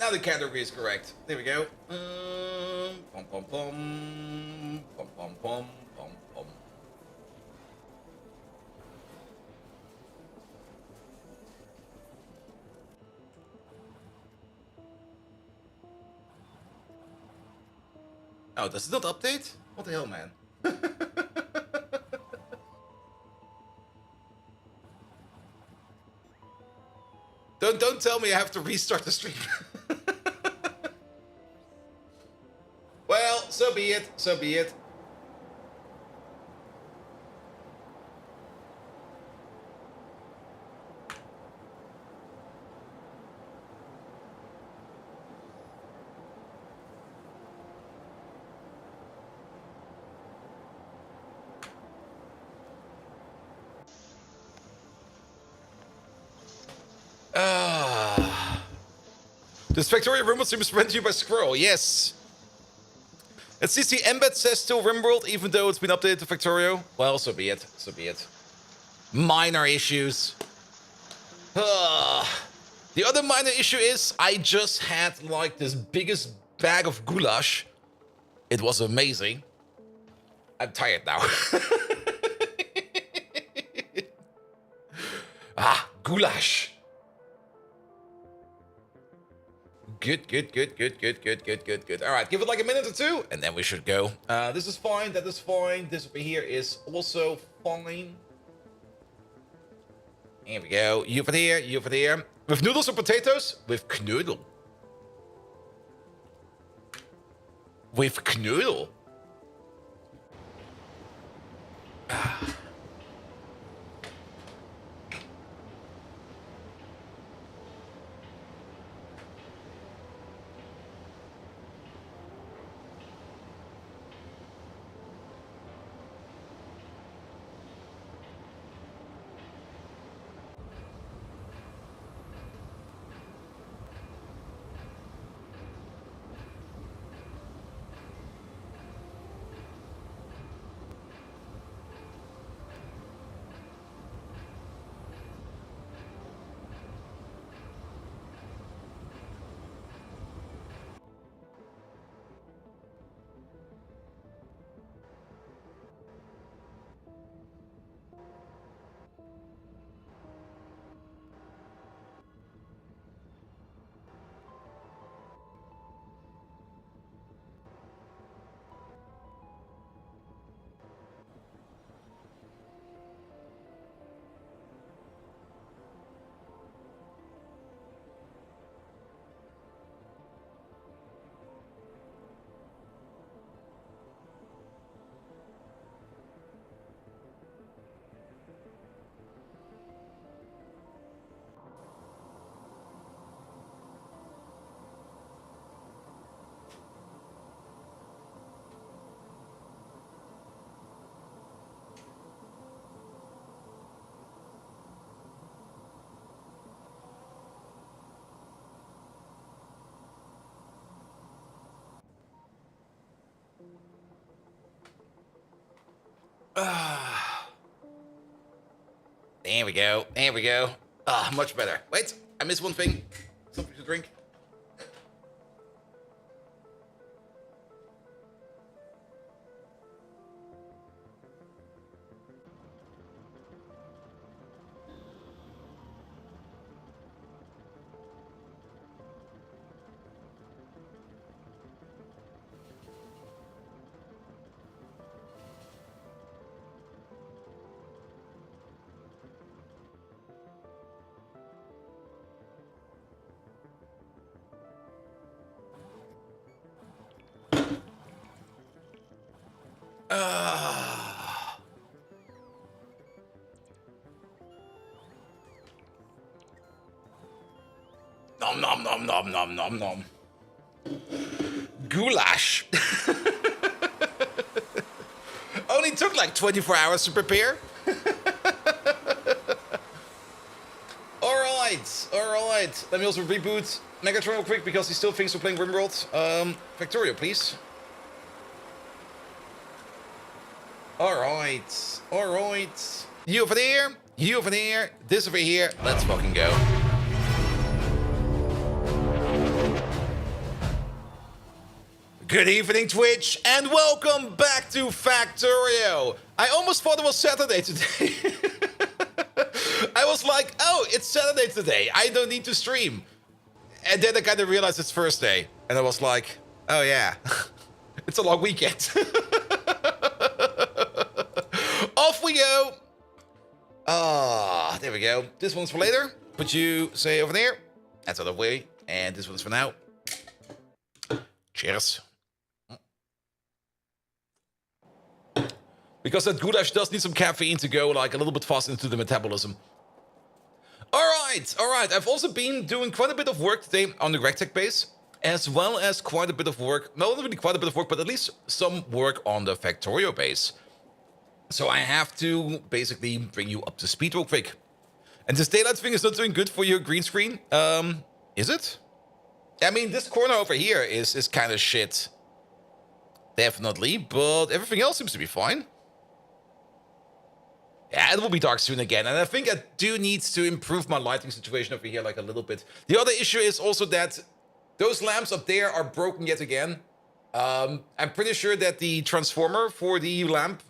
Now the category is correct. There we go. Pom pom pom. Pom pom pom. Pom pom. Oh, does it not update? What the hell, man? Don't tell me I have to restart the stream. Well, so be it. So be it. This Factorio Rimworld stream is presented to you by Squirrel. Yes. It sees the embed says still Rimworld, even though it's been updated to Factorio. Well, so be it. So be it. Minor issues. The other minor issue is I just had like this biggest bag of goulash. It was amazing. I'm tired now. Goulash. Good. All right, give it like a minute or two, and then we should go. This is fine. That is fine. This over here is also fine. Here we go. You over there. You over there. With noodles or potatoes? With knödel. With knödel. There we go. There we go. Much better. Wait, I missed one thing. Something to drink. Nom. Goulash. Only took like 24 hours to prepare. All right. Let me also reboot Megatron real quick because he still thinks we're playing Rimworld. Factorio, please. All right. You over there. This over here. Let's fucking go. Good evening, Twitch, and welcome back to Factorio. I almost thought it was Saturday today. I was like, oh, it's Saturday today. I don't need to stream. And then I kind of realized it's Thursday. And I was like, oh yeah, it's a long weekend. Off we go. Ah, there we go. This one's for later. Put you, say, over there. That's out of the way. And this one's for now. Cheers. Because that goulash does need some caffeine to go like a little bit faster into the metabolism. All right. I've also been doing quite a bit of work today on the RegTech base, as well as quite a bit of work, not really quite a bit of work, but at least some work on the Factorio base. So I have to basically bring you up to speed real quick. And this daylight thing is not doing good for your green screen. Is it? I mean, this corner over here is kind of shit. Definitely, but everything else seems to be fine. Yeah, it will be dark soon again, and I think I do need to improve my lighting situation over here like a little bit. The other issue is also that those lamps up there are broken yet again. I'm pretty sure that the transformer for the lamp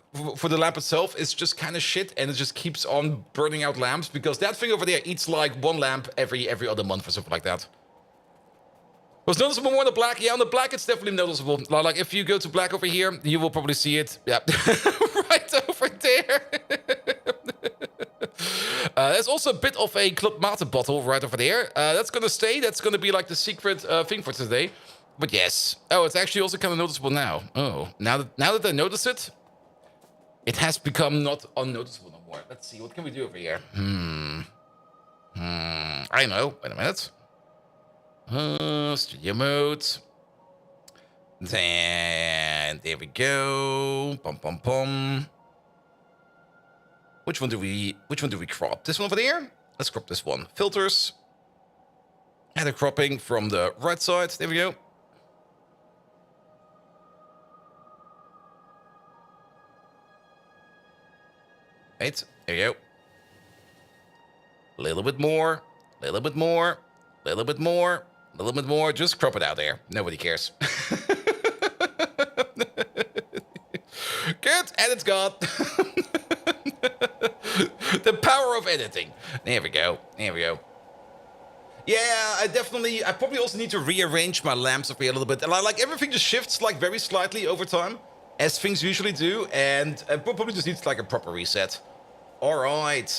itself is just kind of shit, and it just keeps on burning out lamps because that thing over there eats like one lamp every other month or something like that. Was noticeable more on the black? Yeah, on the black it's definitely noticeable. Like if you go to black over here, you will probably see it. Yeah, right over there. There's also a bit of a Club Mate bottle right over there. That's gonna stay. That's gonna be like the secret thing for today. But yes. Oh, it's actually also kind of noticeable now. Oh, now that I notice it, it has become not unnoticeable no more. Let's see. What can we do over here? I know. Wait a minute. Studio mode. Then there we go. Pom pom pom. Which one do we crop? This one over there? Let's crop this one. Filters. And the cropping from the right side. There we go. Right, there you go. A little bit more. A little bit more. A little bit more. A little bit more. Just crop it out there. Nobody cares. Good, and it's gone. The power of editing. There we go. There we go. Yeah, I probably also need to rearrange my lamps over here a little bit. Like everything just shifts like very slightly over time, as things usually do, and I probably just needs like a proper reset. All right.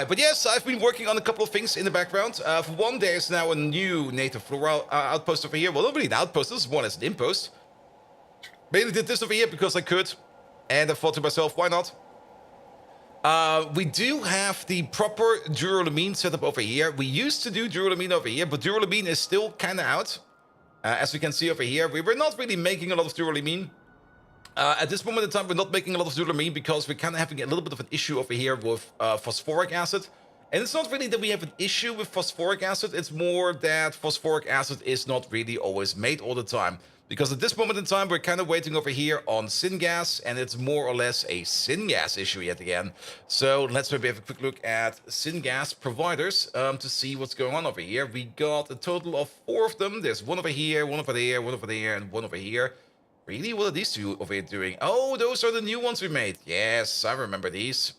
But yes, I've been working on a couple of things in the background. For one, there's now a new native flora outpost over here. Well, not really an outpost. This is more or less an impost. Mainly did this over here because I could, and I thought to myself, why not? We do have the proper duralumin setup over here. We used to do duralumin over here, but duralumin is still kind of out. As we can see over here, we were not really making a lot of duralumin. At this moment in time, we're not making a lot of duralumin because we're kind of having a little bit of an issue over here with phosphoric acid. And it's not really that we have an issue with phosphoric acid. It's more that phosphoric acid is not really always made all the time. Because at this moment in time, we're kind of waiting over here on syngas, and it's more or less a syngas issue yet again. So let's maybe have a quick look at syngas providers to see what's going on over here. We got a total of 4 of them. There's one over here, one over there, one over there, and one over here. Really? What are these two over here doing? Oh, those are the new ones we made. Yes, I remember these.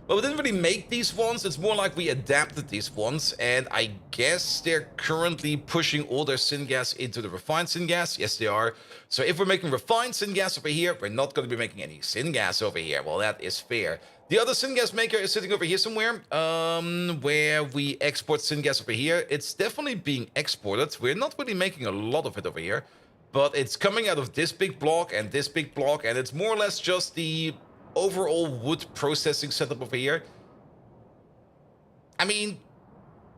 Well, we didn't really make these ones. It's more like we adapted these ones. And I guess they're currently pushing all their syngas into the refined syngas. Yes, they are. So if we're making refined syngas over here, we're not going to be making any syngas over here. Well, that is fair. The other syngas maker is sitting over here somewhere, where we export syngas over here. It's definitely being exported. We're not really making a lot of it over here. But it's coming out of this big block and this big block, and it's more or less just the overall wood processing setup over here. I mean,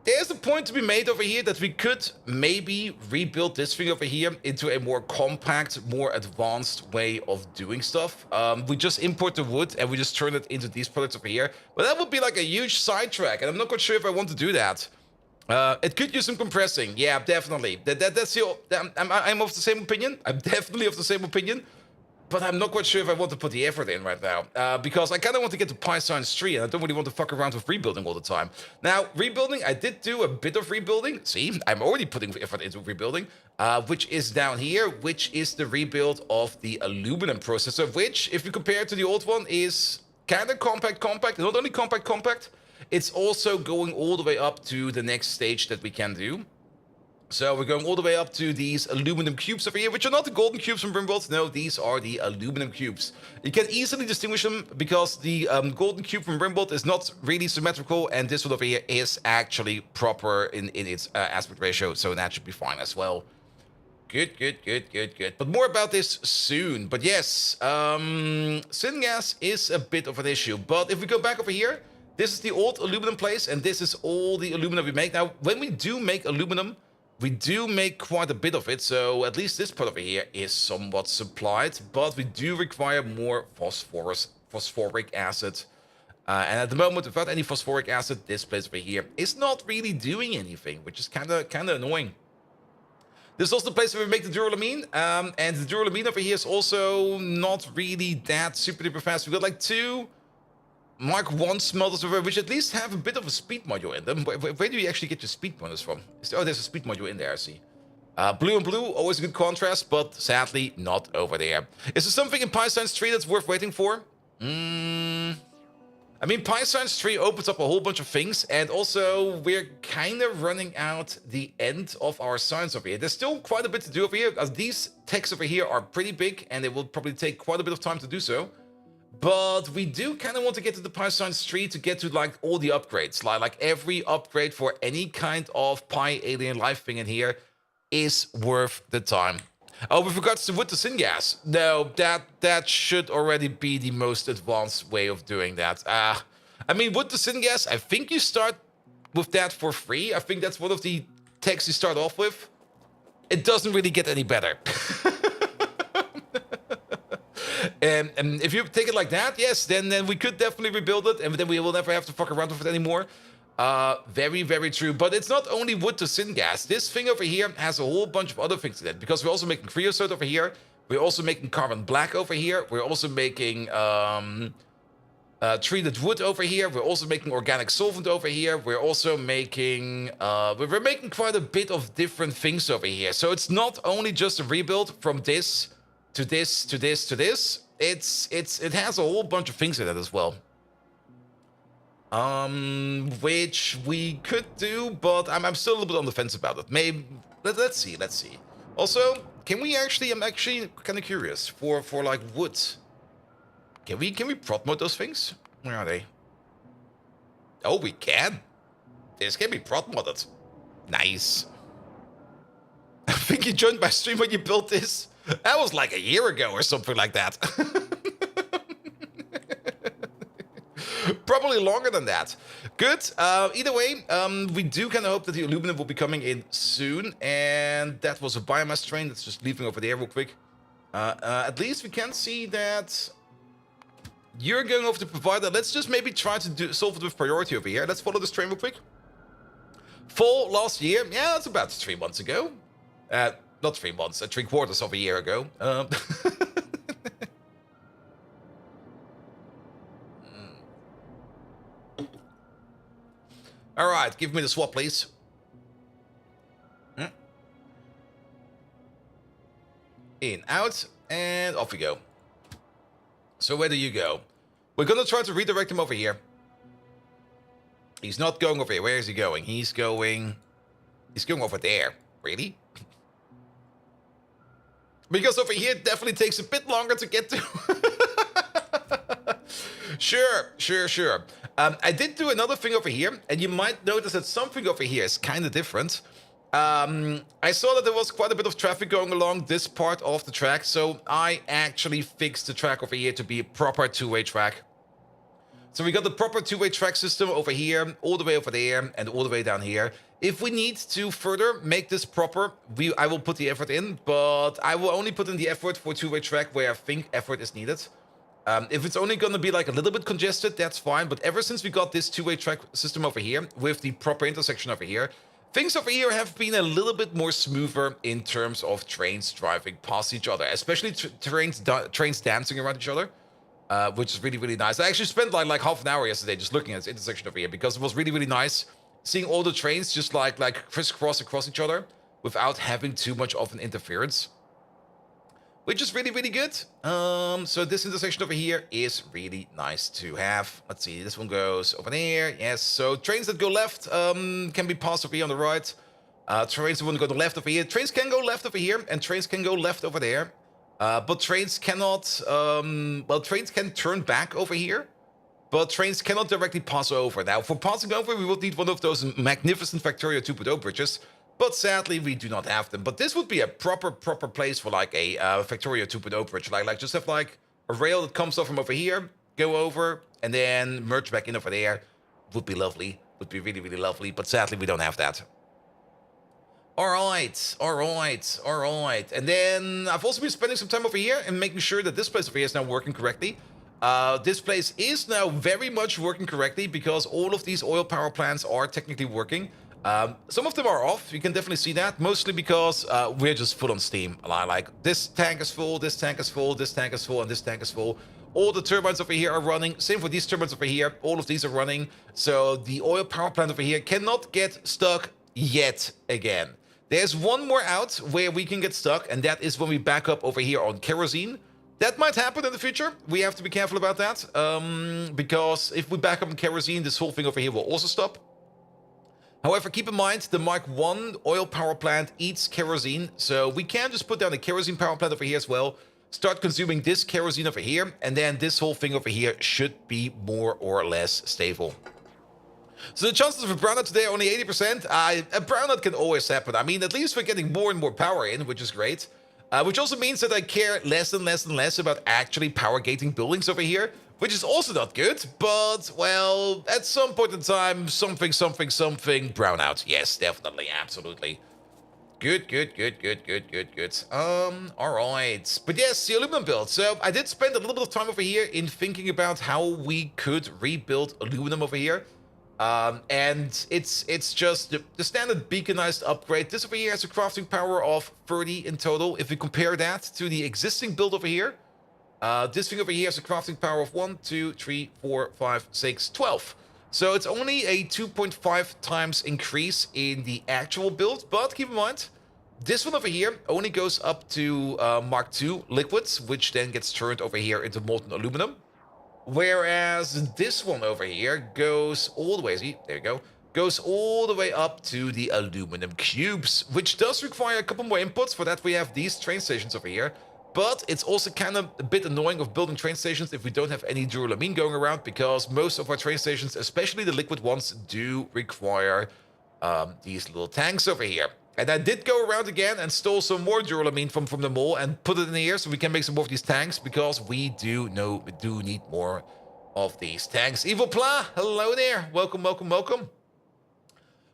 there's a point to be made over here that we could maybe rebuild this thing over here into a more compact, more advanced way of doing stuff. We just import the wood and we just turn it into these products over here. But that would be like a huge sidetrack, and I'm not quite sure if I want to do that. It could use some compressing. Yeah, definitely. That's I'm of the same opinion. I'm definitely of the same opinion. But I'm not quite sure if I want to put the effort in right now, because I kind of want to get to PyScience 3, and I don't really want to fuck around with rebuilding all the time. Now, rebuilding, I did do a bit of rebuilding. See, I'm already putting effort into rebuilding, which is down here, which is the rebuild of the aluminum processor, which, if you compare it to the old one, is kind of compact. Not only compact, it's also going all the way up to the next stage that we can do. So we're going all the way up to these aluminum cubes over here, which are not the golden cubes from Rimworld. No, these are the aluminum cubes. You can easily distinguish them because the golden cube from Rimworld is not really symmetrical, and this one over here is actually proper in its aspect ratio, so that should be fine as well. Good. But more about this soon. But yes, syngas is a bit of an issue. But if we go back over here, this is the old aluminum place, and this is all the aluminum we make. Now, when we do make aluminum, we do make quite a bit of it, so at least this part over here is somewhat supplied, but we do require more phosphoric acid. And at the moment, without any phosphoric acid, this place over here is not really doing anything, which is kind of annoying. This is also the place where we make the duralumin, and the duralumin over here is also not really that super duper fast. We got like 2 Mark 1 smelters over, which at least have a bit of a speed module in them. Where do you actually get your speed bonus from? Oh, there's a speed module in there, I see. Blue and blue, always a good contrast, but sadly not over there. Is there something in PyScience 3 that's worth waiting for? I mean, PyScience 3 opens up a whole bunch of things, and also we're kind of running out the end of our science over here. There's still quite a bit to do over here, as these techs over here are pretty big, and it will probably take quite a bit of time to do so. But we do kind of want to get to the PyScience 3 to get to like all the upgrades. Like every upgrade for any kind of Pi alien life thing in here is worth the time. Oh, with regards to wood to syngas, no, that should already be the most advanced way of doing that. I mean, wood to syngas, I think you start with that for free. I think that's one of the techs you start off with. It doesn't really get any better. And if you take it like that, yes, then we could definitely rebuild it, and then we will never have to fuck around with it anymore. Very, very true. But it's not only wood to syngas. This thing over here has a whole bunch of other things in it, because we're also making creosote over here. We're also making carbon black over here. We're also making treated wood over here. We're also making organic solvent over here. We're also making we're making quite a bit of different things over here. So it's not only just a rebuild from this to this to this to this. It has a whole bunch of things in it as well. Which we could do, but I'm still a little bit on the fence about it. Maybe let's see. Also, can we actually? I'm actually kind of curious for like wood. Can we prop mode those things? Where are they? Oh, we can. This can be prop modded. Nice. I think you joined my stream when you built this. That was like a year ago or something like that. Probably longer than that. Good. Either way, we do kind of hope that the aluminum will be coming in soon. And that was a biomass train that's just leaving over there real quick. At least we can see that you're going over to provider. Let's just maybe try to solve it with priority over here. Let's follow this train real quick. Fall last year. Yeah, that's about 3 months ago. Not 3 months, 3/4 of a year ago. All right, give me the swap, please. In, out, and off we go. So where do you go? We're gonna try to redirect him over here. He's not going over here. Where is he going? He's going over there. Really? Because over here it definitely takes a bit longer to get to. Sure. I did do another thing over here, and you might notice that something over here is kind of different. I saw that there was quite a bit of traffic going along this part of the track, so I actually fixed the track over here to be a proper two-way track. So we got the proper two-way track system over here, all the way over there, and all the way down here. If we need to further make this proper, I will put the effort in, but I will only put in the effort for two-way track where I think effort is needed. If it's only going to be like a little bit congested, that's fine. But ever since we got this two-way track system over here with the proper intersection over here, Things over here have been a little bit more smoother in terms of trains driving past each other, especially trains dancing around each other, which is really, really nice. I actually spent like half an hour yesterday just looking at this intersection over here because it was really, really nice seeing all the trains just like crisscross across each other without having too much of an interference, which is really, really good. So this intersection over here is really nice to have. Let's see, this one goes over there. Yes, so trains that go left can be passed over here on the right. Trains that want to go to left over here. Trains can go left over here, and trains can go left over there. But trains cannot, well, trains can turn back over here, but trains cannot directly pass over. Now, for passing over, we would need one of those magnificent Factorio 2.0 bridges, but sadly, we do not have them. But this would be a proper place for like a Factorio 2.0 bridge. Like just have like a rail that comes off from over here, go over, and then merge back in over there. Would be lovely. Would be really, really lovely. But sadly, we don't have that. All right. And then I've also been spending some time over here and making sure that this place over here is now working correctly. This place is now very much working correctly because all of these oil power plants are technically working. Some of them are off, you can definitely see that, mostly because we're just full on steam. Like, this tank is full, this tank is full, this tank is full, and this tank is full. All the turbines over here are running, same for these turbines over here, all of these are running. So the oil power plant over here cannot get stuck yet again. There's one more out where we can get stuck, and that is when we back up over here on kerosene. That might happen in the future. We have to be careful about that, because if we back up on kerosene, this whole thing over here will also stop. However, keep in mind, the Mark 1 oil power plant eats kerosene, so we can just put down a kerosene power plant over here as well, start consuming this kerosene over here, and then this whole thing over here should be more or less stable. So the chances of a brownout today are only 80%. A brownout can always happen. I mean, at least we're getting more and more power in, which is great. Which also means that I care less and less about actually power gating buildings over here, which is also not good, but, well, at some point in time, something, brownout. Yes, definitely, absolutely. Good. Alright. But yes, the aluminum build. So I did spend a little bit of time over here in thinking about how we could rebuild aluminum over here. And it's just the standard beaconized upgrade. This over here has a crafting power of 30 in total. If we compare that to the existing build over here, this thing over here has a crafting power of 1, 2, 3, 4, 5, 6, 12. So it's only a 2.5 times increase in the actual build, but keep in mind, this one over here only goes up to Mark II liquids, which then gets turned over here into molten aluminum. Whereas this one over here goes all the way, see, there you go, goes all the way up to the aluminum cubes, which does require a couple more inputs. For that, we have these train stations over here. But it's also kind of a bit annoying of building train stations if we don't have any duralumin going around, because most of our train stations, especially the liquid ones, do require these little tanks over here. And I did go around again and stole some more duralumin from the mall and put it in here so we can make some more of these tanks, because we do need more of these tanks. Evil Pla, hello there. Welcome.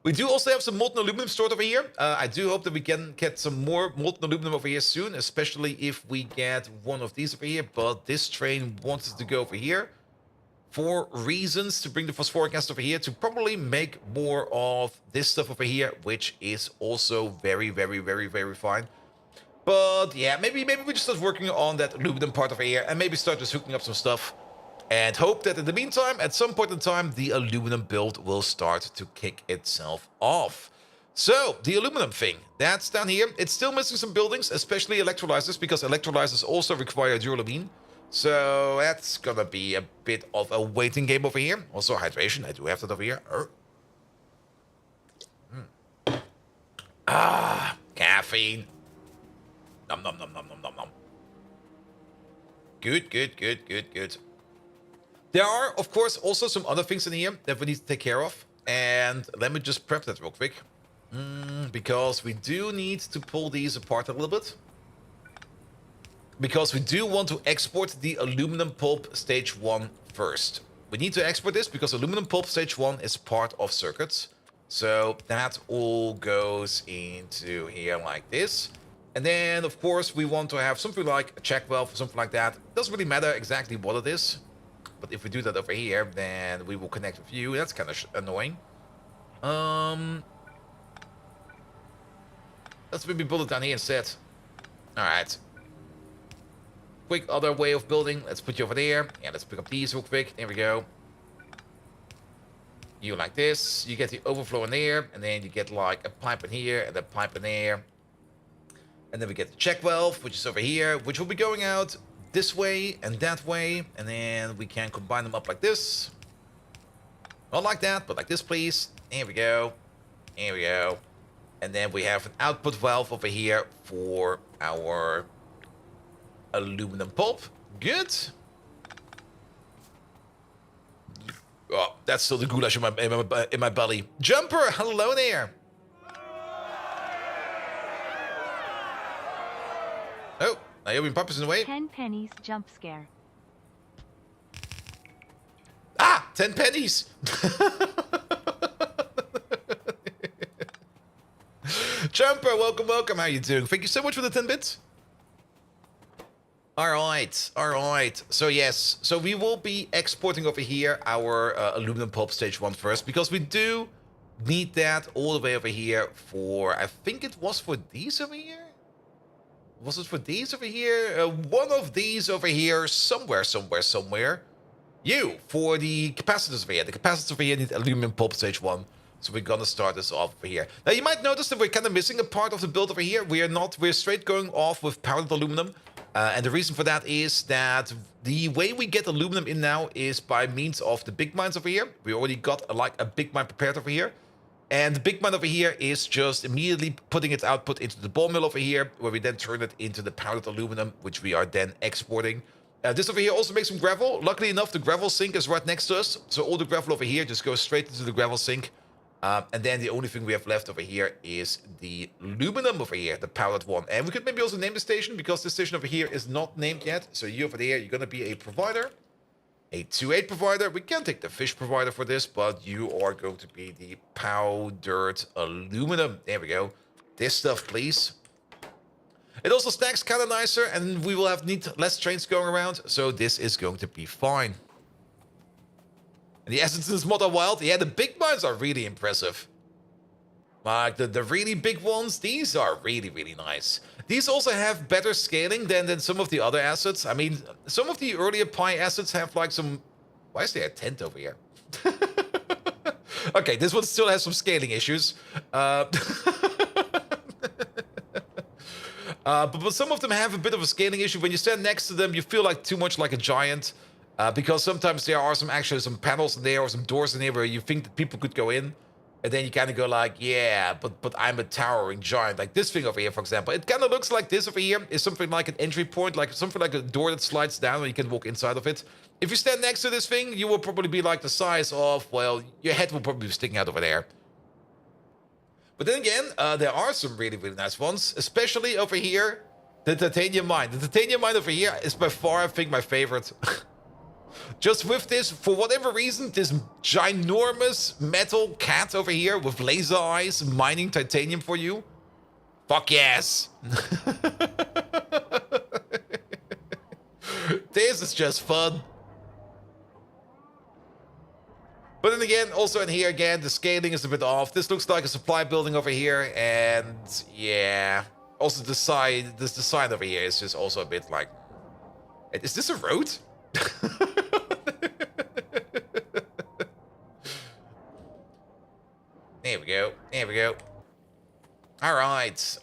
We do also have some molten aluminum stored over here. I do hope that we can get some more molten aluminum over here soon, especially if we get one of these over here. But this train wants us to go over here for reasons to bring the phosphoric acid over here to probably make more of this stuff over here, which is also very fine. But yeah, maybe we just start working on that aluminum part over here and maybe start just hooking up some stuff. And hope that in the meantime, at some point in time, the aluminum build will start to kick itself off. So, the aluminum thing, that's down here. It's still missing some buildings, especially electrolyzers, because electrolyzers also require duralumin. So, that's gonna be a bit of a waiting game over here. Also, hydration, I do have that over here. Caffeine. Nom. Good. There are, of course, also some other things in here that we need to take care of. And let me just prep that real quick. Because we do need to pull these apart a little bit. Because we do want to export the aluminum pulp stage 1 first. We need to export this because aluminum pulp stage 1 is part of circuits. So that all goes into here like this. And then, of course, we want to have something like a check valve or something like that. Doesn't really matter exactly what it is. But if we do that over here, then we will connect with you. That's kind of annoying. Let's maybe build it down here instead. Alright. Quick other way of building. Let's put you over there. Yeah, let's pick up these real quick. There we go. You like this. You get the overflow in there. And then you get like a pipe in here and a pipe in there. And then we get the check valve, which is over here, which will be going out this way and that way. And then we can combine them up like this. Not like that, but like this, please. There we go. There we go. And then we have an output valve over here for our aluminum pulp. Good. Oh, that's still the goulash in my belly. Jumper, hello there. Oh, Naomi Papa's in the way. 10 pennies jump scare. Ah, 10 pennies. Jumper, welcome, welcome. How you doing? Thank you so much for the 10 bits. All right. So yes, so we will be exporting over here our aluminum pulp stage 1 first, because we do need that all the way over here for, I think it was for these over here? Was it for these over here? One of these over here, somewhere. You, for the capacitors over here. The capacitors over here need aluminum pulp stage 1. So we're gonna start this off over here. Now you might notice that we're kind of missing a part of the build over here. We're straight going off with powdered aluminum. And the reason for that is that the way we get aluminum in now is by means of the big mines over here. We already got like a big mine prepared over here. And the big mine over here is just immediately putting its output into the ball mill over here, where we then turn it into the powdered aluminum, which we are then exporting. This over here also makes some gravel. Luckily enough, the gravel sink is right next to us. So all the gravel over here just goes straight into the gravel sink. And then the only thing we have left over here is the aluminum over here, the powdered one. And we could maybe also name the station, because this station over here is not named yet. So you over there, you're going to be a provider, a 2.8 provider. We can take the fish provider for this, but you are going to be the powdered aluminum. There we go. This stuff, please. It also stacks kind of nicer, and we will need less trains going around. So this is going to be fine. And the Essences mod are wild. Yeah, the big mines are really impressive. Like the really big ones, these are really, really nice. These also have better scaling than some of the other assets. I mean, some of the earlier Pi assets have like some... Why is there a tent over here? Okay, this one still has some scaling issues. But some of them have a bit of a scaling issue. When you stand next to them, you feel like too much like a giant. Because sometimes there are some panels in there or some doors in there where you think that people could go in. And then you kind of go like, yeah, but I'm a towering giant. Like this thing over here, for example. It kind of looks like this over here is something like an entry point. Like something like a door that slides down and you can walk inside of it. If you stand next to this thing, you will probably be like the size of, well, your head will probably be sticking out over there. But then again, there are some really, really nice ones. Especially over here, the titanium mine. The titanium mine over here is by far, I think, my favorite. Just with this, for whatever reason, this ginormous metal cat over here with laser eyes mining titanium for you. Fuck yes. This is just fun. But then again, also in here again, the scaling is a bit off. This looks like a supply building over here, and yeah. Also the sign over here is just also a bit like... Is this a road? There we go. Alright.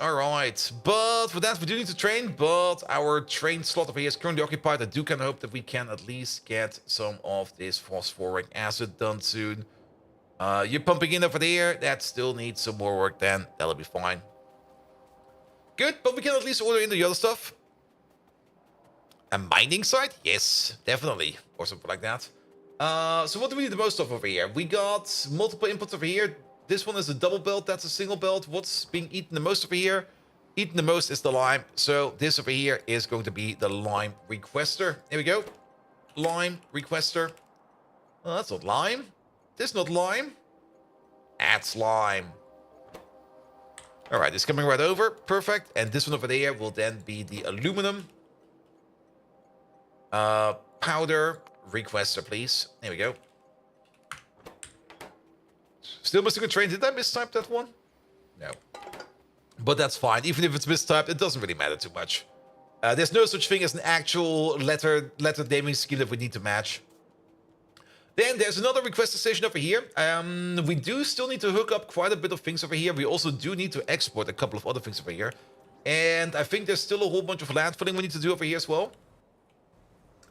But for that, we do need to train, but our train slot over here is currently occupied. I do kind of hope that we can at least get some of this phosphoric acid done soon. You're pumping in over there. That still needs some more work then. That'll be fine. Good, but we can at least order in the other stuff. A mining site? Yes, definitely. Or something like that. So what do we need the most of over here? We got multiple inputs over here. This one is a double belt. That's a single belt. What's being eaten the most over here? Eaten the most is the lime. So this over here is going to be the lime requester. Here we go. Lime requester. Oh, that's not lime. This is not lime. That's lime. All right, it's coming right over. Perfect. And this one over there will then be the aluminum. Powder requester, please. There we go. Still missing a train. Did I mistype that one? No. But that's fine. Even if it's mistyped, it doesn't really matter too much. There's no such thing as an actual letter naming scheme that we need to match. Then there's another request station over here. We do still need to hook up quite a bit of things over here. We also do need to export a couple of other things over here. And I think there's still a whole bunch of landfilling we need to do over here as well.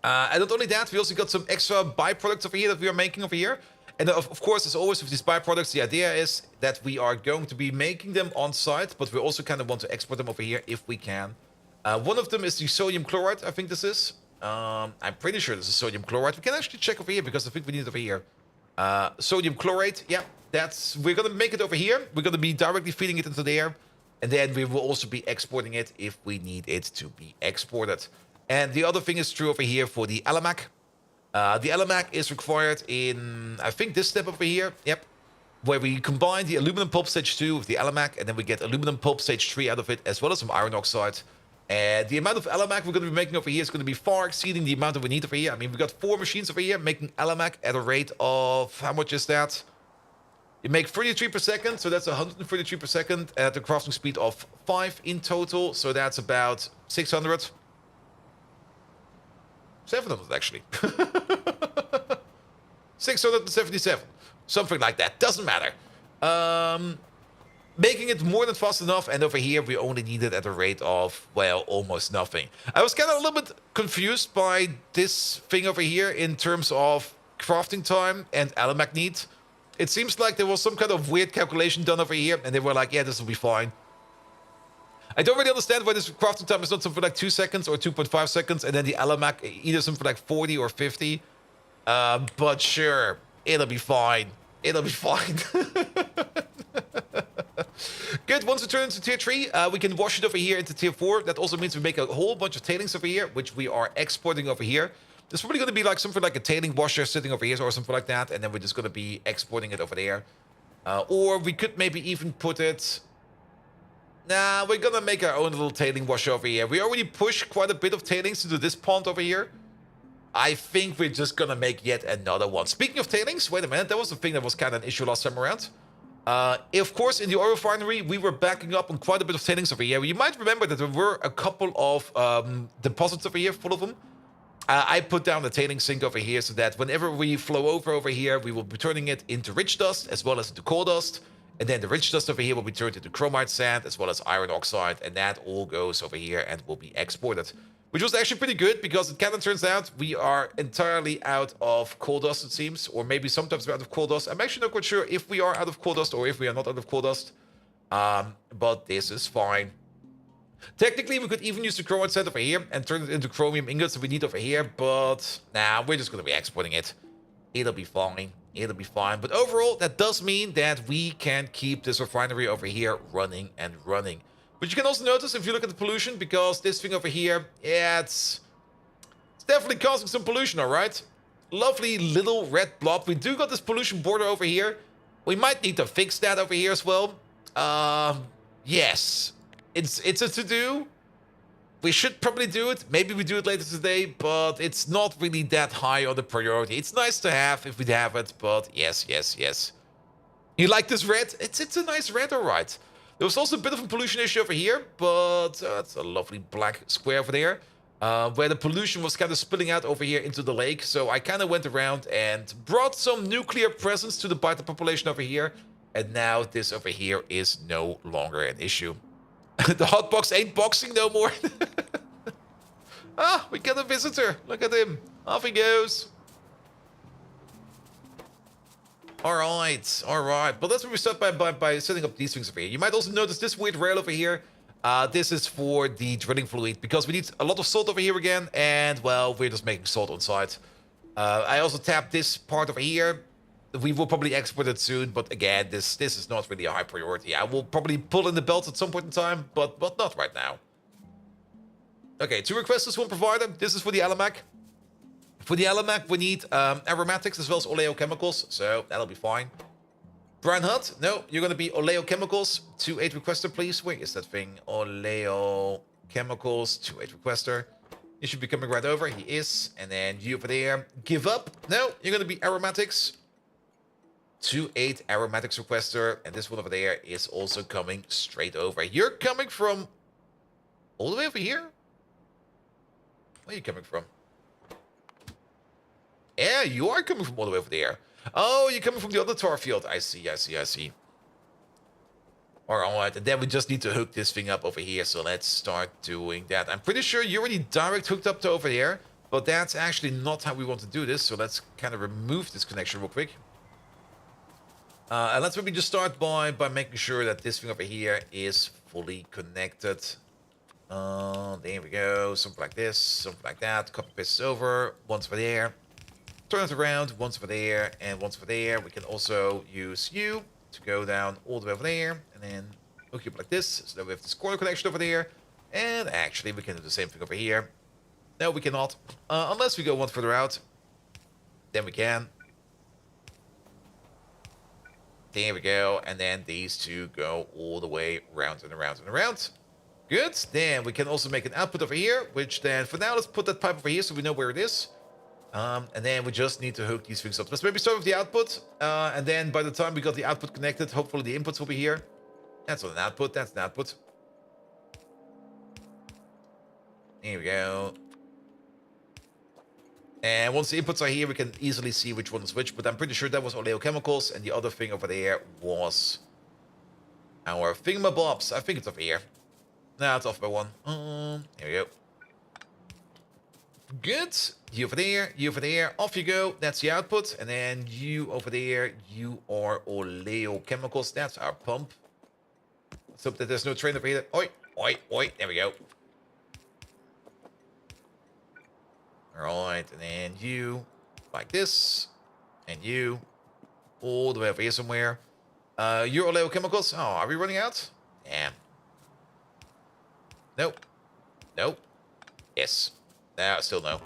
And not only that, we also got some extra byproducts over here that we are making over here. And of course, as always with these byproducts, the idea is that we are going to be making them on site, but we also kind of want to export them over here if we can. One of them is the sodium chloride, I think this is. I'm pretty sure this is sodium chloride. We can actually check over here because I think we need it over here. Sodium chloride, yeah, we're going to make it over here. We're going to be directly feeding it into there. And then we will also be exporting it if we need it to be exported. And the other thing is true over here for the Alamac. The Alamac is required in, I think, this step over here. Yep. Where we combine the aluminum pulp stage 2 with the Alamac, and then we get aluminum pulp stage 3 out of it, as well as some iron oxide. And the amount of Alamac we're going to be making over here is going to be far exceeding the amount that we need over here. I mean, we got 4 machines over here making Alamac at a rate of, how much is that? You make 33 per second, so that's 133 per second at a crafting speed of 5 in total. So that's about 600. 700 actually. 677. Something like that. Doesn't matter. Making it more than fast enough, and over here we only need it at a rate of, well, almost nothing. I was kind of a little bit confused by this thing over here in terms of crafting time and Alamac need. It seems like there was some kind of weird calculation done over here, and they were like, yeah, this will be fine. I don't really understand why this crafting time is not something like 2 seconds or 2.5 seconds, and then the Alamac either something like 40 or 50. But sure, it'll be fine. It'll be fine. Good, once we turn into tier 3, we can wash it over here into tier 4. That also means we make a whole bunch of tailings over here, which we are exporting over here. There's probably going to be like something like a tailing washer sitting over here or something like that, and then we're just going to be exporting it over there. Or we could maybe even put it... Nah, we're going to make our own little tailing washer over here. We already pushed quite a bit of tailings into this pond over here. I think we're just going to make yet another one. Speaking of tailings, wait a minute, that was the thing that was kind of an issue last time around. Of course, in the oil refinery, we were backing up on quite a bit of tailings over here. You might remember that there were a couple of deposits over here, full of them. I put down the tailing sink over here so that whenever we flow over here, we will be turning it into rich dust as well as into coal dust. And then the rich dust over here will be turned into chromite sand as well as iron oxide. And that all goes over here and will be exported. Which was actually pretty good because it kind of turns out we are entirely out of coal dust, it seems. Or maybe sometimes we're out of coal dust. I'm actually not quite sure if we are out of coal dust or if we are not out of coal dust. But this is fine. Technically, we could even use the chromite sand over here and turn it into chromium ingots that we need over here. But, nah, we're just going to be exporting it. It'll be fine. It'll be fine. But overall, that does mean that we can keep this refinery over here running and running. But you can also notice if you look at the pollution, because this thing over here, yeah, it's definitely causing some pollution, all right? Lovely little red blob. We do got this pollution border over here. We might need to fix that over here as well. Yes. It's a to-do. We should probably do it. Maybe we do it later today, but it's not really that high on the priority. It's nice to have if we have it, but yes. You like this red? It's a nice red, all right. There was also a bit of a pollution issue over here, but it's a lovely black square over there, where the pollution was kind of spilling out over here into the lake. So I kind of went around and brought some nuclear presence to the biter population over here, and now this over here is no longer an issue. The hotbox ain't boxing no more. Ah, we got a visitor. Look at him. Off he goes. All right. But let's start by setting up these things over here. You might also notice this weird rail over here. This is for the drilling fluid because we need a lot of salt over here again. And, well, we're just making salt on site. I also tapped this part over here. We will probably export it soon, but again, this is not really a high priority. I will probably pull in the belts at some point in time, but not right now. Okay, 2 requesters, 1 provider. This is for the Alamac. For the Alamac, we need aromatics as well as oleochemicals, so that'll be fine. Brian Hutt, no, you're going to be oleochemicals. 2-8 requester, please. Where is that thing? Oleochemicals, 2-8 requester. You should be coming right over. He is. And then you over there. Give up. No, you're going to be aromatics. 28 aromatics requester, and this one over there is also coming straight over. You're coming from all the way over here? Where are you coming from? Yeah, you are coming from all the way over there. Oh, you're coming from the other tar field. I see. Alright, and then we just need to hook this thing up over here, so let's start doing that. I'm pretty sure you're already direct hooked up to over there, but that's actually not how we want to do this, so let's kind of remove this connection real quick. And let's maybe just start by making sure that this thing over here is fully connected. There we go, something like this, something like that. Copy paste over, once over there. Turn it around, once over there, and once over there. We can also use you to go down all the way over there, and then hook you up like this, so that we have this corner connection over there. And actually, we can do the same thing over here. No, we cannot, unless we go one further out. Then we can. There we go, and then these two go all the way round and around and around. Good, then we can also make an output over here, which then, for now, let's put that pipe over here so we know where it is. And then we just need to hook these things up. Let's maybe start with the output, and then by the time we got the output connected, hopefully the inputs will be here. That's not an output, that's an output. Here we go. And once the inputs are here, we can easily see which one is which, but I'm pretty sure that was oleochemicals, and the other thing over there was our thingamabobs. I think it's over here. No, it's off by one. Here we go. Good. You over there, off you go. That's the output. And then you over there, you are oleochemicals. That's our pump. Let's hope that there's no train over here. Oi, oi, oi. There we go. Alright, and then you, like this. And you, all the way over here somewhere. Your oleochemicals. Oh, are we running out? Yeah. Nope. Nope. Yes. No, still no.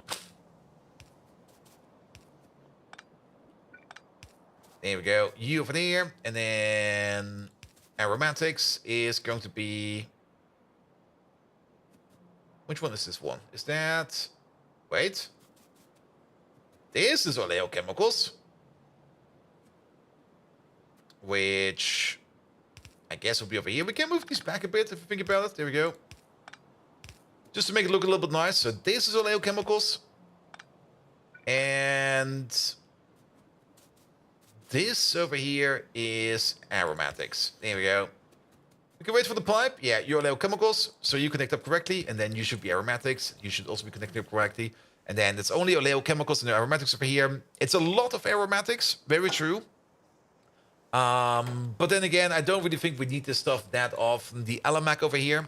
There we go. You over there. And then aromatics is going to be... Which one is this one? Is that... Wait. This is oleochemicals. Which... I guess will be over here. We can move these back a bit if you think about it. There we go. Just to make it look a little bit nice. So this is oleochemicals. And this over here is aromatics. There we go. We can wait for the pipe. Yeah, you're oleochemicals. So you connect up correctly. And then you should be aromatics. You should also be connected up correctly. And then it's only oleochemicals and the aromatics over here. It's a lot of aromatics. Very true. But then again, I don't really think we need this stuff that often. The Alamac over here.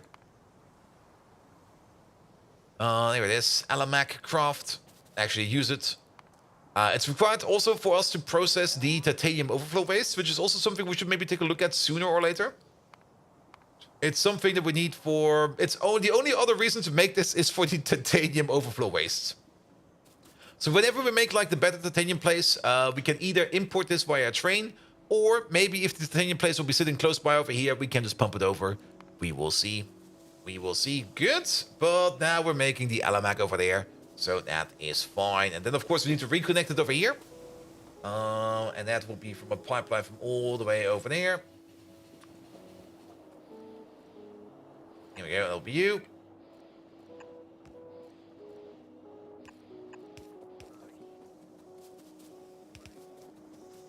There it is. Alamac craft. Actually use it. It's required also for us to process the titanium overflow waste, which is also something we should maybe take a look at sooner or later. It's something that we need for... the only other reason to make this is for the titanium overflow waste. So whenever we make like the better titanium place, we can either import this via a train, or maybe if the titanium place will be sitting close by over here, we can just pump it over. We will see. We will see. Good. But now we're making the Alamac over there. So that is fine. And then, of course, we need to reconnect it over here. And that will be from a pipeline from all the way over there. Here we go. That'll be you.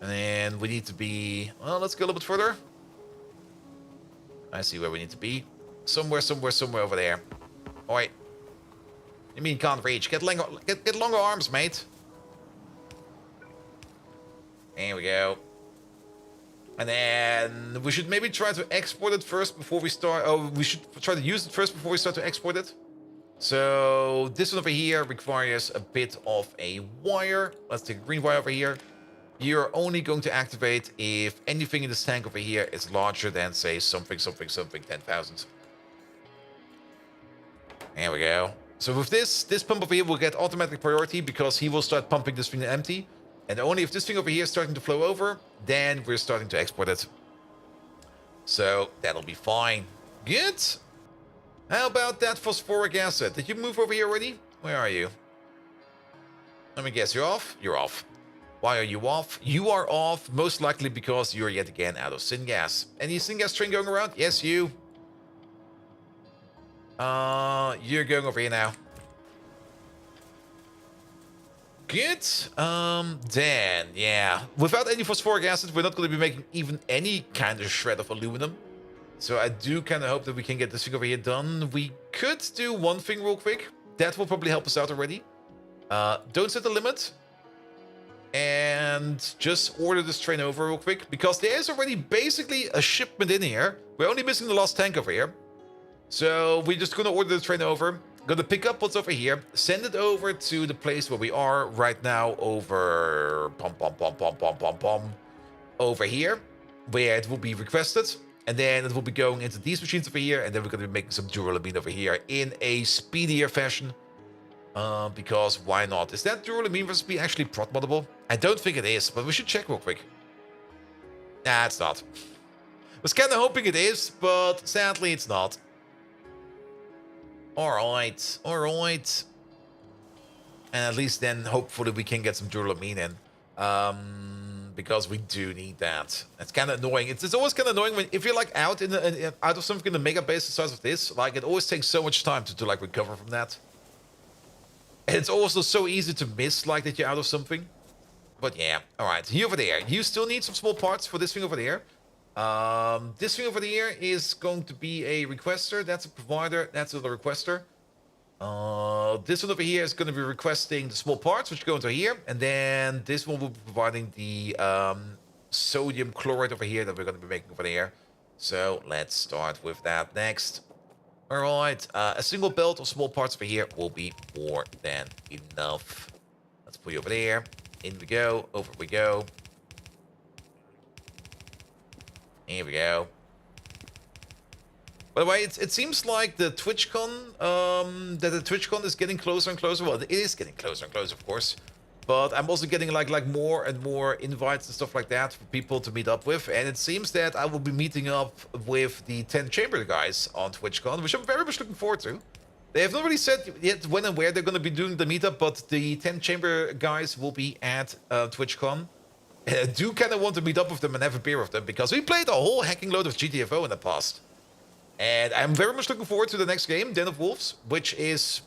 And then we need to be... Well, let's go a little bit further. I see where we need to be. Somewhere over there. Oh, wait. You mean can't reach? Get longer arms, mate. There we go. And then we should maybe try to export it first before we start. Oh, we should try to use it first before we start to export it. So this one over here requires a bit of a wire. Let's take a green wire over here. You're only going to activate if anything in this tank over here is larger than, say, something 10,000. There we go. So with this pump over here will get automatic priority because he will start pumping this thing empty. And only if this thing over here is starting to flow over, then we're starting to export it. So that'll be fine. Good. How about that phosphoric acid? Did you move over here already? Where are you? Let me guess, you're off? You're off. Why are you off? You are off, most likely because you're yet again out of syngas. Any syngas train going around? Yes, you. You're going over here now. Good. Then, yeah. Without any phosphoric acid, we're not going to be making even any kind of shred of aluminum. So I do kind of hope that we can get this thing over here done. We could do one thing real quick. That will probably help us out already. Don't set the limit. And just order this train over real quick. Because there is already basically a shipment in here. We're only missing the last tank over here. So we're just going to order the train over. Going to pick up what's over here. Send it over to the place where we are right now. Over... Over here. Where it will be requested. And then it will be going into these machines over here. And then we're going to be making some duralumin over here. In a speedier fashion. Because why not? Is that duralumin recipe actually prot moddable? I don't think it is, but we should check real quick. Nah, it's not. I was kind of hoping it is, but sadly it's not. Alright, alright. And at least then, hopefully we can get some duralumin in. Because we do need that. It's kind of annoying. It's always kind of annoying when, if you're like out out of something in the mega base the size of this, like it always takes so much time to like recover from that. And it's also so easy to miss, like, that you're out of something. But yeah, alright. You over there. You still need some small parts for this thing over there. This thing over there is going to be a requester. That's a provider. That's another requester. This one over here is going to be requesting the small parts, which go into here. And then this one will be providing the sodium chloride over here that we're going to be making over there. So let's start with that next. Alright, a single belt of small parts over here will be more than enough. Let's put you over there. In we go. Over we go. Here we go. By the way, it seems like the TwitchCon, that the TwitchCon is getting closer and closer. Well, it is getting closer and closer, of course. But I'm also getting like more and more invites and stuff like that for people to meet up with. And it seems that I will be meeting up with the 10 Chamber guys on TwitchCon, which I'm very much looking forward to. They have not really said yet when and where they're going to be doing the meetup, but the 10 Chamber guys will be at TwitchCon. And I do kind of want to meet up with them and have a beer with them, because we played a whole hacking load of GTFO in the past. And I'm very much looking forward to the next game, Den of Wolves, which is...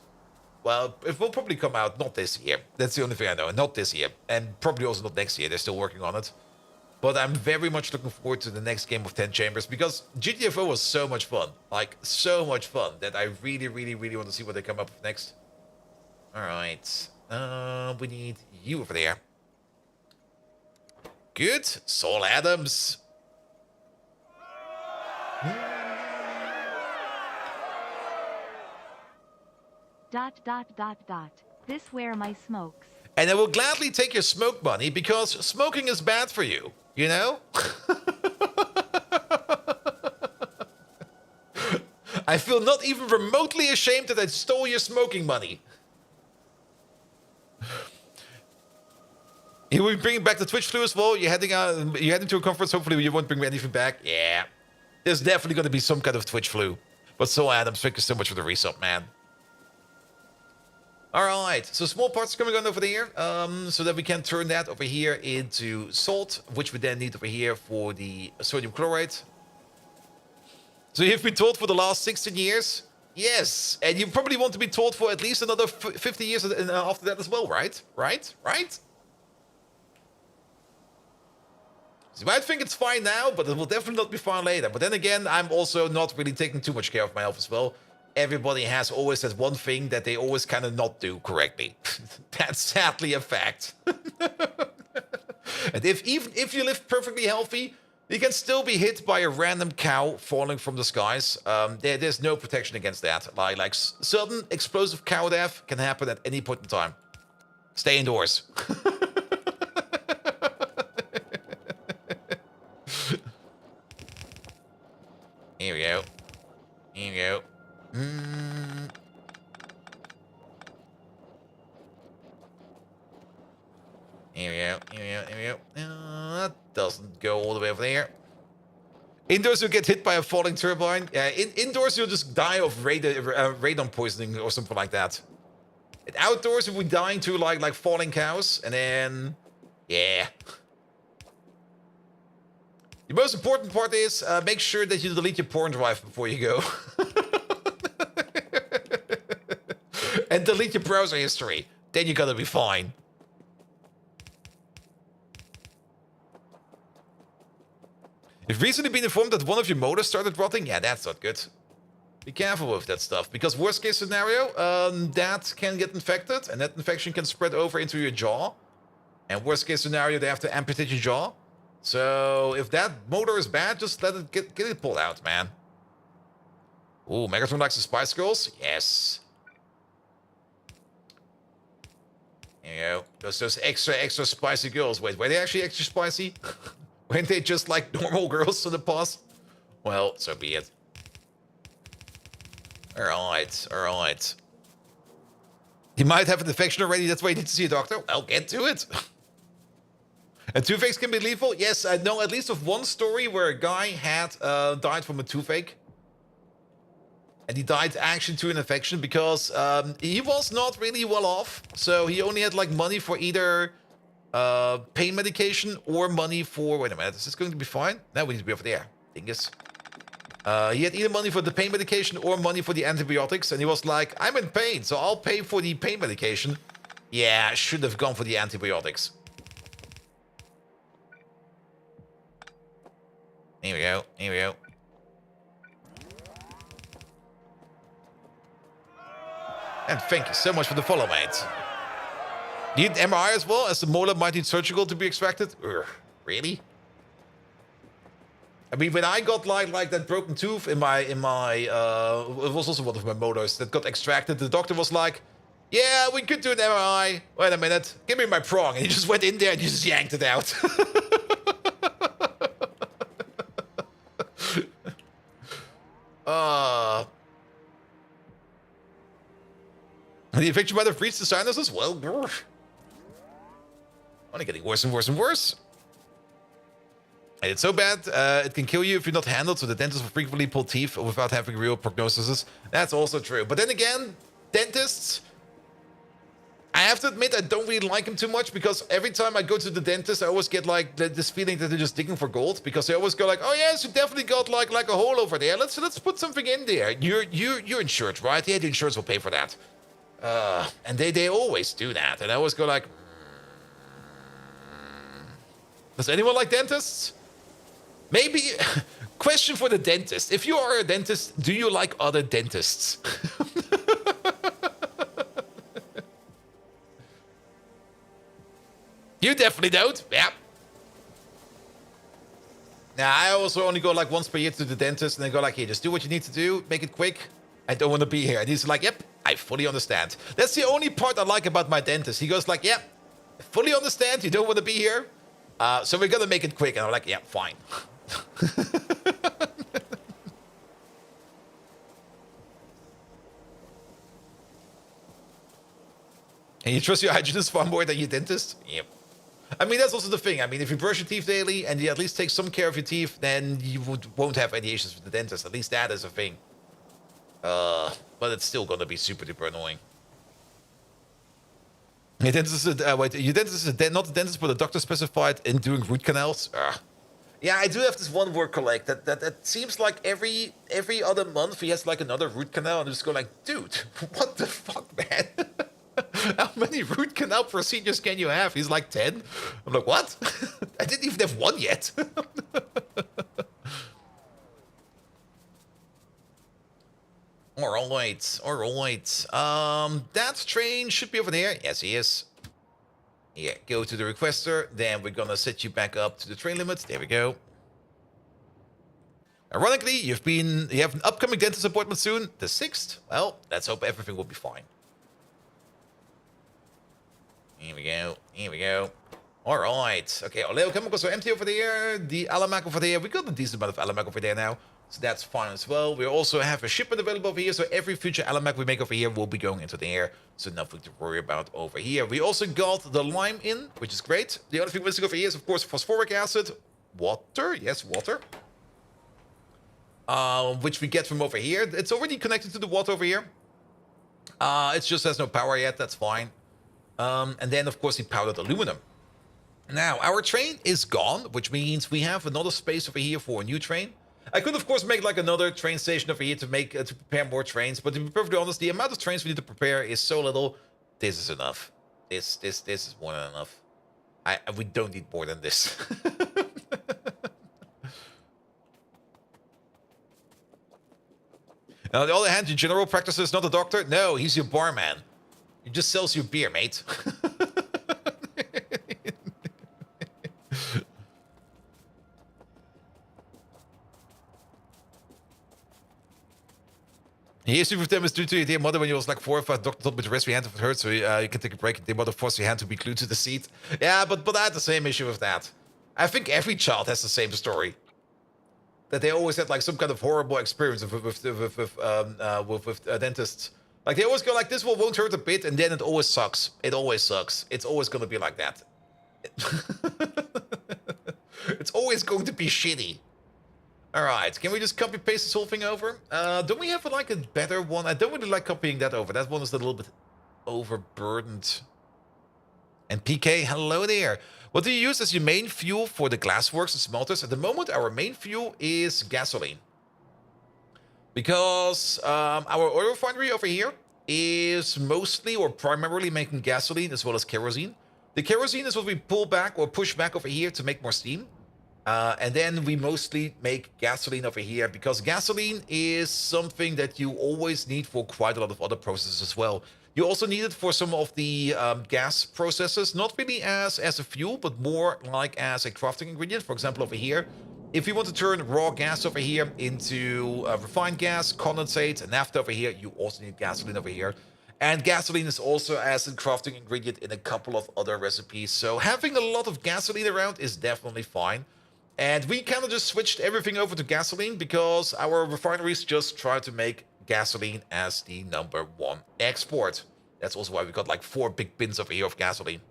Well, it will probably come out not this year. That's the only thing I know. Not this year. And probably also not next year. They're still working on it. But I'm very much looking forward to the next game of 10 Chambers. Because GTFO was so much fun. Like, so much fun. That I really, really, really want to see what they come up with next. Alright. We need you over there. Good. Saul Adams. ... This where my smokes. And I will gladly take your smoke money, because smoking is bad for you, you know? I feel not even remotely ashamed that I stole your smoking money. You will be bringing back the Twitch flu as well? You're heading to a conference, hopefully you won't bring anything back? Yeah. There's definitely going to be some kind of Twitch flu. But so Adams, thank you so much for the resub, man. Alright, so small parts coming on over there, so that we can turn that over here into salt, which we then need over here for the sodium chloride. So you've been told for the last 16 years? Yes, and you probably want to be told for at least another 50 years after that as well, right? Right? So you might think it's fine now, but it will definitely not be fine later. But then again, I'm also not really taking too much care of my health as well. Everybody has always that one thing that they always kind of not do correctly. That's sadly a fact. And even if you live perfectly healthy, you can still be hit by a random cow falling from the skies. There's no protection against that. Like sudden explosive cow death can happen at any point in time. Stay indoors. Here we go. Here we go. Here we go. That doesn't go all the way over there. Indoors, you'll get hit by a falling turbine. Indoors, you'll just die of radon poisoning or something like that. And outdoors, you'll be dying to like falling cows. And then, Yeah. The most important part is make sure that you delete your porn drive before you go. And delete your browser history. Then you're gonna be fine. You've recently been informed that one of your motors started rotting? Yeah, that's not good. Be careful with that stuff, because worst case scenario, that can get infected, and that infection can spread over into your jaw. And worst case scenario, they have to amputate your jaw. So if that motor is bad, just let it get it pulled out, man. Ooh, Megatron likes the Spice Girls? Yes. There you go. Those extra spicy girls. Wait, were they actually extra spicy? Weren't they just like normal girls in the past? Well, so be it. Alright, alright. He might have an infection already, that's why he needs to see a doctor. Well, get to it. And toothaches can be lethal? Yes, I know at least of one story where a guy had died from a toothache. And he died actually to an infection because he was not really well off. So he only had like money for either pain medication or money for... Wait a minute, is this going to be fine? Now we need to be over there. Dingus. He had either money for the pain medication or money for the antibiotics. And he was like, I'm in pain, so I'll pay for the pain medication. Yeah, I should have gone for the antibiotics. Here we go, here we go. And thank you so much for the follow, mate. Need MRI as well, as the molar might need surgical to be extracted? Ugh, really? I mean, when I got like that broken tooth in my it was also one of my motors that got extracted, the doctor was like, yeah, we could do an MRI. Wait a minute, give me my prong. And he just went in there and he just yanked it out. The infection might have reached the sinuses? Well, only getting worse and worse and worse. And it's so bad, it can kill you if you're not handled, so the dentist will frequently pull teeth without having real prognoses. That's also true. But then again, dentists, I have to admit, I don't really like them too much, because every time I go to the dentist, I always get like this feeling that they're just digging for gold, because they always go like, oh yes, you definitely got like a hole over there. Let's put something in there. You're insured, right? Yeah, the insurance will pay for that. And they always do that, and I always go like, does anyone like dentists? Maybe, question for the dentist. If you are a dentist, do you like other dentists? You definitely don't, yeah. Now, I also only go like once per year to the dentist, and they go like, hey, just do what you need to do, make it quick. I don't want to be here. And he's like, yep, I fully understand. That's the only part I like about my dentist. He goes like, yep, I fully understand, you don't want to be here. So we're gonna make it quick. And I'm like, yeah, fine. And you trust your hygienist far more than your dentist? Yep. I mean, that's also the thing. I mean, if you brush your teeth daily and you at least take some care of your teeth, then you won't have any issues with the dentist. At least that is a thing. But it's still gonna be super duper annoying. Your dentist is, wait, your dentist is not the dentist, but the doctor specified in doing root canals? Yeah, I do have this one work colleague that seems like every other month he has like another root canal, and I just go like, dude, what the fuck, man? How many root canal procedures can you have? He's like 10. I'm like, what? I didn't even have one yet. Alright, alright. That train should be over there. Yes, he is. Yeah, go to the requester. Then we're gonna set you back up to the train limit. There we go. Ironically, you have an upcoming dentist appointment soon, the 6th. Well, let's hope everything will be fine. Here we go. Here we go. Alright. Okay, Oleo chemicals are empty over there. The Alamac over there. We got a decent amount of Alamac over there now. So that's fine as well. We also have a shipment available over here. So every future Alamac we make over here will be going into the air. So nothing to worry about over here. We also got the lime in, which is great. The other thing missing over here is, of course, phosphoric acid. Water. Yes, water. Which we get from over here. It's already connected to the water over here. It just has no power yet. That's fine. And then, of course, the powdered aluminum. Now, our train is gone, which means we have another space over here for a new train. I could, of course, make like another train station over here to make to prepare more trains, but to be perfectly honest, the amount of trains we need to prepare is so little. This is enough. This is more than enough. We don't need more than this. On the other hand, your general practicer is not a doctor. No, he's your barman. He just sells you beer, mate. The issue with them is due to your dear mother when you was like 4 or 5 doctor told me to rest your hand if it hurts, so you can take a break. Dear mother forced your hand to be glued to the seat. Yeah, but I had the same issue with that. I think every child has the same story. That they always had like some kind of horrible experience with dentists. Like they always go like, this won't hurt a bit, and then it always sucks. It always sucks. It's always gonna be like that. It's always going to be shitty. All right, can we just copy paste this whole thing over? Don't we have like a better one? I don't really like copying that over. That one is a little bit overburdened. And PK, hello there. What do you use as your main fuel for the glassworks and smelters? At the moment, our main fuel is gasoline. Because our oil refinery over here is mostly or primarily making gasoline as well as kerosene. The kerosene is what we pull back or push back over here to make more steam. And then we mostly make gasoline over here because gasoline is something that you always need for quite a lot of other processes as well. You also need it for some of the gas processes, not really as a fuel, but more like as a crafting ingredient. For example, over here, if you want to turn raw gas over here into refined gas, condensate, and naphtha over here, you also need gasoline over here. And gasoline is also as a crafting ingredient in a couple of other recipes. So having a lot of gasoline around is definitely fine. And we kind of just switched everything over to gasoline because our refineries just try to make gasoline as the #1 export. That's also why we got like 4 big bins over here of gasoline.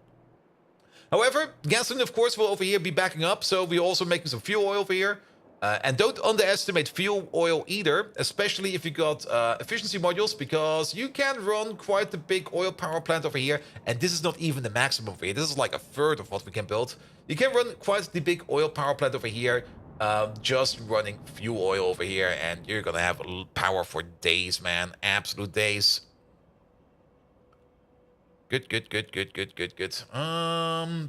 However, gasoline, of course, will over here be backing up. So we're also making some fuel oil over here. And don't underestimate fuel oil either, especially if you got efficiency modules, because you can run quite a big oil power plant over here. And this is not even the maximum over here. This is like a third of what we can build. You can run quite the big oil power plant over here, just running fuel oil over here. And you're going to have power for days, man. Absolute days. Good.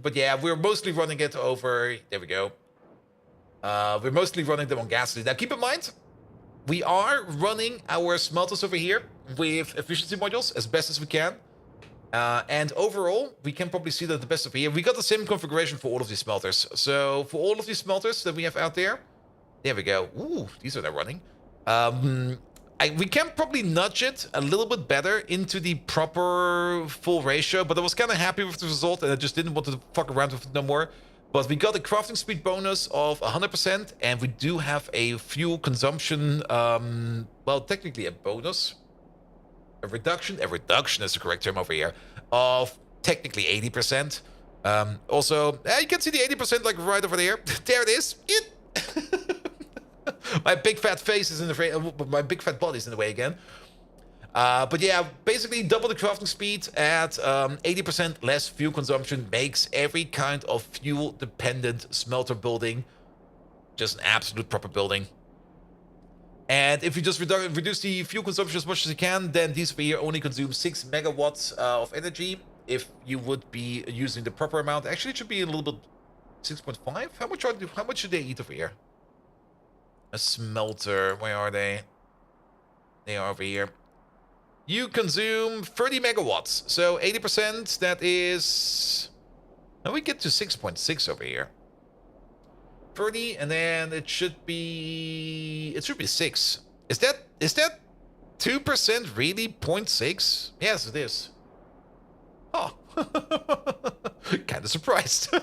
But yeah, we're mostly running it over... There we go. We're mostly running them on gasoline. Now, keep in mind, we are running our smelters over here with efficiency modules as best as we can. And overall, we can probably see that the best over here. We got the same configuration for all of these smelters. So for all of these smelters that we have out there, there we go. Ooh, these are now running. We can probably nudge it a little bit better into the proper full ratio, but I was kind of happy with the result and I just didn't want to fuck around with it no more. But we got a crafting speed bonus of 100%, and we do have a fuel consumption, well, technically a bonus. A reduction is the correct term over here, of technically 80%. Also, you can see the 80% like right over there. There it is. My big fat face is in the way, my big fat body's in the way again. But yeah, basically double the crafting speed at 80% less fuel consumption makes every kind of fuel-dependent smelter building just an absolute proper building. And if you just reduce the fuel consumption as much as you can, then these over here only consume 6 megawatts of energy. If you would be using the proper amount, actually it should be a little bit 6.5. How much should they eat over here? A smelter, where are they? They are over here. You consume 30 megawatts. So 80%, that is... Now we get to 6.6 over here. 30, and then it should be 6. Is that 2% really 0.6? Yes, it is. Oh. Kind of surprised.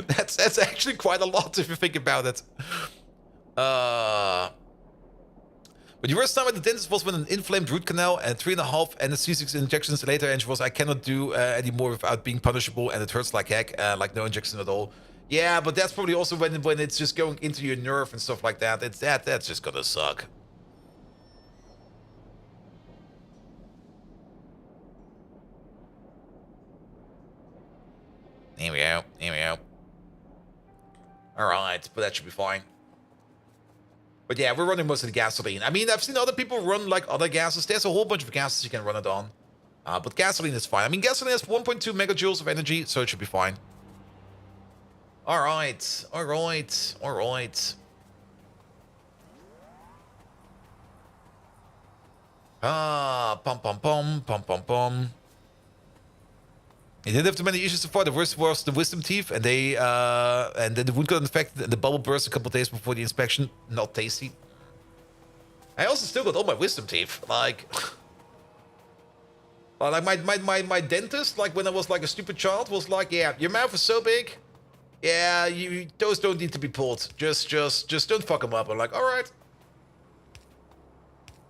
That's actually quite a lot if you think about it. But the worst time at the dentist was when an inflamed root canal and 3.5 anesthetic injections later, and she was, I cannot do anymore without being punishable, and it hurts like heck, like no injection at all. Yeah, but that's probably also when it's just going into your nerve and stuff like that. That's just gonna suck. Alright, but that should be fine. But yeah, we're running most of the gasoline. I mean, I've seen other people run like other gases. There's a whole bunch of gases you can run it on. But gasoline is fine. I mean, gasoline has 1.2 megajoules of energy, so it should be fine. Alright, alright, alright. Pum pum pum, pum pum pum. He didn't have too many issues so far. The worst was the wisdom teeth, and then the wound got infected, and the bubble burst a couple days before the inspection. Not tasty. I also still got all my wisdom teeth. Like, my dentist, like when I was like a stupid child, was like, yeah, your mouth is so big. Yeah, those don't need to be pulled. Just don't fuck them up. I'm like, all right.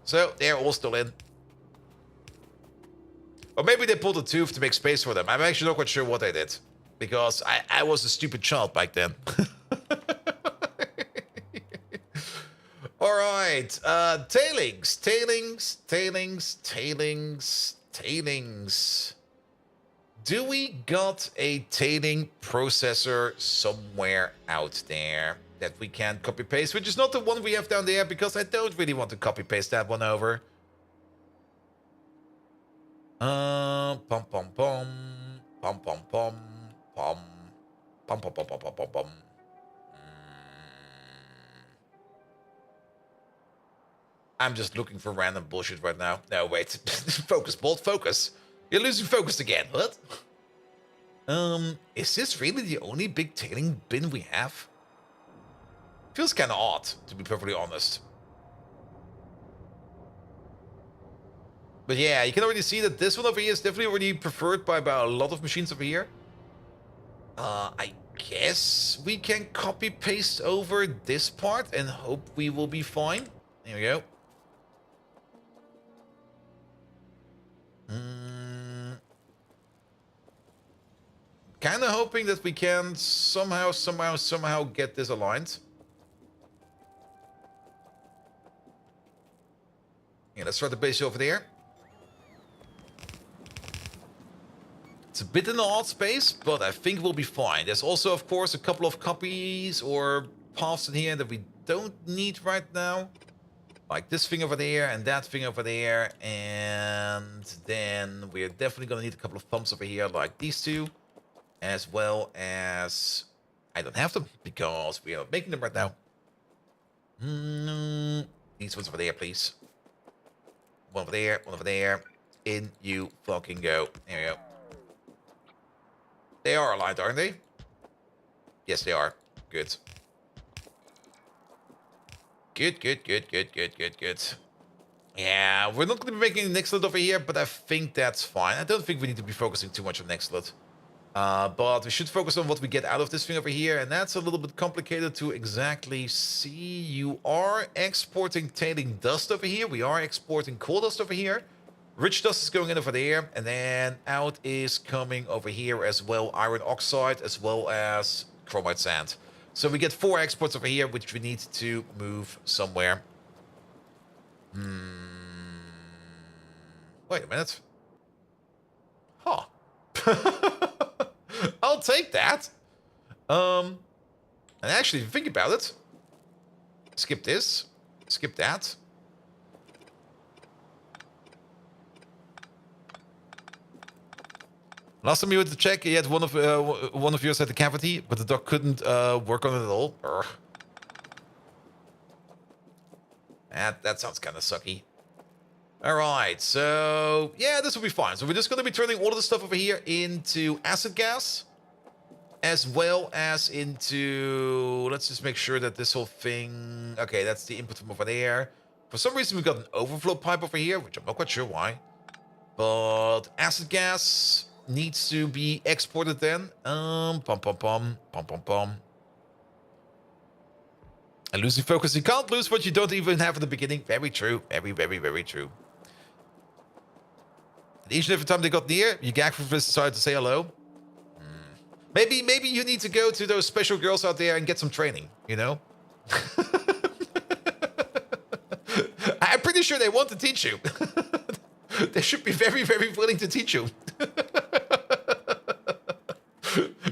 So they're all still in. Or maybe they pulled a tooth to make space for them. I'm actually not quite sure what they did. Because I was a stupid child back then. Alright. Tailings. Do we got a tailing processor somewhere out there that we can copy paste? Which is not the one we have down there, because I don't really want to copy paste that one over. Pum pum pum pum pum pum pum pum pum pum pum pum pum pum. I'm just looking for random bullshit right now. No, wait. Focus, Bolt, focus. You're losing focus again. What? Is this really the only big tailing bin we have? Feels kind of odd, to be perfectly honest. But yeah, you can already see that this one over here is definitely already preferred by about a lot of machines over here. I guess we can copy paste over this part and hope we will be fine. There we go. Kind of hoping that we can somehow get this aligned. Yeah, let's try the base over there. It's a bit in an odd space, but I think we'll be fine. There's also, of course, a couple of copies or paths in here that we don't need right now. Like this thing over there and that thing over there. And then we're definitely going to need a couple of pumps over here, like these two. As well as... I don't have them, because we are making them right now. These ones over there, please. One over there, one over there. In you fucking go. There you go. They are aligned, aren't they? Yes, they are. Good. Good. Yeah, we're not going to be making an Nextlet over here, but I think that's fine. I don't think we need to be focusing too much on Nextlet. But we should focus on what we get out of this thing over here, and that's a little bit complicated to exactly see. You are exporting tailing dust over here. We are exporting coal dust over here. Rich dust is going in over there, and then out is coming over here as well iron oxide as well as chromite sand. So we get 4 exports over here, which we need to move somewhere. Wait a minute. Huh. I'll take that. And actually, if you think about it, skip this, skip that. Last time you went to check, you had one of yours had the cavity, but the dog couldn't work on it at all. Urgh. That sounds kind of sucky. All right, so yeah, this will be fine. So we're just going to be turning all of the stuff over here into acid gas, as well as into. Let's just make sure that this whole thing. Okay, that's the input from over there. For some reason, we've got an overflow pipe over here, which I'm not quite sure why. But acid gas needs to be exported then. Pum pum pum pum pum pum. And losing focus, you can't lose what you don't even have at the beginning. Very true. Very true. And each and every time they got near, you gag for this side to say hello. Maybe you need to go to those special girls out there and get some training, you know? I'm pretty sure they want to teach you. They should be very willing to teach you.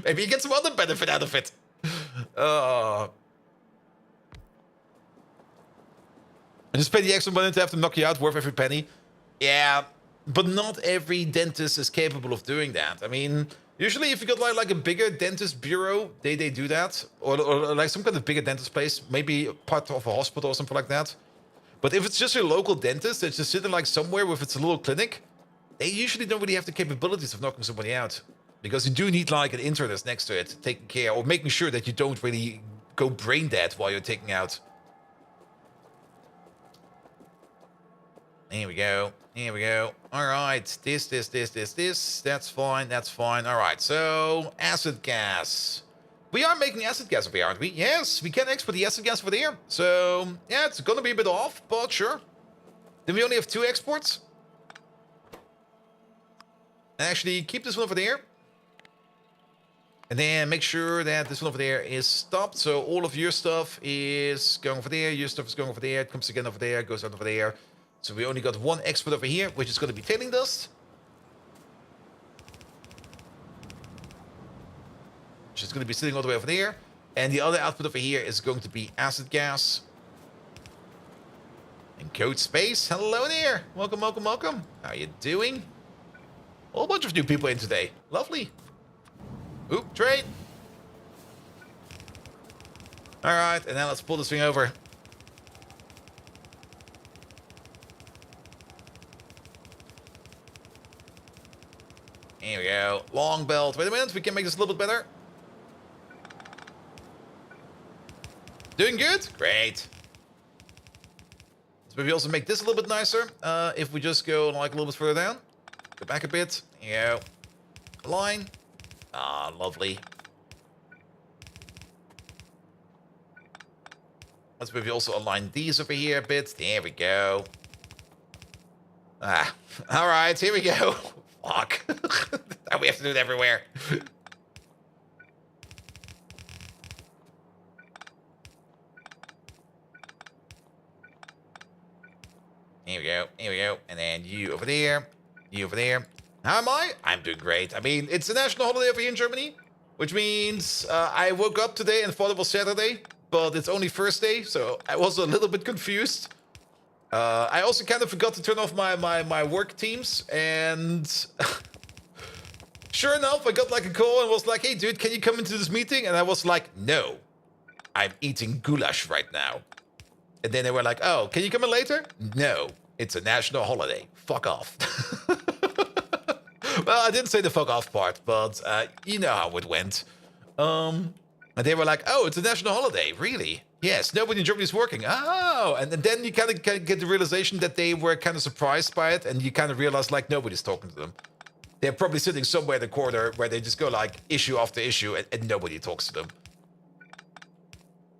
Maybe you get some other benefit out of it. And just pay the extra money to have them knock you out, worth every penny. Yeah, but not every dentist is capable of doing that. I mean, usually if you got like a bigger dentist bureau, they do that. Or like some kind of bigger dentist place, maybe part of a hospital or something like that. But if it's just your local dentist that's just sitting like somewhere with its little clinic, they usually don't really have the capabilities of knocking somebody out. Because you do need like an internist next to it, taking care or making sure that you don't really go brain dead while you're taking out. Here we go. Here we go. All right. This. That's fine. That's fine. All right. So, acid gas. We are making acid gas over here, aren't we? Yes, we can export the acid gas over there. So, yeah, it's going to be a bit off, but sure. Then we only have 2 exports. And actually, keep this one over there. And then make sure that this one over there is stopped. So, all of your stuff is going over there. Your stuff is going over there. It comes again over there. Goes out over there. So we only got 1 export over here, which is going to be tailing dust. Which is going to be sitting all the way over there. And the other output over here is going to be acid gas. And code space. Hello there. Welcome, welcome, welcome. How you doing? A whole bunch of new people in today. Lovely. Oop, trade. All right, and now let's pull this thing over. Here we go. Long belt. Wait a minute. We can make this a little bit better. Doing good? Great. So maybe also make this a little bit nicer. If we just go like a little bit further down. Go back a bit. Here you go. Line. Ah, lovely. Let's maybe also align these over here a bit. There we go. Ah. All right. Here we go. Fuck. Now we have to do it everywhere. Here we go. Here we go. And then you over there. You over there. How am I? I'm doing great. I mean, it's a national holiday over here in Germany, which means I woke up today and thought it was Saturday, but it's only Thursday, so I was a little bit confused. I also kind of forgot to turn off my work teams, and sure enough, I got like a call and was like, hey, dude, can you come into this meeting? And I was like, no, I'm eating goulash right now. And then they were like, oh, can you come in later? No, it's a national holiday. Fuck off. Well, I didn't say the fuck off part, but you know how it went. And they were like, oh, it's a national holiday. Really? Yes, nobody in Germany is working. Oh, and then you kind of get the realization that they were kind of surprised by it, and you kind of realize like nobody's talking to them. They're probably sitting somewhere in the corner where they just go like issue after issue, and nobody talks to them.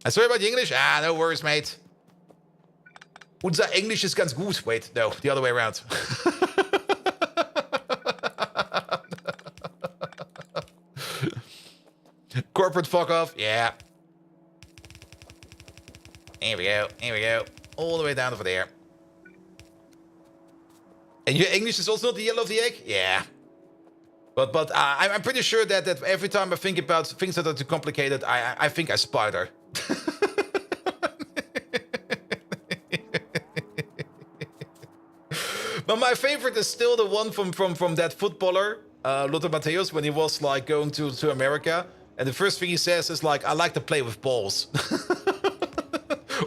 Sorry about the English? Ah, no worries, mate. Unser Englisch ist ganz gut. Wait, no, the other way around. Corporate fuck off, yeah. Here we go, here we go. All the way down over there. And your English is also not the yellow of the egg? Yeah. But I'm pretty sure that every time I think about things that are too complicated, I think I spider. But my favorite is still the one from that footballer, Lothar Matthäus, when he was like going to America. And the first thing he says is like, I like to play with balls.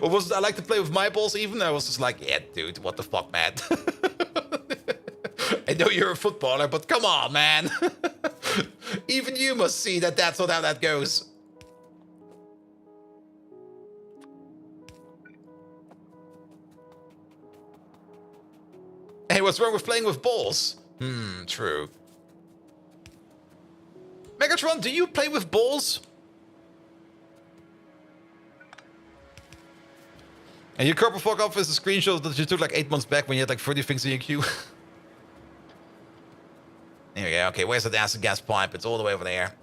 Or was it, I like to play with my balls even? I was just like, yeah, dude, what the fuck, man? I know you're a footballer, but come on, man. Even you must see that that's not how that goes. Hey, what's wrong with playing with balls? True. Megatron, do you play with balls? And your corporate fuck off is a screenshot that you took like 8 months back when you had like 30 things in your queue. There we go. Okay, where's the acid gas pipe? It's all the way over there.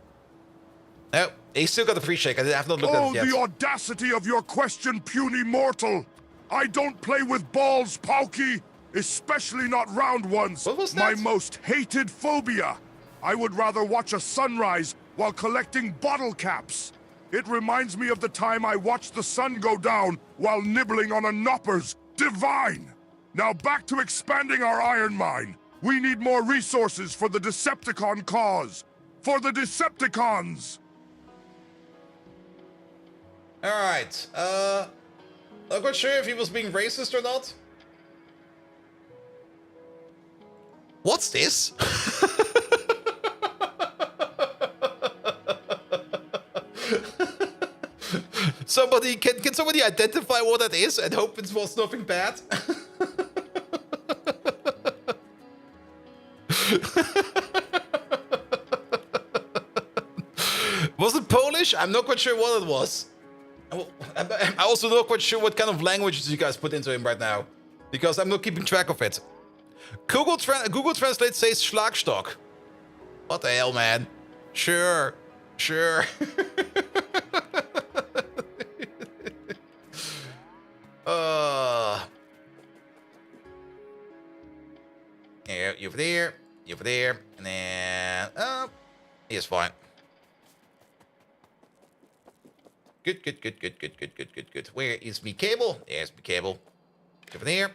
Oh, he still got the free shake. I have not looked at it yet. Oh, the audacity of your question, puny mortal! I don't play with balls, Pauky! Especially not round ones. What was My that? most hated phobia. I would rather watch a sunrise while collecting bottle caps. It reminds me of the time I watched the sun go down while nibbling on a Knoppers. Divine! Now back to expanding our iron mine. We need more resources for the Decepticon cause. For the Decepticons! Alright, not quite sure if he was being racist or not. What's this? Can somebody identify what that is and hope it was nothing bad? Was it Polish? I'm not quite sure what it was. I'm also not quite sure what kind of languages you guys put into him right now, because I'm not keeping track of it. Google Translate says Schlagstock. What the hell, man? Sure. Yeah, you over there, and then he's fine. Good. Where is my cable? There's my cable. Over there.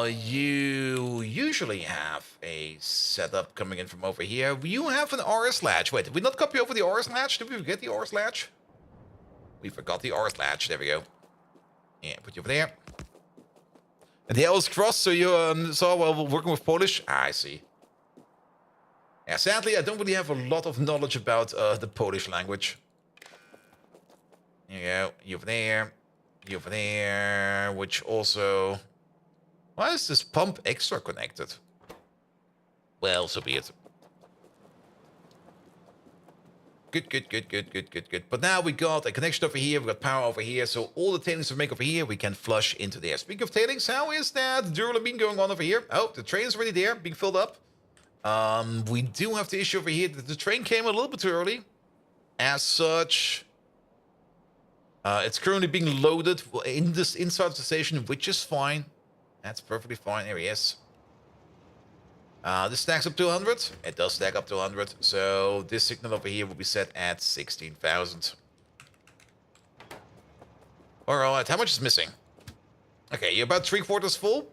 You usually have a setup coming in from over here. You have an RS latch. Wait, did we not copy over the RS latch? Did we forget the RS latch? We forgot the RS latch. There we go. Yeah, put you over there. And the L is crossed, so you saw while we're working with Polish. I see. Yeah, sadly, I don't really have a lot of knowledge about the Polish language. There you go. You over there. Which also... Why is this pump extra connected? Well, so be it. Good. But now we got a connection over here, we got power over here, so all the tailings we make over here, we can flush into there. Speaking of tailings, how is that Durlamine going on over here? Oh, the train is already there, being filled up. We do have the issue over here that the train came a little bit too early. As such, it's currently being loaded in this inside the station, which is fine. That's perfectly fine. There he is. This stacks up to 100. It does stack up to 100. So this signal over here will be set at 16,000. Alright, how much is missing? Okay, you're about 3/4 full.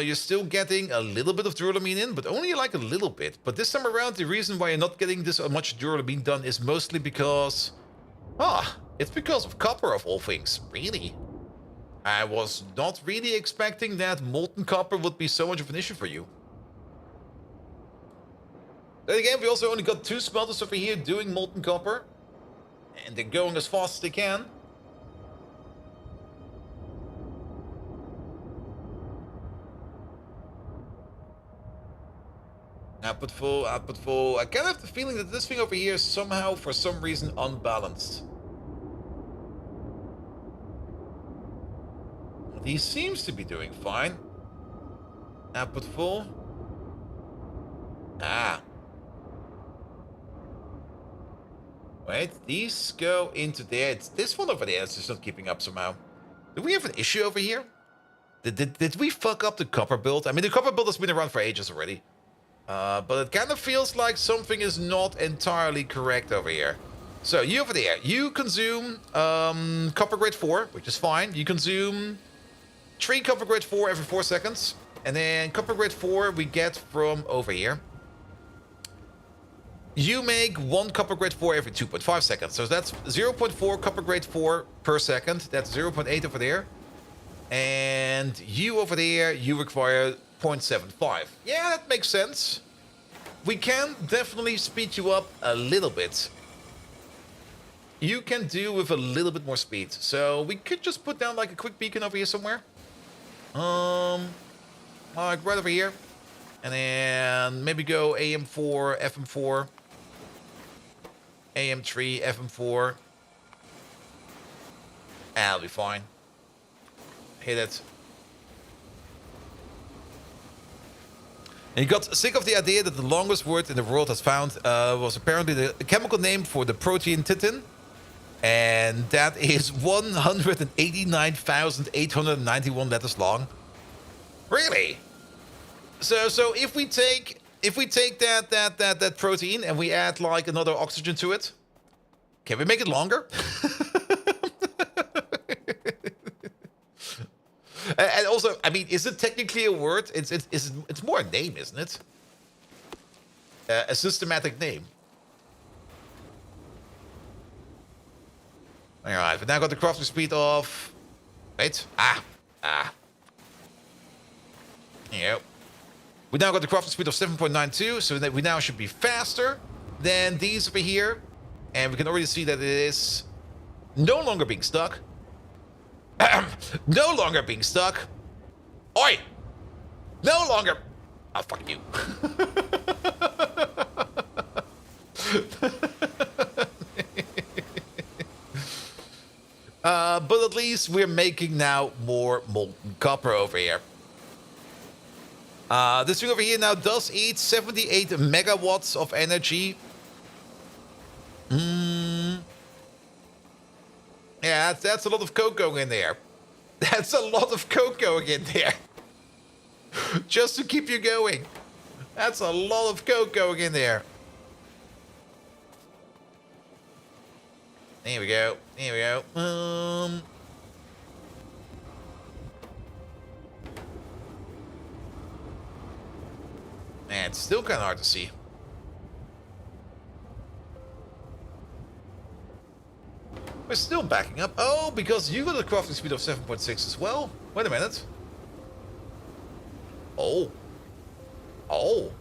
You're still getting a little bit of Durlamine in, but only like a little bit. But this time around, the reason why you're not getting this much Durlamine done is mostly because... it's because of copper of all things. Really? I was not really expecting that molten copper would be so much of an issue for you. Then again, we also only got 2 smelters over here doing molten copper. And they're going as fast as they can. Output full. I kind of have the feeling that this thing over here is somehow, for some reason, unbalanced. He seems to be doing fine. Output full. Wait, these go into there. It's this one over there. It's just not keeping up somehow. Do we have an issue over here? Did we fuck up the copper build? I mean, the copper build has been around for ages already. But it kind of feels like something is not entirely correct over here. So, you over there. You consume copper grade 4, which is fine. You consume 3 copper grade 4 every 4 seconds. And then copper grade 4 we get from over here. You make 1 copper grade 4 every 2.5 seconds. So that's 0.4 copper grade 4 per second. That's 0.8 over there. And you over there, you require 0.75. Yeah, that makes sense. We can definitely speed you up a little bit. You can do with a little bit more speed. So we could just put down like a quick beacon over here somewhere. Like right over here. And then maybe go AM4, FM4. AM3, FM4. That'll be fine. Hit it. And you got sick of the idea that the longest word in the world has found was apparently the chemical name for the protein titin. And that is 189,891 letters long. Really? So if we take that protein and we add like another oxygen to it, Can we make it longer? And also, I mean, is it technically a word? It's more a name, isn't it? A systematic name. All right, we now got the crafting speed of... Wait. Yep. We now got the crafting speed of 7.92, so that we now should be faster than these over here. And we can already see that it is no longer being stuck. No longer being stuck. Oi! No longer... Oh, fuck you. But at least we're making now more molten copper over here. This thing over here now does eat 78 megawatts of energy. Yeah, that's a lot of coke going in there. That's a lot of coke going in there. Just to keep you going. That's a lot of coke going in there. There we go. There we go. Man, it's still kind of hard to see. We're still backing up. Oh, because you got a crafting speed of 7.6 as well. Wait a minute. Oh. Oh.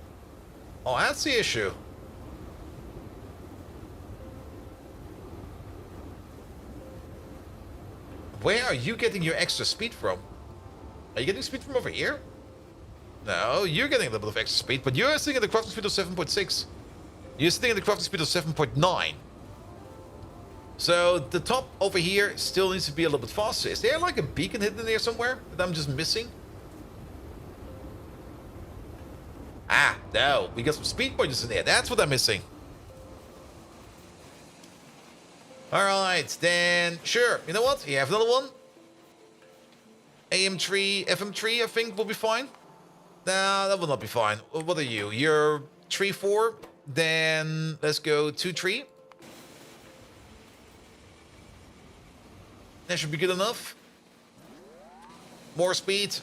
Oh, that's the issue. Where are you getting your extra speed from? Are you getting speed from over here? No, you're getting a little bit of extra speed, but you're sitting at the crafting speed of 7.6. You're sitting at the crafting speed of 7.9. So the top over here still needs to be a little bit faster. Is there like a beacon hidden in there somewhere that I'm just missing? Ah, no, we got some speed pointers in there. That's what I'm missing. All right, then sure. You know what? You have another one. AM3, FM3, I think will be fine. No, that will not be fine. What are you? You're 3-4. Then let's go 2-3. That should be good enough. More speed.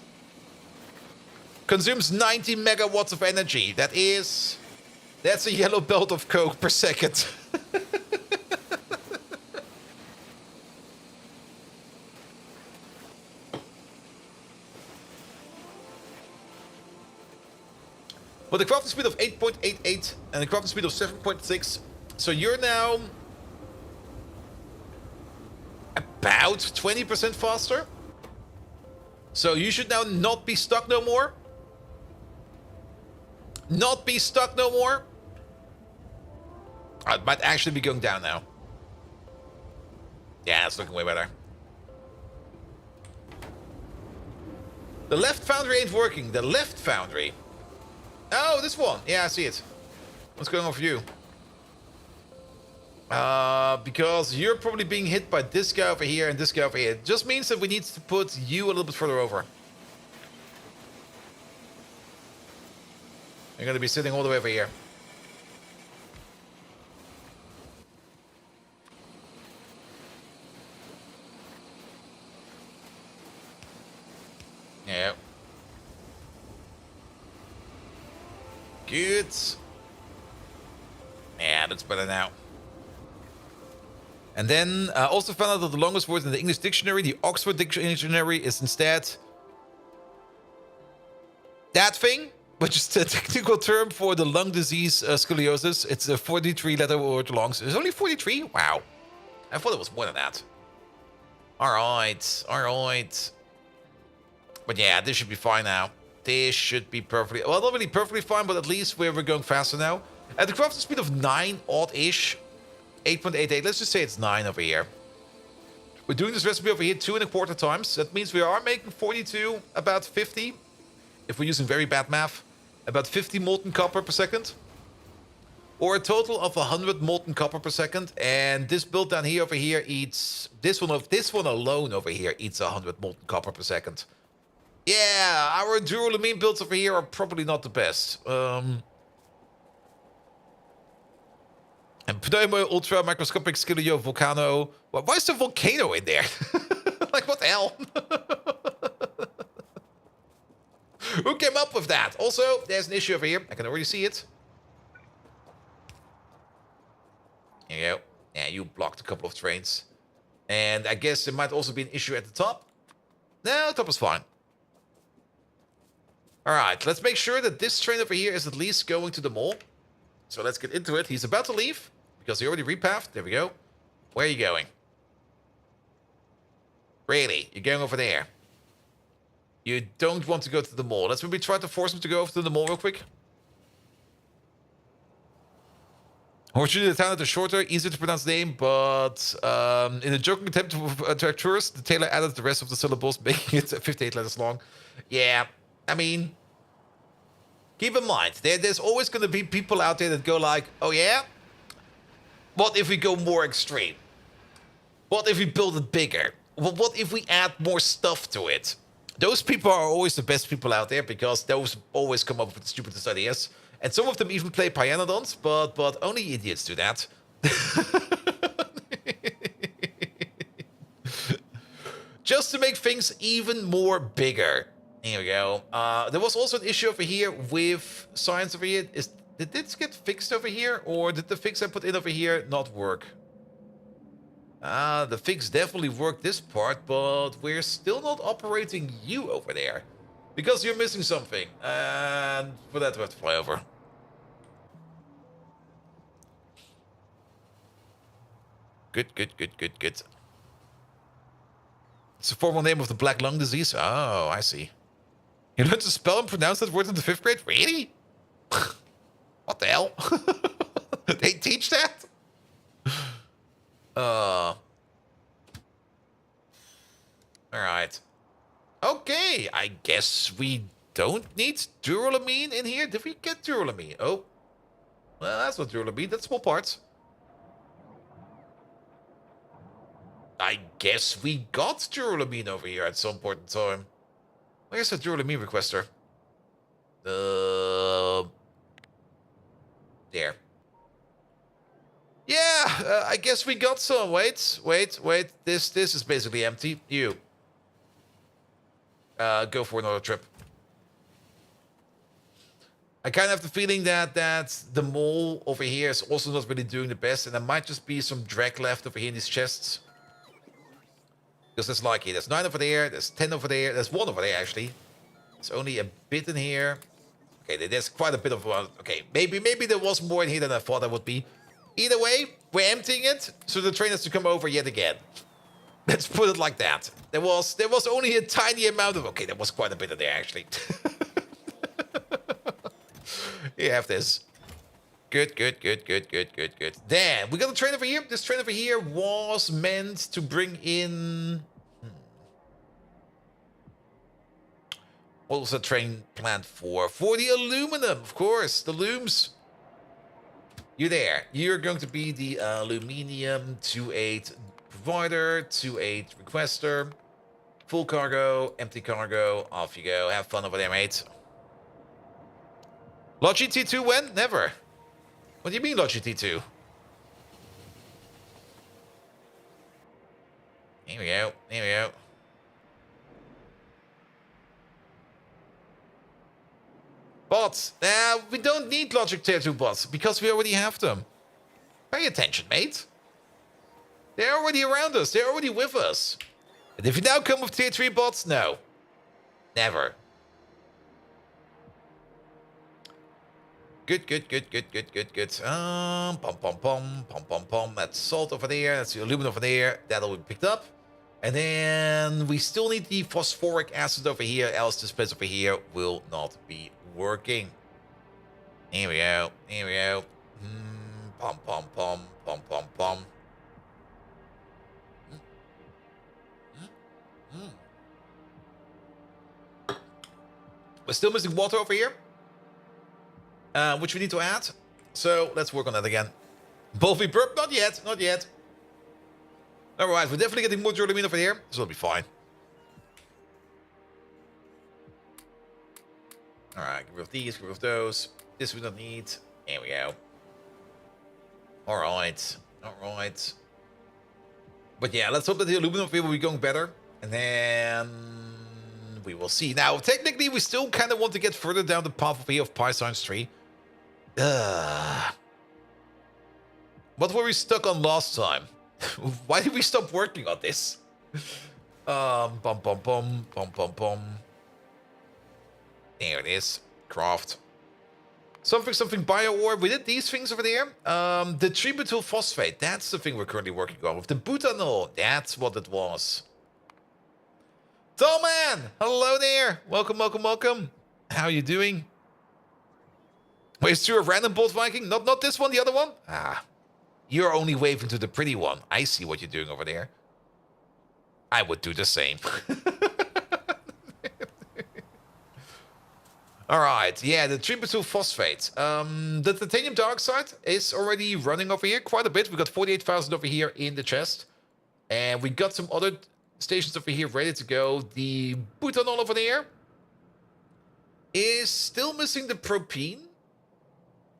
Consumes 90 megawatts of energy. That's a yellow belt of coke per second. With a crafting speed of 8.88 and a crafting speed of 7.6. So you're now about 20% faster. So you should now not be stuck no more. Not be stuck no more. It might actually be going down now. Yeah, it's looking way better. The left foundry ain't working. The left foundry. Oh, this one. Yeah, I see it. What's going on for you? Because you're probably being hit by this guy over here and this guy over here. It just means that we need to put you a little bit further over. You're going to be sitting all the way over here. Yeah. Good. Yeah, that's better now. And then also found out that the longest word in the English dictionary, the Oxford Dictionary, is instead that thing, which is the technical term for the lung disease scoliosis. It's a 43-letter word long. It's only 43? Wow. I thought it was more than that. All right. All right. But yeah, this should be fine now. This should be perfectly... Well, not really perfectly fine, but at least we're going faster now. At the crafting speed of 9 odd-ish. 8.88. Let's just say it's 9 over here. We're doing this recipe over here 2.25 times. That means we are making 42, about 50. If we're using very bad math. About 50 molten copper per second. Or a total of 100 molten copper per second. And this build down here over here eats... This one alone over here eats 100 molten copper per second. Yeah, our duralumin builds over here are probably not the best. And Pneumo, Ultra, Microscopic, Skillio, Volcano. Why is the volcano in there? Like, what the hell? Who came up with that? Also, there's an issue over here. I can already see it. There you go. Yeah, you blocked a couple of trains. And I guess there might also be an issue at the top. No, top is fine. Alright, let's make sure that this train over here is at least going to the mall. So let's get into it. He's about to leave, because he already repathed. There we go. Where are you going? Really? You're going over there? You don't want to go to the mall. Let's maybe try to force him to go over to the mall real quick. Unfortunately, the town had a shorter, easier to pronounce name, but in a joking attempt to attract tourists, the Tailor added the rest of the syllables, making it 58 letters long. Yeah, I mean, keep in mind, there's always going to be people out there that go like, oh yeah? What if we go more extreme? What if we build it bigger? What if we add more stuff to it? Those people are always the best people out there, because those always come up with the stupidest ideas. And some of them even play Pyanodons, but only idiots do that. Just to make things even more bigger. Here we go. There was also an issue over here with science over here. Did this get fixed over here? Or did the fix I put in over here not work? The fix definitely worked this part, but we're still not operating you over there. Because you're missing something. And for that we have to fly over. Good. It's the formal name of the black lung disease. Oh, I see. You learned to spell and pronounce that word in the 5th grade? Really? What the hell? They teach that? Alright. Okay, I guess we don't need duralumin in here. Did we get duralumin? Oh. Well, that's not duralumin. That's small parts. I guess we got duralumin over here at some point in time. Where's the duralumin requester? There. Yeah, I guess we got some. Wait. This is basically empty. You. Go for another trip. I kind of have the feeling that the mole over here is also not really doing the best, and there might just be some drag left over here in these chests. Because there's like here, there's 9 over there, there's 10 over there, there's 1 over there actually. There's only a bit in here. Okay, there's quite a bit of one. Okay, maybe there was more in here than I thought there would be. Either way, we're emptying it, so the train has to come over yet again. Let's put it like that. There was only a tiny amount of. Okay, there was quite a bit in there actually. You have this. Good. Then we got a train over here. This train over here was meant to bring in. What was the train planned for? For the aluminum, of course. The looms. You there. You're going to be the aluminium 2-8 provider, 2-8 requester. Full cargo, empty cargo. Off you go. Have fun over there, mate. Logi T2 when? Never. What do you mean, Logi T2? Here we go. Bots. We don't need Logic Tier 2 bots, because we already have them. Pay attention, mate. They're already around us. They're already with us. And if you now come with Tier 3 bots, no. Never. Good. Pom. That's salt over there. That's the aluminum over there. That'll be picked up. And then we still need the phosphoric acid over here, else this place over here will not be working. Here we go. Pom. We're still missing water over here. Which we need to add. So let's work on that again. Bolvi burp, not yet. Alright, we're definitely getting more duralumin over here, so it'll be fine. Alright, get rid of these, get rid of those. This we don't need. There we go. Alright. Alright. But yeah, let's hope that the aluminum will be going better. And then we will see. Now, technically, we still kind of want to get further down the path of here of PyScience 3. What were we stuck on last time? Why did we stop working on this? Bum, bum, bum, bum, bum, bum. There it is. Craft. Something bio ore. We did these things over there. The tributyl phosphate. That's the thing we're currently working on. With the butanol. That's what it was. Tallman! Hello there. Welcome, welcome, welcome. How are you doing? Wait, is through a random bolt Viking? Not this one, the other one? Ah. You're only waving to the pretty one. I see what you're doing over there. I would do the same. Alright, yeah, the tributyl phosphate. The titanium dioxide is already running over here quite a bit. We got 48,000 over here in the chest. And we got some other stations over here ready to go. The butanol over there is still missing the propene.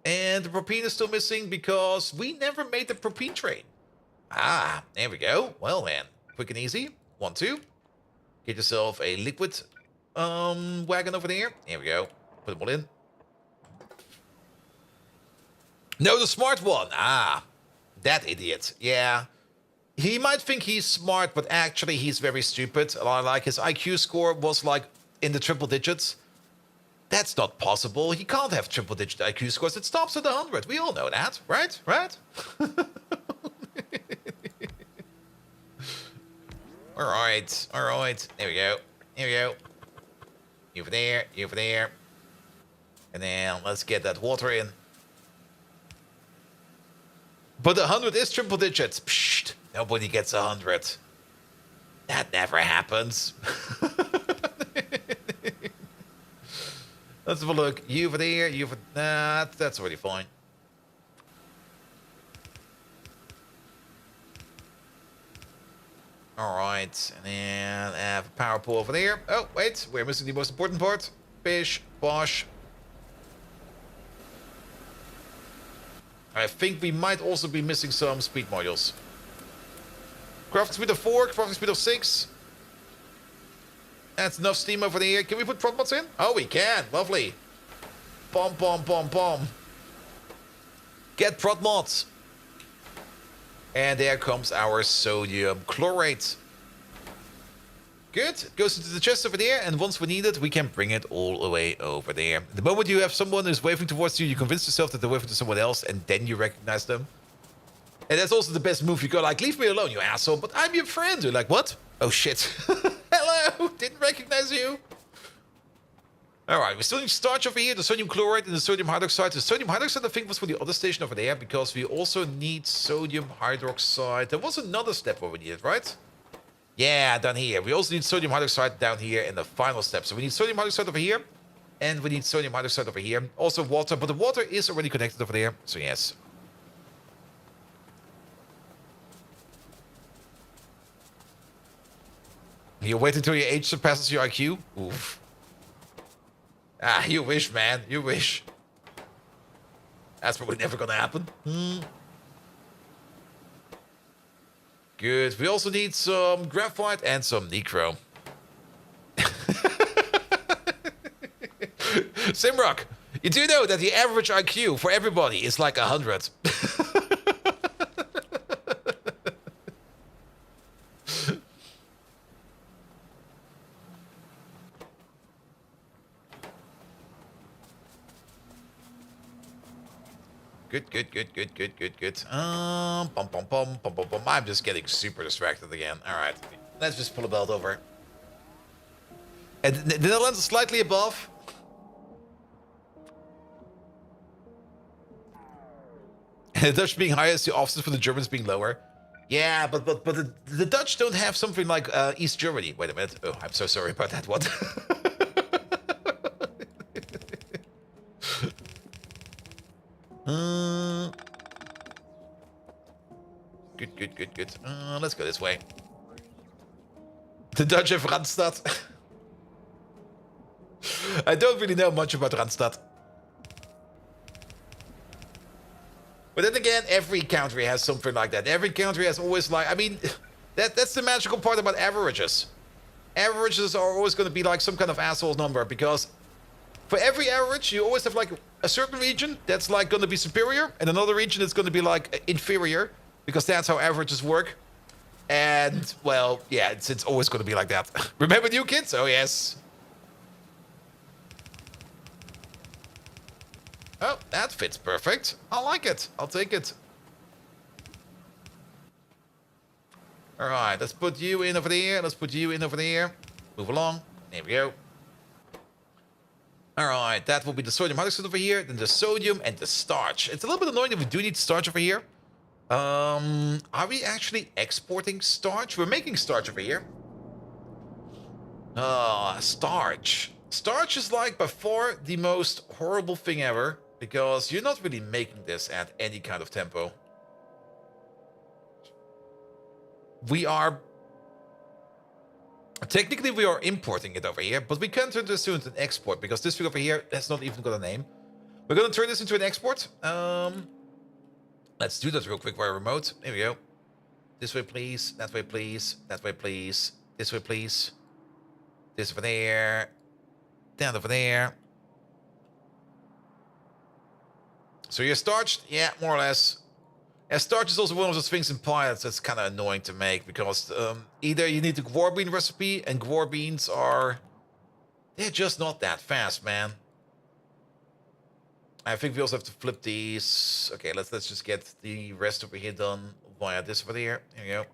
And the propene is still missing because we never made the propene train. Ah, there we go. Well then, quick and easy. 1, 2. Get yourself a liquid wagon over there. There we go. Put them all in. No, the smart one. Ah, that idiot. Yeah. He might think he's smart, but actually he's very stupid. Like his IQ score was like in the triple digits. That's not possible. He can't have triple digit IQ scores. It stops at 100. We all know that, right? Right? Alright, alright. There we go. There we go. You over there, you over there. And then let's get that water in. But 100 is triple digits. Psst, nobody gets 100. That never happens. Let's have a look. You over there, you over... Nah, that's already fine. Alright, and then I have a power pool over there. Oh, wait, we're missing the most important part. Fish, bosh. I think we might also be missing some speed modules. Crafting speed of 4, crafting speed of 6. That's enough steam over there. Can we put prod mods in? Oh, we can. Lovely. Bomb, bomb, bomb, bomb. Get prod mods. And there comes our sodium chlorate. Good. It goes into the chest over there, and once we need it, we can bring it all the way over there. The moment you have someone who's waving towards you, you convince yourself that they're waving to someone else, and then you recognize them. And that's also the best move. You go like, leave me alone, you asshole, but I'm your friend. You're like, what? Oh, shit. Hello. Didn't recognize you. All right, we still need starch over here, the sodium chloride and the sodium hydroxide. The sodium hydroxide, I think, was for the other station over there, because we also need sodium hydroxide. There was another step where we needed, right? Yeah, down here. We also need sodium hydroxide down here in the final step. So we need sodium hydroxide over here, and we need sodium hydroxide over here. Also water, but the water is already connected over there, so yes. You wait until your age surpasses your IQ? Oof. Ah, you wish, man. You wish. That's probably never gonna happen. Good. We also need some graphite and some necro. Simrock, you do know that the average IQ for everybody is like 100. Good. Bum, bum, bum, bum, bum, bum. I'm just getting super distracted again. All right, let's just pull a belt over. And the Netherlands is slightly above. The Dutch being higher is the opposite for the Germans being lower. Yeah, but the Dutch don't have something like East Germany. Wait a minute. Oh, I'm so sorry about that one. Good. Let's go this way. The Dutch have Randstad. I don't really know much about Randstad. But then again, every country has something like that. Every country has always like, I mean, that's the magical part about averages. Averages are always going to be like some kind of asshole number, because for every average, you always have like a certain region that's like going to be superior, and another region that's going to be like inferior, because that's how averages work. And, well, yeah, it's always going to be like that. Remember New Kids? Oh, yes. Oh, that fits perfect. I like it. I'll take it. All right, let's put you in over there. Let's put you in over there. Move along. There we go. All right, that will be the sodium hydroxide over here. Then the sodium and the starch. It's a little bit annoying that we do need starch over here. Are we actually exporting starch? We're making starch over here. Starch. Starch is like by far the most horrible thing ever, because you're not really making this at any kind of tempo. Technically we are importing it over here, but we can't turn this into an export, because this thing over here has not even got a name. We're gonna turn this into an export. Let's do that real quick via remote. There we go. This way, please. That way, please. That way, please. This way, please. This over there. Down over there. So you're starched? Yeah, more or less. Yeah, starch is also one of those things in pilots that's kind of annoying to make, because either you need the guar bean recipe, and guar beans are... they're just not that fast, man. I think we also have to flip these. Okay, let's just get the rest over here done via this over there. There we go.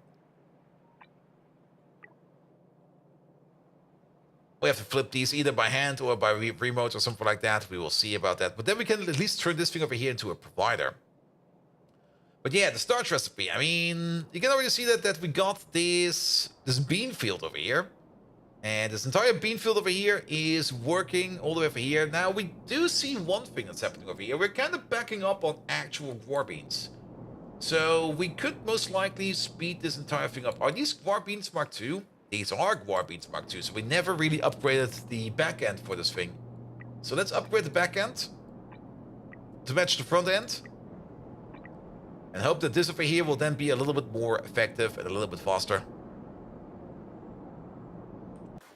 We have to flip these either by hand or by remote or something like that. We will see about that. But then we can at least turn this thing over here into a provider. But yeah, the starch recipe. I mean, you can already see that we got this bean field over here. And this entire bean field over here is working all the way over here. Now, we do see one thing that's happening over here. We're kind of backing up on actual guar beans. So we could most likely speed this entire thing up. Are these guar beans Mark II? These are guar beans Mark II. So we never really upgraded the back end for this thing. So let's upgrade the back end to match the front end. And hope that this over here will then be a little bit more effective and a little bit faster.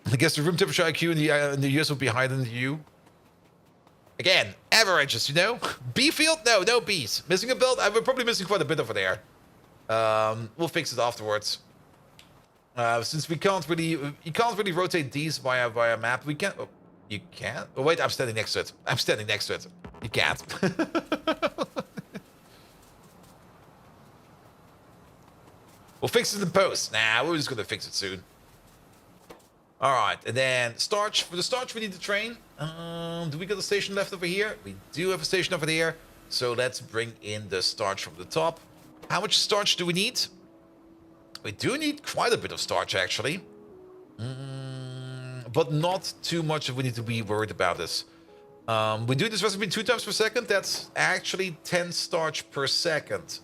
I guess the room temperature IQ in the US will be higher than the EU. Again, averages, you know? B field? No, no Bs. Missing a belt? We're probably missing quite a bit over there. We'll fix it afterwards. Since we can't really, you can't really rotate these via map. We can't. Oh, you can? Oh wait, I'm standing next to it. I'm standing next to it. You can't. We'll fix it in post. Nah, we're just gonna fix it soon. All right, and then starch. For the starch, we need the train. Do we got a station left over here? We do have a station over there. So let's bring in the starch from the top. How much starch do we need? We do need quite a bit of starch, actually. But not too much if we need to be worried about this. We do this recipe 2 times per second. That's actually 10 starch per second.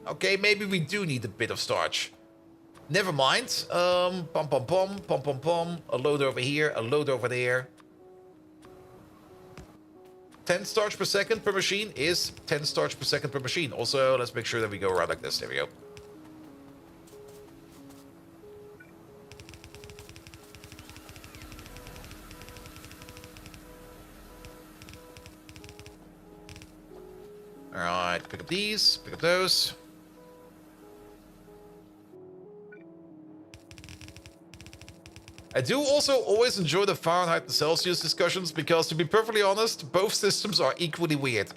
Okay, maybe we do need a bit of starch. Never mind. Pom pom pom, pom pom pom. A load over here, a load over there. 10 starch per second per machine is 10 starch per second per machine. Also, let's make sure that we go around like this. There we go. All right, pick up these, pick up those. I do also always enjoy the Fahrenheit and Celsius discussions because, to be perfectly honest, both systems are equally weird.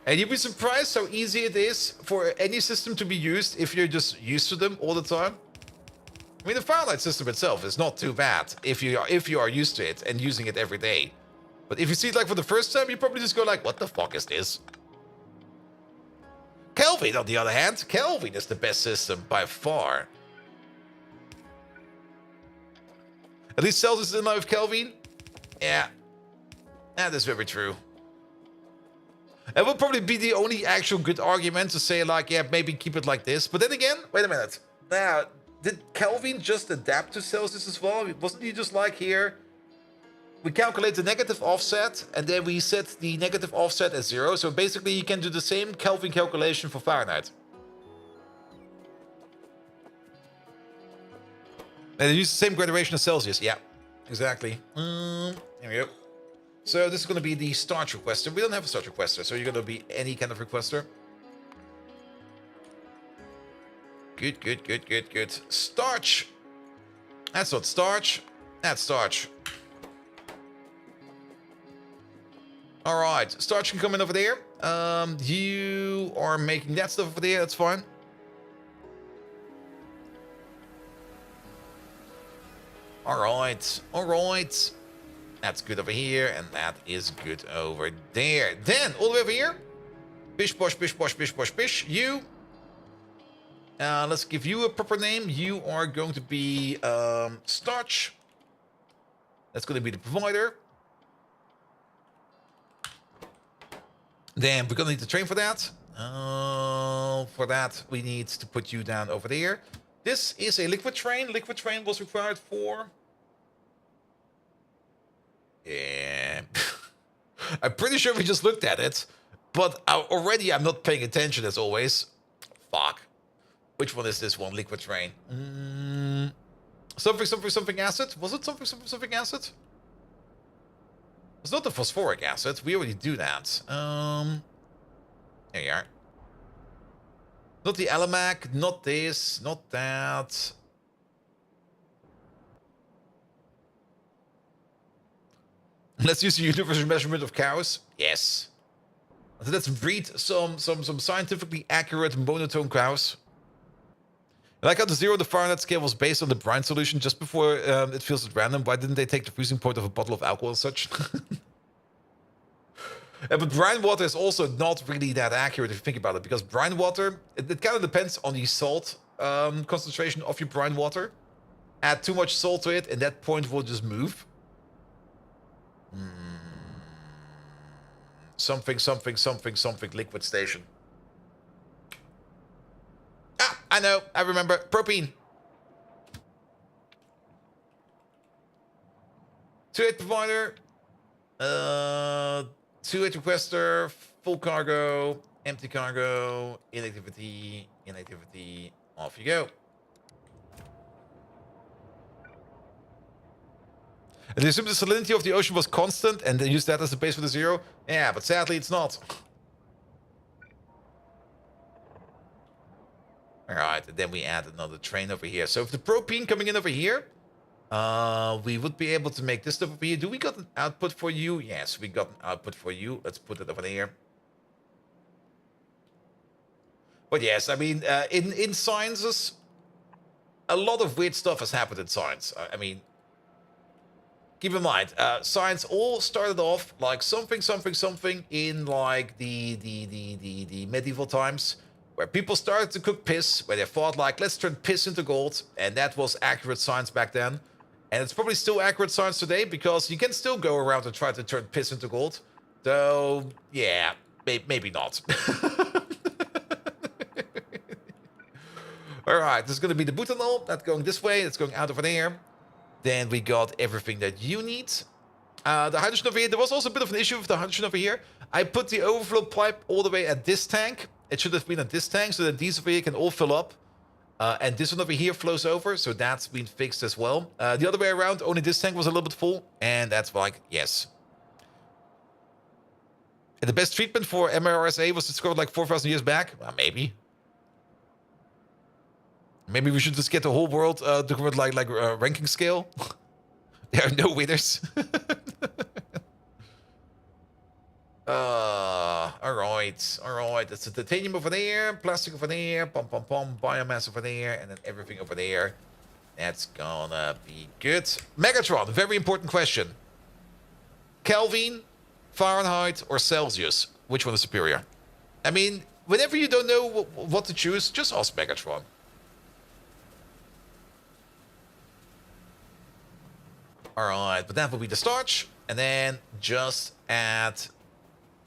And you'd be surprised how easy it is for any system to be used if you're just used to them all the time. I mean, the Fahrenheit system itself is not too bad if you are used to it and using it every day. But if you see it like for the first time, you probably just go like, what the fuck is this? Kelvin, on the other hand, Kelvin is the best system by far. At least Celsius is in line with Kelvin. Yeah, that is very true. It would probably be the only actual good argument to say like, yeah, maybe keep it like this. But then again, wait a minute. Now, did Kelvin just adapt to Celsius as well? Wasn't he just like here? we calculate the negative offset, and then we set the negative offset as 0. So basically, you can do the same Kelvin calculation for Fahrenheit. And use the same graduation as Celsius. Yeah, exactly. Here we go. So this is going to be the starch requester. We don't have a starch requester, so you're going to be any kind of requester. Good, good, good, good, good. Starch. That's not starch. That's starch. All right, starch can come in over there. You are making that stuff over there. That's fine. All right, all right. That's good over here, and that is good over there. Then, all the way over here. Bish, bosh, bish, bosh, bish, bosh, bish. You. Let's give you a proper name. You are going to be starch. That's going to be the provider. Then we're going to need to train for that. For that, we need to put you down over there. This is a liquid train. Liquid train was required for... Yeah. I'm pretty sure we just looked at it. But already I'm not paying attention as always. Fuck. Which one is this one? Liquid train. Something, something, something acid? Was it something, something, something acid? It's not the phosphoric acid. We already do that. There you are. Not the Alamac, not this, not that. Let's use the universal measurement of cows. Yes. So let's breed some scientifically accurate monotone cows. I like how the 0 on the Fahrenheit scale was based on the brine solution just before it feels at random. Why didn't they take the freezing point of a bottle of alcohol and such? Yeah, but brine water is also not really that accurate if you think about it, because brine water, it kind of depends on the salt concentration of your brine water. Add too much salt to it, and that point will just move. Something, something, something, something, liquid station. Ah, I know, I remember. Propene. 2-8 provider. 2-8 requester, full cargo, empty cargo, inactivity, inactivity, off you go. And they assume the salinity of the ocean was constant and they use that as the base for the 0? Yeah, but sadly it's not. Alright, and then we add another train over here. So if the propene coming in over here, we would be able to make this stuff over here. Do we got an output for you? Yes, we got an output for you. Let's put it over there. But yes, I mean, in sciences, a lot of weird stuff has happened in science. I mean, keep in mind, science all started off like something, something, something in like the medieval times, where people started to cook piss, where they thought like, let's turn piss into gold, and that was accurate science back then. And it's probably still accurate science today, because you can still go around and try to turn piss into gold. So, yeah, maybe not. Alright, this is going to be the butanol. That's going this way. That's going out over there. Then we got everything that you need. The hydrogen over here. There was also a bit of an issue with the hydrogen over here. I put the overflow pipe all the way at this tank. It should have been at this tank, so that these over here can all fill up. And this one over here flows over, so that's been fixed as well. The other way around, only this tank was a little bit full, and that's like, yes. And the best treatment for MRSA was discovered like 4,000 years back? Well, maybe. Maybe we should just get the whole world to convert like a ranking scale. There are no winners. All right. That's the titanium over there, plastic over there, biomass over there, and then everything over there. That's gonna be good. Megatron, very important question. Kelvin, Fahrenheit, or Celsius? Which one is superior? I mean, whenever you don't know what to choose, just ask Megatron. All right, but that will be the starch, and then just add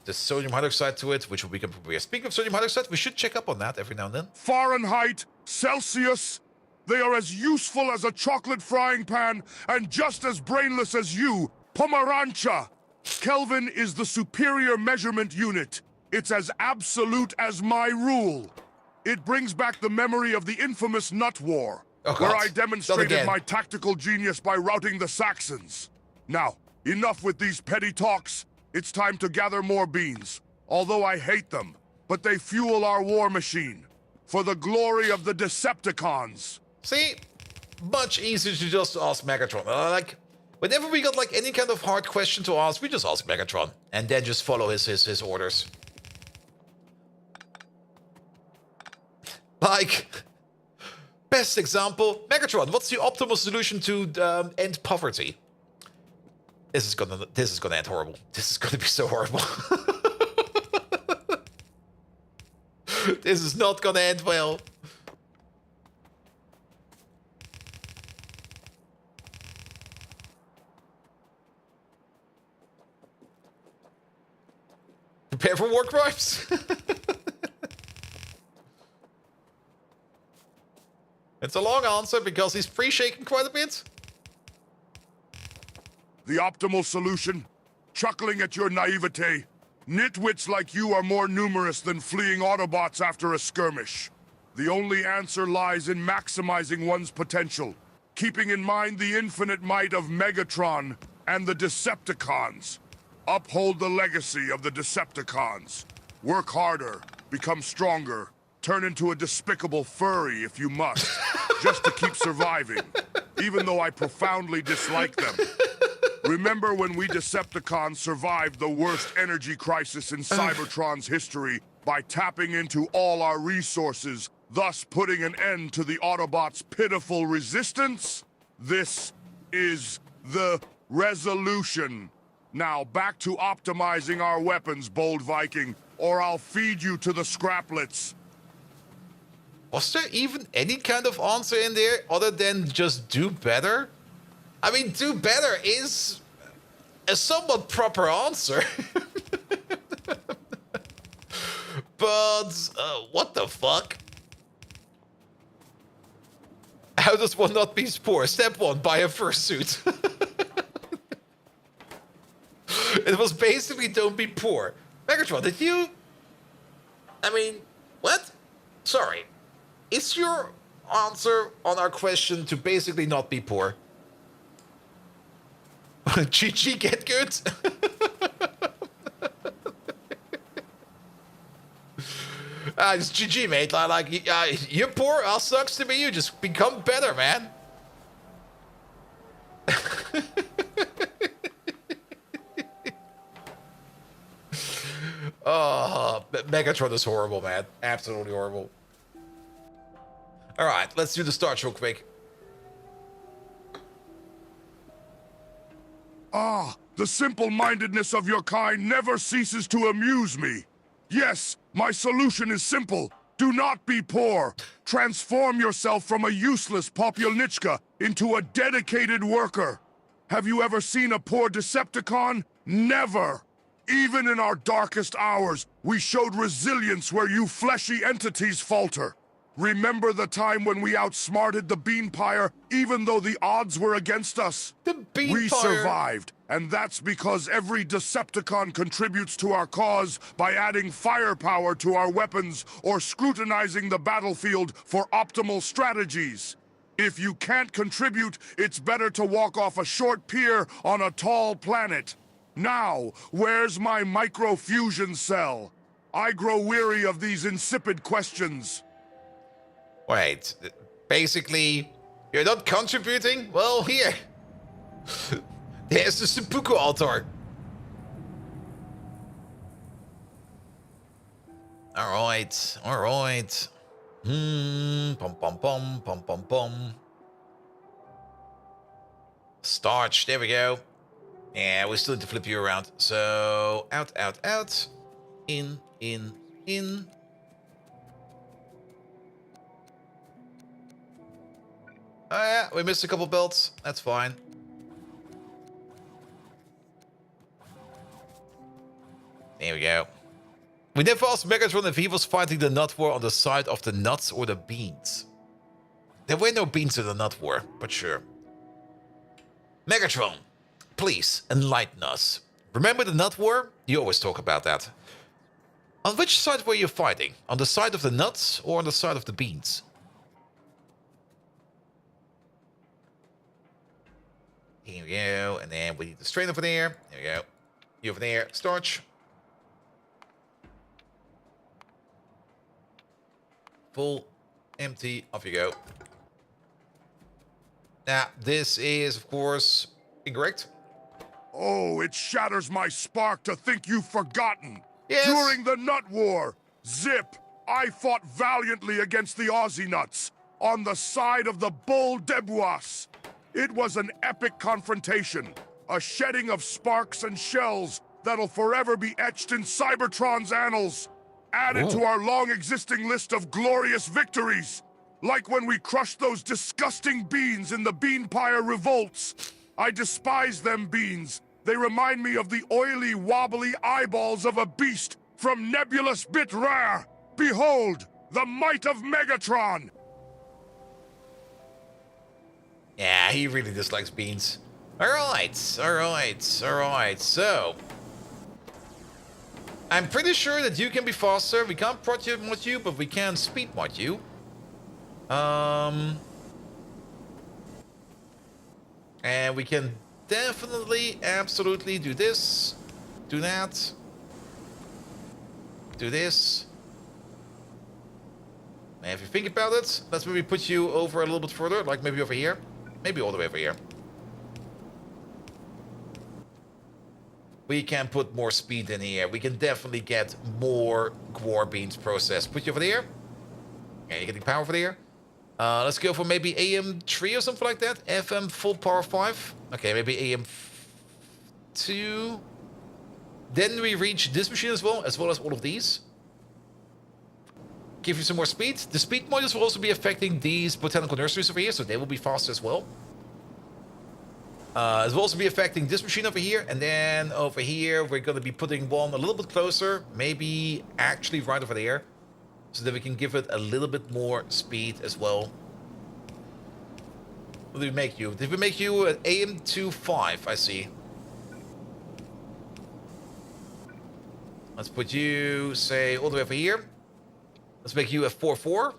the sodium hydroxide to it, which will become probably. Speaking of sodium hydroxide, we should check up on that every now and then. Fahrenheit, Celsius, they are as useful as a chocolate frying pan and just as brainless as you, Pomerancha! Kelvin is the superior measurement unit. It's as absolute as my rule. It brings back the memory of the infamous Nut War, where I demonstrated my tactical genius by routing the Saxons. Now, enough with these petty talks. It's time to gather more beans. Although I hate them, but they fuel our war machine. For the glory of the Decepticons. See? Much easier to just ask Megatron. Like, whenever we got like any kind of hard question to ask, we just ask Megatron. And then just follow his orders. Like, best example, Megatron, what's the optimal solution to end poverty? This is gonna end horrible. This is gonna be so horrible. This is not gonna end well. Prepare for war crimes. It's a long answer because he's pre-shaking quite a bit. The optimal solution? Chuckling at your naivete. Nitwits like you are more numerous than fleeing Autobots after a skirmish. The only answer lies in maximizing one's potential, keeping in mind the infinite might of Megatron and the Decepticons. Uphold the legacy of the Decepticons. Work harder, become stronger, turn into a despicable furry if you must, just to keep surviving, even though I profoundly dislike them. Remember when we Decepticons survived the worst energy crisis in Cybertron's history by tapping into all our resources, thus putting an end to the Autobots' pitiful resistance? This is the resolution. Now back to optimizing our weapons, Bold Viking, or I'll feed you to the scraplets. Was there even any kind of answer in there other than just do better? I mean, do better is a somewhat proper answer. But, what the fuck? How does one not be poor? Step 1, buy a fursuit. It was basically don't be poor. Megatron, did you... I mean, what? Sorry. Is your answer on our question to basically not be poor? GG, get good? It's GG, mate. Like, you're poor, sucks to be you. Just become better, man. Oh, Megatron is horrible, man. Absolutely horrible. Alright, let's do the starts real quick. Ah, the simple-mindedness of your kind never ceases to amuse me. Yes, my solution is simple. Do not be poor. Transform yourself from a useless Populnichka into a dedicated worker. Have you ever seen a poor Decepticon? Never. Even in our darkest hours, we showed resilience where you fleshy entities falter. Remember the time when we outsmarted the Beanpire, even though the odds were against us? The Beanpire. We survived, and that's because every Decepticon contributes to our cause by adding firepower to our weapons or scrutinizing the battlefield for optimal strategies. If you can't contribute, it's better to walk off a short pier on a tall planet. Now, where's my microfusion cell? I grow weary of these insipid questions. Wait, basically, you're not contributing? Well, here. There's the seppuku altar. Alright, alright. Pom pom pom, pom pom pom. Starch, there we go. Yeah, we still need to flip you around. So, out, out, out. In, in, in. Oh yeah, we missed a couple belts. That's fine. There we go. We never asked Megatron if he was fighting the Nut War on the side of the nuts or the beans. There were no beans in the Nut War, but sure. Megatron, please enlighten us. Remember the nut war? You always talk about that. On which side were you fighting? On the side of the nuts or on the side of the beans? Here we go, and then we need the strain over there. There we go. You over there, starch. Full, empty, off you go. Now, this is, of course, incorrect. Oh, it shatters my spark to think you've forgotten. Yes. During the Nut War, Zip, I fought valiantly against the Aussie Nuts on the side of the Bull Debois. It was an epic confrontation, a shedding of sparks and shells that'll forever be etched in Cybertron's annals, added to our long-existing list of glorious victories, like when we crushed those disgusting beans in the Beanpire revolts. I despise them beans. They remind me of the oily, wobbly eyeballs of a beast from Nebulous Bit Rare. Behold, the might of Megatron! Yeah, he really dislikes beans. Alright, so... I'm pretty sure that you can be faster. We can't project mod you, but we can speed mod you. And we can definitely, absolutely do this, do that, do this. And if you think about it, let's maybe put you over a little bit further, like maybe over here, maybe all the way over here. We can put more speed in here. We can definitely get more Gwar beans processed. Put you over there. Yeah, you're getting power over there. Let's go for maybe AM3 or something like that. FM full power 5. Okay, maybe AM2. Then we reach this machine as well as all of these. Give you some more speed. The speed modules will also be affecting these botanical nurseries over here, so they will be faster as well. It will also be affecting this machine over here, and then over here we're going to be putting one a little bit closer, maybe actually right over there, so that we can give it a little bit more speed as well. What did we make you? Did we make you an AM25? I see. Let's put you, say, all the way over here. Let's make you a 4-4.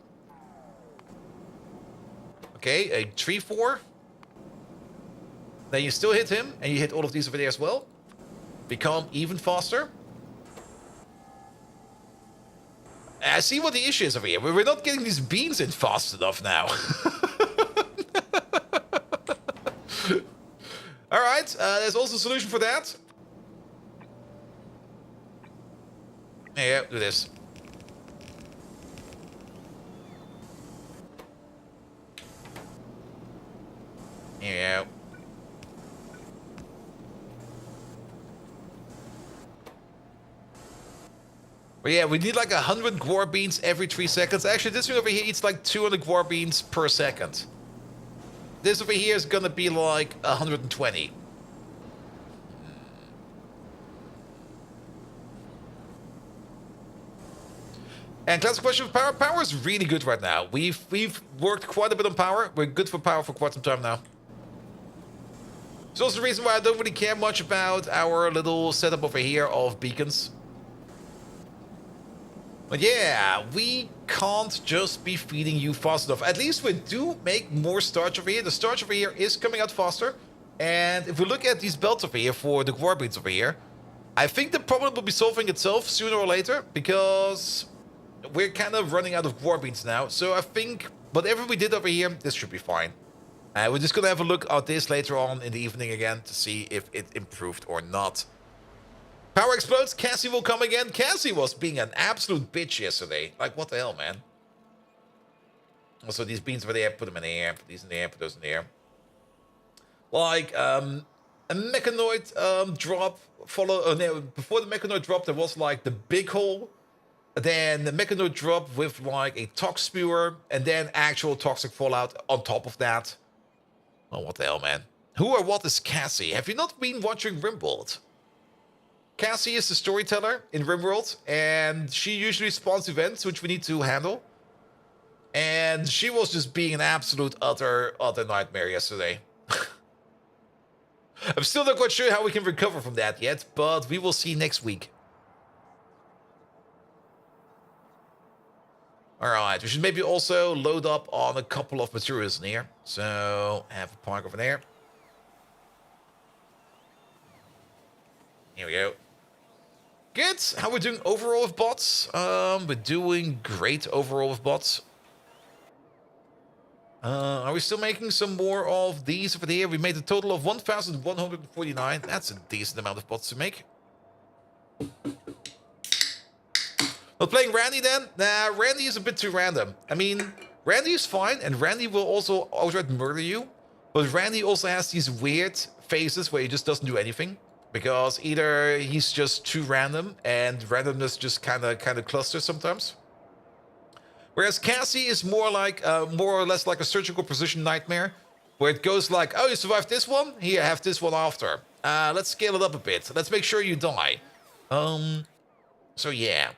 Okay, a 3-4. Then you still hit him, and you hit all of these over there as well. Become even faster. I see what the issue is over here. We're not getting these beans in fast enough now. Alright, there's also a solution for that. Yeah, do this. Yeah. But yeah, we need like 100 Gwar beans every 3 seconds. Actually, this one over here eats like 200 Gwar beans per second. This over here is gonna be like 120. And classic question of power. Power is really good right now. We've worked quite a bit on power. We're good for power for quite some time now. It's also the reason why I don't really care much about our little setup over here of beacons. But yeah, we can't just be feeding you fast enough. At least we do make more starch over here. The starch over here is coming out faster. And if we look at these belts over here for the Gwar beans over here, I think the problem will be solving itself sooner or later, because we're kind of running out of Gwar beans now. So I think whatever we did over here, this should be fine. We're just going to have a look at this later on in the evening again to see if it improved or not. Power explodes. Cassie will come again. Cassie was being an absolute bitch yesterday. Like, what the hell, man? Also, these beans over there, put them in the air. Put these in the air, put those in the air. Like, a mechanoid drop. Before the mechanoid drop, there was like the big hole. Then the mechanoid drop with like a tox spewer. And then actual toxic fallout on top of that. Oh, what the hell, man? Who or what is Cassie? Have you not been watching Rimworld? Cassie is the storyteller in Rimworld, and she usually spawns events which we need to handle. And she was just being an absolute utter nightmare yesterday. I'm still not quite sure how we can recover from that yet, but we will see next week. Alright, we should maybe also load up on a couple of materials in here. So, have a park over there. Here we go. Good. How we doing overall with bots? We're doing great overall with bots. Are we still making some more of these over here? We made a total of 1,149. That's a decent amount of bots to make. Not playing Randy then? Nah, Randy is a bit too random. I mean, Randy is fine, and Randy will also outright murder you. But Randy also has these weird phases where he just doesn't do anything. Because either he's just too random, and randomness just kind of clusters sometimes. Whereas Cassie is more or less like a surgical precision nightmare, where it goes like, oh, you survived this one? Here, have this one after. Let's scale it up a bit. Let's make sure you die. So yeah.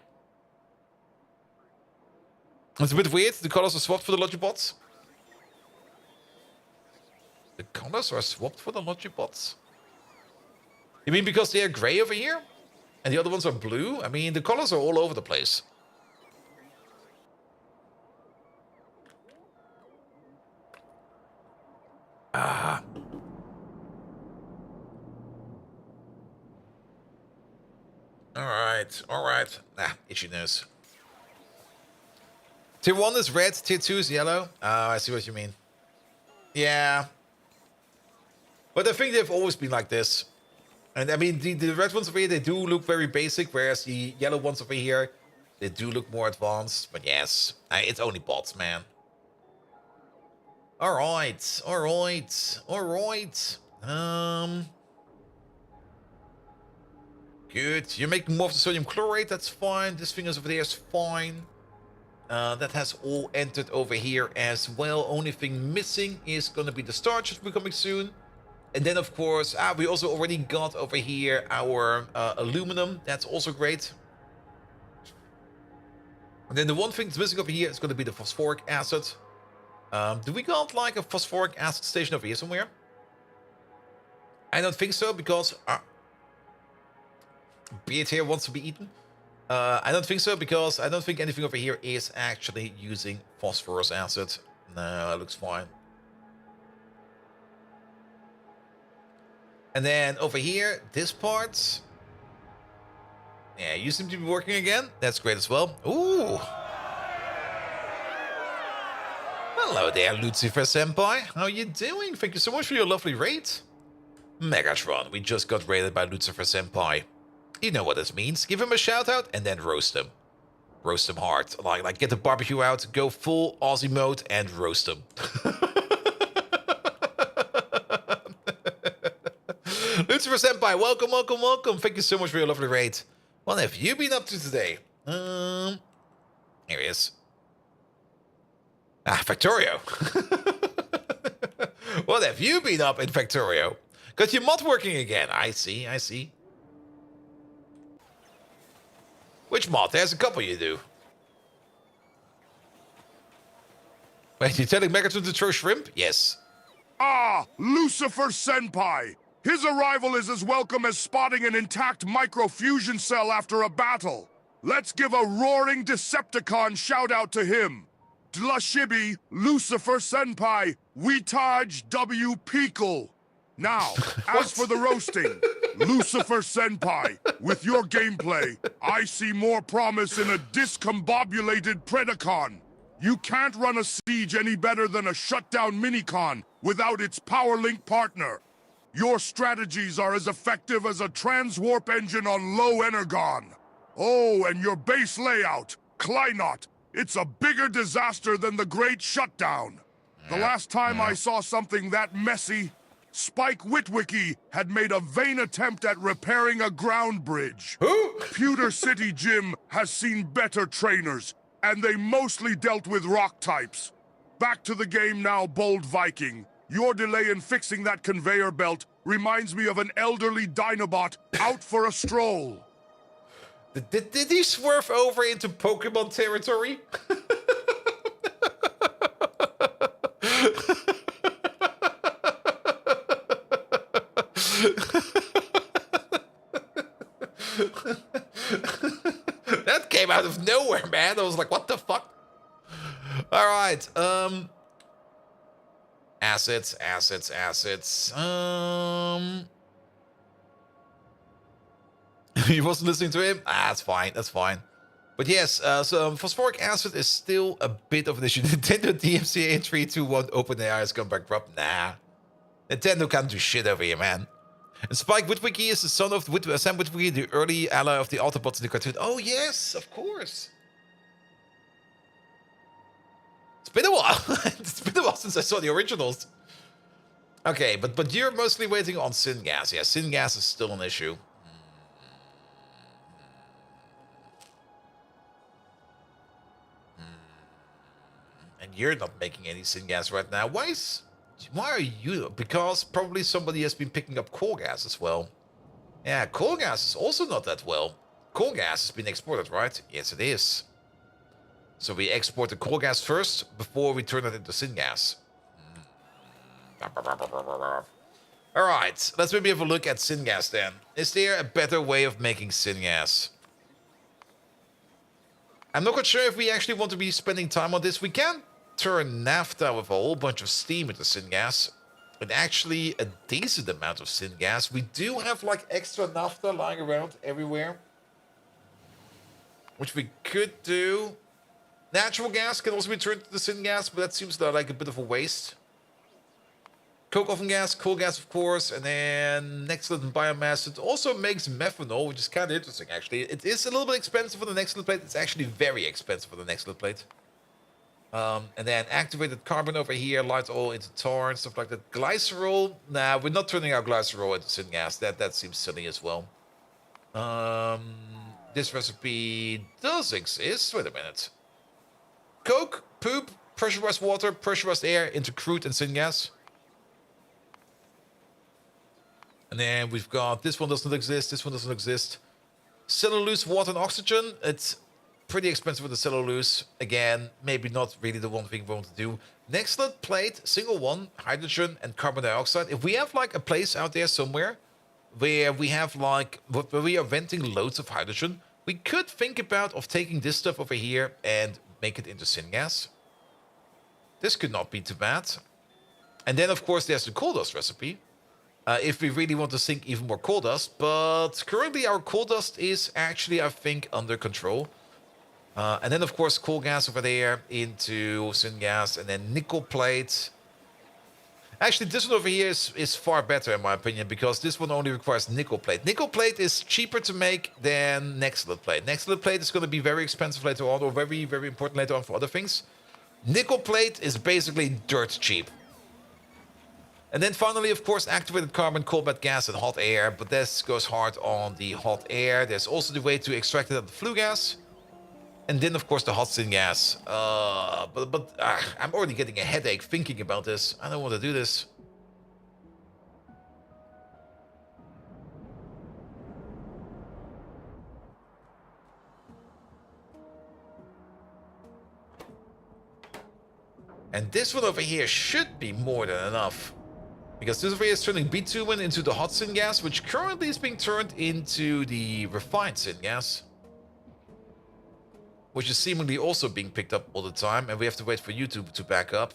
It's a bit weird. The colors are swapped for the Logibots. The colors are swapped for the Logibots? You mean because they are gray over here? And the other ones are blue? I mean, the colors are all over the place. Ah. Alright, alright. Itchy nose. Tier 1 is red, tier 2 is yellow. Oh, I see what you mean. Yeah. But I think they've always been like this. And I mean, the red ones over here, they do look very basic, whereas the yellow ones over here, they do look more advanced. But yes, it's only bots, man. Alright, alright, alright. Good. You're making more of the sodium chlorate, that's fine. This thing is over there is fine. That has all entered over here as well. Only thing missing is going to be the starch, which will be coming soon. And then, of course, we also already got over here our aluminum. That's also great. And then the one thing that's missing over here is going to be the phosphoric acid. Do we got like a phosphoric acid station over here somewhere? I don't think so, because Beard here wants to be eaten. I don't think so, because I don't think anything over here is actually using phosphorus acid. No, it looks fine. And then over here, this part. Yeah, you seem to be working again. That's great as well. Ooh. Hello there, Lucifer Senpai. How you doing? Thank you so much for your lovely raid. Megatron, we just got raided by Lucifer Senpai. You know what this means. Give him a shout out and then roast him. Roast him hard. Like get the barbecue out, go full Aussie mode and roast him. Lucifer Senpai, welcome, welcome, welcome. Thank you so much for your lovely raid. What have you been up to today? Here he is. Factorio. What have you been up in Factorio? Got your mod working again. I see, I see. Which mod? There's a couple you do. Wait, you telling Megatron to throw shrimp? Yes. Ah, Lucifer Senpai. His arrival is as welcome as spotting an intact microfusion cell after a battle. Let's give a roaring Decepticon shout-out to him. Dlashibi, Lucifer Senpai, Witaj W. Peekle. Now, as for the roasting, Lucifer Senpai, with your gameplay, I see more promise in a discombobulated Predacon. You can't run a siege any better than a shutdown minicon without its power link partner. Your strategies are as effective as a transwarp engine on low energon. Oh, and your base layout, Kleinot, it's a bigger disaster than the Great Shutdown. The last time I saw something that messy, Spike Witwicky had made a vain attempt at repairing a ground bridge. Who? Pewter City Gym has seen better trainers, and they mostly dealt with rock types. Back to the game now, Bold Viking. Your delay in fixing that conveyor belt reminds me of an elderly Dinobot out for a stroll. Did he swerve over into Pokemon territory? That came out of nowhere, man. I was like, what the fuck? All right. Assets. He wasn't listening to him? Ah, that's fine. But yes, so phosphoric acid is still a bit of an issue. Nintendo DMCA 321 OpenAI has come bankrupt. Nah. Nintendo can't do shit over here, man. And Spike Witwicky is the son of Sam Witwicky, the early ally of the Autobots in the cartoon. Oh, yes, of course. It's been a while. It's been a while since I saw the originals. Okay, but you're mostly waiting on syngas. Yeah, syngas is still an issue. And you're not making any syngas right now. Why are you? Because probably somebody has been picking up coal gas as well. Yeah, coal gas is also not that well. Coal gas has been exported, right? Yes, it is. So we export the coal gas first before we turn it into syngas. Alright, let's maybe have a look at syngas then. Is there a better way of making syngas? I'm not quite sure if we actually want to be spending time on this. We can turn naphtha with a whole bunch of steam into syngas. And actually a decent amount of syngas. We do have like extra naphtha lying around everywhere, which we could do. Natural gas can also be turned into syngas, but that seems like a bit of a waste. Coke oven gas, coal gas, of course, and then excellent biomass. It also makes methanol, which is kind of interesting, actually. It is a little bit expensive for the excellent plate. It's actually very expensive for the excellent plate. And then activated carbon over here, light oil into tar and stuff like that. Glycerol, nah, we're not turning our glycerol into syngas. That seems silly as well. This recipe does exist. Wait a minute. Coke, poop, pressurized water, pressurized air into crude and syngas. And then we've got, this one doesn't exist, this one doesn't exist. Cellulose, water, and oxygen. It's pretty expensive with the cellulose. Again, maybe not really the one thing we want to do. Excellent plate, single one, hydrogen and carbon dioxide. If we have like a place out there somewhere where we have like, where we are venting loads of hydrogen, we could think about of taking this stuff over here and make it into syngas. This could not be too bad. And then, of course, there's the coal dust recipe. If we really want to sink even more coal dust. But currently our coal dust is actually, I think, under control. And then, of course, coal gas over there into syngas. And then nickel plate. Actually, this one over here is far better, in my opinion, because this one only requires nickel plate. Nickel plate is cheaper to make than Nextlet plate. Nextlet plate is going to be very expensive later on, or very, very important later on for other things. Nickel plate is basically dirt cheap. And then finally, of course, activated carbon, coal bed gas, and hot air. But this goes hard on the hot air. There's also the way to extract it out of the flue gas. And then, of course, the hot syngas. But I'm already getting a headache thinking about this. I don't want to do this. And this one over here should be more than enough. Because this over here is turning bitumen into the hot syngas, which currently is being turned into the refined syngas. Which is seemingly also being picked up all the time, and we have to wait for YouTube to back up.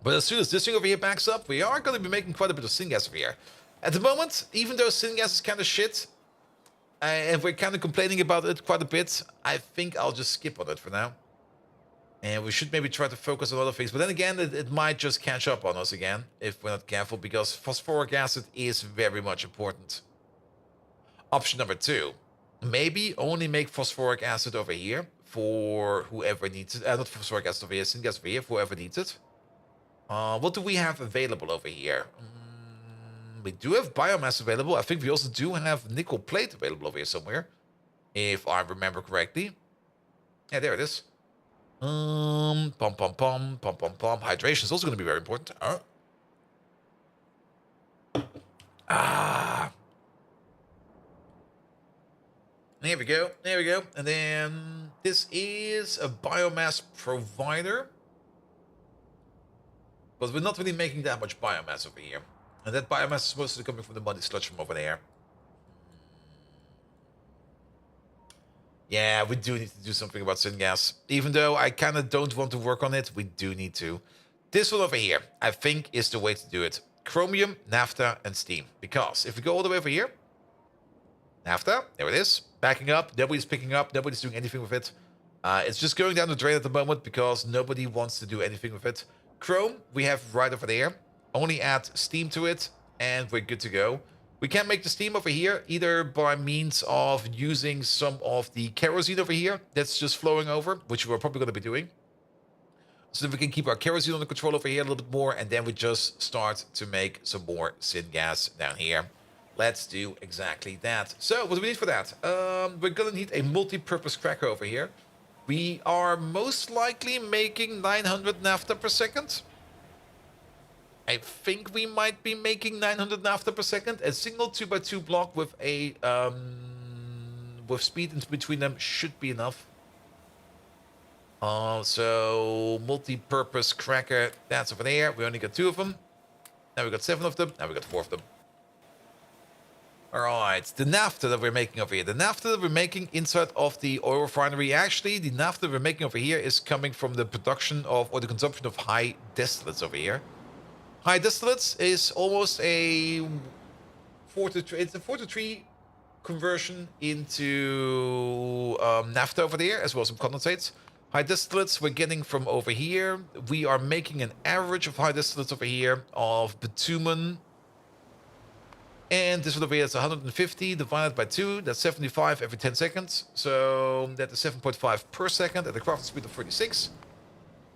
But as soon as this thing over here backs up, we are going to be making quite a bit of syngas over here. At the moment, even though syngas is kind of shit, and we're kind of complaining about it quite a bit, I think I'll just skip on it for now. And we should maybe try to focus on other things. But then again, it might just catch up on us again, if we're not careful, because phosphoric acid is very much important. Option number 2. Maybe only make phosphoric acid over here for whoever needs it. Not phosphoric acid over here, syngas over here for whoever needs it. What do we have available over here? We do have biomass available. I think we also do have nickel plate available over here somewhere, if I remember correctly. Yeah, there it is. Pom pom pom pom pom pom. Hydration is also going to be very important. There we go. There we go. And then this is a biomass provider. But we're not really making that much biomass over here. And that biomass is mostly coming from the muddy sludge from over there. Yeah, we do need to do something about syngas. Even though I kind of don't want to work on it, we do need to. This one over here, I think, is the way to do it. Chromium, naphtha, and steam. Because if we go all the way over here, naphtha, there it is. Backing up, nobody's picking up, nobody's doing anything with it. It's just going down the drain at the moment because nobody wants to do anything with it. Chrome, we have right over there. Only add steam to it, and we're good to go. We can make the steam over here, either by means of using some of the kerosene over here that's just flowing over, which we're probably going to be doing. So that we can keep our kerosene under control over here a little bit more, and then we just start to make some more syngas down here. Let's do exactly that. So, what do we need for that? We're going to need a multi-purpose cracker over here. We are most likely making 900 naphtha per second. I think we might be making 900 naphtha per second. A single 2x2 block with a with speed in between them should be enough. So multi-purpose cracker, that's over there. We only got 2 of them. Now we got 7 of them. Now we got 4 of them. All right, the naphtha that we're making over here. The naphtha that we're making inside of the oil refinery. Actually, the naphtha we're making over here is coming from the production of, or the consumption of high distillates over here. High distillates is almost a 4 to 3. It's a 4 to 3 conversion into naphtha over there, as well as some condensates. High distillates we're getting from over here. We are making an average of high distillates over here of bitumen. And this one over here is 150 divided by 2. That's 75 every 10 seconds. So that is 7.5 per second at a crafting speed of 36.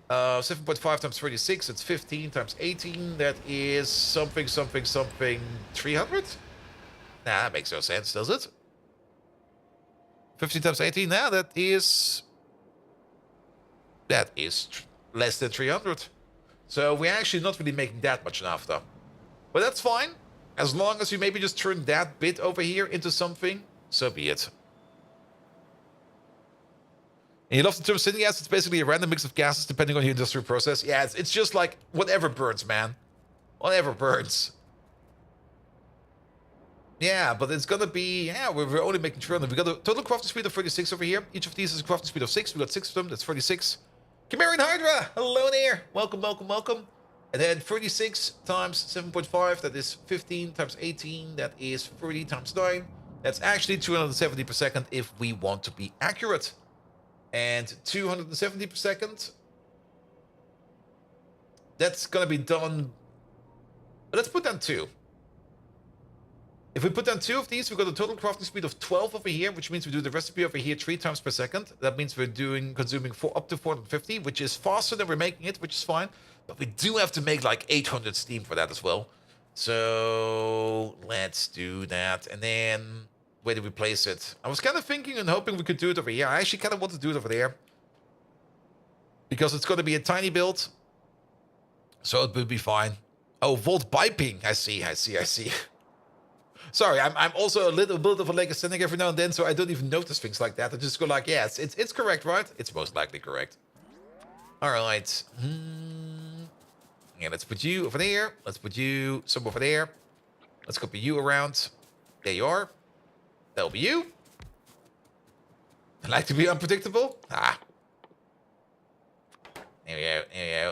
7.5 times 36, that's 15 times 18. That is something, 300? Nah, that makes no sense, does it? 15 times 18, now that is less than 300. So we're actually not really making that much naphtha. But that's fine. As long as you maybe just turn that bit over here into something, so be it. And you love the term syngas. It's basically a random mix of gases depending on your industrial process. Yeah, it's just like whatever burns, man. Whatever burns. Yeah, but it's gonna be, yeah, we're only making 300. We got a total crafting speed of 36 over here. Each of these is a crafting speed of 6. We got 6 of them. That's 36. Chimerian Hydra, hello there. Welcome, welcome, welcome. And then 36 times 7.5, that is 15 times 18, that is 30 times 9. That's actually 270 per second if we want to be accurate. And 270 per second, that's going to be done. Let's put down 2. If we put down 2 of these, we've got a total crafting speed of 12 over here, which means we do the recipe over here 3 times per second. That means we're consuming up to 450, which is faster than we're making it, which is fine. But we do have to make like 800 steam for that as well. So let's do that. And then where do we place it? I was kind of thinking and hoping we could do it over here. I actually kind of want to do it over there, because it's going to be a tiny build. So it will be fine. Oh, volt piping. I see. Sorry, I'm also a little bit of a legasthenic every now and then, so I don't even notice things like that. I just go like, yes, it's correct, right? It's most likely correct. All right. Yeah, let's put you over there. Let's put you some over there. Let's copy you around. There you are. That'll be you. I like to be unpredictable. Ah. There we go.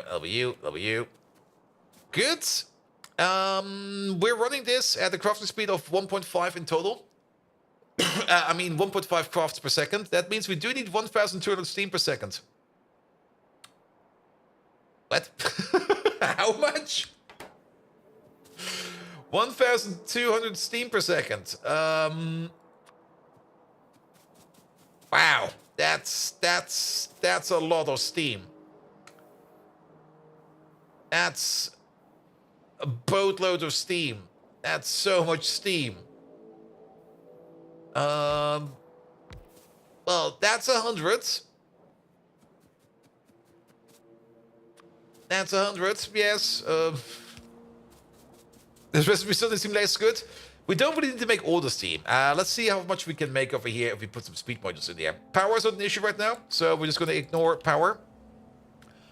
That'll be you. That'll be you. Good. We're running this at a crafting speed of 1.5 in total. 1.5 crafts per second. That means we do need 1,200 steam per second. What? How much? 1,200 steam per second. Wow, that's a lot of steam. That's a boatload of steam. That's so much steam. Well, that's 100. That's 100, yes. This recipe still doesn't seem less good. We don't really need to make all the steam. Let's see how much we can make over here if we put some speed modules in there. Power is not an issue right now, so we're just going to ignore power.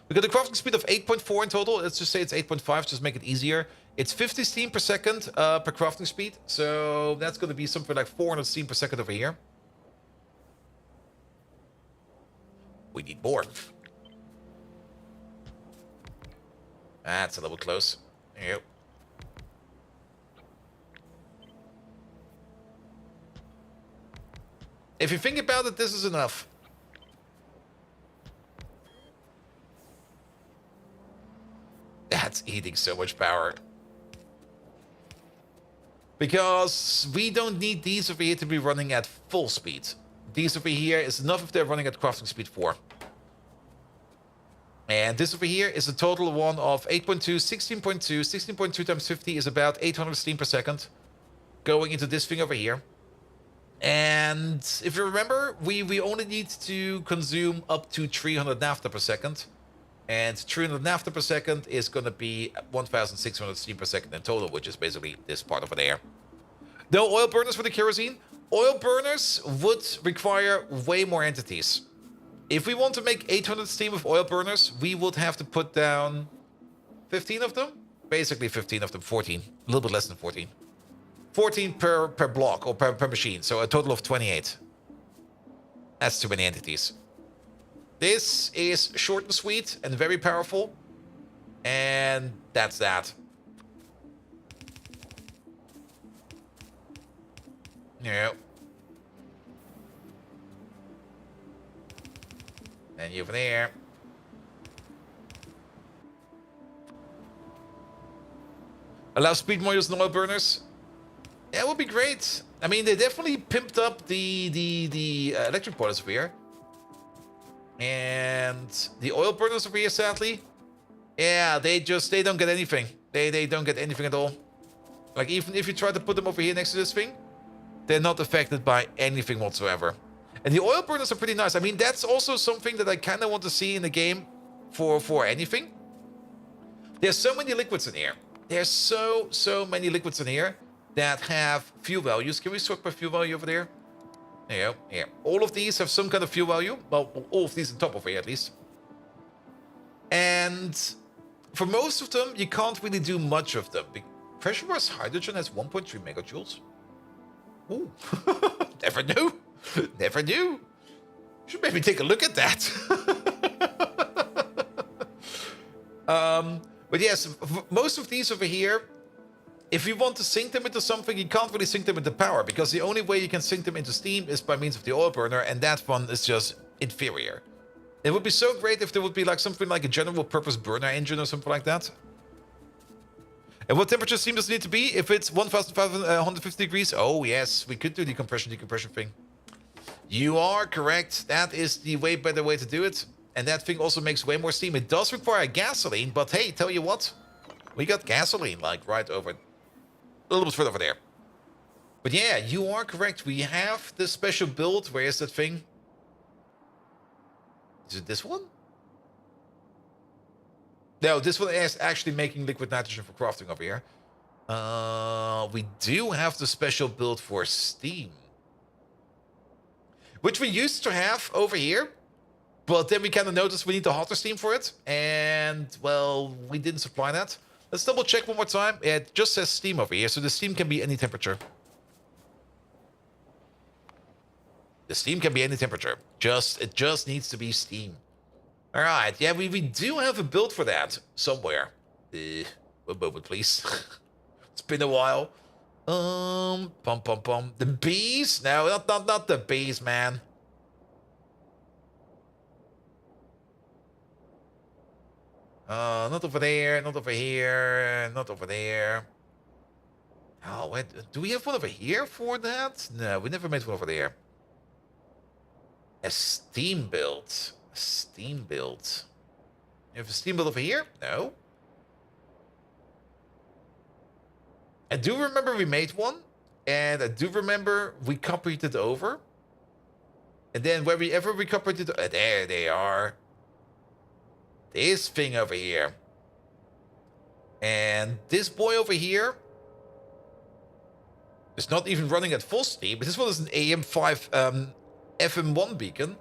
We got a crafting speed of 8.4 in total. Let's just say it's 8.5, just make it easier. It's 50 steam per second per crafting speed, so that's going to be something like 400 steam per second over here. We need more. That's a little close. There you go. If you think about it, this is enough. That's eating so much power. Because we don't need these over here to be running at full speed. These over here is enough if they're running at crafting speed 4. And this over here is a total one of 8.2, 16.2. 16.2 times 50 is about 800 steam per second. Going into this thing over here. And if you remember, we only need to consume up to 300 naphtha per second. And 300 naphtha per second is going to be 1,600 steam per second in total, which is basically this part over there. No oil burners for the kerosene. Oil burners would require way more entities. If we want to make 800 steam of oil burners, we would have to put down 15 of them. Basically 15 of them, 14. A little bit less than 14. 14 per block or per machine, so a total of 28. That's too many entities. This is short and sweet and very powerful. And that's that. Yeah. And you over there. Allow speed modules and oil burners. That would be great. I mean, they definitely pimped up the electric boilers over here. And the oil burners over here, sadly, yeah, they don't get anything. They don't get anything at all. Like, even if you try to put them over here next to this thing, they're not affected by anything whatsoever. And the oil burners are pretty nice. I mean, that's also something that I kind of want to see in the game for anything. There's so many liquids in here. There's so many liquids in here that have fuel values. Can we sort by fuel value over there? There you go. Yeah. All of these have some kind of fuel value. Well, all of these on top over here, at least. And for most of them, you can't really do much of them. Pressurized hydrogen has 1.3 megajoules. Ooh. Never knew. Never knew. Should maybe take a look at that. But yes, most of these over here, if you want to sync them into something, you can't really sync them into power, because the only way you can sync them into steam is by means of the oil burner, and that one is just inferior. It would be so great if there would be like something like a general purpose burner engine or something like that. And what temperature steam does it need to be? If it's 1,550 degrees, oh yes, we could do the decompression thing. You are correct. That is the way better way to do it. And that thing also makes way more steam. It does require gasoline, but hey, tell you what, we got gasoline like right over, a little bit further over there. But yeah, you are correct. We have this special build. Where is that thing? Is it this one? No, this one is actually making liquid nitrogen for crafting over here. We do have the special build for steam, which we used to have over here. But then we kind of noticed we need the hotter steam for it. And, well, we didn't supply that. Let's double check one more time. It just says steam over here, so the steam can be any temperature. The steam can be any temperature. It just needs to be steam. All right, yeah, we do have a build for that somewhere. One moment, please. It's been a while. The bees? No, not the bees, man. Not over there, not over here, not over there. Oh, wait, do we have one over here for that? No, we never made one over there. A steam build. A steam build. You have a steam build over here? No. I do remember we made one. And I do remember we copied it over. And then wherever we copied it... there they are. This thing over here. And this boy over here is not even running at full steam. This one is an AM5 FM1 beacon.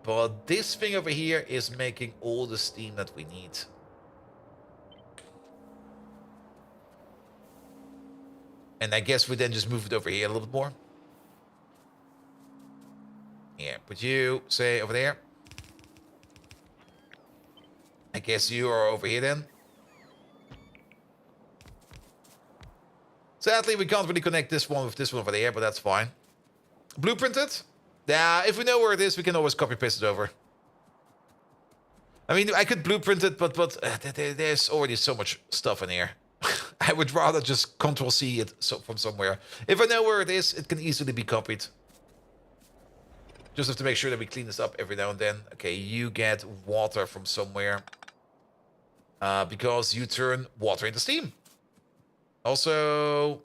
But this thing over here is making all the steam that we need. And I guess we then just move it over here a little bit more. Yeah, put you, say, over there. I guess you are over here then. Sadly, we can't really connect this one with this one over there, but that's fine. Blueprinted? Yeah, if we know where it is, we can always copy-paste it over. I mean, I could blueprint it, but there's already so much stuff in here. I would rather just Control-C it from somewhere. If I know where it is, it can easily be copied. Just have to make sure that we clean this up every now and then. Okay, you get water from somewhere. Because you turn water into steam. Also...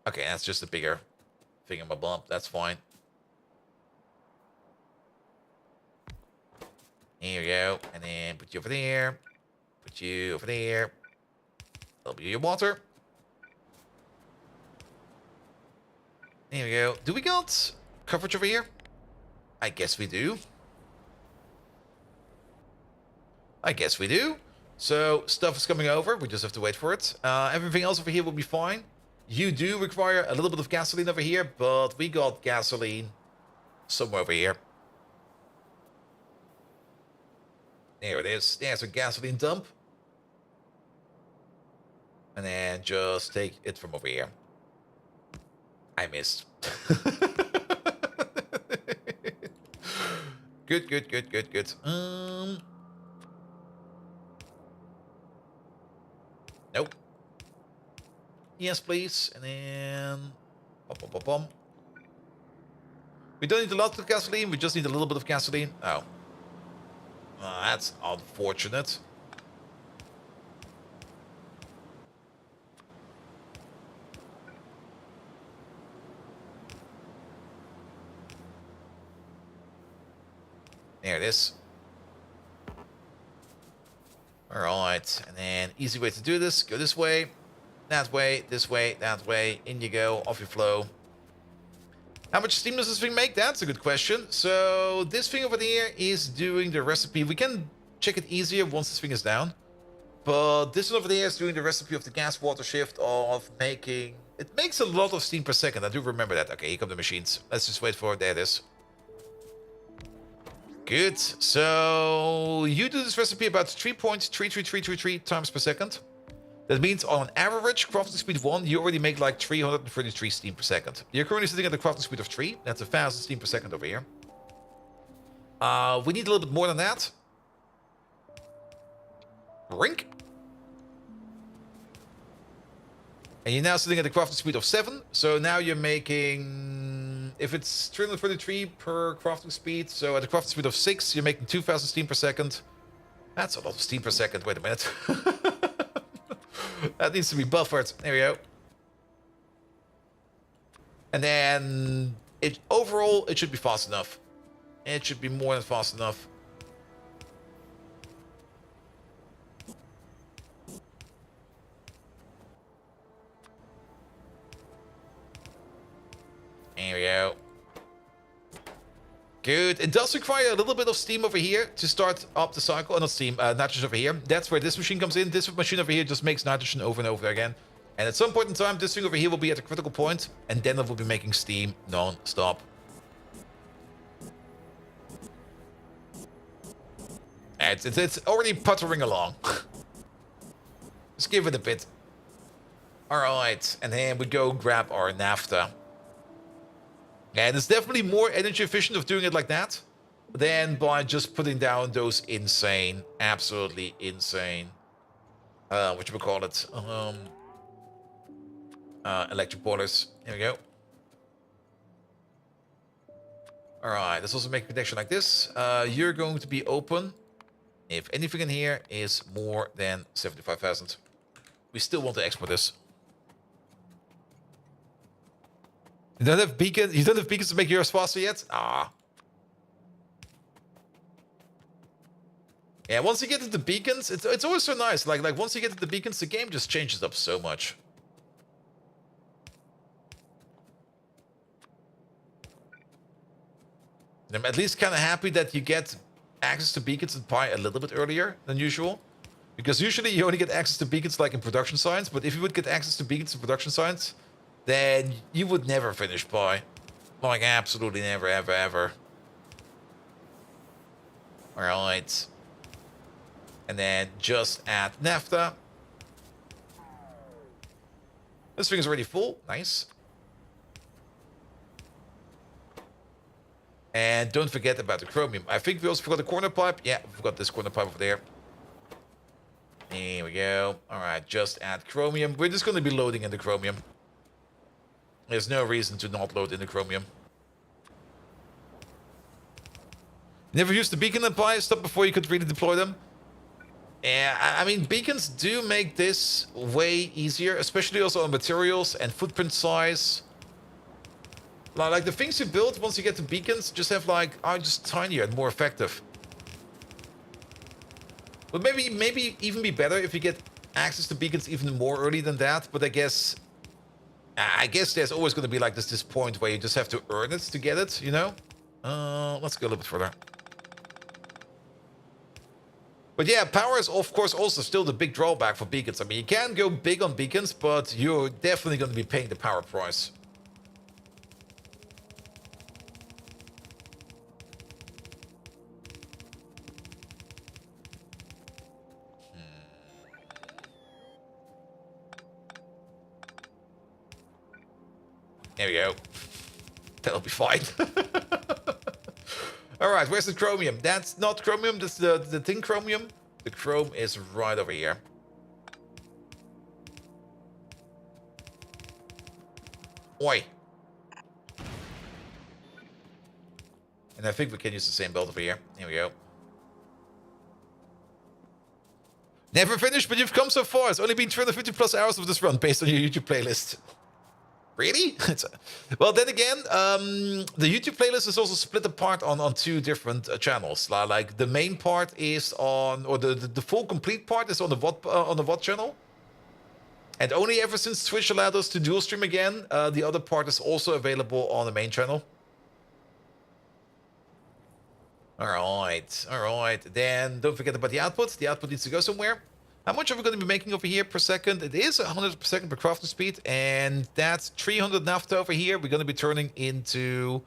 Okay, that's just a bigger thingamabob. That's fine. Here we go. And then put you over there. Put you over there. That'll be your water. There we go. Do we got coverage over here? I guess we do. I guess we do. So, stuff is coming over. We just have to wait for it. Everything else over here will be fine. You do require a little bit of gasoline over here, but we got gasoline somewhere over here. There it is. There's a gasoline dump. And then just take it from over here. I missed. Good. Nope. Yes, please. And then... Bum. We don't need a lot of gasoline. We just need a little bit of gasoline. Oh. That's unfortunate. There it is. Alright, and then easy way to do this. Go this way, that way, this way, that way. In you go, off you flow. How much steam does this thing make? That's a good question. So this thing over here is doing the recipe. We can check it easier once this thing is down. But this one over there is doing the recipe of the gas water shift of making... It makes a lot of steam per second. I do remember that. Okay, here come the machines. Let's just wait for it. There it is. Good. So you do this recipe about 3.33333 times per second. That means on average, crafting speed 1, you already make like 333 steam per second. You're currently sitting at the crafting speed of 3. That's 1,000 steam per second over here. We need a little bit more than that. Rink. And you're now sitting at the crafting speed of 7. So now you're making... If it's 333 per crafting speed, so at a crafting speed of 6, you're making 2,000 steam per second. That's a lot of steam per second. Wait a minute. That needs to be buffered. There we go. And then overall, it should be fast enough. It should be more than fast enough. There we go. Good. It does require a little bit of steam over here to start up the cycle. Not steam, nitrogen over here. That's where this machine comes in. This machine over here just makes nitrogen over and over again. And at some point in time, this thing over here will be at a critical point, and then it will be making steam non-stop. It's already puttering along. Just give it a bit. Alright, and then we go grab our naphtha. And it's definitely more energy efficient of doing it like that than by just putting down those insane, absolutely insane, what you would call it, electric boilers. Here we go. All right, let's also make a connection like this. You're going to be open if anything in here is more than 75,000. We still want to export this. You don't have beacons. You don't have beacons to make yours faster yet. Ah. Yeah, once you get to the beacons, it's always so nice. Like once you get to the beacons, the game just changes up so much. And I'm at least kind of happy that you get access to beacons in Pi a little bit earlier than usual. Because usually you only get access to beacons like in production science, but if you would get access to beacons in production science, then you would never finish Pi. Like, absolutely never, ever, ever. Alright. And then just add naphtha. This thing is already full. Nice. And don't forget about the chromium. I think we also forgot the corner pipe. Yeah, we forgot this corner pipe over there. Here we go. All right, just add chromium. We're just going to be loading in the chromium. There's no reason to not load in the chromium. Never used the beacon and PyScience before you could really deploy them. Yeah, I mean, beacons do make this way easier, especially also on materials and footprint size. Like the things you build once you get to beacons just have like are just tinier and more effective. But maybe even be better if you get access to beacons even more early than that. But I guess there's always going to be like this point where you just have to earn it to get it, you know? Let's go a little bit further. But yeah, power is of course also still the big drawback for beacons. I mean, you can go big on beacons, but you're definitely going to be paying the power price. There we go. That'll be fine. Alright, where's the chromium? That's not chromium, that's the thin chromium. The chrome is right over here. Oi. And I think we can use the same belt over here. Here we go. Never finished, but you've come so far. It's only been 350 plus hours of this run based on your YouTube playlist. Really? Well, then again, the YouTube playlist is also split apart on two different channels. Like the main part is on, or the full complete part is on the VOD channel. And only ever since Twitch allowed us to dual stream again, the other part is also available on the main channel. All right. Then don't forget about the output. The output needs to go somewhere. How much are we going to be making over here per second? It is 100 per second per crafting speed, and that's 300 naphtha over here. We're going to be turning into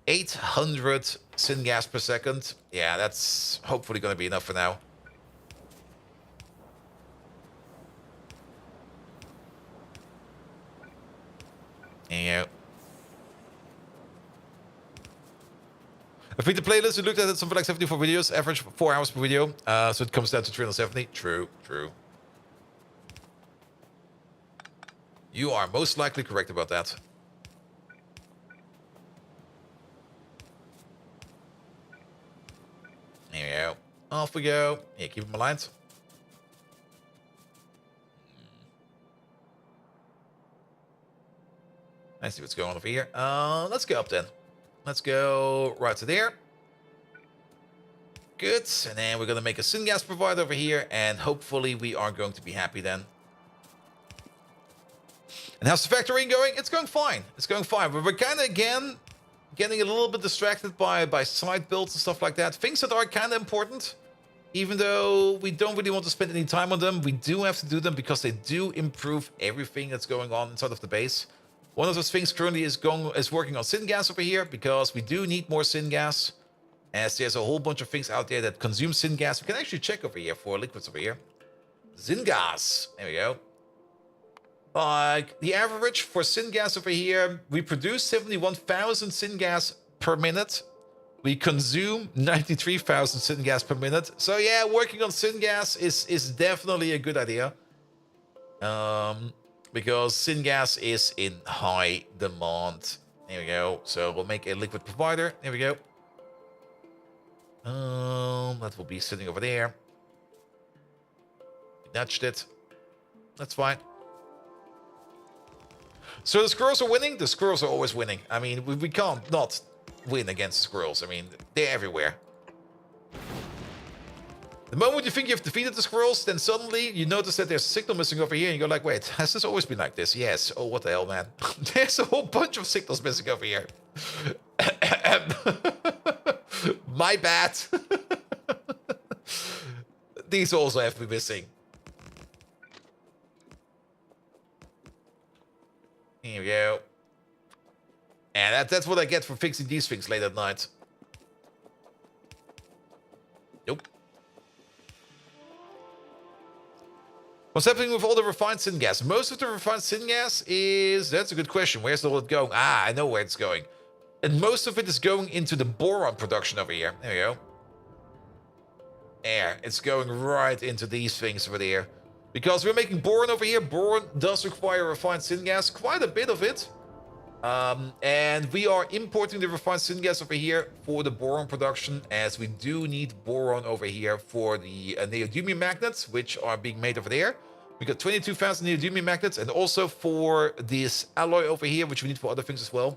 800 syngas per second. Yeah, that's hopefully going to be enough for now. Yeah. I think the playlist, we looked at it, something like 74 videos, average 4 hours per video. So it comes down to 370. True. You are most likely correct about that. There we go. Off we go. Yeah, keep them aligned. I see what's going on over here. Let's go up then. Let's go right to there. Good. And then we're going to make a syngas provider over here. And hopefully we are going to be happy then. And how's the factoring going? It's going fine. It's going fine. But we're kind of, again, getting a little bit distracted by side builds and stuff like that. Things that are kind of important. Even though we don't really want to spend any time on them, we do have to do them because they do improve everything that's going on inside of the base. One of those things currently is working on syngas over here because we do need more syngas. As there's a whole bunch of things out there that consume syngas. We can actually check over here for liquids over here. Syngas. There we go. Like the average for syngas over here, we produce 71,000 syngas per minute. We consume 93,000 syngas per minute. So yeah, working on syngas is definitely a good idea. Because syngas is in high demand. There we go. So we'll make a liquid provider. There we go. That will be sitting over there. We nudged it. That's fine. So the squirrels are winning? The squirrels are always winning. I mean, we can't not win against the squirrels. I mean, they're everywhere. The moment you think you've defeated the squirrels, then suddenly you notice that there's a signal missing over here, and you go like, wait, has this always been like this? Yes. Oh, what the hell, man. There's a whole bunch of signals missing over here. My bad. These also have to be missing. Here we go. And that's what I get for fixing these things late at night. Nope. What's happening with all the refined syngas? Most of the refined syngas is... That's a good question. Where's all it going? Ah, I know where it's going. And most of it is going into the boron production over here. There we go. There. It's going right into these things over there. Because we're making boron over here. Boron does require refined syngas. Quite a bit of it. And we are importing the refined syngas over here for the boron production, as we do need boron over here for the neodymium magnets, which are being made over there. We got 22,000 neodymium magnets, and also for this alloy over here, which we need for other things as well.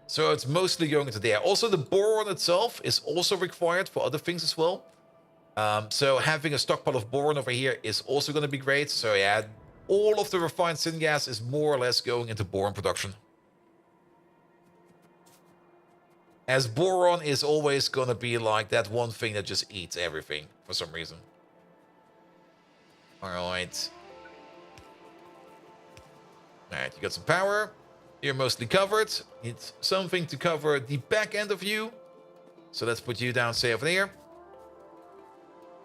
So it's mostly going into there. Also, the boron itself is also required for other things as well. So having a stockpile of boron over here is also going to be great. So yeah, all of the refined syngas is more or less going into boron production. As boron is always going to be like that one thing that just eats everything for some reason. Alright. Alright, you got some power. You're mostly covered. Need something to cover the back end of you. So let's put you down, say, over there.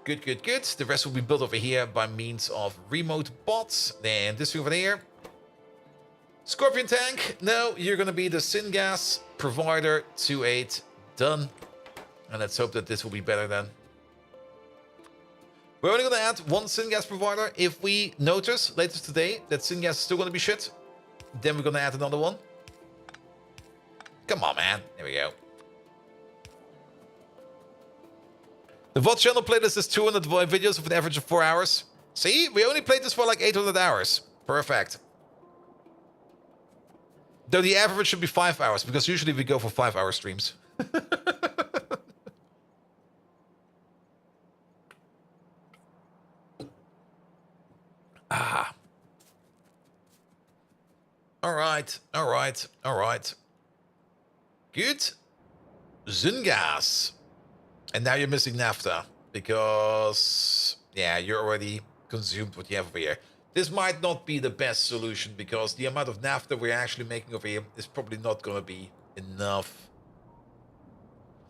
Good, good, good. The rest will be built over here by means of remote bots. Then this thing over there. Scorpion tank. No, you're going to be the syngas provider to 8. Done. And let's hope that this will be better then. We're only going to add one syngas provider. If we notice later today that syngas is still going to be shit, then we're going to add another one. Come on, man. There we go. The VOD channel playlist is 200 videos with an average of 4 hours. See? We only played this for like 800 hours. Perfect. Though the average should be 5 hours, because usually we go for 5-hour streams. Ah. Alright, alright, alright. Good. Syngas. And now you're missing naphtha, because, yeah, you're already consumed what you have over here. This might not be the best solution, because the amount of naphtha we're actually making over here is probably not going to be enough.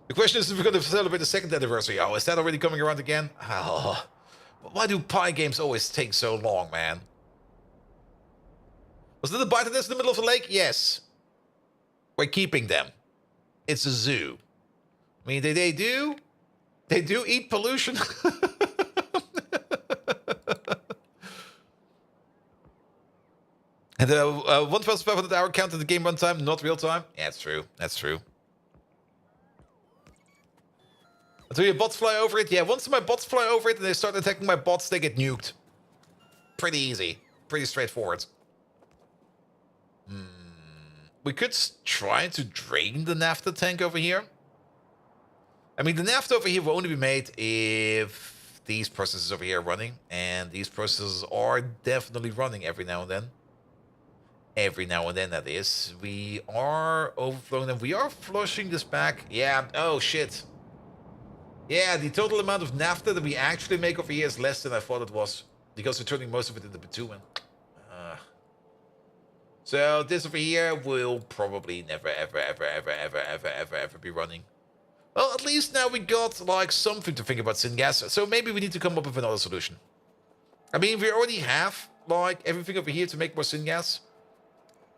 The question is if we're going to celebrate the 2nd anniversary. Oh, is that already coming around again? Oh, why do Pi games always take so long, man? Was there the Bitoness in the middle of the lake? Yes. We're keeping them. It's a zoo. I mean, they do eat pollution. And 1,500 hour count in the game runtime, not real time. Yeah, that's true. That's true. Until your bots fly over it. Yeah, once my bots fly over it and they start attacking my bots, they get nuked. Pretty easy. Pretty straightforward. We could try to drain the naphtha tank over here. I mean, the naphtha over here will only be made if these processes over here are running. And these processes are definitely running every now and then. Every now and then, that is. We are overflowing them. We are flushing this back. Yeah, oh shit. Yeah, the total amount of naphtha that we actually make over here is less than I thought it was. Because we're turning most of it into bitumen. So this over here will probably never, ever be running. Well, at least now we got, like, something to think about syngas. So maybe we need to come up with another solution. I mean, we already have, like, everything over here to make more syngas.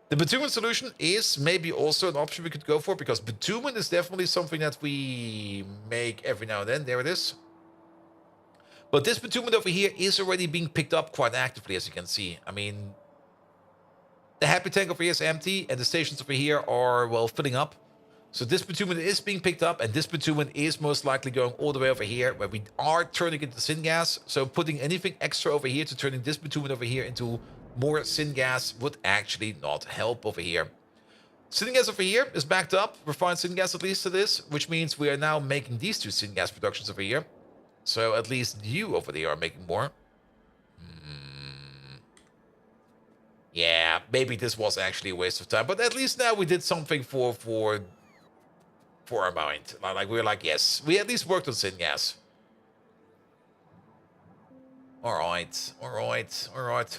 The bitumen solution is maybe also an option we could go for, because bitumen is definitely something that we make every now and then. There it is. But this bitumen over here is already being picked up quite actively, as you can see. I mean, the happy tank over here is empty, and the stations over here are, well, filling up. So this bitumen is being picked up, and this bitumen is most likely going all the way over here, where we are turning it into syngas. So putting anything extra over here to turning this bitumen over here into more syngas would actually not help over here. Syngas over here is backed up, refined syngas at least to this, which means we are now making these two syngas productions over here. So at least you over there are making more. Yeah, maybe this was actually a waste of time, but at least now we did something for our mind. Like, we were like, yes, we at least worked on syngas. Alright.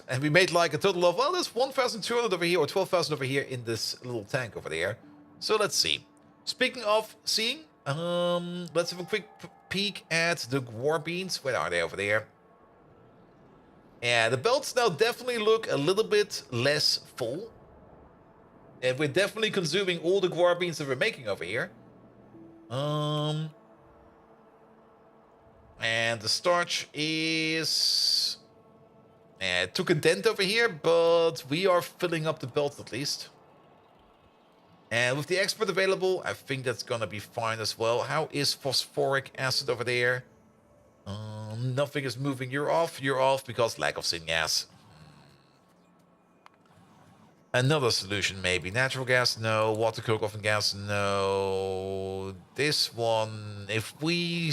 And we made like a total of, well, there's 1,200 over here, or 12,000 over here in this little tank over there. So let's see. Speaking of seeing, let's have a quick peek at the war beans. Where are they over there? Yeah, the belts now definitely look a little bit less full. And we're definitely consuming all the guar beans that we're making over here. And the starch is... Yeah, it took a dent over here, but we are filling up the belt at least. And with the export available, I think that's gonna be fine as well. How is phosphoric acid over there? Nothing is moving. You're off because lack of syngas. Another solution maybe. Natural gas, no. Water coke oven gas, no. This one, if we...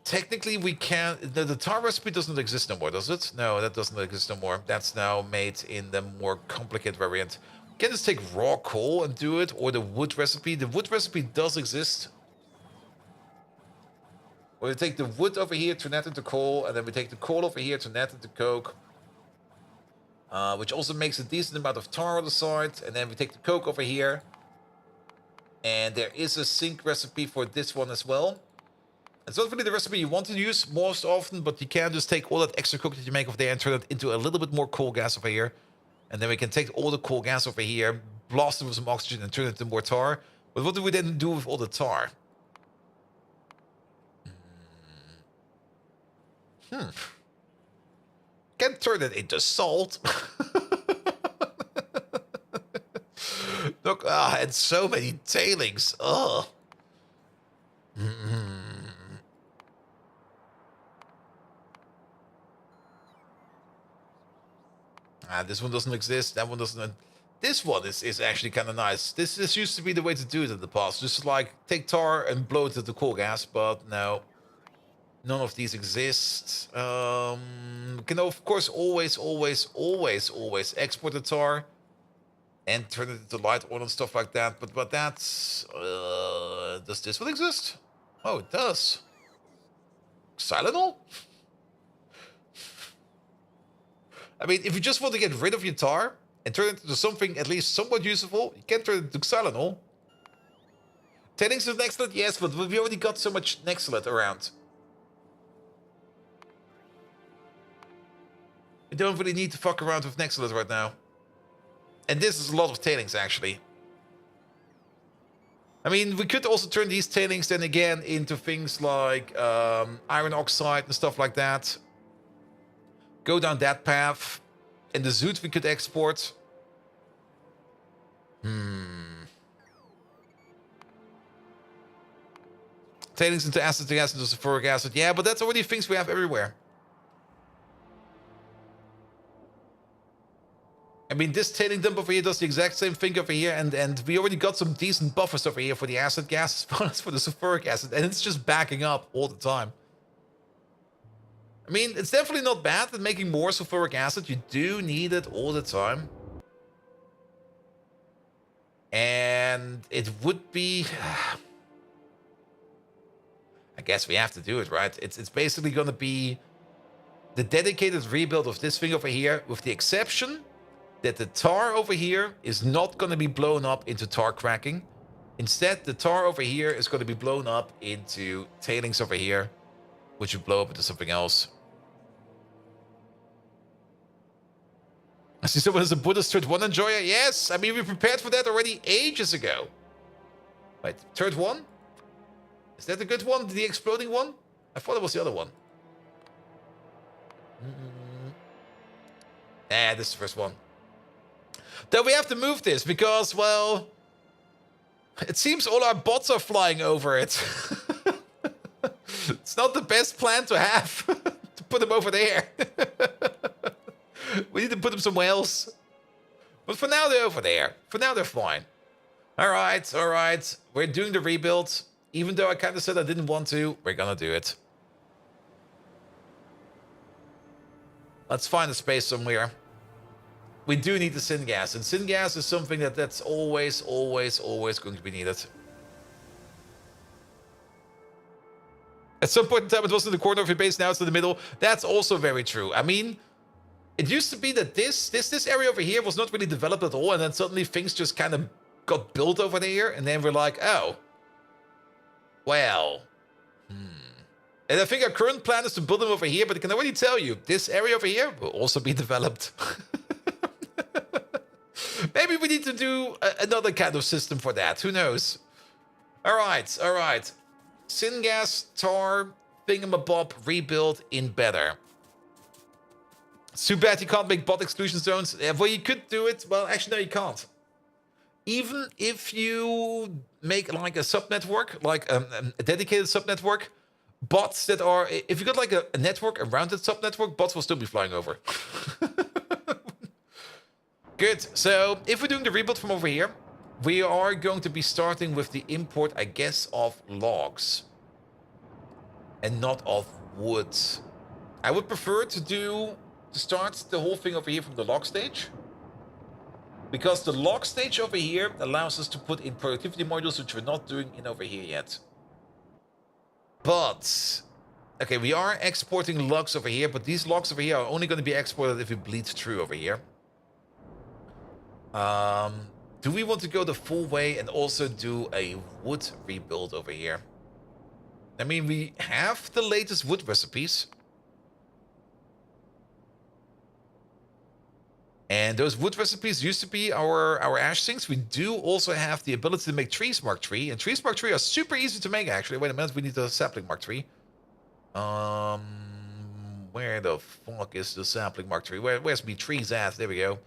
Technically, we can... The tar recipe doesn't exist no more, does it? No, that doesn't exist no more. That's now made in the more complicated variant. We can just take raw coal and do it, or the wood recipe. The wood recipe does exist. Or we take the wood over here, turn that into coal, and then we take the coal over here, turn that into coke. Which also makes a decent amount of tar on the side. And then we take the coke over here. And there is a zinc recipe for this one as well. It's not really the recipe you want to use most often, but you can just take all that extra coke that you make over there and turn it into a little bit more coal gas over here. And then we can take all the coal gas over here, blast it with some oxygen and turn it into more tar. But what do we then do with all the tar? Can turn it into salt. Look, and so many tailings. Ugh. This one doesn't exist. That one doesn't. This one is actually kind of nice. This used to be the way to do it in the past. Just like take tar and blow it into coal gas, but no. None of these exist. Can of course always export the tar and turn it into light oil and stuff like that. But that's does this one exist? Oh, it does. Xylitol? I mean, if you just want to get rid of your tar and turn it into something at least somewhat useful, you can turn it into xylitol. Tailings is Nextlet, yes, but we already got so much Nextlet around. We don't really need to fuck around with Nextlet right now. And this is a lot of tailings, actually. I mean, we could also turn these tailings then again into things like iron oxide and stuff like that. Go down that path. And the zoot we could export. Tailings into acetic acid into sulfuric acid. Yeah, but that's already things we have everywhere. I mean, this tailing dump over here does the exact same thing over here, and we already got some decent buffers over here for the acid gas as well as for the sulfuric acid, and it's just backing up all the time. I mean, it's definitely not bad at making more sulfuric acid. You do need it all the time. And it would be... I guess we have to do it, right? It's basically going to be the dedicated rebuild of this thing over here, with the exception that the tar over here is not going to be blown up into tar cracking. Instead, the tar over here is going to be blown up into tailings over here, which would blow up into something else. I see someone as a Buddhist Turd 1 enjoyer. Yes, I mean, we prepared for that already ages ago. Wait, Turd 1? Is that the good one? The exploding one? I thought it was the other one. Nah, this is the first one. Then we have to move this because, well, it seems all our bots are flying over it. It's not the best plan to have, to put them over there. We need to put them somewhere else. But for now, they're over there. For now, they're fine. All right. We're doing the rebuild. Even though I kind of said I didn't want to, we're gonna do it. Let's find a space somewhere. We do need the syngas, and syngas is something that's always going to be needed. At some point in time, it was in the corner of your base, now it's in the middle. That's also very true. I mean, it used to be that this area over here was not really developed at all, and then suddenly things just kind of got built over there, and then we're like, oh. Well. And I think our current plan is to build them over here, but I can already tell you, this area over here will also be developed. Maybe we need to do another kind of system for that. Who knows? All right, all right. Syngas, tar, thingamabob, rebuild in better. It's too bad you can't make bot exclusion zones. Well, you could do it. Well, actually, no, you can't. Even if you make like a subnetwork, like a dedicated subnetwork, bots that are... If you got like a network around that subnetwork, bots will still be flying over. Good. So if we're doing the rebuild from over here, we are going to be starting with the import, I guess, of logs. And not of wood. I would prefer to start the whole thing over here from the log stage. Because the log stage over here allows us to put in productivity modules, which we're not doing in over here yet. But, okay, we are exporting logs over here, but these logs over here are only going to be exported if we bleed through over here. Do we want to go the full way and also do a wood rebuild over here? I mean, we have the latest wood recipes. And those wood recipes used to be our ash sinks. We do also have the ability to make trees mark tree. And trees mark tree are super easy to make, actually. Wait a minute, we need the sapling mark tree. Where the fuck is the sapling mark tree? Where's me trees at? There we go.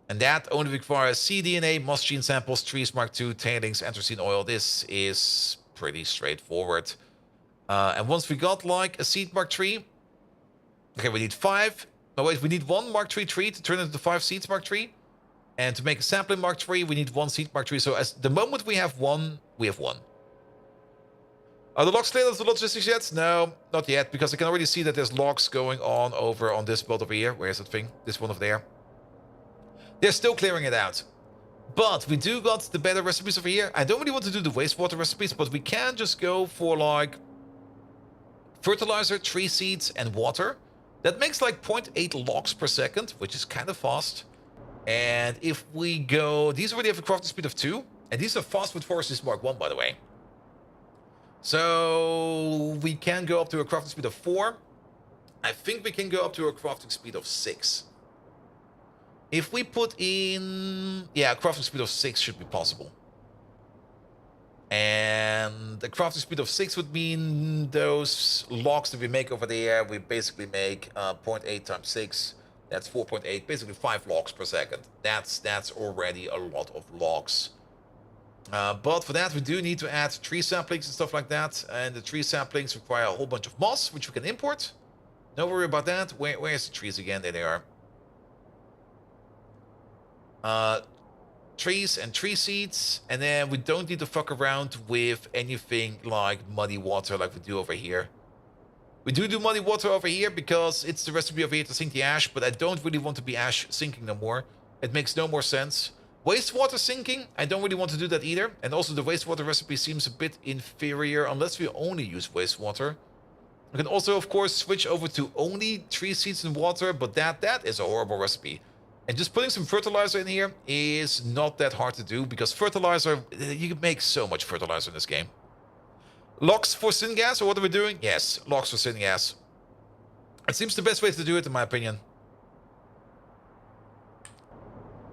And that only requires cDNA, moss gene samples, trees mark II, tailings, anthracene oil. This is pretty straightforward. And once we got like a seed mark tree, okay, we need 5. No, wait, we need 1 Mark III tree to turn into 5 seeds Mark III. And to make a sapling Mark III, we need 1 seed Mark III. So as the moment we have 1, we have 1. Are the logs cleared of the logistics yet? No, not yet, because I can already see that there's logs going on over on this build over here. Where's that thing? This one over there. They're still clearing it out. But we do got the better recipes over here. I don't really want to do the wastewater recipes, but we can just go for like fertilizer, tree seeds, and water. That makes like 0.8 logs per second, which is kind of fast. And if we go... These already have a crafting speed of 2. And these are fastwood forests Mark 1, by the way. So we can go up to a crafting speed of 4. I think we can go up to a crafting speed of 6. If we put in... Yeah, a crafting speed of 6 should be possible. And the crafting speed of 6 would mean those logs that we make over there, we basically make 0.8 times 6. That's 4.8, basically 5 logs per second. That's already a lot of logs. But for that, we do need to add tree saplings and stuff like that. And the tree saplings require a whole bunch of moss, which we can import. No worry about that. Where's the trees again? There they are. Trees and tree seeds, and then we don't need to fuck around with anything like muddy water like we do over here. We do muddy water over here because it's the recipe over here to sink the ash, but I don't really want to be ash sinking no more. It makes no more sense. Wastewater sinking, I don't really want to do that either. And also the wastewater recipe seems a bit inferior unless we only use wastewater. We can also, of course, switch over to only tree seeds and water, but that is a horrible recipe. And just putting some fertilizer in here is not that hard to do, because fertilizer, you can make so much fertilizer in this game. Logs for syngas, or what are we doing? Yes, logs for syngas. It seems the best way to do it, in my opinion.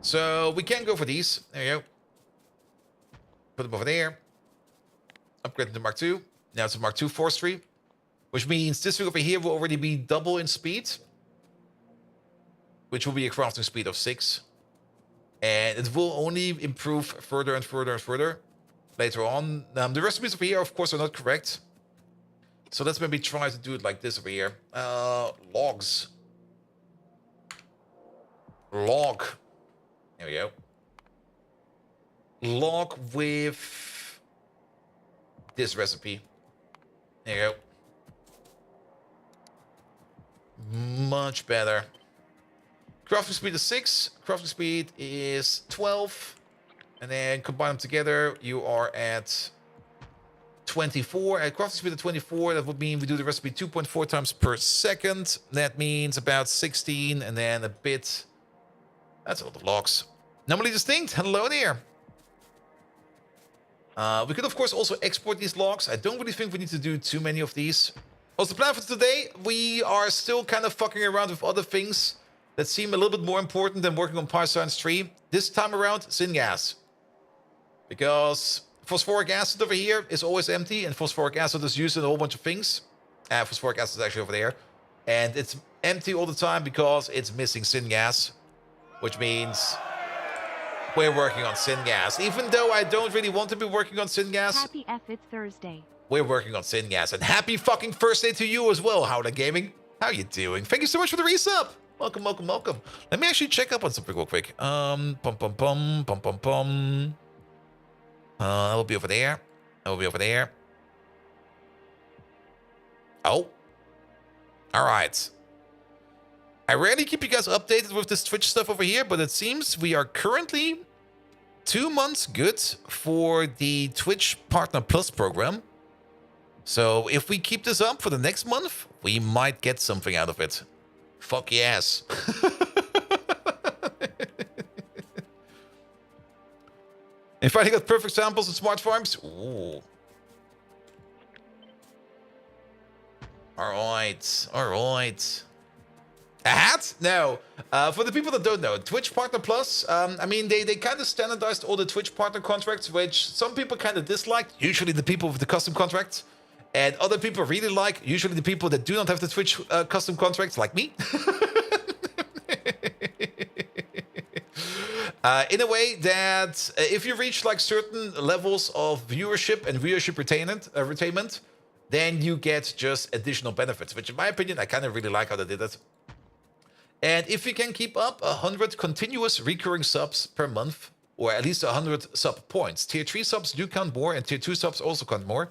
So we can go for these. There you go. Put them over there. Upgrade them to Mark II. Now it's a Mark II forestry, which means this thing over here will already be double in speed, which will be a crafting speed of 6. And it will only improve further and further and further later on. The recipes over here, of course, are not correct. So let's maybe try to do it like this over here. Logs. Log. There we go. Log with this recipe. There you go. Much better. Crafting speed is 6, crafting speed is 12, and then combine them together, you are at 24. At crafting speed of 24, that would mean we do the recipe 2.4 times per second. That means about 16, and then a bit. That's a lot of logs. Normally distinct, hello there. We could, of course, also export these logs. I don't really think we need to do too many of these. Also, the plan for today, we are still kind of fucking around with other things that seem a little bit more important than working on PyScience 3. This time around, syngas. Because phosphoric acid over here is always empty, and phosphoric acid is used in a whole bunch of things. Phosphoric acid is actually over there. And it's empty all the time because it's missing syngas, which means we're working on syngas. Even though I don't really want to be working on syngas, Happy F, it's Thursday. we're working on syngas. And happy fucking first day to you as well, Howler Gaming. How you doing? Thank you so much for the resub. Welcome, welcome, welcome. Let me actually check up on something real quick. That will be over there. That will be over there. Oh. All right. I rarely keep you guys updated with this Twitch stuff over here, but it seems we are currently 2 months good for the Twitch Partner Plus program. So if we keep this up for the next month, we might get something out of it. Fuck yes. And finally got perfect samples of smart farms. Ooh. Alright, alright. A hat? No. For the people that don't know, Twitch Partner Plus, I mean, they kind of standardized all the Twitch Partner contracts, which some people kind of disliked, usually the people with the custom contracts, and other people really like, usually the people that do not have the Twitch custom contracts, like me. In a way that if you reach like certain levels of viewership and viewership retainment, then you get just additional benefits, which in my opinion, I kind of really like how they did it. And if you can keep up 100 continuous recurring subs per month, or at least 100 sub points, tier 3 subs do count more, and tier 2 subs also count more,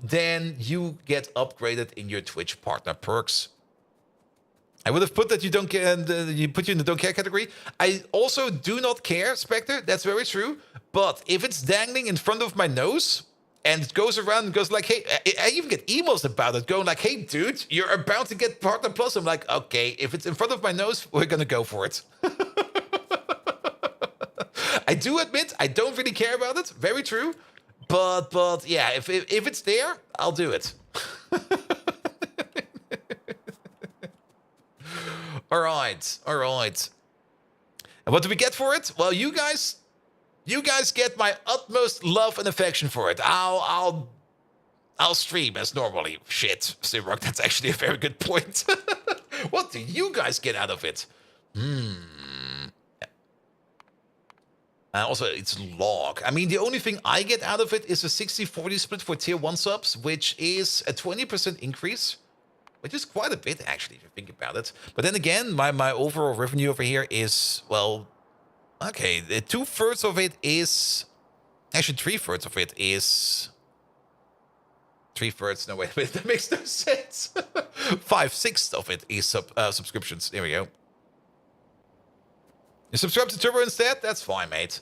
then you get upgraded in your Twitch partner perks. I would have put that you don't care, you put you in the don't care category. I also do not care, Spectre, that's very true. But if it's dangling in front of my nose, and it goes around and goes like, hey, I even get emails about it going like, hey, dude, you're about to get Partner Plus. I'm like, okay, if it's in front of my nose, we're going to go for it. I do admit, I don't really care about it. Very true. But yeah, if it's there, I'll do it. All right. And what do we get for it? Well, you guys get my utmost love and affection for it. I'll stream as normally. Shit, Simrock, that's actually a very good point. What do you guys get out of it? Also, it's log. I mean, the only thing I get out of it is a 60-40 split for tier 1 subs, which is a 20% increase, which is quite a bit, actually, if you think about it. But then again, my overall revenue over here is, well, okay, 2/3 of it is... Actually, 3/4 of it is... 3/4, no, wait, that makes no sense. 5/6 of it is subscriptions. There we go. You subscribe to Turbo instead? That's fine, mate.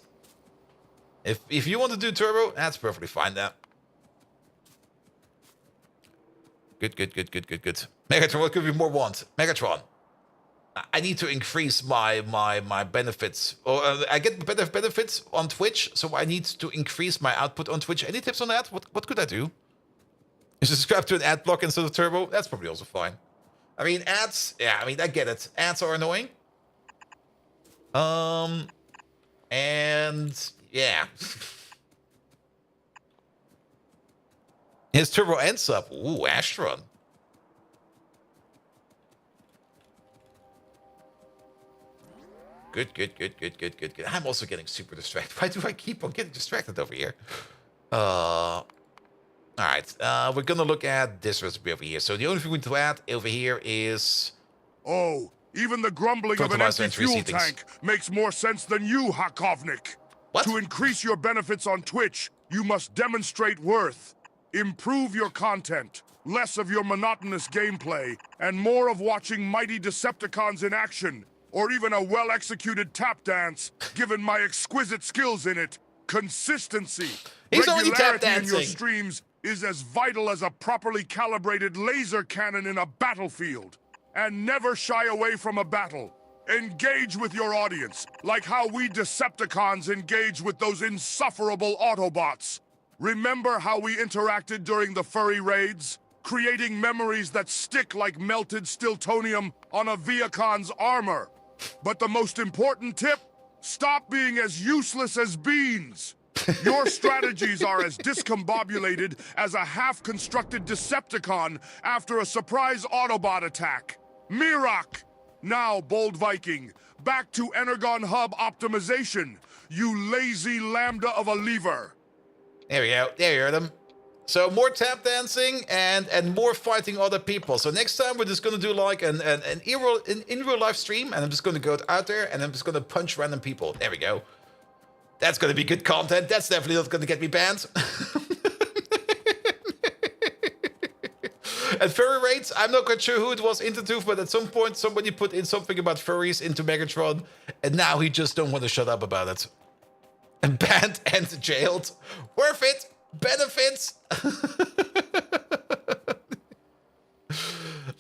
If you want to do Turbo, that's perfectly fine there. Good. Megatron, what could we more want? Megatron. I need to increase my benefits. Or I get better benefits on Twitch, so I need to increase my output on Twitch. Any tips on that? What could I do? You subscribe to an ad block instead of Turbo? That's probably also fine. I mean, ads, yeah, I mean, I get it. Ads are annoying. And yeah. His Turbo ends up. Ooh, Astron. Good. I'm also getting super distracted. Why do I keep on getting distracted over here? All right. We're gonna look at this recipe over here. So the only thing we need to add over here is... Oh, even the grumbling of an empty fuel tank makes more sense than you, Hakovnik. What? To increase your benefits on Twitch, you must demonstrate worth. Improve your content, less of your monotonous gameplay, and more of watching mighty Decepticons in action, or even a well-executed tap dance, given my exquisite skills in it. Consistency, regularity in your streams is as vital as a properly calibrated laser cannon in a battlefield. And never shy away from a battle. Engage with your audience, like how we Decepticons engage with those insufferable Autobots. Remember how we interacted during the furry raids? Creating memories that stick like melted Stiltonium on a Viacon's armor. But the most important tip? Stop being as useless as beans. Your strategies are as discombobulated as a half-constructed Decepticon after a surprise Autobot attack. Mirak! Now, Bold Viking, back to Energon Hub optimization, you lazy lambda of a lever. There we go. There you heard them. So more tap dancing and more fighting other people. So next time we're just gonna do like an in real life stream, and I'm just gonna go out there and I'm just gonna punch random people. There we go. That's gonna be good content. That's definitely not gonna get me banned. And furry raids, I'm not quite sure who it was into, but at some point somebody put in something about furries into Megatron, and now he just don't want to shut up about it. And banned and jailed. Worth it. Benefits.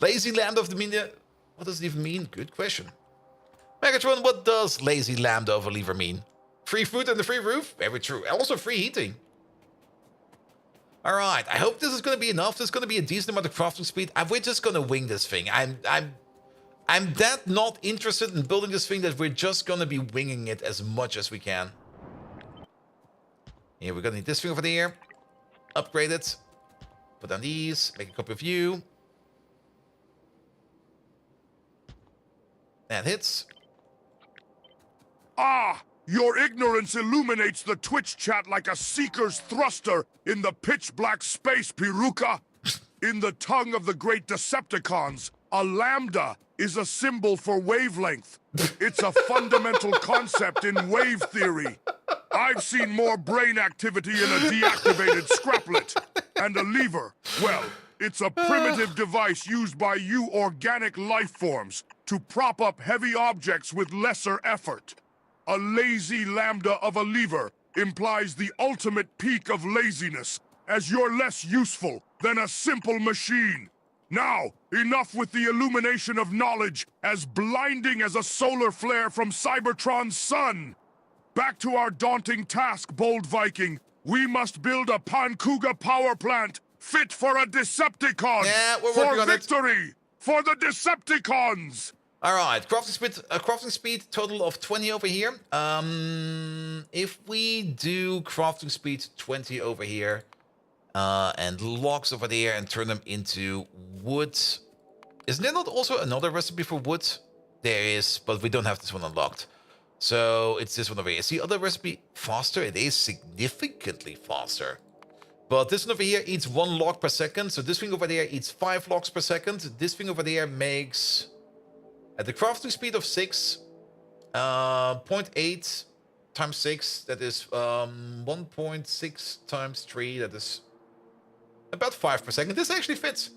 Lazy lambda of the media. What does it even mean? Good question. Megatron, what does lazy lambda of a lever mean? Free food and a free roof? Very true. Also free heating. Alright, I hope this is going to be enough. There's going to be a decent amount of crafting speed. We're just going to wing this thing. I'm that not interested in building this thing that we're just going to be winging it as much as we can. Here, we're going to need this thing over there. Upgrade it. Put down these. Make a copy of you. That hits. Ah! Your ignorance illuminates the Twitch chat like a seeker's thruster in the pitch-black space, Piruka. In the tongue of the great Decepticons, a lambda is a symbol for wavelength. It's a fundamental concept in wave theory. I've seen more brain activity in a deactivated scraplet. And a lever, well, it's a primitive device used by you organic life forms to prop up heavy objects with lesser effort. A lazy lambda of a lever implies the ultimate peak of laziness, as you're less useful than a simple machine. Now, enough with the illumination of knowledge as blinding as a solar flare from Cybertron's sun. Back to our daunting task, Bold Viking. We must build a Pankuga power plant fit for a Decepticon. Yeah, we're working on it. For victory! For the Decepticons! Alright, crafting speed total of 20 over here. If we do crafting speed 20 over here, and logs over there and turn them into wood. Isn't there not also another recipe for wood? There is, but we don't have this one unlocked. So it's this one over here. See, other recipe faster? It is significantly faster. But this one over here eats 1 log per second. So this thing over there eats 5 logs per second. This thing over there makes, at the crafting speed of 6, 0.8 times 6, that is 1.6 times 3, that is about 5 per second. This actually fits.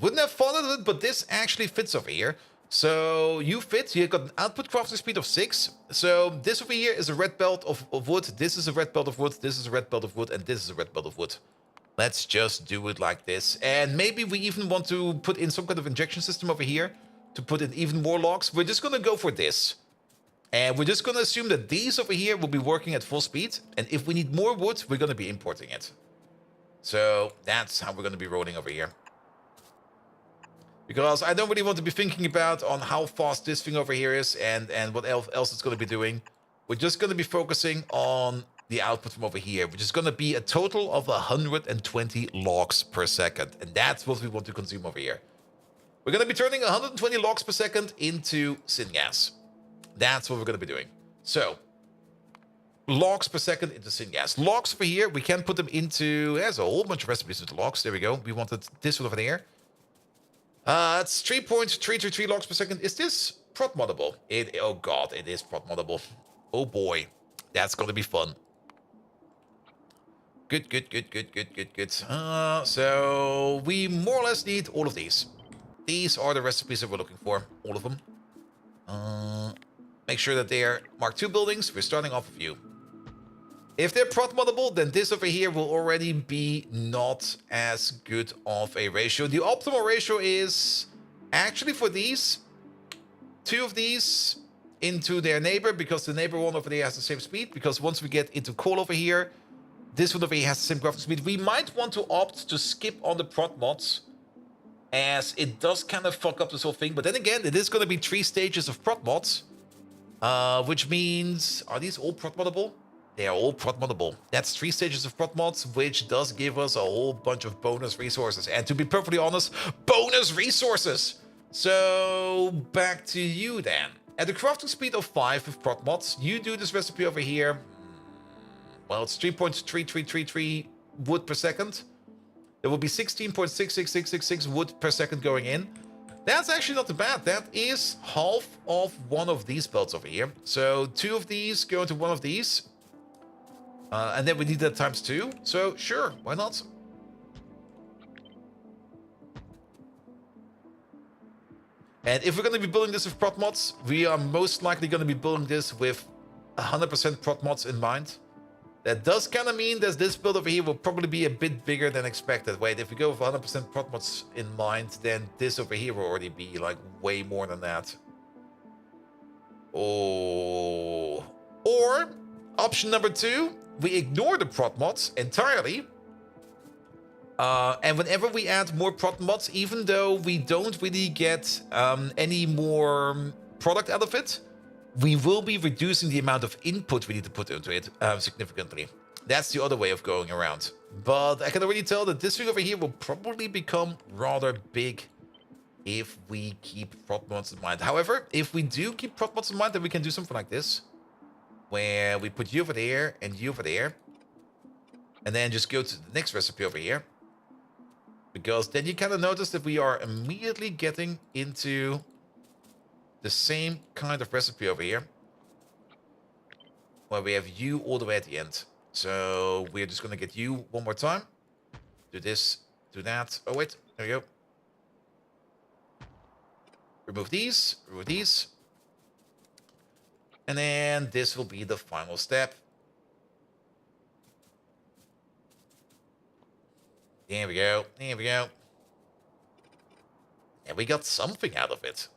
Wouldn't have thought of it, but this actually fits over here. So you fit, you got an output crafting speed of 6. So this over here is a red belt of wood, this is a red belt of wood, this is a red belt of wood, and this is a red belt of wood. Let's just do it like this. And maybe we even want to put in some kind of injection system over here to put in even more logs. We're just going to go for this. And we're just going to assume that these over here will be working at full speed. And if we need more wood, we're going to be importing it. So that's how we're going to be rolling over here. Because I don't really want to be thinking about on how fast this thing over here is and what else it's going to be doing. We're just going to be focusing on the output from over here, which is going to be a total of 120 logs per second. And that's what we want to consume over here. We're going to be turning 120 logs per second into syngas. That's what we're going to be doing. So, logs per second into syngas. Logs over here, we can put them into... There's a whole bunch of recipes with logs. There we go. We wanted this one over there. It's 3.333 logs per second. Is this prot moddable? Oh god, it is prot moddable. Oh boy. That's going to be fun. Good. So we more or less need all of these. These are the recipes that we're looking for. All of them. Make sure that they are Mark II buildings. We're starting off with you. If they're prot moddable, then this over here will already be not as good of a ratio. The optimal ratio is actually for these 2 of these into their neighbor, because the neighbor one over there has the same speed. Because once we get into coal over here, this one over here has the same graphic speed. We might want to opt to skip on the prot mods, as it does kind of fuck up this whole thing. But then again, it is going to be 3 stages of prot mods, which means, are these all prot moddable? They are all prot moddable. That's 3 stages of prot mods, which does give us a whole bunch of bonus resources. And to be perfectly honest, bonus resources! So, back to you then. At the crafting speed of 5 with prot mods, you do this recipe over here. Well, it's 3.3333 wood per second. There will be 16.666666 wood per second going in. That's actually not too bad. That is half of one of these belts over here. So 2 of these go into one of these. And then we need that times 2. So sure, why not? And if we're going to be building this with prot mods, we are most likely going to be building this with 100% prot mods in mind. That does kind of mean that this build over here will probably be a bit bigger than expected. Wait, if we go with 100% prot mods in mind, then this over here will already be like way more than that. Oh. Or option number 2, we ignore the prot mods entirely. And whenever we add more prot mods, even though we don't really get any more product out of it, we will be reducing the amount of input we need to put into it significantly. That's the other way of going around. But I can already tell that this thing over here will probably become rather big if we keep prot mods in mind. However, if we do keep prot mods in mind, then we can do something like this, where we put you over there and you over there, and then just go to the next recipe over here. Because then you kind of notice that we are immediately getting into the same kind of recipe over here, where we have you all the way at the end. So we're just going to get you one more time. Do this, do that. Oh, wait, there we go. Remove these, remove these. And then this will be the final step. There we go, there we go. And we got something out of it.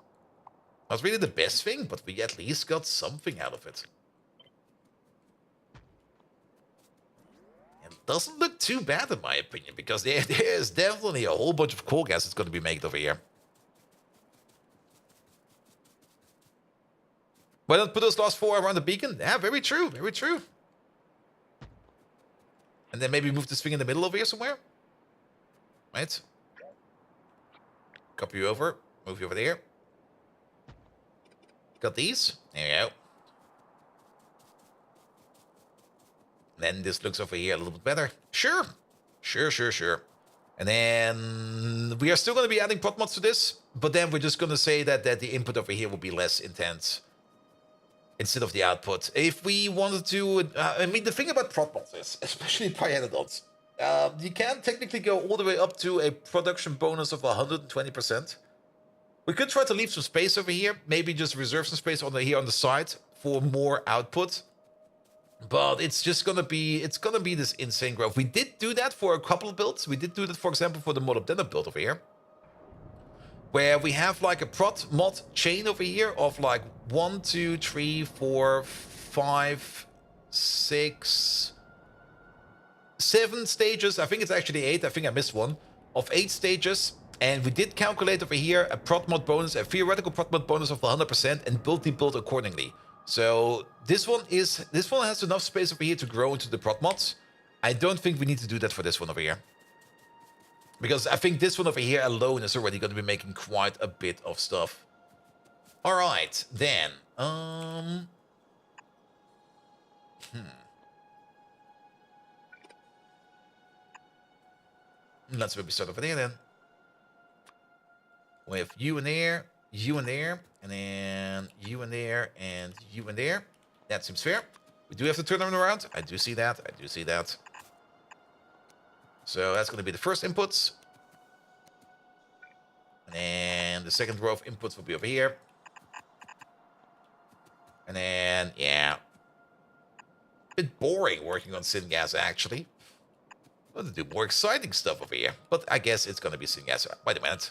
Not really the best thing, but we at least got something out of it. And it doesn't look too bad in my opinion, because there's definitely a whole bunch of coal gas that's going to be made over here. Why not put those last 4 around the beacon? Yeah, very true, very true. And then maybe move this thing in the middle over here somewhere. Right? Copy you over, move you over there. Got these. There you go. Then this looks over here a little bit better. Sure. Sure, sure, sure. And then we are still going to be adding prot mods to this, but then we're just going to say that the input over here will be less intense instead of the output. If we wanted to... I mean, the thing about prot mods is, especially Pyanodons, you can technically go all the way up to a production bonus of 120%. We could try to leave some space over here, maybe just reserve some space here on the side for more output. But it's just gonna be this insane growth. We did do that for a couple of builds. We did do that, for example, for the molybdenum build over here, where we have like a prot mod chain over here of like 1, 2, 3, 4, 5, 6, 7 stages. I think it's actually 8. I think I missed one of 8 stages. And we did calculate over here a prot mod bonus, a theoretical prot mod bonus of 100%, and build the build accordingly. So this one has enough space over here to grow into the prot mods. I don't think we need to do that for this one over here, because I think this one over here alone is already going to be making quite a bit of stuff. All right, then. Let's maybe start over there then. With you in there, and then you in there, and you in there. That seems fair. We do have to turn them around. I do see that. I do see that. So that's going to be the first inputs. And then the second row of inputs will be over here. And then, yeah. A bit boring working on syngas, actually. I want to do more exciting stuff over here. But I guess it's going to be syngas. Wait a minute.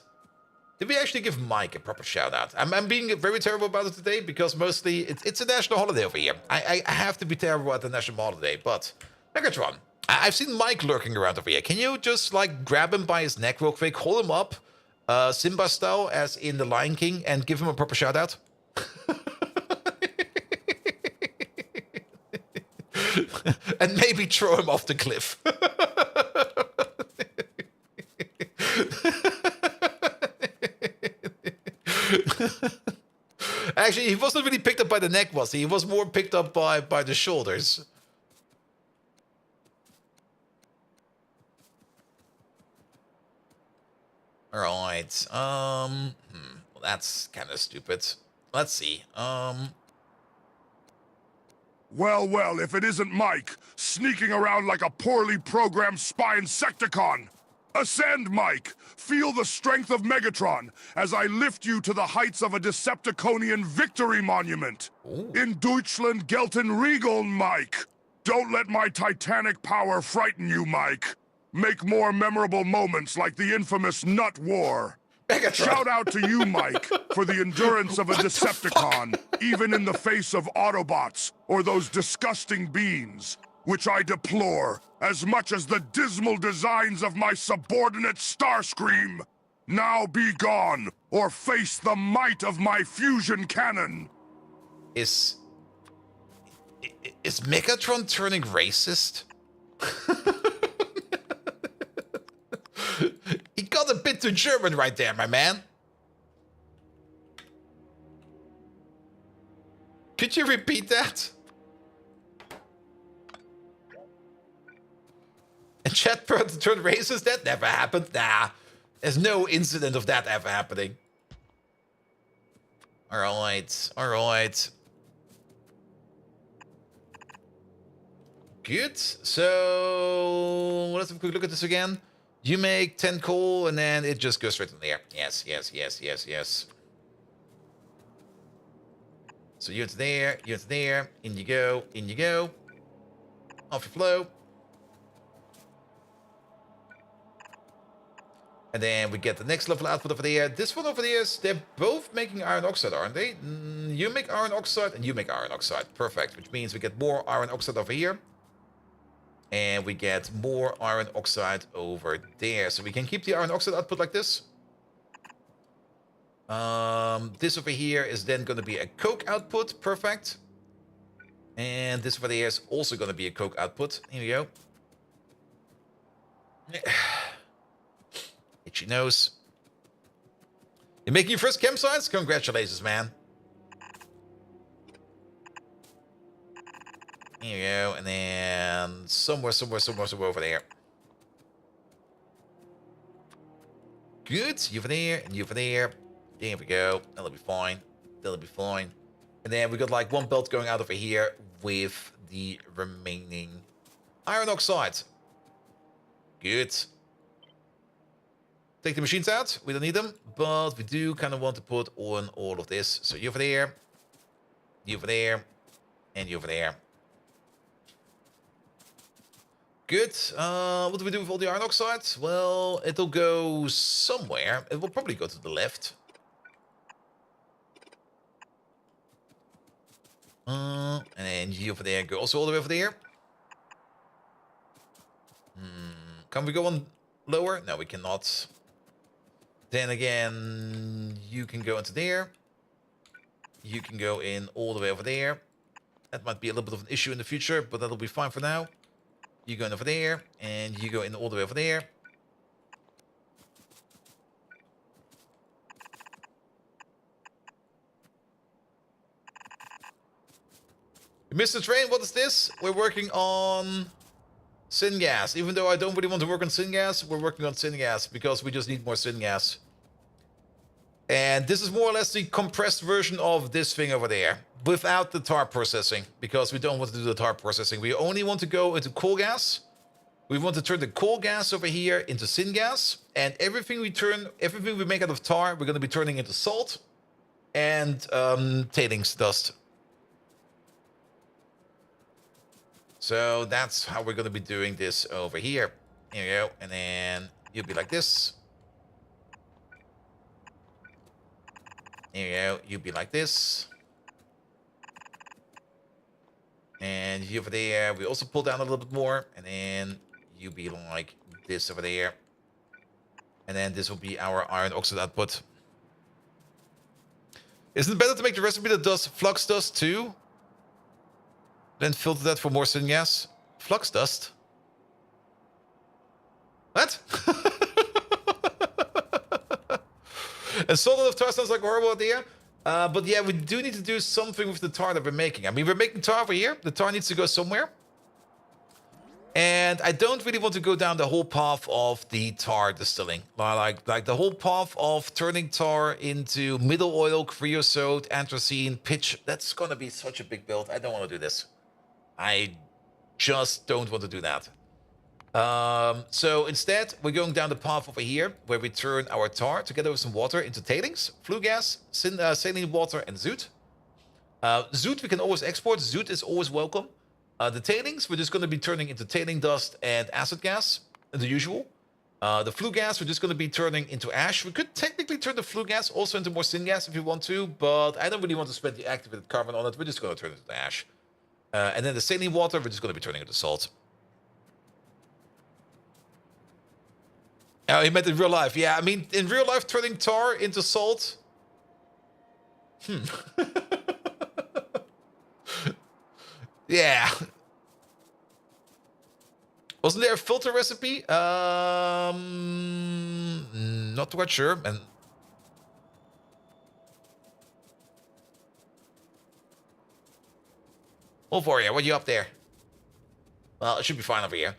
Did we actually give Mike a proper shout out? I'm being very terrible about it today because mostly it's a national holiday over here. I have to be terrible at the national holiday, but Megatron, I've seen Mike lurking around over here. Can you just like grab him by his neck real quick, hold him up, Simba style, as in the Lion King, and give him a proper shout out? And maybe throw him off the cliff. Actually, he wasn't really picked up by the neck, was he? He was more picked up by the shoulders. Alright, well, that's kind of stupid. Let's see, Well, well, if it isn't Mike, sneaking around like a poorly programmed spy Insecticon. Ascend, Mike! Feel the strength of Megatron as I lift you to the heights of a Decepticonian victory monument. Ooh. In Deutschland gelten Regeln, Mike! Don't let my titanic power frighten you, Mike. Make more memorable moments like the infamous Nut War. Megatron. Shout out to you, Mike, for the endurance of a Decepticon, even in the face of Autobots or those disgusting beings, which I deplore as much as the dismal designs of my subordinate Starscream. Now be gone, or face the might of my fusion cannon. Is Megatron turning racist? He got a bit too German right there, my man. Could you repeat that? And chat turned racist? That never happened. Nah, there's no incident of that ever happening. Alright, alright. Good. So let's have a quick look at this again. You make 10 coal, and then it just goes straight in there. Yes, yes, yes, yes, yes. So you're there, in you go, in you go. Off you flow. And then we get the next level output over there. This one over there is, they're both making iron oxide, aren't they? You make iron oxide, and you make iron oxide. Perfect, which means we get more iron oxide over here. And we get more iron oxide over there. So we can keep the iron oxide output like this. This over here is then going to be a coke output. Perfect. And this over there is also going to be a coke output. Here we go. Itchy nose. You're making your first campsites? Congratulations, man. Here we go, and then somewhere over there. Good, you over there, and you over there. There we go, that'll be fine. That'll be fine. And then we got like one belt going out over here with the remaining iron oxide. Good. Take the machines out, we don't need them, but we do kind of want to put on all of this. So you over there, you over there, and you over there. Good. What do we do with all the iron oxide? Well, it'll go somewhere. It will probably go to the left. And then you over there go also all the way over there. Can we go on lower? No, we cannot. Then again, you can go into there. You can go in all the way over there. That might be a little bit of an issue in the future, but that'll be fine for now. You go in over there, and you go in all the way over there. You missed the train? What is this? We're working on syngas. Even though I don't really want to work on syngas, we're working on syngas because we just need more syngas. And this is more or less the compressed version of this thing over there, without the tar processing, because we don't want to do the tar processing. We only want to go into coal gas. We want to turn the coal gas over here into syngas, and everything we make out of tar, we're going to be turning into salt and tailings dust. So that's how we're going to be doing this over here. Here you go, and then you'll be like this. There you go. You be like this. And you over there. We also pull down a little bit more. And then you be like this over there. And then this will be our iron oxide output. Isn't it better to make the recipe that does flux dust too? Then filter that for more syngas? Flux dust? What? And salt of tar sounds like a horrible idea. But yeah, we do need to do something with the tar that we're making. I mean, we're making tar over here. The tar needs to go somewhere. And I don't really want to go down the whole path of the tar distilling. Like the whole path of turning tar into middle oil, creosote, anthracene, pitch. That's going to be such a big build. I don't want to do this. I just don't want to do that. So instead, we're going down the path over here, where we turn our tar together with some water into tailings, flue gas, saline water, and zoot. Zoot we can always export. Zoot is always welcome. The tailings, we're just going to be turning into tailing dust and acid gas, the usual. The flue gas, we're just going to be turning into ash. We could technically turn the flue gas also into more syngas if you want to, but I don't really want to spend the activated carbon on it. We're just going to turn it into ash. And then the saline water, we're just going to be turning into salt. Oh, he meant in real life. Yeah, I mean, in real life, turning tar into salt. Yeah. Wasn't there a filter recipe? Not quite sure. And Wolforia, what are you up there? Well, it should be fine over here.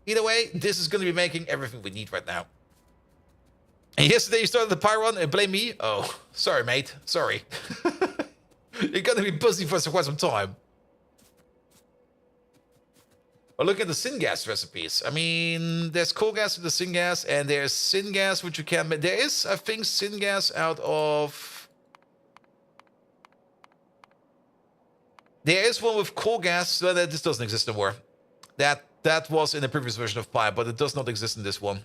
Either way, this is going to be making everything we need right now. And yesterday you started the pie run and blame me? Oh, sorry, mate. Sorry. You're going to be busy for quite some time. Well, look at the syngas recipes. I mean, there's coal gas with the syngas, and there's syngas, which you can make. There is, I think, syngas out of... There is one with coal gas. Well, this doesn't exist anymore. That was in the previous version of Pi, but it does not exist in this one.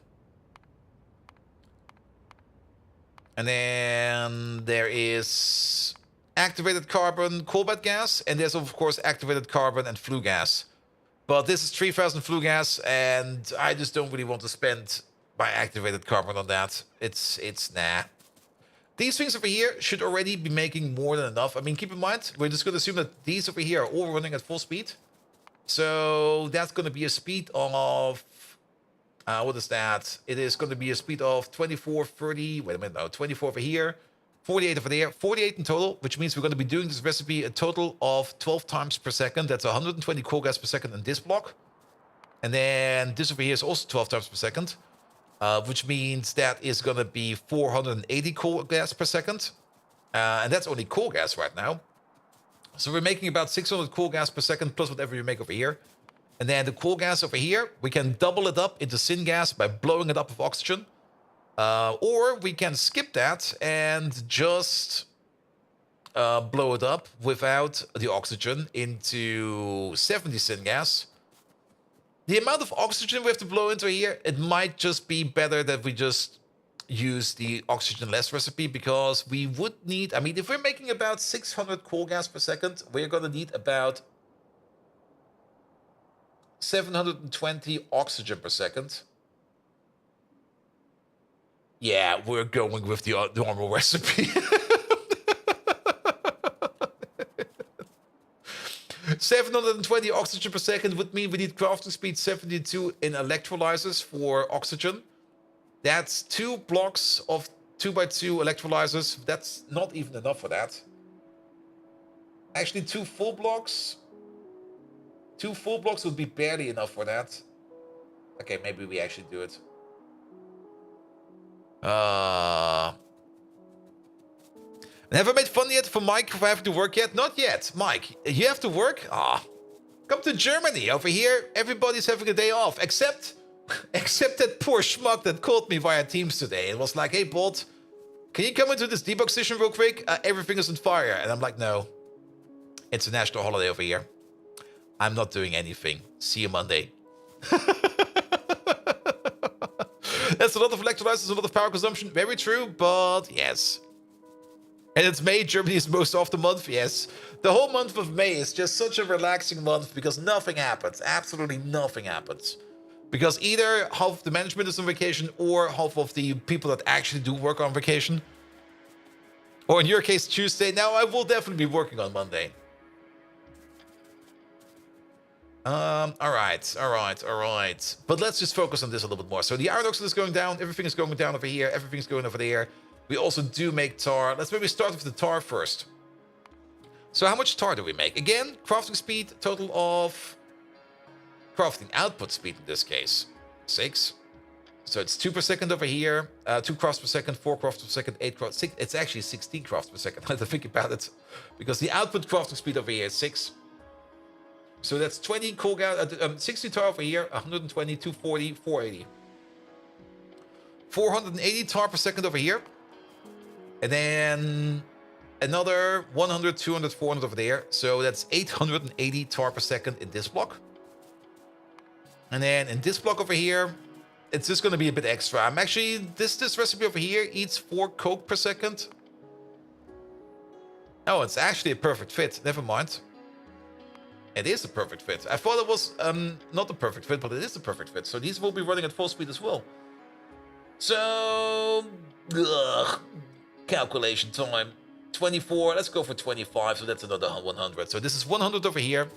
And then there is activated carbon, coal bed gas, and there's of course activated carbon and flue gas. But this is 3000 flue gas, and I just don't really want to spend my activated carbon on that. It's nah. These things over here should already be making more than enough. I mean, keep in mind, we're just going to assume that these over here are all running at full speed. So that's going to be a speed of, what is that? It is going to be a speed of 24, 30, wait a minute, no, 24 over here, 48 over there, 48 in total, which means we're going to be doing this recipe a total of 12 times per second. That's 120 coal gas per second in this block. And then this over here is also 12 times per second, which means that is going to be 480 coal gas per second. And that's only coal gas right now. So we're making about 600 coal gas per second plus whatever you make over here. And then the coal gas over here, we can double it up into syngas by blowing it up with oxygen. Or we can skip that and just blow it up without the oxygen into 70 syngas. The amount of oxygen we have to blow into here, it might just be better that we just use the oxygen less recipe, because we would need, I mean, if we're making about 600 coal gas per second, we're going to need about 720 oxygen per second. Yeah, we're going with the normal recipe. 720 oxygen per second would mean we need crafting speed 72 in electrolyzers for oxygen. That's 2 blocks of 2x2 electrolyzers. That's not even enough for that. Actually, 2 full blocks. 2 full blocks would be barely enough for that. Okay, maybe we actually do it. Never made fun yet for Mike for having to work yet? Not yet. Mike, you have to work? Come to Germany. Over here, everybody's having a day off. Except that poor schmuck that called me via Teams today. It was like, hey, Bolt, can you come into this debug session real quick? Everything is on fire. And I'm like, no. It's a national holiday over here. I'm not doing anything. See you Monday. That's a lot of electrolyzers, a lot of power consumption. Very true, but yes. And it's May, Germany's most of the month, yes. The whole month of May is just such a relaxing month because nothing happens. Absolutely nothing happens. Because either half of the management is on vacation or half of the people that actually do work on vacation. Or in your case, Tuesday. Now, I will definitely be working on Monday. All right. But let's just focus on this a little bit more. So the iron oxide is going down. Everything is going down over here. Everything's going over there. We also do make tar. Let's maybe start with the tar first. So how much tar do we make? Again, crafting speed, total of... crafting output speed in this case, 6. So it's 2 per second over here. 2 crafts per second, 4 crafts per second, 8 crafts... 6, it's actually 16 crafts per second. I have to think about it. Because the output crafting speed over here is 6. So that's 20 coal gas... 60 tar over here, 120, 240, 480. 480 tar per second over here. And then another 100, 200, 400 over there. So that's 880 tar per second in this block. And then in this block over here, it's just going to be a bit extra. I'm actually, this recipe over here eats 4 coke per second. Oh, it's actually a perfect fit. Never mind. It is a perfect fit. I thought it was not a perfect fit, but it is a perfect fit. So these will be running at full speed as well. So... calculation time. 24. Let's go for 25. So that's another 100. So this is 100 over here.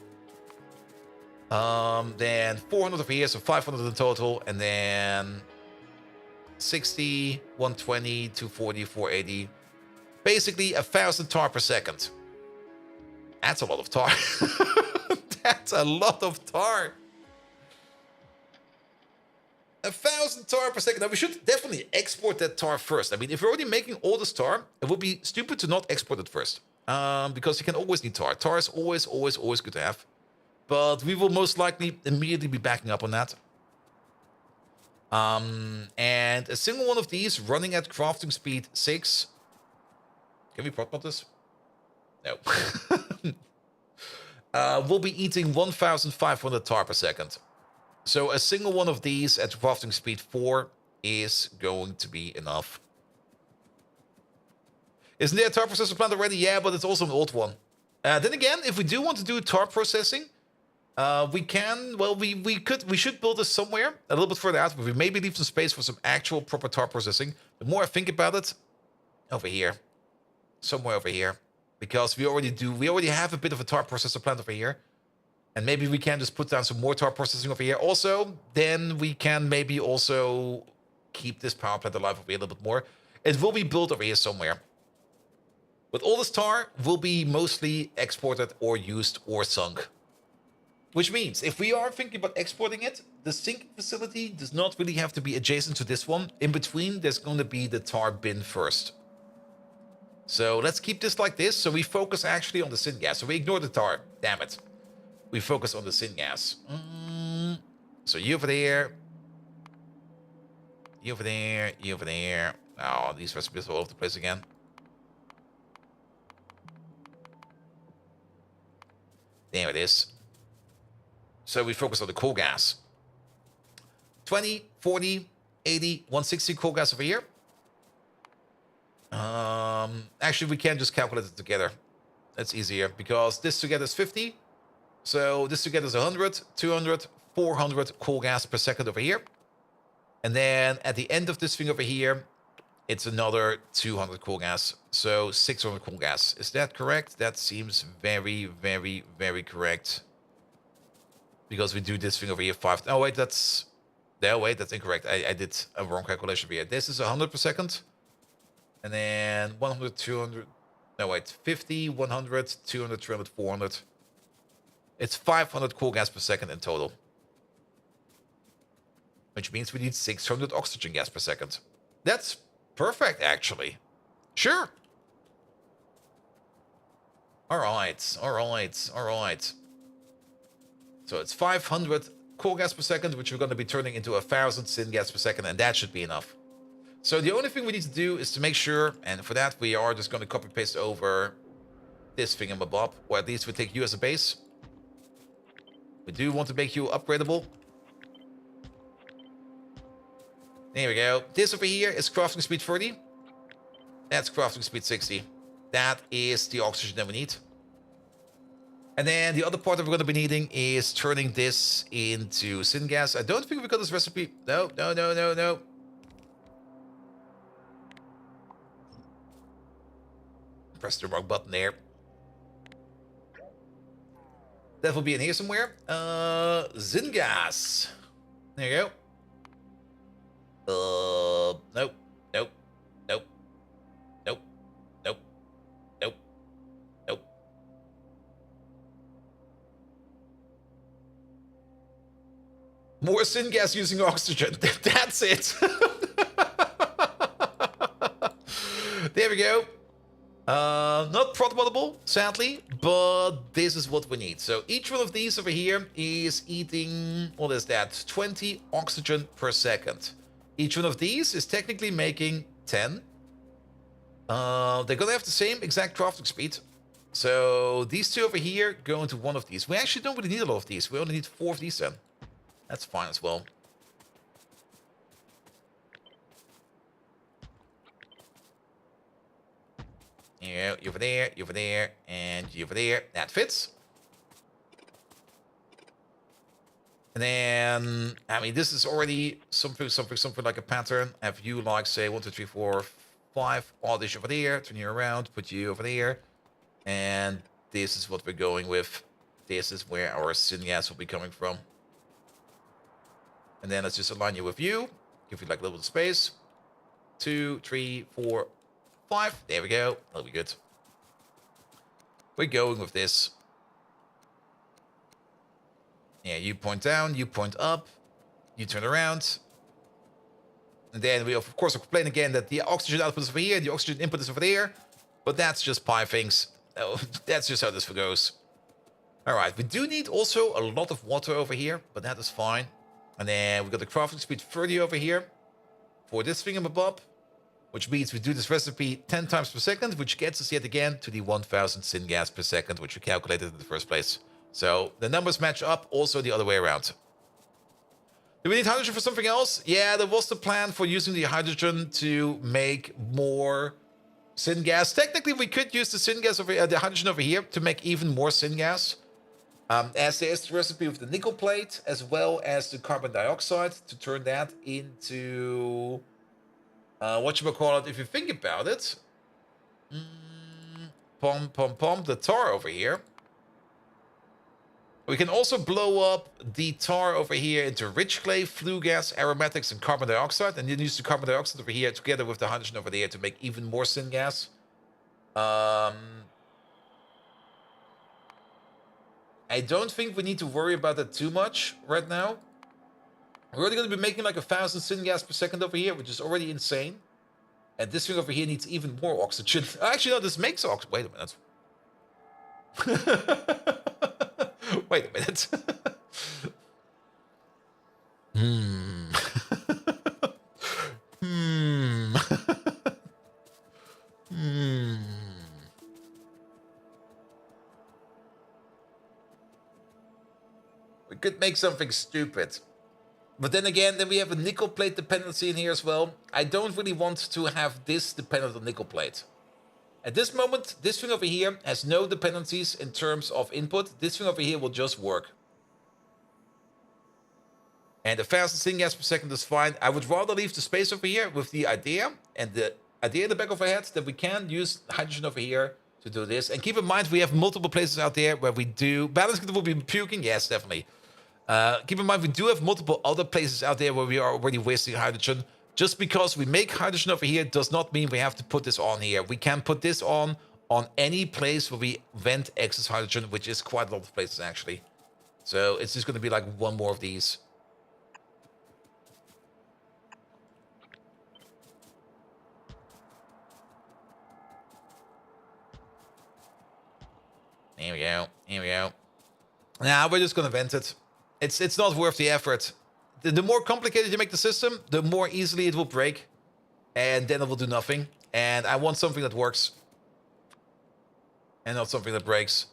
Then 400 over here. So 500 in total. And then 60, 120, 240, 480. Basically 1,000 tar per second. That's a lot of tar. That's a lot of tar. 1,000 tar per second. Now, we should definitely export that tar first. I mean, if we're already making all this tar, it would be stupid to not export it first. Because you can always need tar. Tar is always good to have. But we will most likely immediately be backing up on that. And a single one of these running at crafting speed 6. Can we prop mod this? No. We'll be eating 1,500 tar per second. So a single one of these at crafting speed 4 is going to be enough. Isn't there a tar processor plant already? Yeah, but it's also an old one. Then again, if we do want to do tar processing, we can. Well, we should build this somewhere a little bit further out, but we maybe leave some space for some actual proper tar processing. The more I think about it, over here, somewhere over here, because we already have a bit of a tar processor plant over here. And maybe we can just put down some more tar processing over here. Also, then we can maybe also keep this power plant alive over here a little bit more. It will be built over here somewhere. But all this tar will be mostly exported or used or sunk. Which means, if we are thinking about exporting it, the sinking facility does not really have to be adjacent to this one. In between, there's going to be the tar bin first. So let's keep this like this. So we focus actually on the syngas. So we ignore the tar. Damn it. We focus on the syngas. So you over there. You over there. You over there. Oh, these recipes are all over the place again. There it is. So we focus on the coal gas. 20, 40, 80, 160 coal gas over here. Actually, we can just calculate it together. That's easier because this together is 50. So this together is 100, 200, 400 coal gas per second over here. And then at the end of this thing over here, it's another 200 coal gas. So 600 coal gas. Is that correct? That seems very, very, very correct. Because we do this thing over here 5. Oh, wait, that's... No, wait, that's incorrect. I did a wrong calculation here. This is 100 per second. And then 100, 200... No, wait, 50, 100, 200, 300, 400... It's 500 coal gas per second in total. Which means we need 600 oxygen gas per second. That's perfect, actually. Sure. All right. So it's 500 coal gas per second, which we're going to be turning into 1,000 syn gas per second, and that should be enough. So the only thing we need to do is to make sure, and for that we are just going to copy paste over this thingamabob, or at least we take you as a base. We do want to make you upgradable. There we go. This over here is crafting speed 30. That's crafting speed 60. That is the oxygen that we need. And then the other part that we're going to be needing is turning this into syngas. I don't think we got this recipe. No, no, no, no, no. Press the wrong button there. That will be in here somewhere. Syngas. There you go. Nope, nope, nope, nope, nope, nope, nope. More syngas using oxygen. That's it. There we go. Not protobotable, sadly, but this is what we need. So each one of these over here is eating, what is that, 20 oxygen per second. Each one of these is technically making 10. They're gonna have the same exact crafting speed. So these two over here go into one of these. We actually don't really need a lot of these. We only need 4 of these then. That's fine as well. Yeah, you over there, and you over there. That fits. And then, I mean, this is already something like a pattern. Have you like, say, 1, 2, 3, 4, 5, all this over there, turn you around, put you over there. And this is what we're going with. This is where our syngas will be coming from. And then let's just align you with you. Give you like a little bit of space. 2, 3, 4, 5. There we go. That'll be good. We're going with this. Yeah, you point down, you point up, you turn around. And then we, of course, complain again that the oxygen output is over here, the oxygen input is over there. But that's just Pi things. Oh, that's just how this goes. All right, we do need also a lot of water over here, but that is fine. And then we got the crafting speed 30 over here for this thingamabob, which means we do this recipe 10 times per second, which gets us yet again to the 1000 syngas per second, which we calculated in the first place. So the numbers match up, also the other way around. Do we need hydrogen for something else? Yeah, there was the plan for using the hydrogen to make more syngas. Technically, we could use the syngas over the hydrogen over here to make even more syngas. As there is the recipe with the nickel plate, as well as the carbon dioxide, to turn that into whatchamacallit, if you think about it. The tar over here. We can also blow up the tar over here into rich clay, flue gas, aromatics, and carbon dioxide, and then use the carbon dioxide over here together with the hydrogen over there to make even more syngas. I don't think we need to worry about that too much right now. We're only going to be making like 1000 syngas per second over here, which is already insane. And this thing over here needs even more oxygen. Actually, no, this makes oxygen. Wait a minute. Wait a minute. We could make something stupid. But then again, then we have a nickel plate dependency in here as well. I don't really want to have this dependent on nickel plate. At this moment, this thing over here has no dependencies in terms of input. This thing over here will just work. And the fastest syngas per second is fine. I would rather leave the space over here with the idea and the idea in the back of our head that we can use hydrogen over here to do this. And keep in mind, we have multiple places out there where we do... Balance will be puking? Yes, definitely. Keep in mind, we do have multiple other places out there where we are already wasting hydrogen. Just because we make hydrogen over here does not mean we have to put this on here. We can put this on any place where we vent excess hydrogen, which is quite a lot of places, actually. So it's just going to be like one more of these. Here we go. Here we go. Now we're just going to vent it. It's not worth the effort. The more complicated you make the system, the more easily it will break. And then it will do nothing. And I want something that works. And not something that breaks.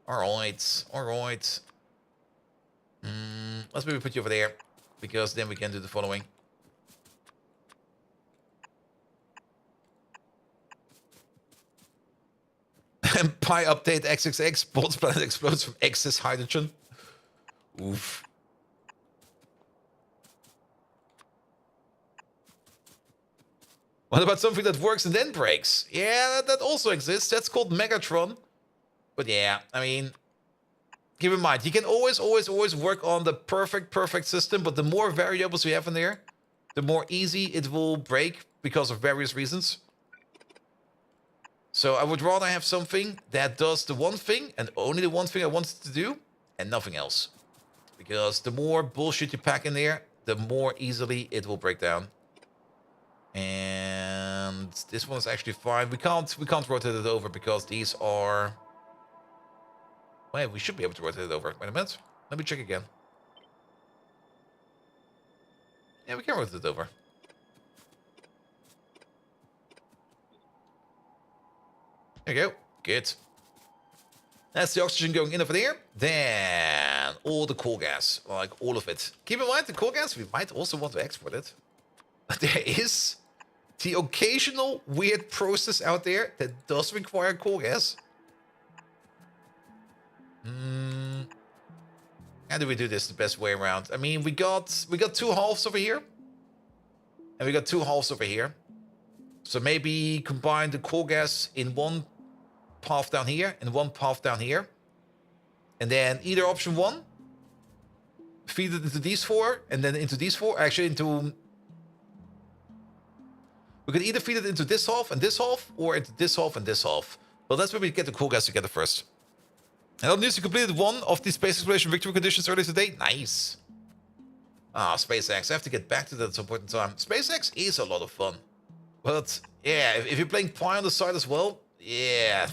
Alright. Alright. Let's maybe put you over there. Because then we can do the following. And Pi update XXX, Bolt's planet explodes from excess hydrogen. Oof. What about something that works and then breaks? Yeah, that also exists. That's called Megatron. But yeah, I mean, keep in mind, you can always work on the perfect system, but the more variables you have in there, the more easy it will break because of various reasons. So I would rather have something that does the one thing and only the one thing I want it to do and nothing else. Because the more bullshit you pack in there, the more easily it will break down. And this one is actually fine. We can't rotate it over because these are... Wait, we should be able to rotate it over. Wait a minute. Let me check again. Yeah, we can rotate it over. There you go. Good. That's the oxygen going in over there. Then all the coal gas, like all of it. Keep in mind, the coal gas, we might also want to export it. There is the occasional weird process out there that does require coal gas. How do we do this the best way around? I mean, we got 2 halves over here. And we got 2 halves over here. So maybe combine the coal gas in one path down here and one path down here. And then either option 1, feed it into these 4 and then into these 4. Actually, into... We can either feed it into this half and this half or into this half and this half. But that's where we get the coal gas together first. And on news, you completed one of the space exploration victory conditions earlier today. Nice. Ah, SpaceX. I have to get back to that at some point in time. SpaceX is a lot of fun. But, yeah, if you're playing Pi on the side as well, yeah.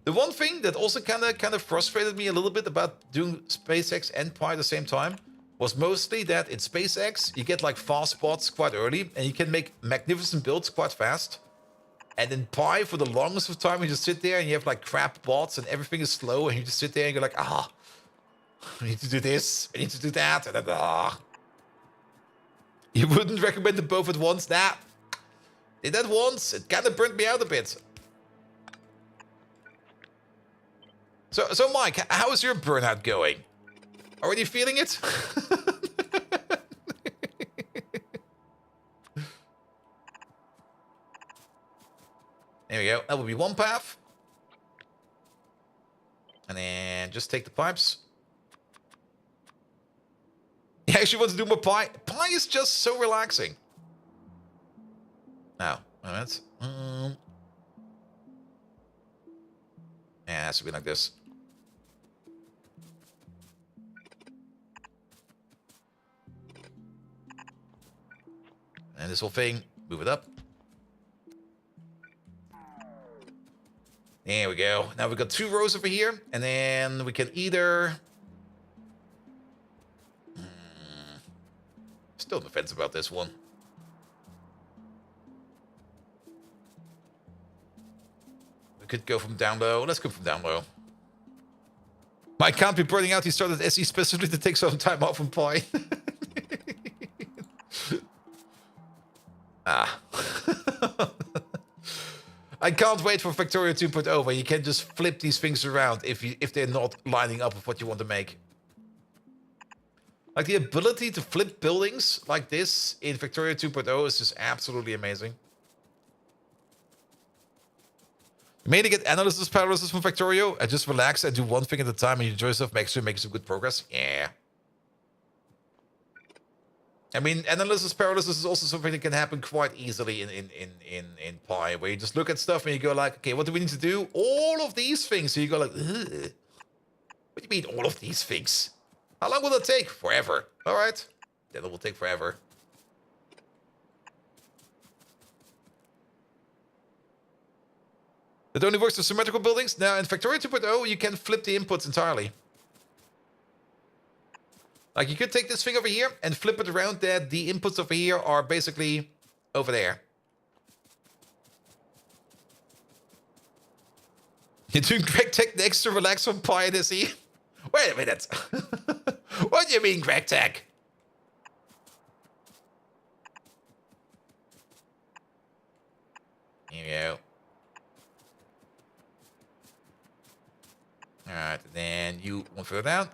The one thing that also kind of frustrated me a little bit about doing SpaceX and Pi at the same time was mostly that in SpaceX, you get like fast spots quite early, and you can make magnificent builds quite fast. And in Pi, for the longest of time, you just sit there and you have like crap bots and everything is slow, and you just sit there and you're like, I need to do this, I need to do that, and then, You wouldn't recommend them both at once? Nah. Did that once, it kind of burnt me out a bit. So Mike, how is your burnout going? Already feeling it? There we go. That will be one path. And then just take the pipes. You actually want to do more Pi? Pi is just so relaxing. Now, that's... Yeah, it has to be like this. And this whole thing, move it up. There we go. Now we've got 2 rows over here, and then we can either... Still on the fence about this one. We could go from down low. Let's go from down low. Mike can't be burning out. He started SE specifically to take some time off from Pi. I can't wait for Factorio 2.0 where you can just flip these things around if they're not lining up with what you want to make. Like the ability to flip buildings like this in Factorio 2.0 is just absolutely amazing. You mainly get analysis paralysis from Factorio and just relax and do one thing at a time and you enjoy yourself, make sure you make some good progress. Yeah. I mean, analysis paralysis is also something that can happen quite easily in Pi, where you just look at stuff and you go like, okay, what do we need to do? All of these things. So you go like, ugh. What do you mean all of these things? How long will it take? Forever. All right. Then it will take forever. It only works for symmetrical buildings. Now, in Factorio 2.0, you can flip the inputs entirely. Like, you could take this thing over here and flip it around that the inputs over here are basically over there. You're doing Greg Tech next to relax from Pi and SE? Wait a minute. What do you mean, Greg Tech? Here we go. All right, then you one further down.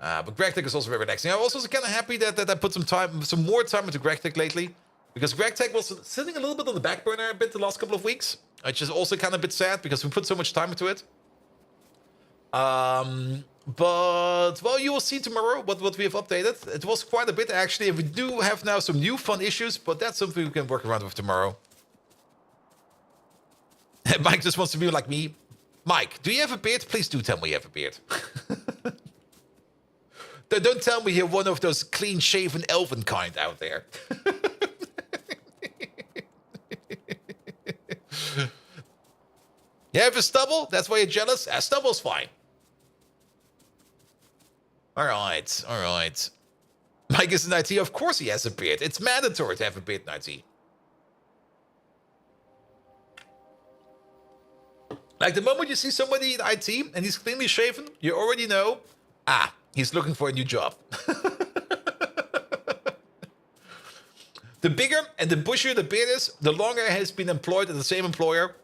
But GregTech is also very relaxing. I'm also kind of happy that I put some more time into GregTech lately, because GregTech was sitting a little bit on the back burner a bit the last couple of weeks, which is also kind of a bit sad because we put so much time into it. But well, you will see tomorrow what we have updated. It was quite a bit actually, and we do have now some new fun issues, but that's something we can work around with tomorrow. Mike just wants to be like me. Mike, do you have a beard? Please do tell me you have a beard. Don't tell me you're one of those clean-shaven elven kind out there. You have a stubble? That's why you're jealous? Stubble's fine. All right, all right. Mike is in IT. Of course he has a beard. It's mandatory to have a beard in IT. Like the moment you see somebody in IT and he's cleanly shaven, you already know, he's looking for a new job. The bigger and the bushier the beard is, the longer he has been employed at the same employer.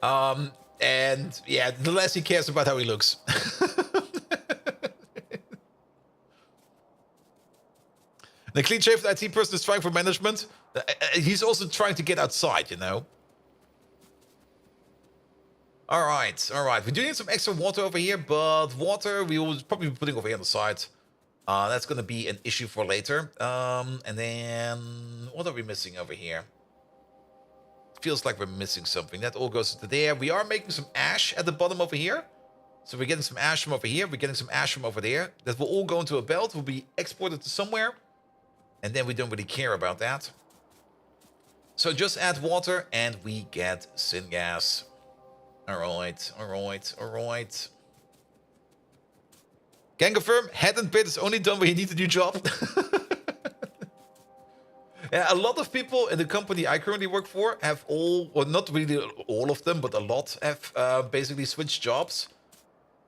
And yeah, the less he cares about how he looks. The clean-shaven IT person is trying for management. He's also trying to get outside, you know. All right, all right. We do need some extra water over here, but water we will probably be putting over here on the side. That's going to be an issue for later. And then what are we missing over here? Feels like we're missing something. That all goes to there. We are making some ash at the bottom over here. So we're getting some ash from over here. We're getting some ash from over there. That will all go into a belt. Will be exported to somewhere. And then we don't really care about that. So just add water and we get syngas. All right, all right, all right. Can confirm, head and beard is only done when you need a new job. Yeah, a lot of people in the company I currently work for have all, well, not really all of them, but a lot have basically switched jobs.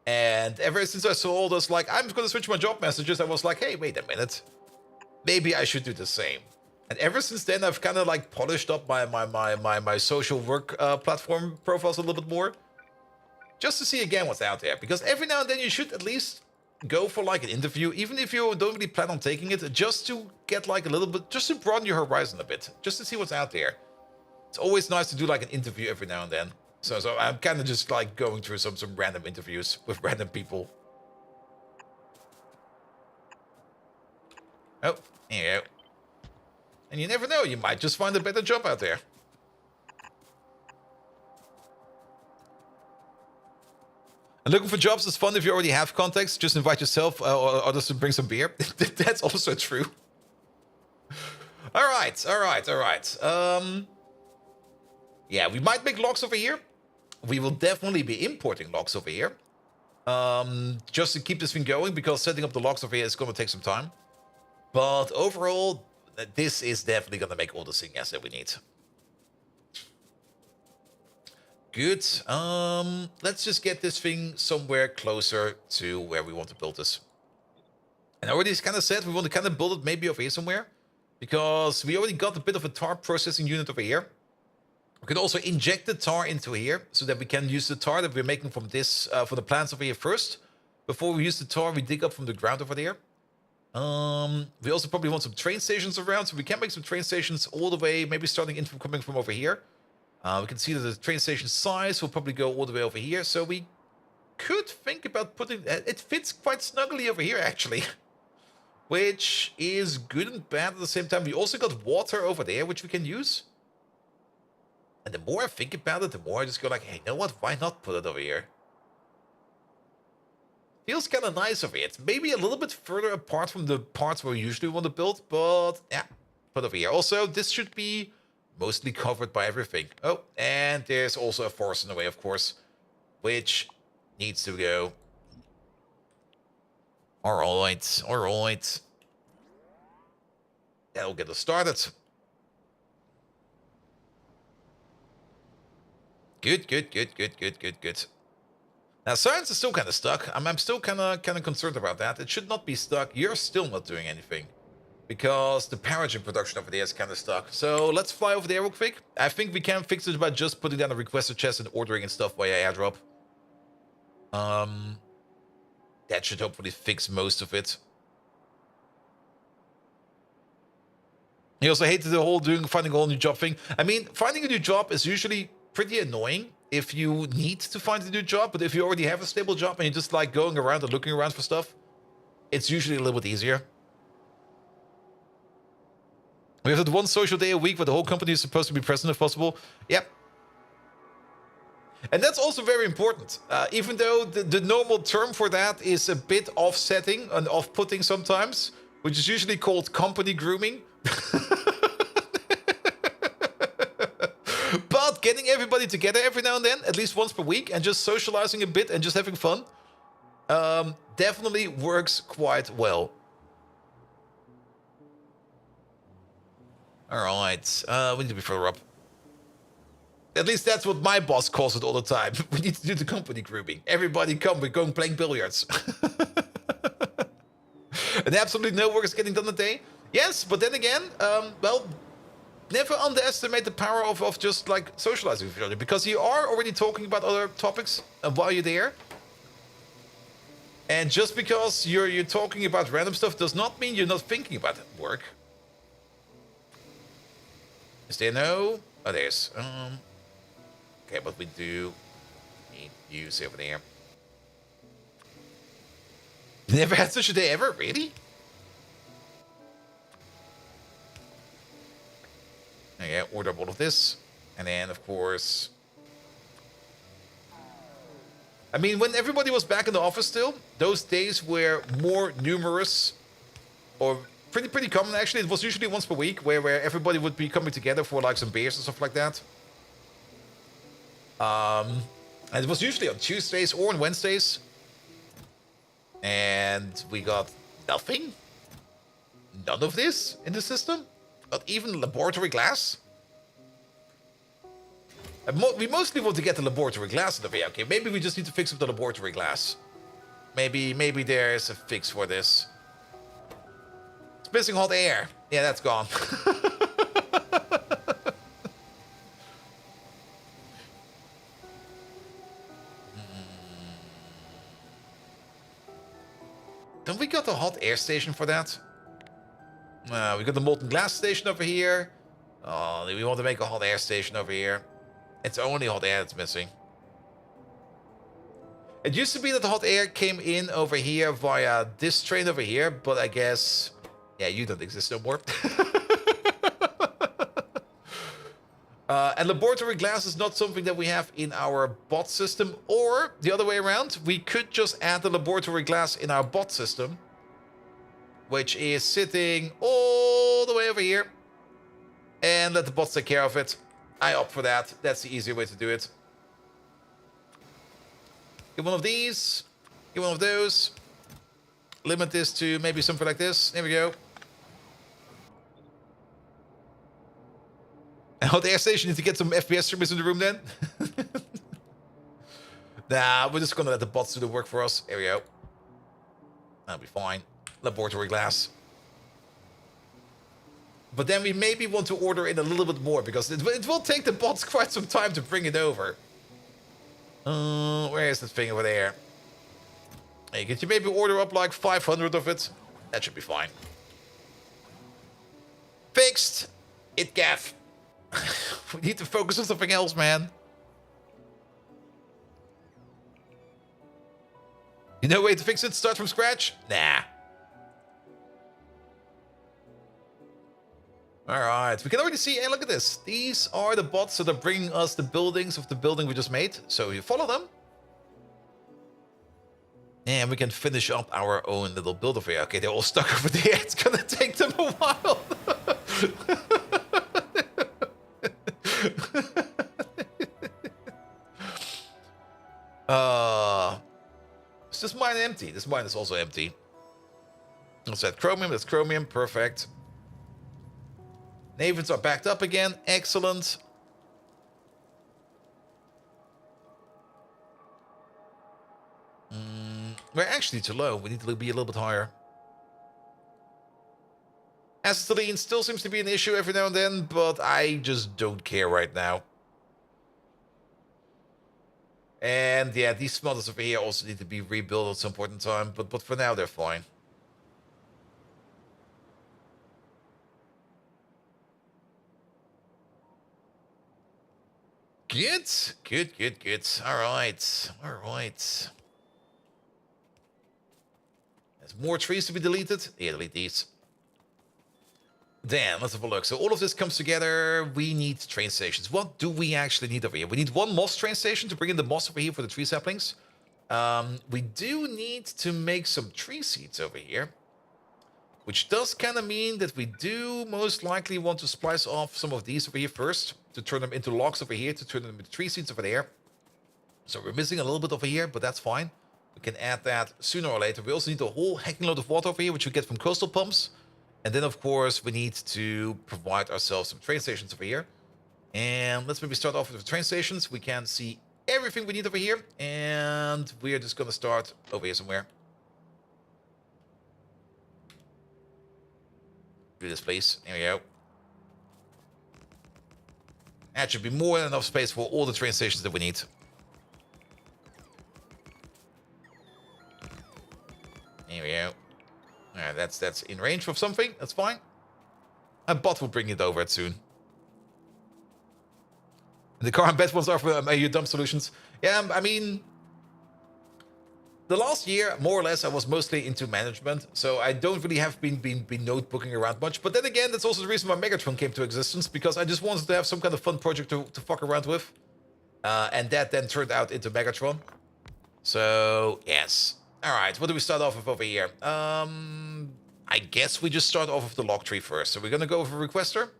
And ever since I saw all those, like, I'm going to switch my job messages, I was like, hey, wait a minute. Maybe I should do the same. And ever since then, I've kind of like polished up my social work platform profiles a little bit more. Just to see again what's out there. Because every now and then you should at least go for like an interview, even if you don't really plan on taking it, just to get like a little bit, just to broaden your horizon a bit, just to see what's out there. It's always nice to do like an interview every now and then. So I'm kind of just like going through some random interviews with random people. Oh, here you go. And you never know, you might just find a better job out there. And looking for jobs is fun if you already have contacts. Just invite yourself or others to bring some beer. That's also true. All right, all right, all right. Yeah, we might make logs over here. We will definitely be importing logs over here. Just to keep this thing going, because setting up the logs over here is going to take some time. But overall, this is definitely going to make all the syngas that we need. Good. Let's just get this thing somewhere closer to where we want to build this. And I already kind of said we want to kind of build it maybe over here somewhere. Because we already got a bit of a tar processing unit over here. We can also inject the tar into here so that we can use the tar that we're making from this, for the plants over here first. Before we use the tar, we dig up from the ground over there. We also probably want some train stations around, so we can make some train stations all the way, maybe starting in from coming from over here. We can see that the train station size will probably go all the way over here, so we could think about putting... it fits quite snugly over here, actually. Which is good and bad at the same time. We also got water over there, which we can use. And the more I think about it, the more I just go like, hey, you know what? Why not put it over here? Feels kind of nice over here. It's maybe a little bit further apart from the parts where we usually want to build, but yeah, put over here. Also, this should be mostly covered by everything. Oh, and there's also a forest in the way, of course, which needs to go. All right, all right. That'll get us started. Good, good, good, good, good, good, good. Now, science is still kind of stuck. I'm still kind of concerned about that. It should not be stuck. You're still not doing anything. because the paragen production over there is kind of stuck. So let's fly over there real quick. I think we can fix it by just putting down a requested chest and ordering and stuff via airdrop. That should hopefully fix most of it. He also hated the whole finding a whole new job thing. I mean, finding a new job is usually pretty annoying if you need to find a new job, but if you already have a stable job and you're just like going around and looking around for stuff, it's usually a little bit easier. We have that one social day a week where the whole company is supposed to be present if possible. Yep. And that's also very important. Even though the normal term for that is a bit offsetting and off-putting sometimes, which is usually called company grooming. But getting everybody together every now and then, at least once per week, and just socializing a bit and just having fun, definitely works quite well. All right, we need to be further up. At least that's what my boss calls it all the time. We need to do the company grouping. Everybody come, we're going playing billiards. And absolutely no work is getting done a day. Yes, but then again, well, never underestimate the power of just like socializing with each other, because you are already talking about other topics while you're there. And just because you're talking about random stuff does not mean you're not thinking about work. Is there no? Oh, there's. Okay, but we do need use over there. Never had such a day ever, really? Okay, order all of this. And then, of course... I mean, when everybody was back in the office still, those days were more numerous. Or pretty common, actually. It was usually once per week, where everybody would be coming together for like some beers and stuff like that. And it was usually on Tuesdays or on Wednesdays. And we got nothing. None of this in the system. Not even laboratory glass. And we mostly want to get the laboratory glass in the way. Okay, maybe we just need to fix up the laboratory glass. Maybe there's a fix for this. It's missing hot air. Yeah, that's gone. Don't we got a hot air station for that? We got the molten glass station over here. Oh, we want to make a hot air station over here. It's only hot air that's missing. It used to be that the hot air came in over here via this train over here, but I guess... Yeah, you don't exist no more. And laboratory glass is not something that we have in our bot system, or the other way around. We could just add the laboratory glass in our bot system, which is sitting all the way over here, and let the bots take care of it. I opt for that. That's the easier way to do it. Get one of these. Get one of those. Limit this to maybe something like this. There we go. And hot air station, need to get some FPS streamers in the room then. Nah, we're just gonna let the bots do the work for us. There we go. That'll be fine. Laboratory glass. But then we maybe want to order in a little bit more, because it will take the bots quite some time to bring it over. Where is this thing over there? Hey, could you maybe order up like 500 of it? That should be fine. Fixed. It gaff. We need to focus on something else, man. You know a way to fix it? Start from scratch? Nah. Alright, we can already see, hey, look at this. These are the bots that are bringing us the buildings of the building we just made. So you follow them. And we can finish up our own little build over here. Okay, they're all stuck over there. It's gonna take them a while. Is this mine empty? This mine is also empty. What's that? Chromium, that's chromium, perfect. Navens are backed up again, excellent. We're actually too low, we need to be a little bit higher. Acetylene still seems to be an issue every now and then, but I just don't care right now. And yeah, these smelters over here also need to be rebuilt at some point in time, but for now they're fine. Good, good, good, good. All right, all right. There's more trees to be deleted. Yeah, delete these. Then, let's have a look. So all of this comes together. We need train stations. What do we actually need over here? We need one moss train station to bring in the moss over here for the tree saplings. We do need to make some tree seeds over here. Which does kind of mean that we do most likely want to splice off some of these over here first. To turn them into logs over here. To turn them into tree seeds over there. So we're missing a little bit over here, but that's fine. We can add that sooner or later. We also need a whole hecking load of water over here, which we get from coastal pumps. And then, of course, we need to provide ourselves some train stations over here. And let's maybe start off with the train stations. We can see everything we need over here. And we're just going to start over here somewhere. Do this, please. There we go. That should be more than enough space for all the train stations that we need. There we go. Alright, that's in range of something. That's fine. A bot will bring it over soon. The car and bed ones are for your dump solutions. Yeah, I mean, the last year, more or less, I was mostly into management, so I don't really have been notebooking around much. But then again, that's also the reason why Megatron came to existence, because I just wanted to have some kind of fun project to fuck around with. And that then turned out into Megatron. So, yes. Alright, what do we start off with over here? I guess we just start off with the log tree first. So we're gonna go with a requester.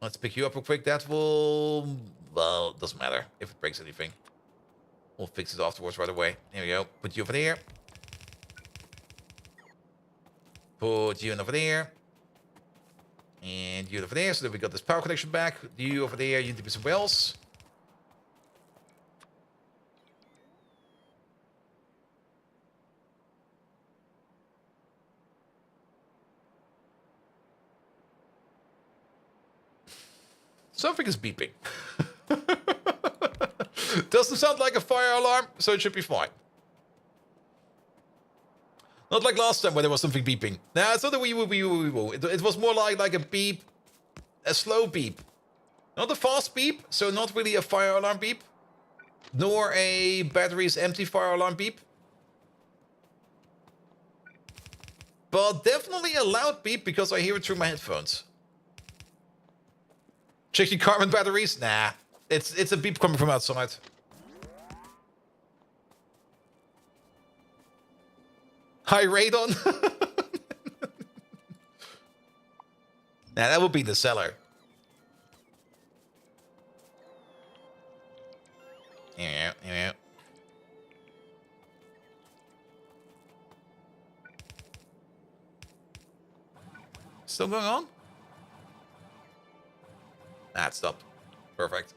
Let's pick you up real quick. That will... well, doesn't matter if it breaks anything. We'll fix it afterwards right away. There we go. Put you over there. Put you in over there. And you over there, so that we got this power connection back. You over there, you need to be somewhere else. Something is beeping. Doesn't sound like a fire alarm, so it should be fine. Not like last time where there was something beeping. Nah, it's not a wee woo wee woo wee woo. It was more like a beep, a slow beep. Not a fast beep, so not really a fire alarm beep. Nor a batteries empty fire alarm beep. But definitely a loud beep because I hear it through my headphones. Checking carbon batteries? Nah. It's a beep coming from outside. Hi, Radon. Nah, that would be the cellar. Yeah. Still going on? Ah, it stopped. Perfect.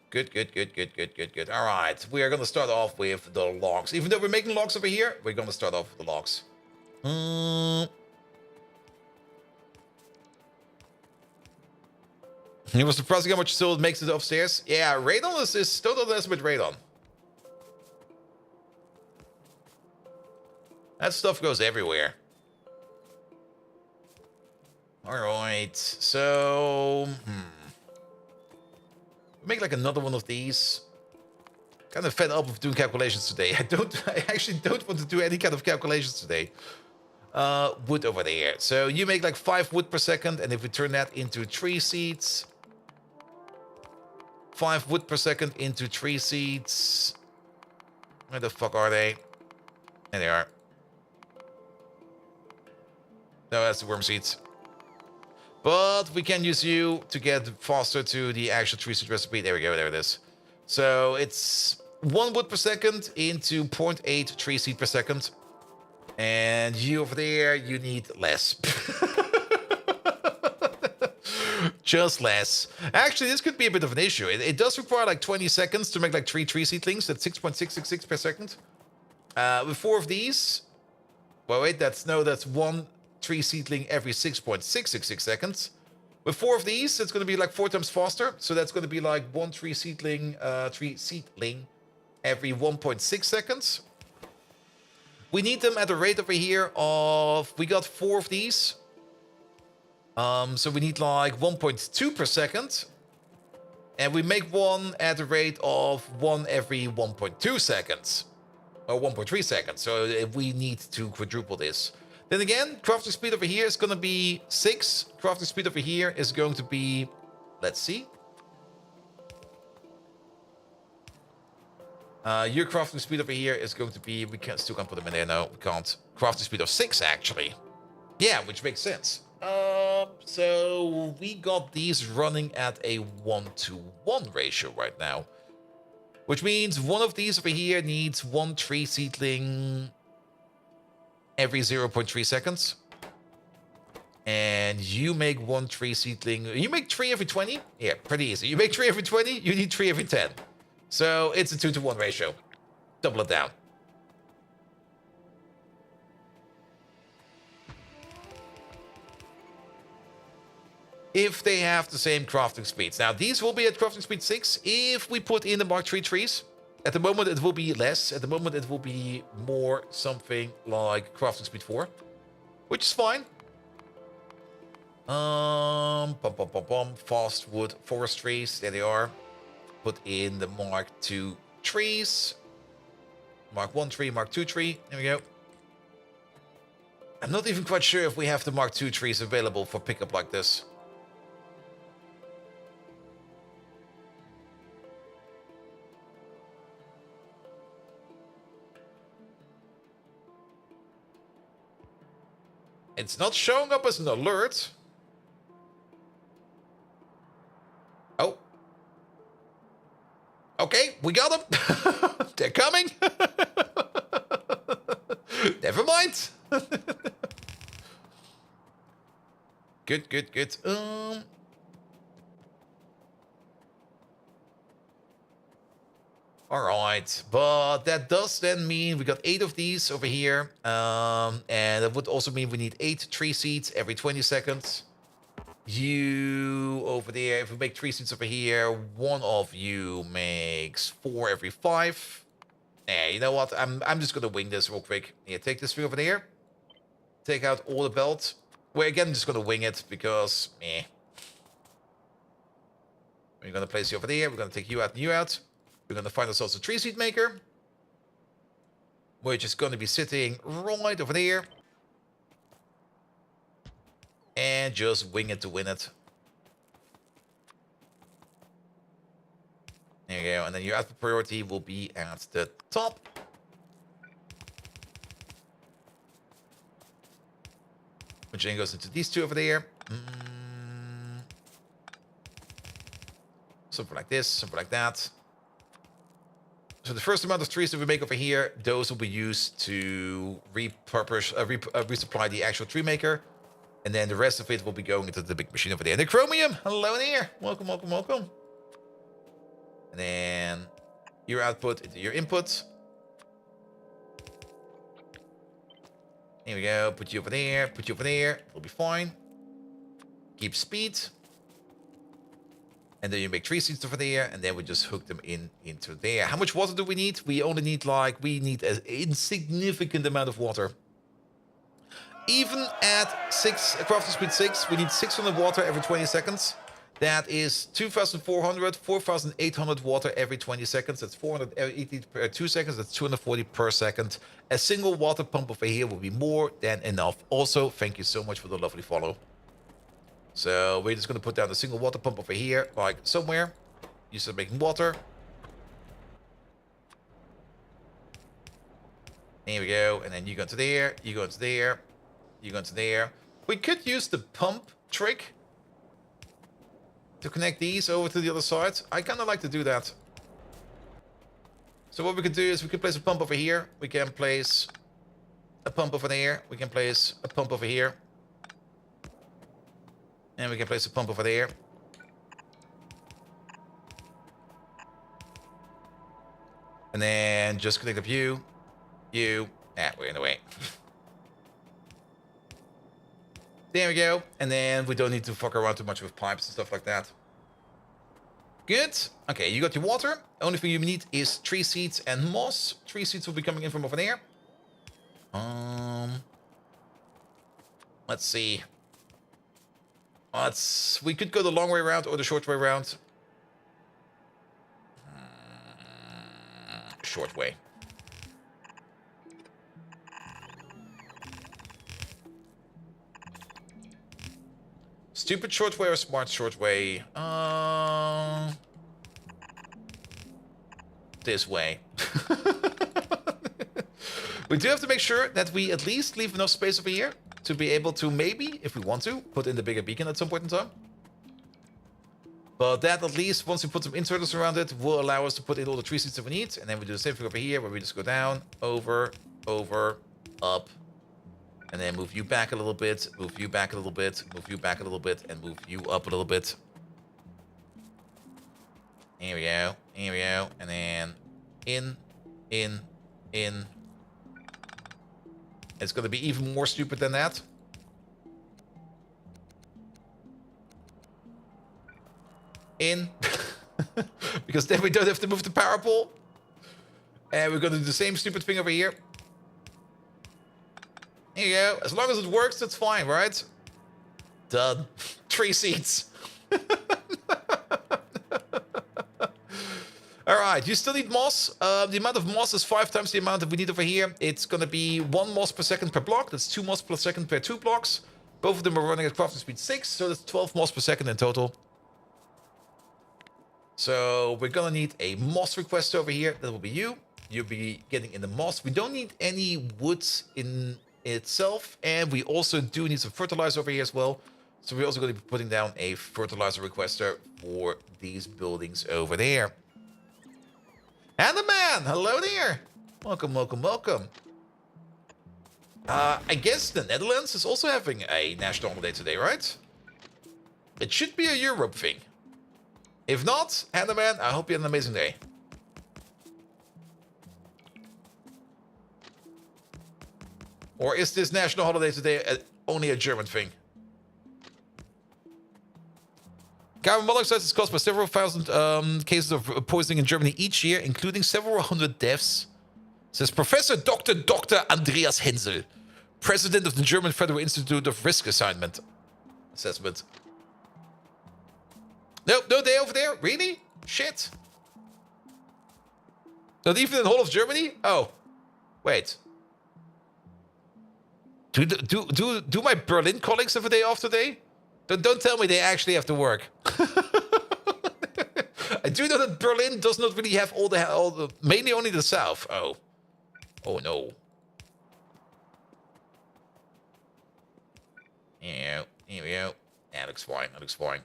Good. All right, we are going to start off with the logs. Even though we're making logs over here, we're going to start off with the logs. It was surprising how much still it makes it upstairs. Yeah, radon is don't underestimate radon. That stuff goes everywhere. All right, so make like another one of these. Kind of fed up of doing calculations today. I actually don't want to do any kind of calculations today. Wood over there. So you make like 5 wood per second, and if we turn that into tree seeds, 5 wood per second into tree seeds. Where the fuck are they? There they are. No, that's the worm seeds. But we can use you to get faster to the actual tree seed recipe. There we go, there it is. So it's 1 wood per second into 0.8 tree seed per second. And you over there, you need less. Just less. Actually, this could be a bit of an issue. It does require like 20 seconds to make like 3 tree seedlings at 6.666 per second. With 4 of these... Well, wait, that's 1 tree seedling every 6.666 seconds. With 4 of these, it's going to be like 4 times faster. So that's going to be like 1 tree seedling every 1.6 seconds. We need them at a rate over here of... We got 4 of these. So we need like 1.2 per second. And we make one at a rate of 1 every 1.2 seconds. Or 1.3 seconds. So we need to quadruple this. Then again, crafting speed over here is going to be 6. Crafting speed over here is going to be... Let's see. Your crafting speed over here is going to be... We still can't put them in there. No, we can't. Crafting speed of 6, actually. Yeah, which makes sense. So we got these running at a 1-to-1 ratio right now. Which means one of these over here needs 1 tree seedling every 0.3 seconds. And you make 1 tree seedling... You make 3 every 20? Yeah, pretty easy. You make 3 every 20, you need 3 every 10. So it's a 2-to-1 ratio. Double it down. If they have the same crafting speeds. Now, these will be at crafting speed 6 if we put in the Mark III trees. At the moment, it will be less. At the moment, it will be more something like crafting speed 4. Which is fine. Fast wood forest trees. There they are. Put in the Mark II trees. Mark 1 tree, Mark 2 tree. There we go. I'm not even quite sure if we have the Mark II trees available for pickup like this. It's not showing up as an alert. Oh. Okay, we got them. They're coming. Never mind. Good, good, good. All right, but that does then mean we got 8 of these over here. And that would also mean we need 8 tree seeds every 20 seconds. You over there, if we make 3 seeds over here, one of you makes 4 every 5. Yeah, you know what? I'm just gonna wing this real quick. Yeah, take this thing over there. Take out all the belt. We're again just gonna wing it because we're gonna place you over there. We're gonna take you out and you out. We're going to find ourselves a tree seed maker, which is going to be sitting right over there. And just wing it to win it. There you go. And then your output priority will be at the top. Which then goes into these 2 over there. Something like this, something like that. So the first amount of trees that we make over here, those will be used to resupply the actual tree maker. And then the rest of it will be going into the big machine over there. And the chromium, hello there. Welcome, welcome, welcome. And then your output into your input. Here we go, put you over there, put you over there. It'll be fine. Keep speed. And then you make 3 seeds over there, and then we just hook them into there. How much water do we need? We only need we need an insignificant amount of water. Even at crafting speed 6, we need 600 water every 20 seconds. That is 2,400, 4,800 water every 20 seconds. That's 480 per 2 seconds. That's 240 per second. A single water pump over here will be more than enough. Also, thank you so much for the lovely follow. So we're just going to put down a single water pump over here, like somewhere. You start making water. There we go. And then you go into there, you go into there, you go into there. We could use the pump trick to connect these over to the other side. I kind of like to do that. So what we can do is we can place a pump over here. We can place a pump over there. We can place a pump over here. And we can place a pump over there. And then just connect up you. You. We're in the way. There we go. And then we don't need to fuck around too much with pipes and stuff like that. Good. Okay, you got your water. Only thing you need is tree seeds and moss. Tree seeds will be coming in from over there. Let's see. We could go the long way around or the short way around. Short way. Stupid short way or smart short way? This way. We do have to make sure that we at least leave enough space over here to be able to maybe, if we want to, put in the bigger beacon at some point in time. But that at least, once we put some inserters around it, will allow us to put in all the tree seeds that we need. And then we do the same thing over here, where we just go down, over, up. And then move you back a little bit, move you back a little bit, move you back a little bit, and move you up a little bit. Here we go, here we go. And then in. It's going to be even more stupid than that. In. Because then we don't have to move the power pole. And we're going to do the same stupid thing over here. Here you go. As long as it works, that's fine, right? Done. Tree seeds. Alright, you still need moss. The amount of moss is 5 times the amount that we need over here. It's going to be 1 moss per second per block. That's 2 moss per second per 2 blocks. Both of them are running at crafting speed 6, so that's 12 moss per second in total. So we're going to need a moss request over here. That will be you. You'll be getting in the moss. We don't need any woods in itself, and we also do need some fertilizer over here as well. So we're also going to be putting down a fertilizer requester for these buildings over there. And the man, hello there. Welcome, welcome, welcome. I guess the Netherlands is also having a national holiday today, right? It should be a Europe thing. If not, Handaman, I hope you had an amazing day. Or is this national holiday today only a German thing? Carbon monoxide is caused by several thousand cases of poisoning in Germany each year, including several hundred deaths, says Professor Dr. Andreas Hensel, president of the German Federal Institute of Risk Assessment. Nope, no day over there? Really? Shit. Not even in the whole of Germany? Oh, wait. Do my Berlin colleagues have a day off today? Don't tell me they actually have to work. I do know that Berlin does not really have all the mainly only the south. Oh no. Yeah, here we go. That looks fine. That looks fine.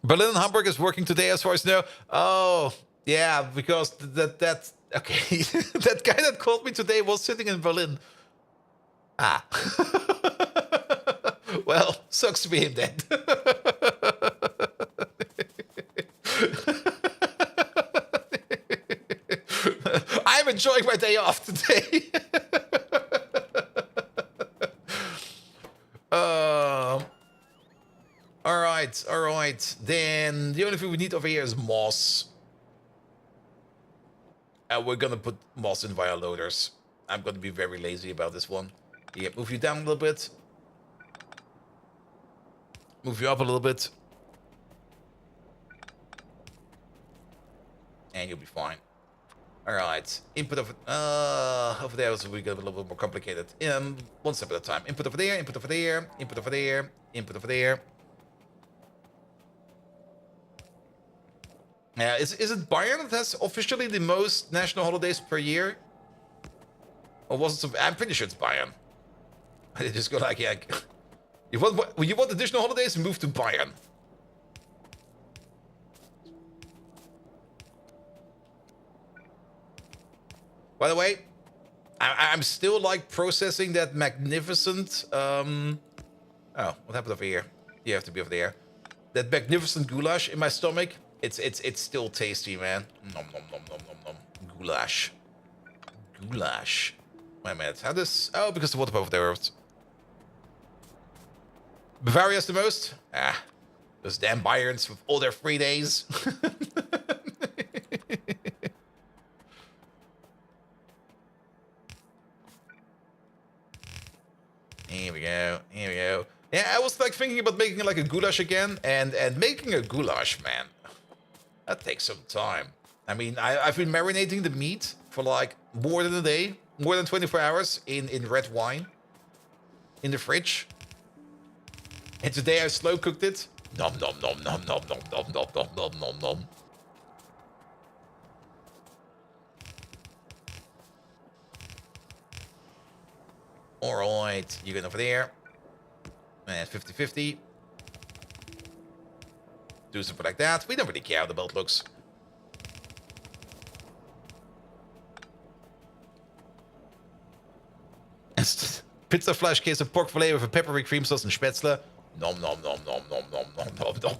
Berlin and Hamburg is working today, as far as I know. Oh, yeah, because that okay. That guy that called me today was sitting in Berlin. Ah. Well, sucks to be him then. I'm enjoying my day off today. All right. Then the only thing we need over here is moss. And we're gonna put moss in via loaders. I'm gonna be very lazy about this one. Yeah, move you down a little bit. Move you up a little bit. And you'll be fine. Alright. Input over there is we get a little bit more complicated. One step at a time. Input over there, input over there, input over there, input over there. Is it Bayern that has officially the most national holidays per year? Or was it some... I'm pretty sure it's Bayern. They just go like, yeah... You want additional holidays? Move to Bayern. By the way, I'm still like processing that magnificent... Oh, what happened over here? You have to be over there. That magnificent goulash in my stomach. It's still tasty, man. Nom nom nom nom nom nom. Goulash. Goulash. Wait a minute. How does... Oh, because the water over there. Bavaria's the most? Ah. Those damn Bayerns with all their free days. Here we go. Here we go. Yeah, I was like thinking about making like a goulash again, and making a goulash, man, that takes some time. I mean, I've been marinating the meat for like more than a day, more than 24 hours in red wine in the fridge. And today I slow cooked it. Nom nom nom nom nom nom nom nom nom nom nom nom. Alright, you get over there. And 50-50. Do something like that. We don't really care how the belt looks. Pizza flash case of pork fillet with a peppery cream sauce and spätzle. Nom nom nom nom nom nom nom nom nom.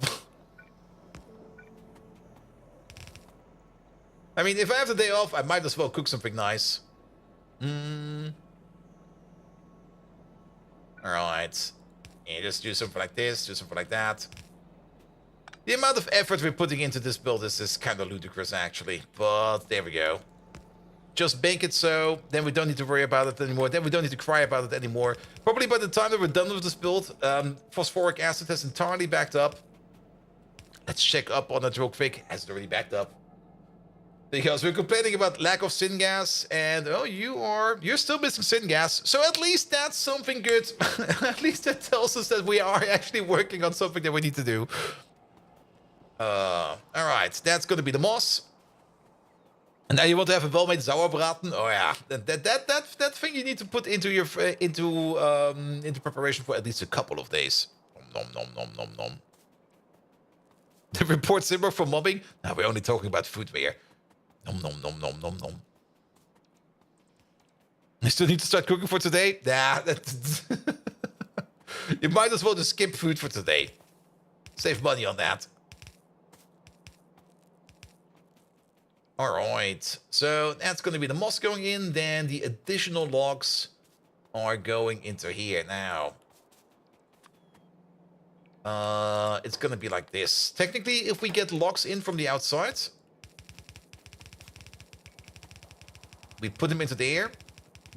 I mean, if I have the day off, I might as well cook something nice. Alright. Yeah, just do something like this, do something like that. The amount of effort we're putting into this build is kind of ludicrous, actually. But there we go. Just make it so, then we don't need to worry about it anymore. Then we don't need to cry about it anymore. Probably by the time that we're done with this build, phosphoric acid has entirely backed up. Let's check up on it real quick. Has it already backed up? Because we're complaining about lack of syngas, and oh, you're still missing syngas. So at least that's something good. At least that tells us that we are actually working on something that we need to do. All right, that's gonna be the moss. And now you want to have a well-made sauerbraten? Oh yeah, that thing you need to put into your into preparation for at least a couple of days. Nom nom nom nom nom. The report Simmer for mobbing? Now we're only talking about footwear. Nom nom nom nom nom nom. You still need to start cooking for today? Nah, you might as well just skip food for today. Save money on that. Alright, so that's going to be the moss going in, then the additional logs are going into here now. It's going to be like this. Technically, if we get logs in from the outside, we put them into the air.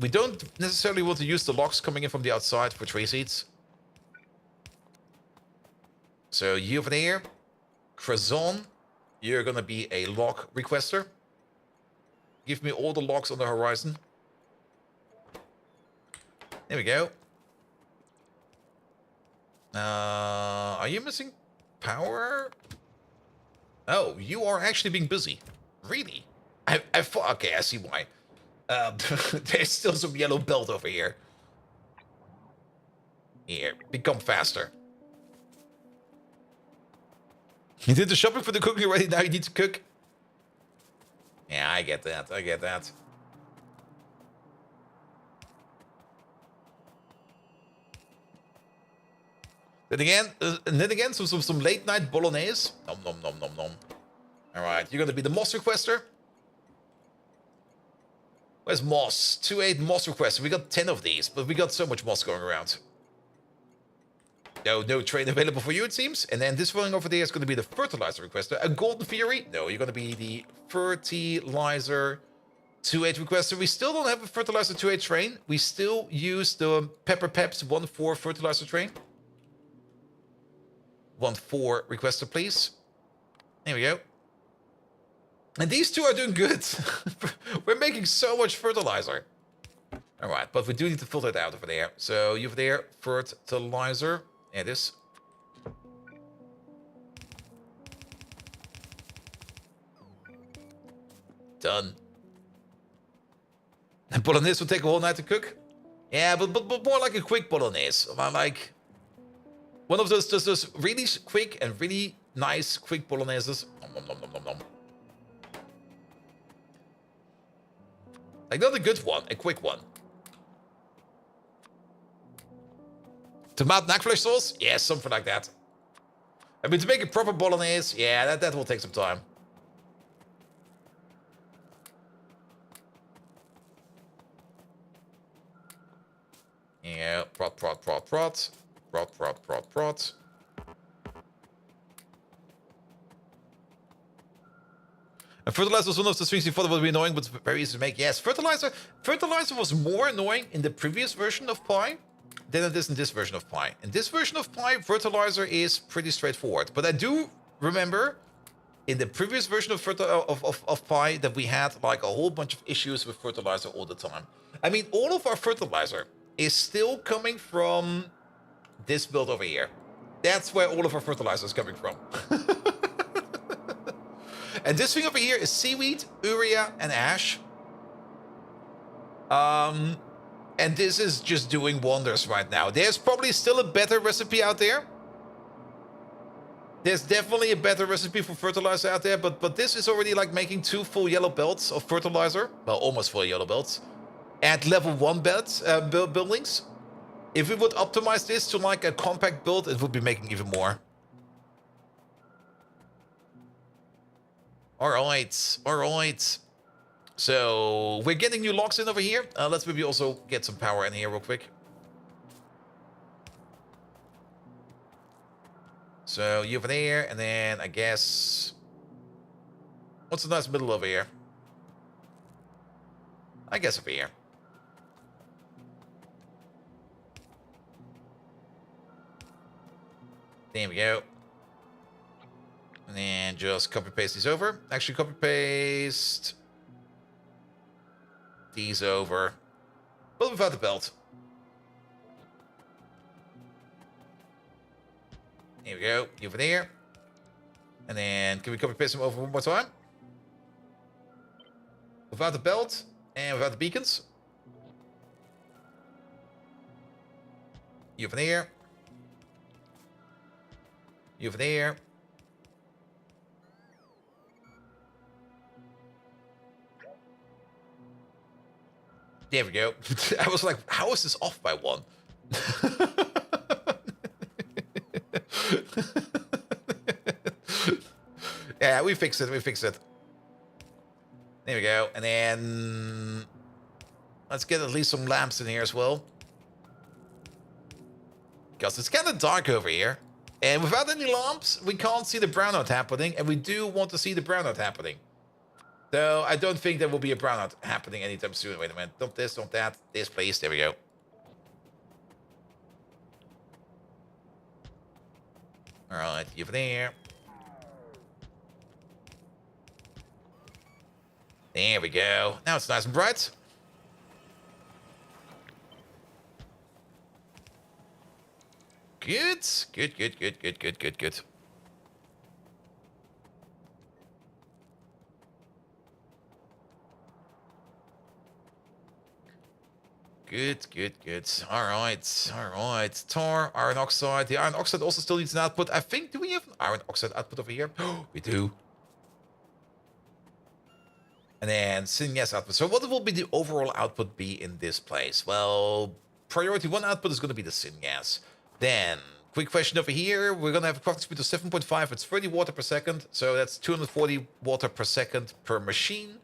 We don't necessarily want to use the logs coming in from the outside for tree seeds. So you over there, Crazon, you're going to be a log requester. Give me all the logs on the horizon. There we go. Are you missing power? Oh, you are actually being busy. Really? Okay, I see why. There's still some yellow belt over here. Here, become faster. You did the shopping for the cooking already, now you need to cook? Yeah, I get that, I get that. Then again, some late night bolognese. Nom nom nom nom nom. Alright, you're gonna be the moss requester. Where's moss? 2-8 moss requester. We got 10 of these, but we got so much moss going around. No trade available for you, it seems. And then this one over there is going to be the fertilizer requester. A golden fury? No, you're going to be the fertilizer 2-8 requester. We still don't have a fertilizer 2-8 train. We still use the Pepper Peps 1-4 fertilizer train. 1-4 requester, please. There we go. And these two are doing good. We're making so much fertilizer. All right, but we do need to filter it out over there. So you over there, fertilizer. There it is. Done. And bolognese will take a whole night to cook? Yeah, but more like a quick bolognese. Like one of those really quick and really nice quick bologneses. Nom, nom, nom, nom, nom. Like not a good one, a quick one. Tomato nakvlesh sauce? Yeah, something like that. I mean, to make a proper bolognese, yeah, that will take some time. Yeah, prot, prot, prot, prot. Prot, prot, prot, prot. And fertilizer was one of the things you thought would be annoying, but very easy to make. Yes, fertilizer was more annoying in the previous version of Pi than it is in this version of Pi. In this version of Pi, fertilizer is pretty straightforward. But I do remember in the previous version of Pi that we had like a whole bunch of issues with fertilizer all the time. I mean, all of our fertilizer is still coming from this build over here. That's where all of our fertilizer is coming from. And this thing over here is seaweed, urea, and ash. And this is just doing wonders right now. There's probably still a better recipe out there. There's definitely a better recipe for fertilizer out there, but this is already like making 2 full yellow belts of fertilizer. Well, almost full yellow belts. At level 1 buildings. If we would optimize this to like a compact build, it would be making even more. Alright. So, we're getting new logs in over here. Let's maybe also get some power in here real quick. So, you over there, and then I guess... What's the nice middle over here? I guess over here. There we go. And then just copy-paste these over. Actually, copy-paste these over. But without the belt. There we go. Over there. And then can we copy-paste them over one more time? Without the belt and without the beacons. Over there. Over there. There we go. I was like, how is this off by 1? Yeah, we fixed it. There we go. And then let's get at least some lamps in here as well. Because it's kind of dark over here. And without any lamps, we can't see the brownout happening. And we do want to see the brownout happening. So I don't think there will be a brownout happening anytime soon. Wait a minute. Don't this, don't that. This, please. There we go. Alright, over there. There we go. Now it's nice and bright. Good. Good. Good. All right. Tar, iron oxide. The iron oxide also still needs an output. I think, do we have an iron oxide output over here? Oh, we do. And then syngas output. So what will be the overall output be in this place? Well, priority 1 output is going to be the syngas. Then, quick question over here. We're going to have a crafting speed of 7.5. It's 30 water per second. So that's 240 water per second per machine.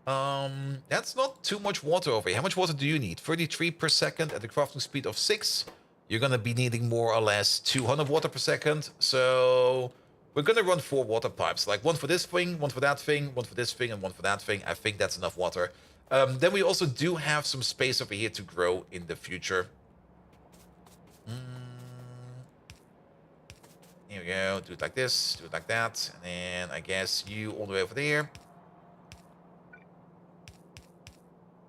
That's not too much water over here. How much water do you need? 33 per second at the crafting speed of 6. You're going to be needing more or less 200 water per second. So we're going to run 4 water pipes. Like 1 for this thing, 1 for that thing, 1 for this thing, and 1 for that thing. I think that's enough water. Then we also do have some space over here to grow in the future. Here we go. Do it like this. Do it like that. And then I guess you all the way over there.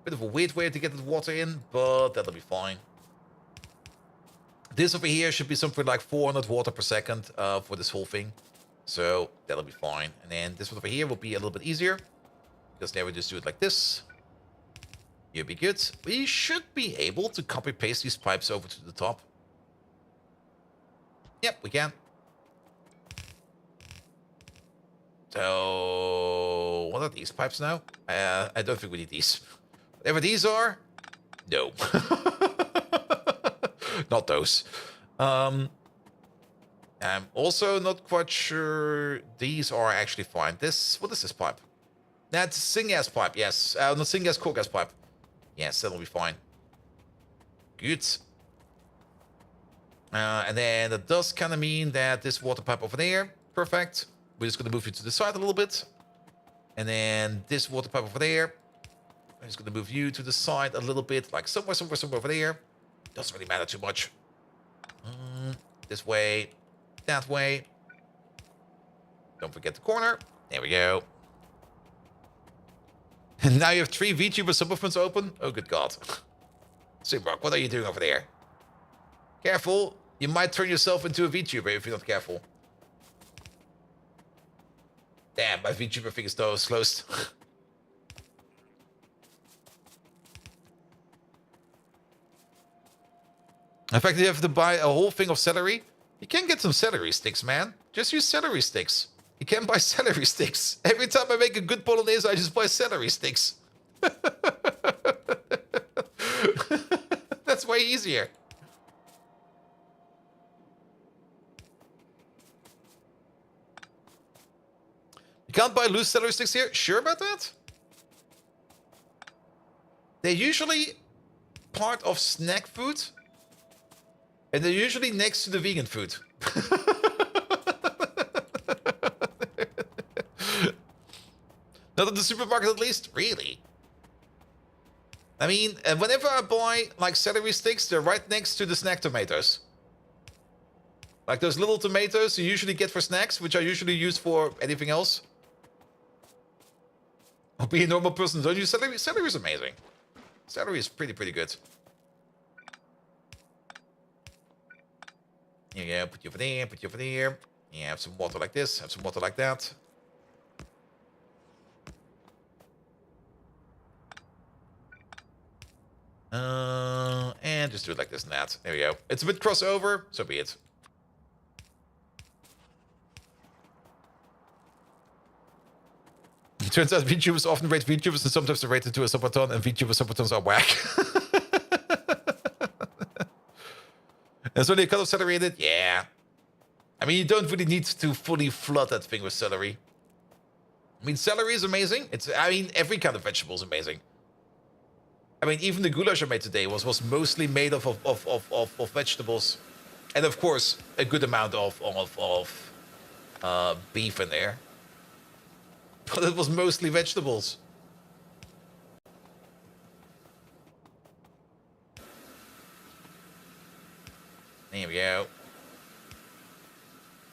Bit of a weird way to get the water in, but that'll be fine. This over here should be something like 400 water per second for this whole thing. So that'll be fine. And then this one over here will be a little bit easier. Because now we just do it like this. You'll be good. We should be able to copy-paste these pipes over to the top. Yep, we can. So, what are these pipes now? I don't think we need these. Whatever these are, no. Not those. I'm also not quite sure these are actually fine. What is this pipe? That's syngas pipe, yes. Not syngas, core gas pipe. Yes, that'll be fine. good. And then that does kind of mean that this water pipe over there, perfect. We're just going to move you to the side a little bit. And then this water pipe over there. I'm just going to move you to the side a little bit, like somewhere over there. Doesn't really matter too much. This way, that way. Don't forget the corner. There we go. And now you have 3 VTuber subwoofers open. Oh, good God. Simrock, what are you doing over there? Careful. You might turn yourself into a VTuber if you're not careful. Damn, my VTuber thing is closed. In fact, you have to buy a whole thing of celery. You can get some celery sticks, man. Just use celery sticks. You can buy celery sticks. Every time I make a good bolognese, I just buy celery sticks. That's way easier. You can't buy loose celery sticks here? Sure about that? They're usually part of snack food. And they're usually next to the vegan food. Not at the supermarket, at least? Really? I mean, whenever I buy, like, celery sticks, they're right next to the snack tomatoes. Like those little tomatoes you usually get for snacks, which I usually use for anything else. Or be a normal person, don't use celery. Celery is amazing. Celery is pretty good. Here you go, put you over there, put you over there. Yeah, have some water like this, have some water like that. And just do it like this and that. There we go. It's a bit crossover, so be it. It turns out VTubers often rate VTubers and sometimes they're rated to a subathon and VTuber subatons are whack. There's only a cut of celery in it? Yeah. I mean, you don't really need to fully flood that thing with celery. I mean, celery is amazing. I mean, every kind of vegetable is amazing. I mean, even the goulash I made today was mostly made of vegetables. And of course, a good amount of beef in there. But it was mostly vegetables. There we go.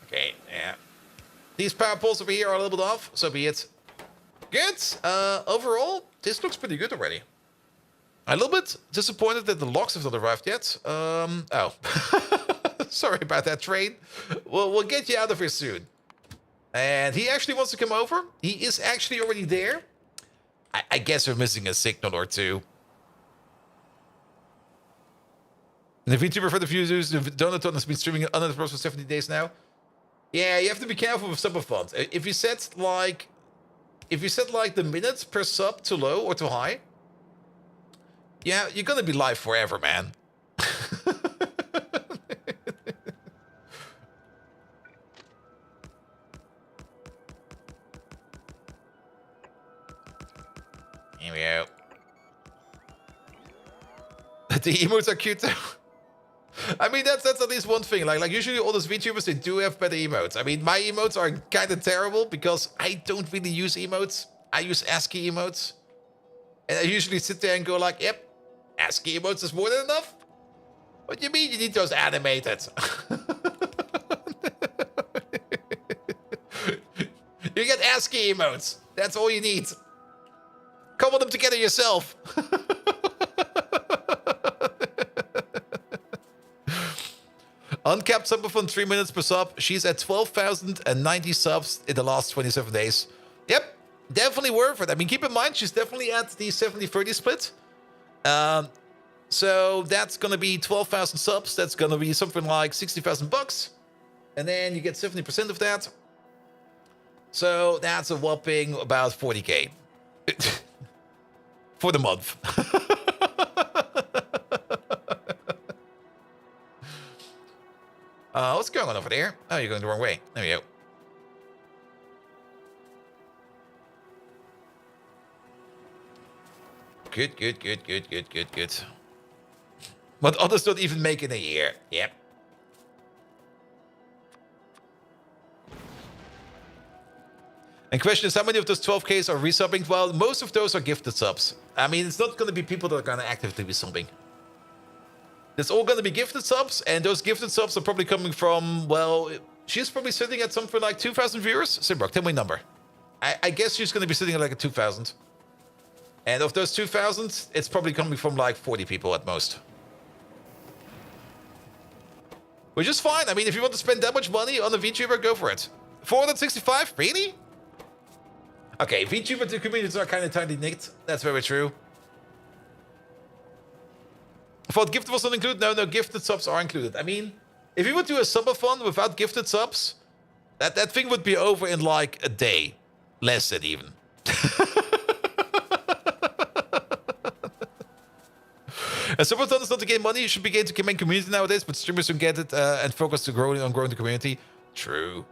Okay, yeah. These power poles over here are a little bit off, so be it. Good. Overall, this looks pretty good already. I'm a little bit disappointed that the locks have not arrived yet. Oh. Sorry about that, train. We'll get you out of here soon. And he actually wants to come over. He is actually already there. I guess we're missing a signal or two. And the VTuber for the viewers, the Donaton has been streaming uninterrupted for 70 days now. Yeah, you have to be careful with subathons. If you set like the minutes per sub too low or too high, yeah, you're gonna be live forever, man. Here we go. The emotes are cute too. I mean, that's at least one thing. Like usually all those VTubers, they do have better emotes. I mean, my emotes are kind of terrible because I don't really use emotes. I use ASCII emotes. And I usually sit there and go like, yep, ASCII emotes is more than enough. What do you mean you need those animated? You get ASCII emotes. That's all you need. Cobble them together yourself. Uncapped subathon 3 minutes per sub. She's at 12,090 subs in the last 27 days. Yep, definitely worth it. I mean, keep in mind, she's definitely at the 70-30 split. So that's going to be 12,000 subs. That's going to be something like 60,000 bucks. And then you get 70% of that. So that's a whopping about 40K. For the month. What's going on over there? Oh, you're going the wrong way. There we go. Good. What others don't even make in a year. Yep. And question is, how many of those 12Ks are resubbing? Well, most of those are gifted subs. I mean, it's not going to be people that are going to actively be subbing. It's all going to be gifted subs, and those gifted subs are probably coming from, well, she's probably sitting at something like 2,000 viewers. Simbrock, tell me a number. I guess she's going to be sitting at like a 2,000. And of those 2,000, it's probably coming from like 40 people at most. Which is fine. I mean, if you want to spend that much money on a VTuber, go for it. 465? Really? Okay, VTuber communities are kind of tightly knit. That's very true. I thought gifted was not included. No, gifted subs are included. I mean, if you would do a subathon without gifted subs, that thing would be over in like a day. Less than even. A subathon is not to gain money. You should be gained to make community nowadays, but streamers don't get it and focus on growing the community. True.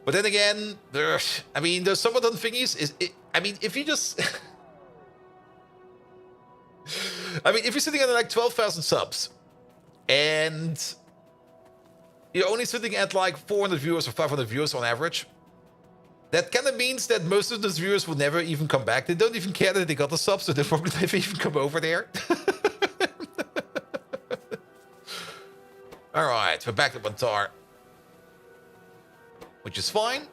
But then again, there's subathon thingies. If you just... if you're sitting at like 12,000 subs, and you're only sitting at like 400 viewers or 500 viewers on average, that kind of means that most of those viewers will never even come back. They don't even care that they got the sub, so they probably never even come over there. Alright, we're back up on tar. Which is fine.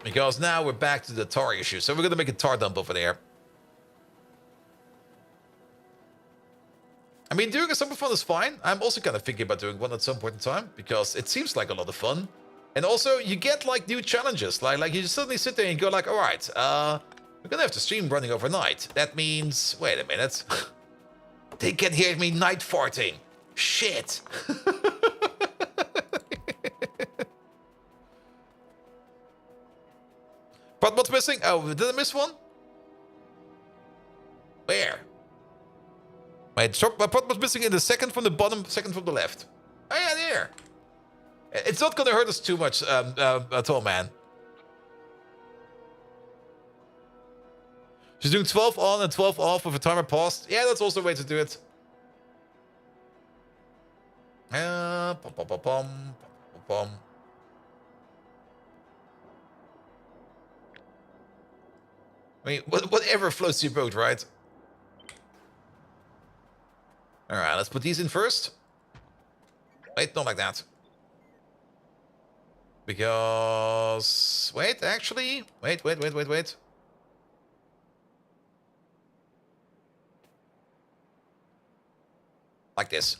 Because now we're back to the tar issue. So we're going to make a tar dump over there. I mean, doing a summer fun is fine. I'm also kind of thinking about doing one at some point in time. Because it seems like a lot of fun. And also, you get like new challenges. Like you suddenly sit there and go like, alright, we're going to have to stream running overnight. That means, wait a minute. They can hear me night farting. Shit. But what's missing? Oh, did I miss one? Where? Wait, my pot was missing in the second from the bottom, second from the left. Oh yeah, there. It's not gonna hurt us too much at all, man. She's doing 12 on and 12 off with a timer paused. Yeah, that's also a way to do it. Pom. I mean, whatever floats your boat, right? Alright, let's put these in first. Wait, not like that. Because... Wait, actually... Wait. Like this.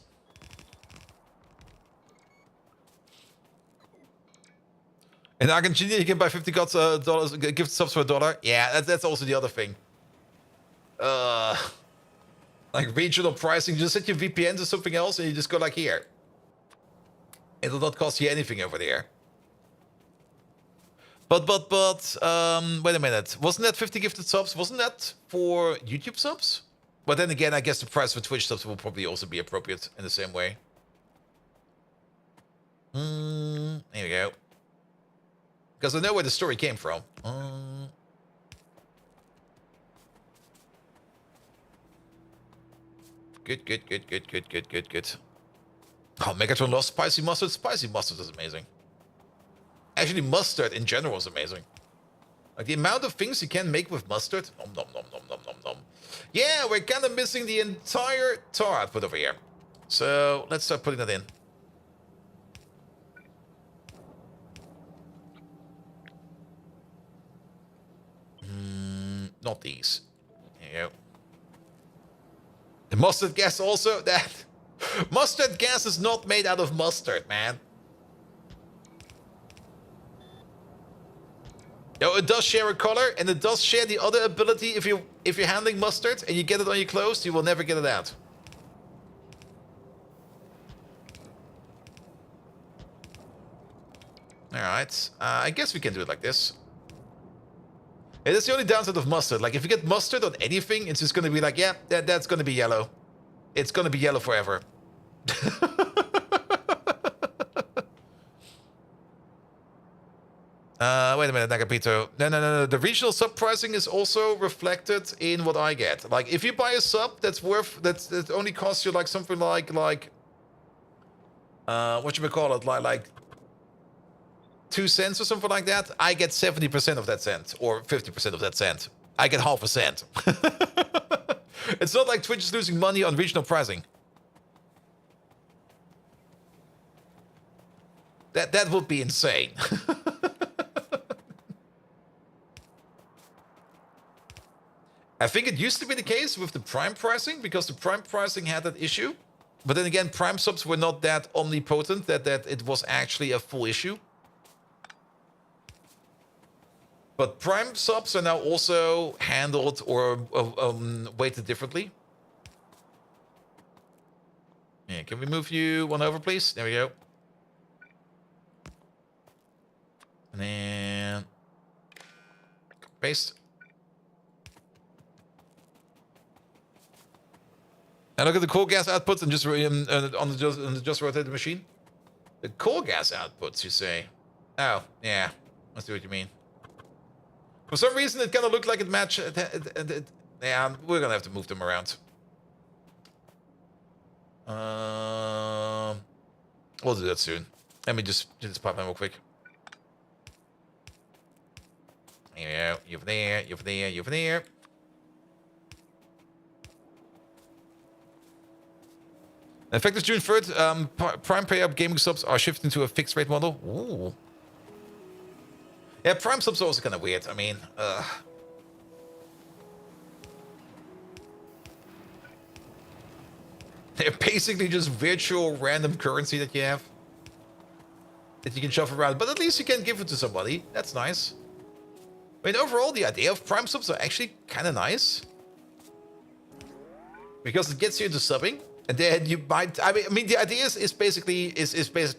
In Argentina, you can buy $50 gift subs for $1. Yeah, that's also the other thing. Like regional pricing, you just set your VPN to something else and you just go like here. It'll not cost you anything over there. But, wait a minute. Wasn't that 50 gifted subs? Wasn't that for YouTube subs? But then again, I guess the price for Twitch subs will probably also be appropriate in the same way. Here we go. Because I know where the story came from. Good. Oh, Megatron lost spicy mustard. Spicy mustard is amazing. Actually, mustard in general is amazing. Like the amount of things you can make with mustard. Nom. Yeah, we're kind of missing the entire tar output over here. So let's start putting that in. Not these. Here you go. The mustard gas also. That mustard gas is not made out of mustard, man. No, it does share a color, and it does share the other ability. If you're handling mustard and you get it on your clothes, you will never get it out. All right. I guess we can do it like this. And that's the only downside of mustard. Like, if you get mustard on anything, it's just going to be like, yeah, that's going to be yellow. It's going to be yellow forever. All Wait a minute, Nagapito. No. The regional sub pricing is also reflected in what I get. Like, if you buy a sub that only costs you like something like what you may call it, like 2 cents or something like that, I get 70% of that cent or 50% of that cent. I get half a cent. It's not like Twitch is losing money on regional pricing. That would be insane. I think it used to be the case with the Prime pricing, because the Prime pricing had that issue. But then again, Prime subs were not that omnipotent that it was actually a full issue. But Prime subs are now also handled or weighted differently. Yeah, can we move you one over, please? There we go. And then paste. Now look at the coal gas outputs and just on the just rotated machine. The coal gas outputs, you say? Oh, yeah. I see what you mean. For some reason, it kind of looked like it matched. Yeah, we're gonna have to move them around. We'll do that soon. Let me just do this pipeline real quick. Here we go. You're there. You're there. You're there. Effective June 3rd, Prime pay-up gaming subs are shifting to a fixed rate model. Ooh. Yeah, Prime subs are also kind of weird. I mean, they're basically just virtual random currency that you have. That you can shove around. But at least you can give it to somebody. That's nice. I mean, overall, the idea of Prime subs are actually kind of nice. Because it gets you into subbing. And then you might, I mean, the idea is basically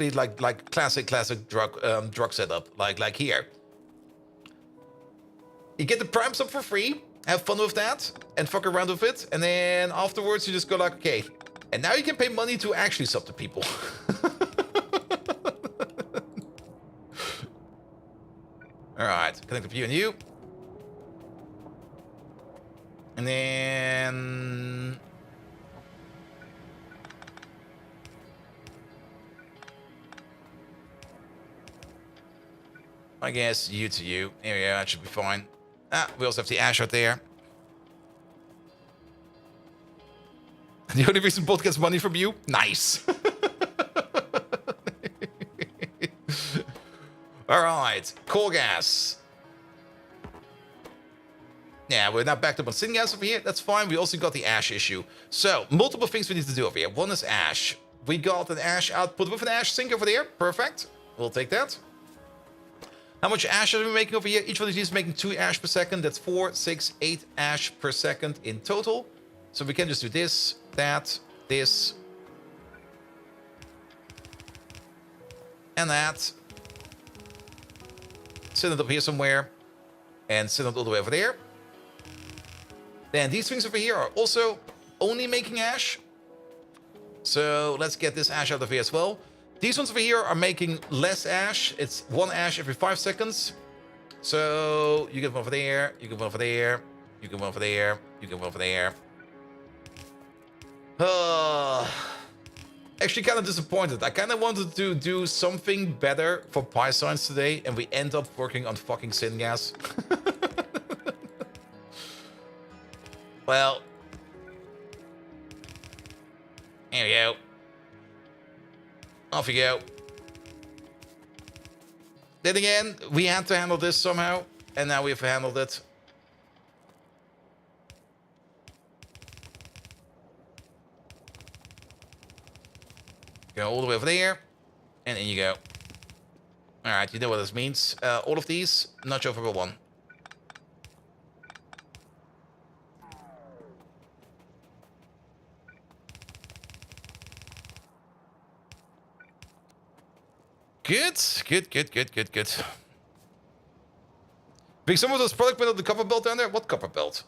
like classic drug setup, like here. You get the Prime sub for free, have fun with that, and fuck around with it, and then afterwards you just go like, okay, and now you can pay money to actually sub to people. All right, connect with you and you, and then. I guess you to you. There we go, that should be fine. Ah, we also have the ash out there. The only reason Bolt gets money from you? Nice. Alright, coal gas. Yeah, we're now backed up on syngas over here. That's fine. We also got the ash issue. So, multiple things we need to do over here. One is ash. We got an ash output with an ash sink over there. Perfect. We'll take that. How much ash are we making over here? Each one of these is making 2 ash per second. That's 4, 6, 8 ash per second in total. So we can just do this, that, this, and that. Send it up here somewhere, and send it all the way over there. Then these things over here are also only making ash. So let's get this ash out of here as well. These ones over here are making less ash. It's 1 ash every 5 seconds. So you get one over there, you get one over there, you get one over there, you get one over there. Actually kind of disappointed. I kind of wanted to do something better for PyScience today, and we end up working on fucking syngas. Well, here we go. Off you go. Then again, we had to handle this somehow, and now we've handled it. Go all the way over there, and in you go. Alright, you know what this means. All of these, notch over 1. Good. Think some of those product went on the copper belt down there? What copper belt?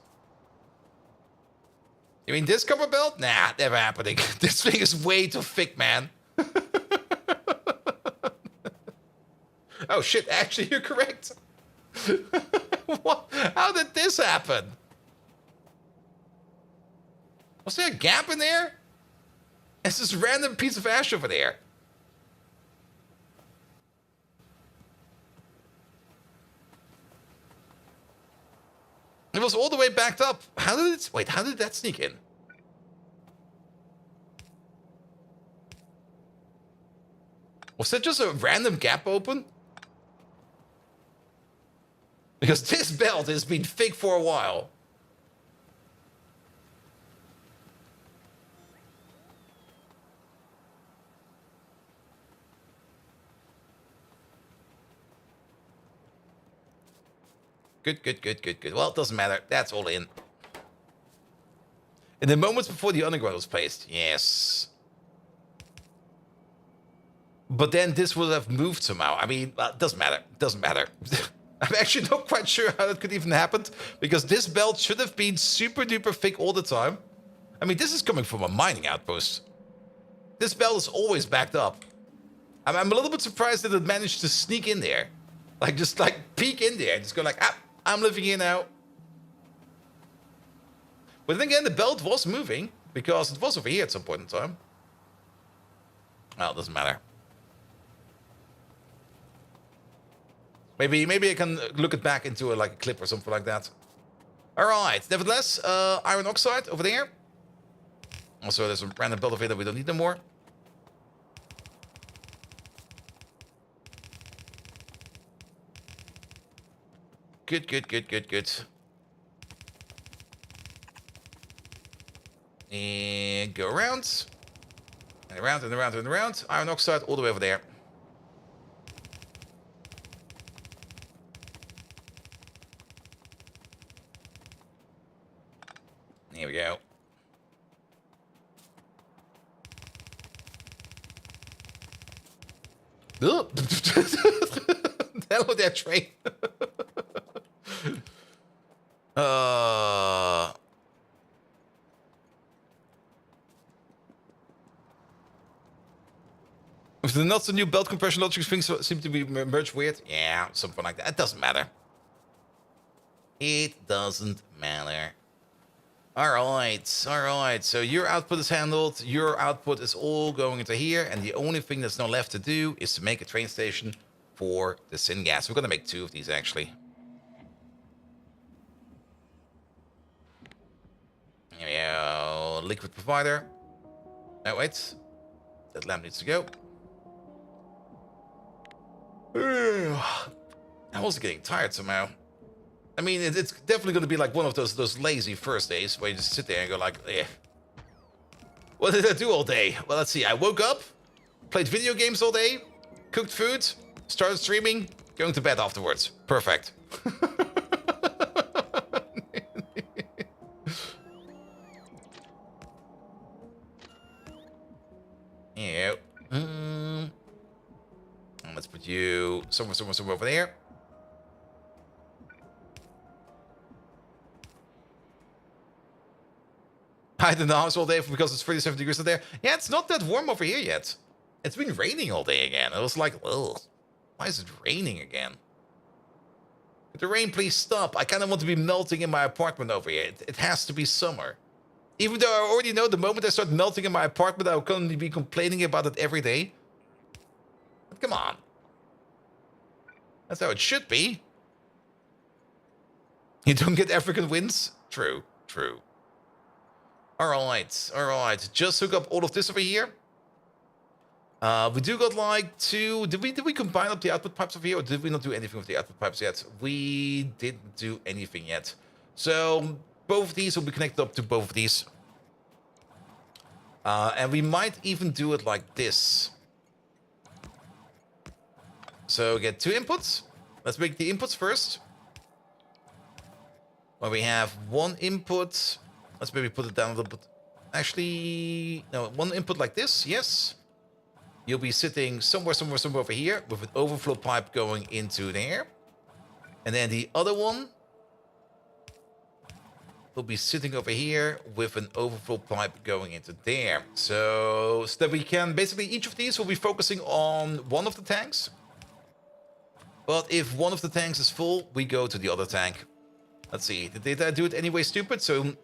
You mean this copper belt? Nah, never happening. This thing is way too thick, man. Oh shit, actually you're correct. What? How did this happen? Was there a gap in there? It's this random piece of ash over there. It was all the way backed up. How did it... Wait, how did that sneak in? Was that just a random gap open? Because this belt has been fake for a while. Good. Well, it doesn't matter. That's all in. In the moments before the underground was placed. Yes. But then this would have moved somehow. I mean, it doesn't matter. Doesn't matter. I'm actually not quite sure how that could even happen. Because this belt should have been super duper thick all the time. I mean, this is coming from a mining outpost. This belt is always backed up. I'm a little bit surprised that it managed to sneak in there. Like, just like peek in there. Just go like, I'm living here now. But then again, the belt was moving. Because it was over here at some point in time. Well, it doesn't matter. Maybe I can look it back into like a clip or something like that. Alright, nevertheless, iron oxide over there. Also, there's a random belt over here that we don't need no more. Good. And go around. And around. Iron oxide all the way over there. Here we go. Hell with that train. If the not so new belt compression logic things seem to be merged weird. Yeah, something like that. It doesn't matter. It doesn't matter. Alright. So your output is handled. Your output is all going into here. And the only thing that's now left to do is to make a train station for the syngas. We're going to make 2 of these, actually. Here we go. Liquid provider. No, wait. That lamp needs to go. I'm also getting tired somehow. I mean, it's definitely going to be like one of those lazy first days where you just sit there and go like, eh. What did I do all day? Well, let's see. I woke up, played video games all day, cooked food, started streaming, going to bed afterwards. Perfect. Yeah. Let's put you somewhere over there. Hide in the house all day because it's 37 degrees out there. Yeah, it's not that warm over here yet. It's been raining all day again. I was like, ugh, why is it raining again? Could the rain please stop? I kind of want to be melting in my apartment over here. It has to be summer. Even though I already know the moment I start melting in my apartment, I'll currently be complaining about it every day. But come on. That's how it should be. You don't get African winds? True. Alright. Just hook up all of this over here. We do got like 2... Did we combine up the output pipes over here? Or did we not do anything with the output pipes yet? We didn't do anything yet. So both of these will be connected up to both of these. And we might even do it like this. So get 2 inputs. Let's make the inputs first. Well, we have 1 input. Let's maybe put it down a little bit. Actually, no, 1 input like this, yes. You'll be sitting somewhere over here with an overflow pipe going into there. And then the other one will be sitting over here with an overflow pipe going into there. So that we can, basically each of these will be focusing on one of the tanks. But if one of the tanks is full, we go to the other tank. Let's see. Did I do it anyway stupid? So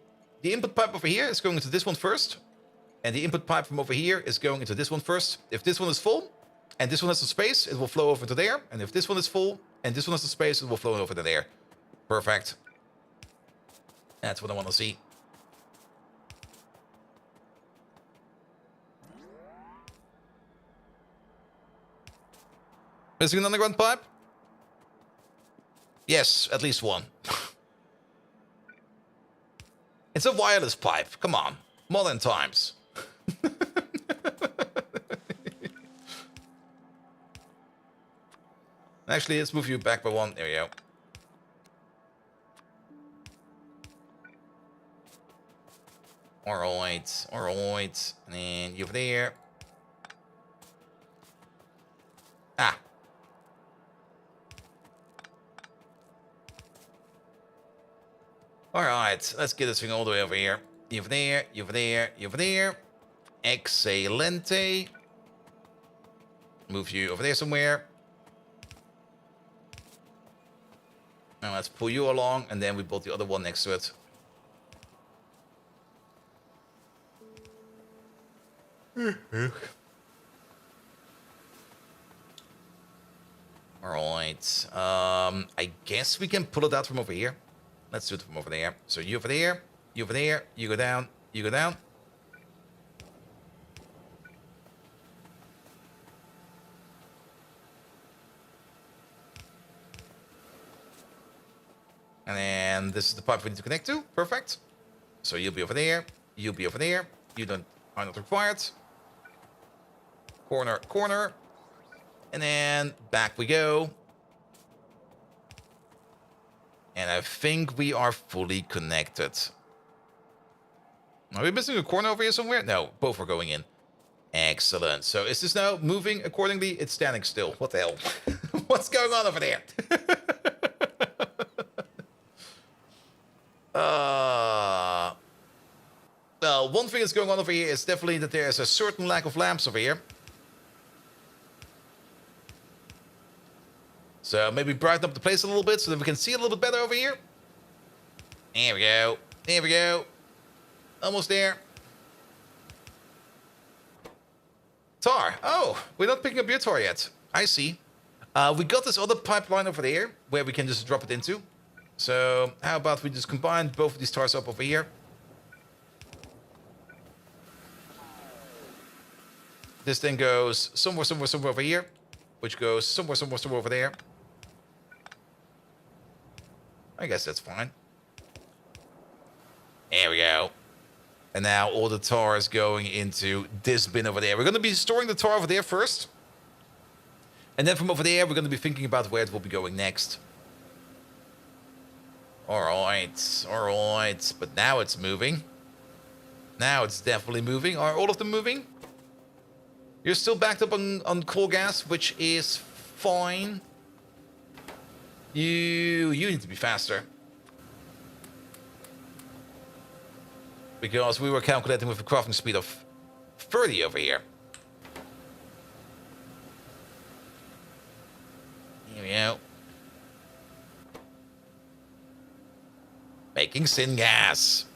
the input pipe over here is going into this one first. And the input pipe from over here is going into this one first. If this one is full and this one has some space, it will flow over to there. And if this one is full and this one has some space, it will flow over to there. Perfect. That's what I want to see. Missing an underground pipe? Yes, at least one. It's a wireless pipe. Come on. Modern times. Actually, let's move you back by one. There we go. Alright, alright. And then you over there. Ah. Alright, let's get this thing all the way over here. You over there, you over there, you over there. Excelente. Move you over there somewhere. Now let's pull you along, and then we build the other one next to it. Alright. I guess we can pull it out from over here. Let's do it from over there. So you over there, you over there, you go down, you go down. And then this is the pipe we need to connect to. Perfect. So you'll be over there, you'll be over there. You are not required. Corner, corner. And then back we go. And I think we are fully connected. Are we missing a corner over here somewhere? No, both are going in. Excellent. So is this now moving accordingly? It's standing still. What the hell? What's going on over there? Well, one thing that's going on over here is definitely that there's a certain lack of lamps over here. So maybe brighten up the place a little bit so that we can see a little bit better over here. There we go. There we go. Almost there. Tar. Oh, we're not picking up your tar yet. I see. We got this other pipeline over there where we can just drop it into. So how about we just combine both of these tars up over here. This thing goes somewhere over here, which goes somewhere over there. I guess that's fine. There we go. And now all the tar is going into this bin over there. We're going to be storing the tar over there first. And then from over there, we're going to be thinking about where it will be going next. Alright, alright. But now it's moving. Now it's definitely moving. Are all of them moving? You're still backed up on coal gas, which is fine. You need to be faster. Because we were calculating with a crafting speed of 30 over here. Here we go. Making syngas.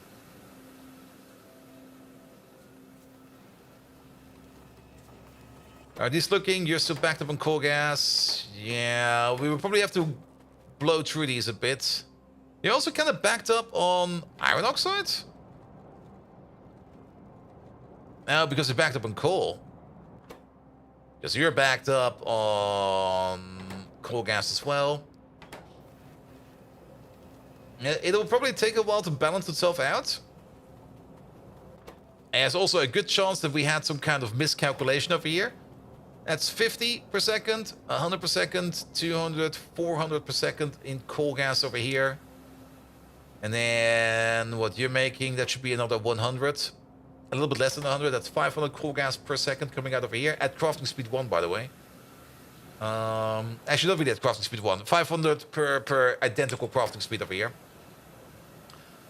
Are these looking? You're still backed up on coal gas. Yeah, we will probably have to blow through these a bit. You're also kind of backed up on iron oxide? No, because you're backed up on coal. Because you're backed up on coal gas as well. It'll probably take a while to balance itself out. And there's also a good chance that we had some kind of miscalculation over here. That's 50 per second, 100 per second, 200, 400 per second in coal gas over here. And then what you're making, that should be another 100. A little bit less than 100. That's 500 coal gas per second coming out over here. At crafting speed 1, by the way. Actually, not really at crafting speed 1. 500 per identical crafting speed over here.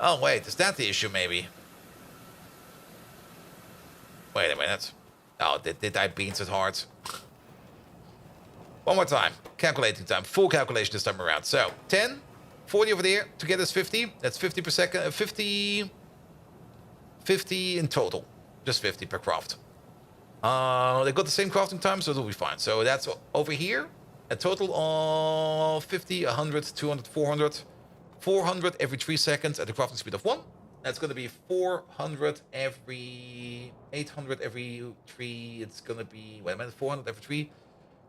Oh, wait. Is that the issue, maybe? Wait a minute. Oh, did I beans it hard? One more time. Calculating time. Full calculation this time around. So, 10, 40 over there. Together is 50. That's 50 per second. 50 in total. Just 50 per craft. They got the same crafting time, so it'll be fine. So that's over here. A total of 50, 100, 200, 400. 400 every 3 seconds at a crafting speed of 1. That's going to be 400 every... 800 every 3. It's going to be... Wait a minute. 400 every 3.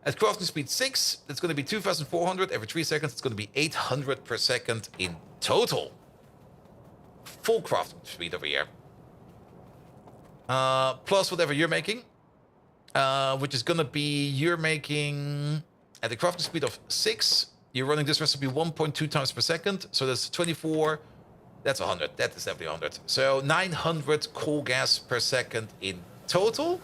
At crafting speed 6, it's going to be 2,400 every 3 seconds. It's going to be 800 per second in total. Full crafting speed over here. Plus whatever you're making. Which is going to be... You're making... At the crafting speed of 6, you're running this recipe 1.2 times per second. So that's 24... That's 100. That is definitely 100. So 900 coal gas per second in total.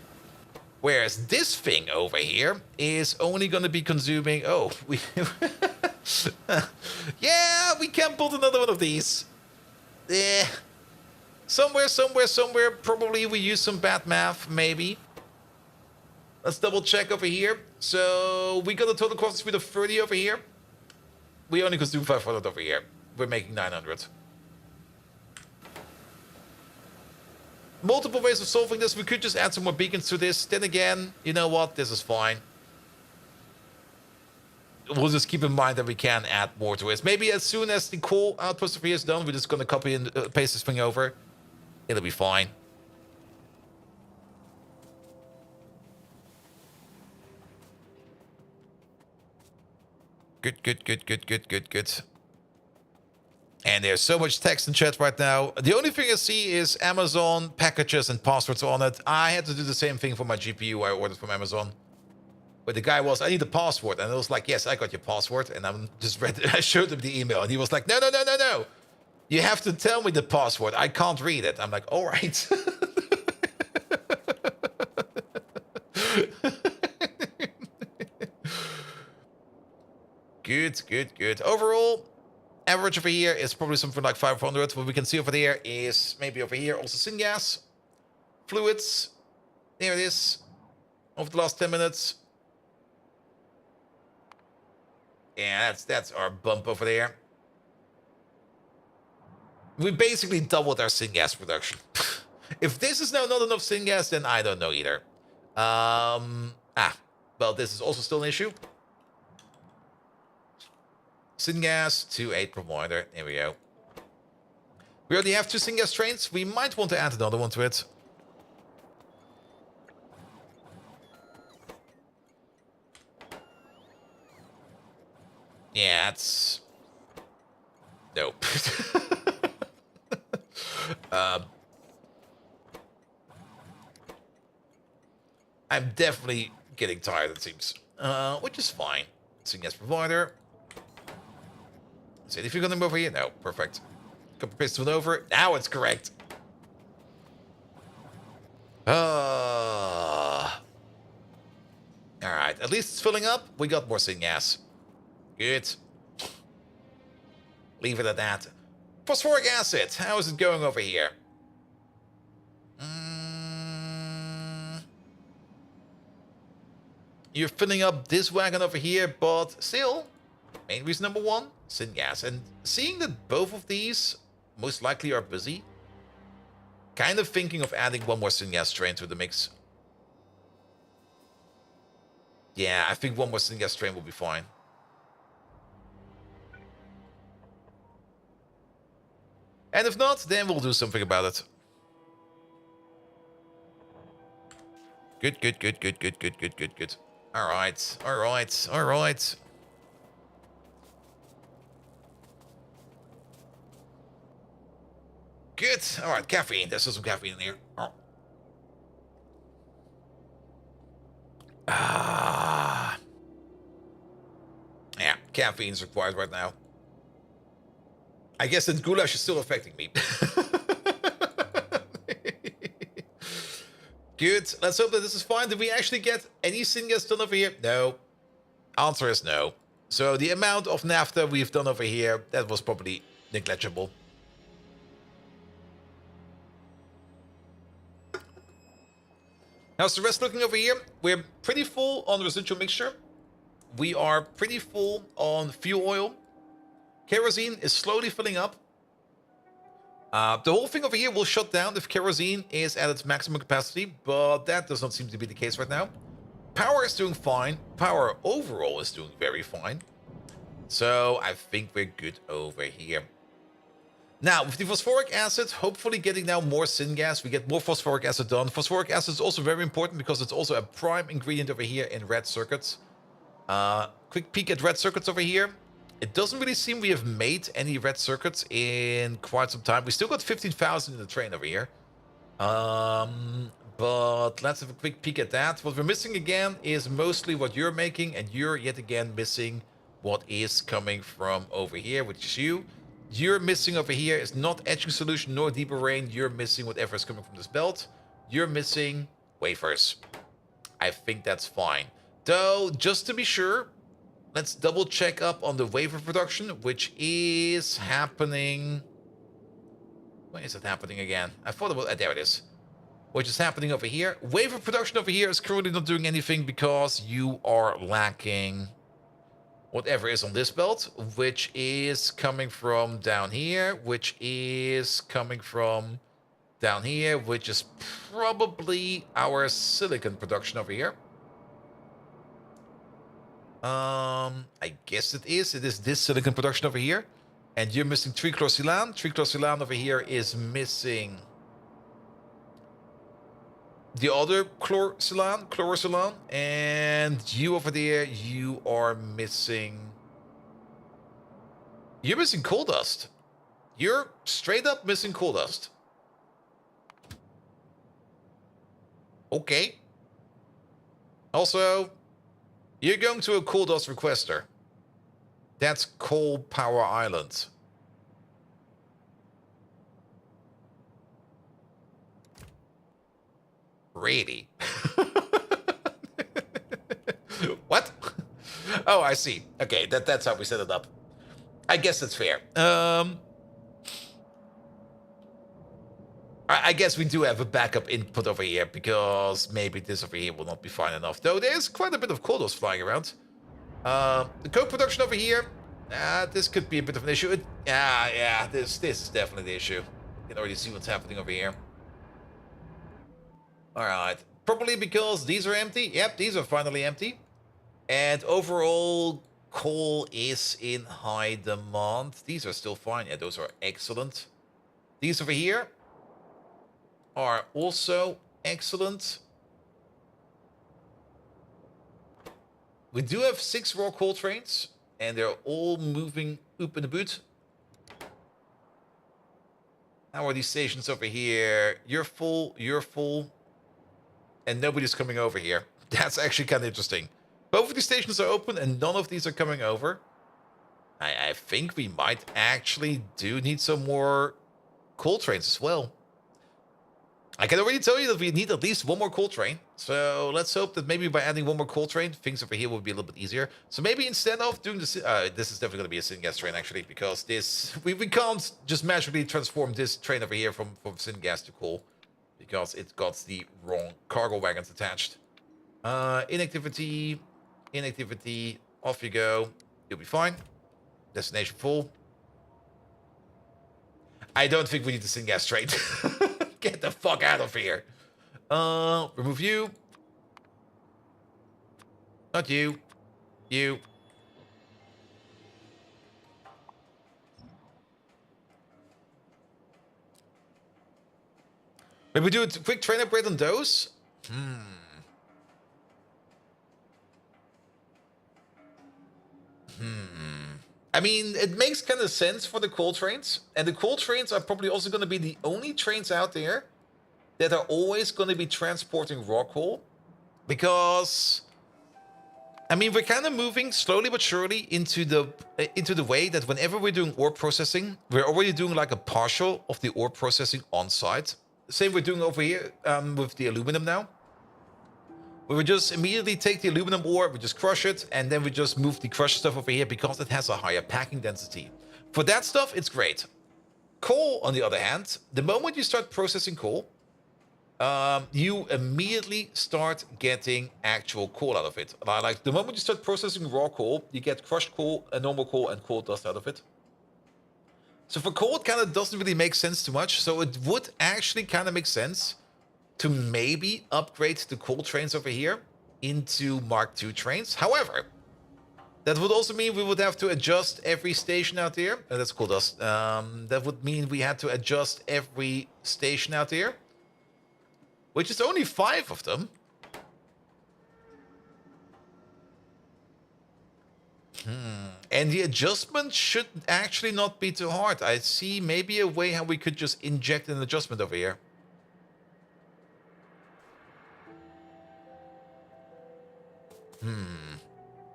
Whereas this thing over here is only going to be consuming... Oh, we... yeah, we can build another one of these. Somewhere, probably we use some bad math, maybe. Let's double check over here. So we got a total crafting speed of 30 over here. We only consume 500 over here. We're making 900. Multiple ways of solving this. We could just add some more beacons to this. Then again, you know what? This is fine. We'll just keep in mind that we can add more to it. Maybe as soon as the coal outpost over here is done, we're just going to copy and paste this thing over. It'll be fine. Good. And there's so much text in chat right now. The only thing I see is Amazon packages and passwords on it. I had to do the same thing for my GPU I ordered from Amazon. But the guy was, I need a password. And I was like, yes, I got your password. And I showed him the email. And he was like, no. You have to tell me the password. I can't read it. I'm like, all right. Good. Overall, average over here is probably something like 500. What we can see over there is maybe over here also syngas, fluids. There it is. Over the last 10 minutes. Yeah, that's our bump over there. We basically doubled our syngas production. If this is now not enough syngas, then I don't know either. Well, this is also still an issue. Syngas to 8 provider. There we go. We already have 2 syngas trains. We might want to add another one to it. Yeah, it's... Nope. I'm definitely getting tired, it seems. Which is fine. Syngas provider. So if you're gonna move over here, no, perfect. Copy paste it over. Now it's correct. Alright, at least it's filling up. We got more syngas. Good. Leave it at that. Phosphoric acid. How is it going over here? You're filling up this wagon over here, but still, main reason number 1, syngas. And seeing that both of these most likely are busy, kind of thinking of adding one more syngas train to the mix. Yeah, I think one more syngas train will be fine. And if not, then we'll do something about it. Good. Alright. Good. Alright, caffeine. There's some caffeine in here. Oh. Yeah, caffeine is required right now. I guess that goulash is still affecting me. Good. Let's hope that this is fine. Did we actually get any syngas done over here? No. Answer is no. So the amount of naphtha we've done over here, that was probably negligible. How's the rest looking over here? We're pretty full on residual mixture. we are pretty full on fuel oil. Kerosene is slowly filling up. The whole thing over here will shut down if kerosene is at its maximum capacity, but that does not seem to be the case right now. Power is doing fine. Power overall is doing very fine. So I think we're good over here. Now, with the phosphoric acid, hopefully getting now more syngas, we get more phosphoric acid done. Phosphoric acid is also very important because it's also a prime ingredient over here in red circuits. Quick peek at red circuits over here. It doesn't really seem we have made any red circuits in quite some time. We still got 15,000 in the train over here. But let's have a quick peek at that. What we're missing again is mostly what you're making, and you're yet again missing what is coming from over here, which is you. You're missing over here is not etching solution nor deeper rain. You're missing whatever is coming from this belt. You're missing wafers. I think that's fine. Though, just to be sure, let's double check up on the wafer production, which is happening. Where is it happening again? I thought it was, there it is. Which is happening over here. Wafer production over here is currently not doing anything because you are lacking whatever is on this belt, which is coming from down here, which is coming from down here, which is probably our silicon production over here. I guess it is. It is this silicon production over here. And you're missing trichlorsilan. Trichlorsilan over here is missing the other chlorosilan. And you over there, you are missing... You're missing coal dust. You're straight up missing coal dust. Okay. Also, you're going to a coal dust requester. That's Coal Power Island. Really? What? Oh, I see. Okay, that's how we set it up. I guess that's fair. I guess we do have a backup input over here because maybe this over here will not be fine enough. Though there's quite a bit of coal dust flying around. The coke production over here, this could be a bit of an issue. Yeah, this is definitely the issue. You can already see what's happening over here. Alright, probably because these are empty. Yep, these are finally empty. And overall, coal is in high demand. These are still fine. Yeah, those are excellent. These over here are also excellent. We do have 6 raw coal trains, and they're all moving up in the boot. How are these stations over here? You're full, and nobody's coming over here. That's actually kind of interesting. Both of these stations are open, and none of these are coming over. I think we might actually do need some more coal trains as well. I can already tell you that we need at least 1 more coal train. So let's hope that maybe by adding 1 more coal train, things over here will be a little bit easier. So maybe instead of doing this, this is definitely going to be a syngas train actually, because this we can't just magically transform this train over here from syngas to coal, because it's got the wrong cargo wagons attached. Inactivity, off you go. You'll be fine. Destination full. I don't think we need the syngas train. Get the fuck out of here. Remove you. Not you. You. Maybe we do a quick train upgrade on those? I mean, it makes kind of sense for the coal trains. And the coal trains are probably also going to be the only trains out there that are always going to be transporting raw coal. Because, I mean, we're kind of moving slowly but surely into the way that whenever we're doing ore processing, we're already doing like a partial of the ore processing on site. Same we're doing over here with the aluminum now. We would just immediately take the aluminum ore, we just crush it, and then we just move the crushed stuff over here because it has a higher packing density. For that stuff, it's great. Coal, on the other hand, the moment you start processing coal, you immediately start getting actual coal out of it. Like the moment you start processing raw coal, you get crushed coal, normal coal, and coal dust out of it. So for coal, it kind of doesn't really make sense too much. So it would actually kind of make sense to maybe upgrade the coal trains over here into Mark II trains. However, that would also mean we would have to adjust every station out there. That's coal dust. That would mean we had to adjust every station out there, which is only 5 of them. And the adjustment should actually not be too hard. I see maybe a way how we could just inject an adjustment over here.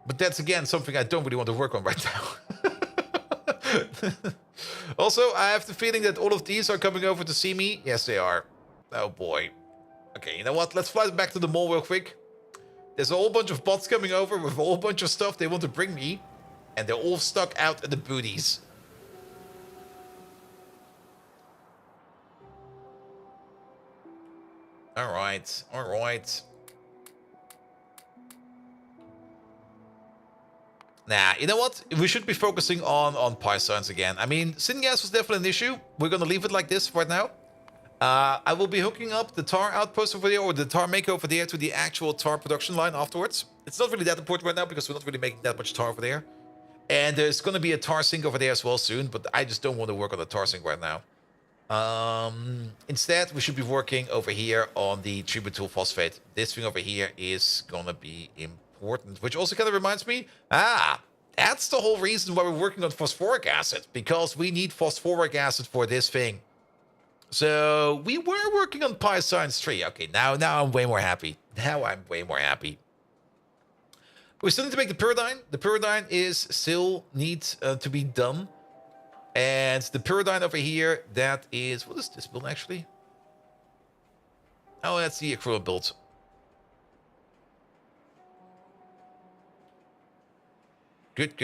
But that's again something I don't really want to work on right now. Also, I have the feeling that all of these are coming over to see me. Yes, they are. Oh boy. Okay, you know what? Let's fly back to the mall real quick. There's a whole bunch of bots coming over with a whole bunch of stuff they want to bring me. And they're all stuck out in the booties. Alright, alright. Nah, you know what? We should be focusing on PyScience again. I mean, syngas was definitely an issue. We're gonna leave it like this right now. I will be hooking up the tar outpost over there, or the tar maker over there, to the actual tar production line afterwards. It's not really that important right now because we're not really making that much tar over there. And there's going to be a tar sink over there as well soon, but I just don't want to work on the tar sink right now. Instead, we should be working over here on the tributyl phosphate. This thing over here is going to be important, which also kind of reminds me, that's the whole reason why we're working on phosphoric acid, because we need phosphoric acid for this thing. So we were working on PyScience 3. Okay, now I'm way more happy. Now I'm way more happy. We still need to make the pyridine. The pyridine is still needs to be done. And the pyridine over here, that is... What is this build, actually? Oh, that's the accrual build. Good.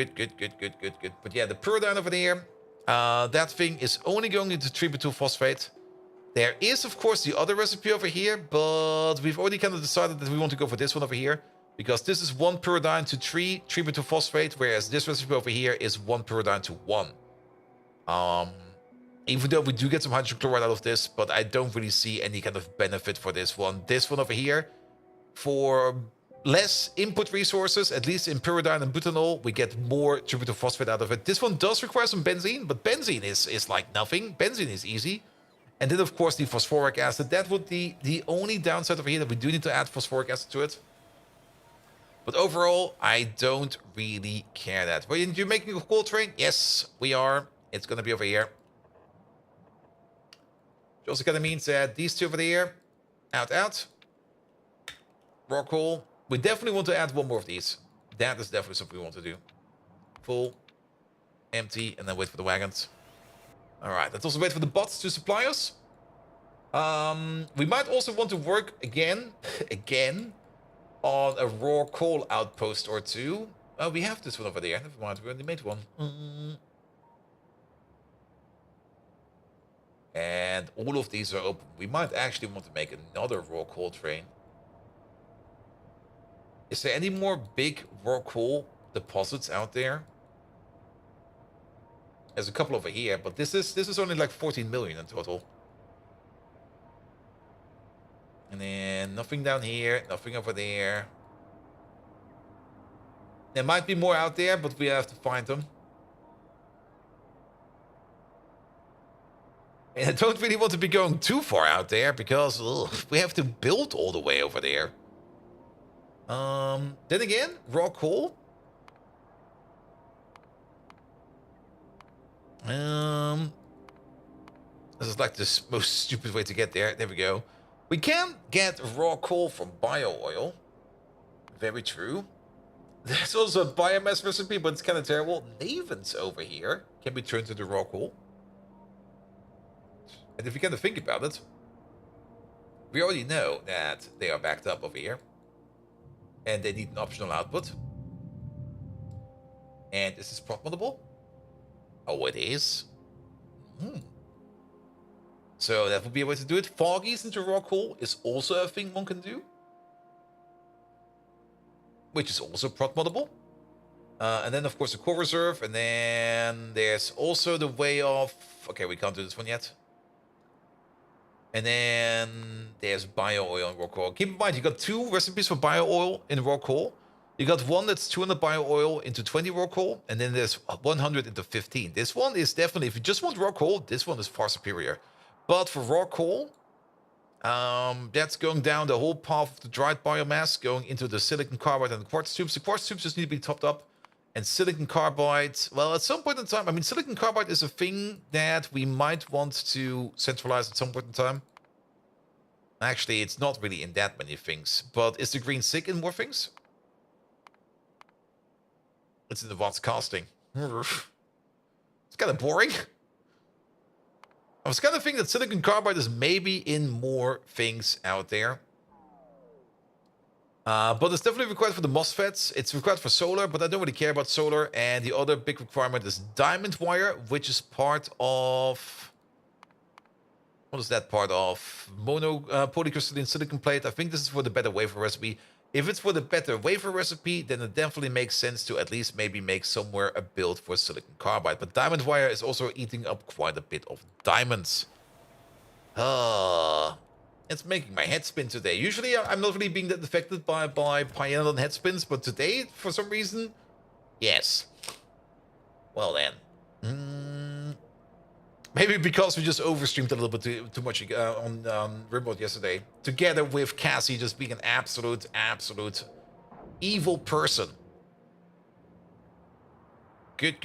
But yeah, the pyridine over there, that thing is only going into tributyl phosphate. There is, of course, the other recipe over here, but we've already kind of decided that we want to go for this one over here, because this is 1 pyridine to 3 tributyl phosphate, whereas this recipe over here is 1 pyridine to 1. Even though we do get some hydrogen chloride out of this, but I don't really see any kind of benefit for this one. This one over here, for less input resources, at least in pyridine and butanol, we get more tributyl phosphate out of it. This one does require some benzene, but benzene is like nothing. Benzene is easy. And then, of course, the phosphoric acid. That would be the only downside over here, that we do need to add phosphoric acid to it. But overall, I don't really care that. Are you making a coal train? Yes, we are. It's going to be over here. Which also kind of means that these two over there, out. Raw coal. We definitely want to add 1 more of these. That is definitely something we want to do. Full, empty, and then wait for the wagons. All right, let's also wait for the bots to supply us. We might also want to work again, on a raw coal outpost or 2. Oh, we have this one over there. Never mind, we already made one. And all of these are open. We might actually want to make another raw coal train. Is there any more big raw coal deposits out there? There's a couple over here, but this is only like 14 million in total. And then nothing down here, nothing over there. There might be more out there, but we have to find them. And I don't really want to be going too far out there, because we have to build all the way over there. Then again, raw coal. This is like the most stupid way to get there. There we go. We can get raw coal from bio oil. Very true. There's also a biomass recipe, but it's kind of terrible. Navens over here can be turned into raw coal. And if you kind of think about it, we already know that they are backed up over here. And they need an optional output. And is this prop moddable? Oh, it is. So that would be a way to do it. Foggies into raw coal is also a thing one can do, which is also proc moddable. And then, of course, the core reserve. And then there's also the way of... Okay, we can't do this one yet. And then there's bio oil and raw coal. Keep in mind, you got 2 recipes for bio oil in raw coal. You got one that's 200 bio oil into 20 raw coal. And then there's 100 into 15. This one is definitely, if you just want raw coal, this one is far superior. But for raw coal, that's going down the whole path of the dried biomass, going into the silicon carbide and the quartz tubes. The quartz tubes just need to be topped up. And silicon carbide, well, at some point in time, I mean, silicon carbide is a thing that we might want to centralize at some point in time. Actually, it's not really in that many things. But is the green SiC in more things? It's in advanced casting. It's kind of boring. I was kind of thinking that silicon carbide is maybe in more things out there. But it's definitely required for the MOSFETs. It's required for solar, but I don't really care about solar. And the other big requirement is diamond wire, which is part of... What is that part of? Mono polycrystalline silicon plate. I think this is for the better wafer recipe. If it's for the better wafer recipe, then it definitely makes sense to at least maybe make somewhere a build for silicon carbide. But diamond wire is also eating up quite a bit of diamonds. It's making my head spin today. Usually I'm not really being that affected by Pyanodon head spins, but today, for some reason, yes. Well then. Maybe because we just overstreamed a little bit too much on Rimworld yesterday. Together with Cassie just being an absolute evil person. Good.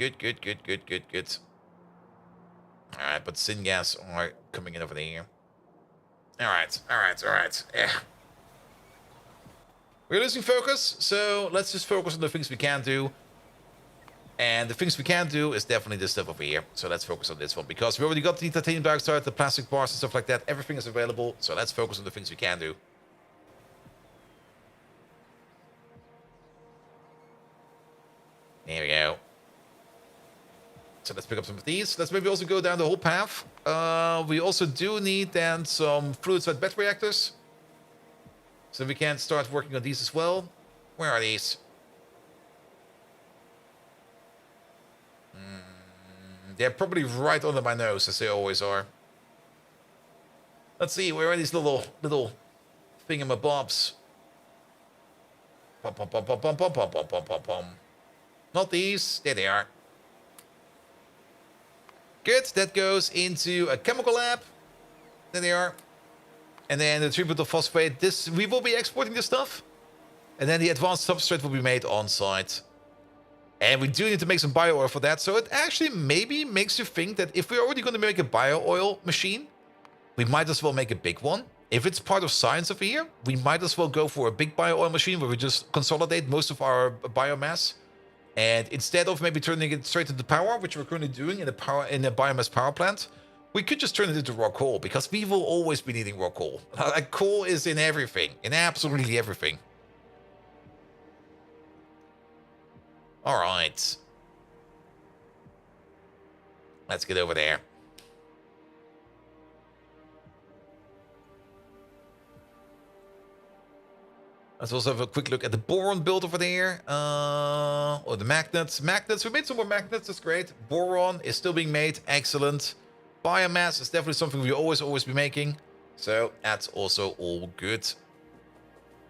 Alright, but syngas are coming in over there. Alright. Yeah. We're losing focus, so let's just focus on the things we can do. And the things we can do is definitely this stuff over here. So let's focus on this one, because we already got the titanium dioxide, the plastic bars and stuff like that. Everything is available, so let's focus on the things we can do. There we go. So let's pick up some of these. Let's maybe also go down the whole path. We also do need then some fluid-fed bed reactors. So we can start working on these as well. Where are these? They're probably right under my nose, as they always are. Let's see, where are these little thingamabobs? Pom. Not these. There they are. Good. That goes into a chemical lab. There they are. And then the tributyl phosphate. This, we will be exporting this stuff. And then the advanced substrate will be made on site. And we do need to make some bio-oil for that. So it actually maybe makes you think that if we're already going to make a bio-oil machine, we might as well make a big one. If it's part of science over here, we might as well go for a big bio-oil machine where we just consolidate most of our biomass. And instead of maybe turning it straight into power, which we're currently doing in a biomass power plant, we could just turn it into raw coal, because we will always be needing raw coal. Like, coal is in everything, in absolutely everything. All right. Let's get over there. Let's also have a quick look at the boron build over there. Or the magnets. Magnets, we made some more magnets, that's great. Boron is still being made, excellent. Biomass is definitely something we always be making. So that's also all good.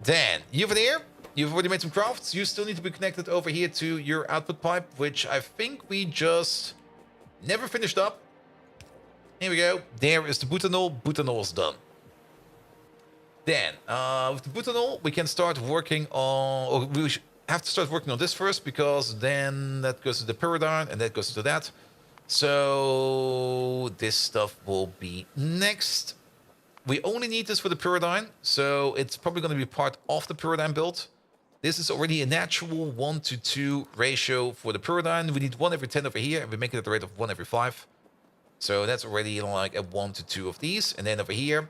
Then, you over there, you've already made some crafts. You still need to be connected over here to your output pipe, which I think we just never finished up. Here we go. There is the butanol. Butanol is done. Then, with the butanol, we can start working on... Or we have to start working on this first, because then that goes to the pyridine, and that goes to that. So, this stuff will be next. We only need this for the pyridine, so it's probably going to be part of the pyridine build. This is already a natural 1:2 ratio for the pyridine. We need 1 every 10 over here, and we make it at the rate of 1 every 5. So that's already like a 1:2 of these. And then over here,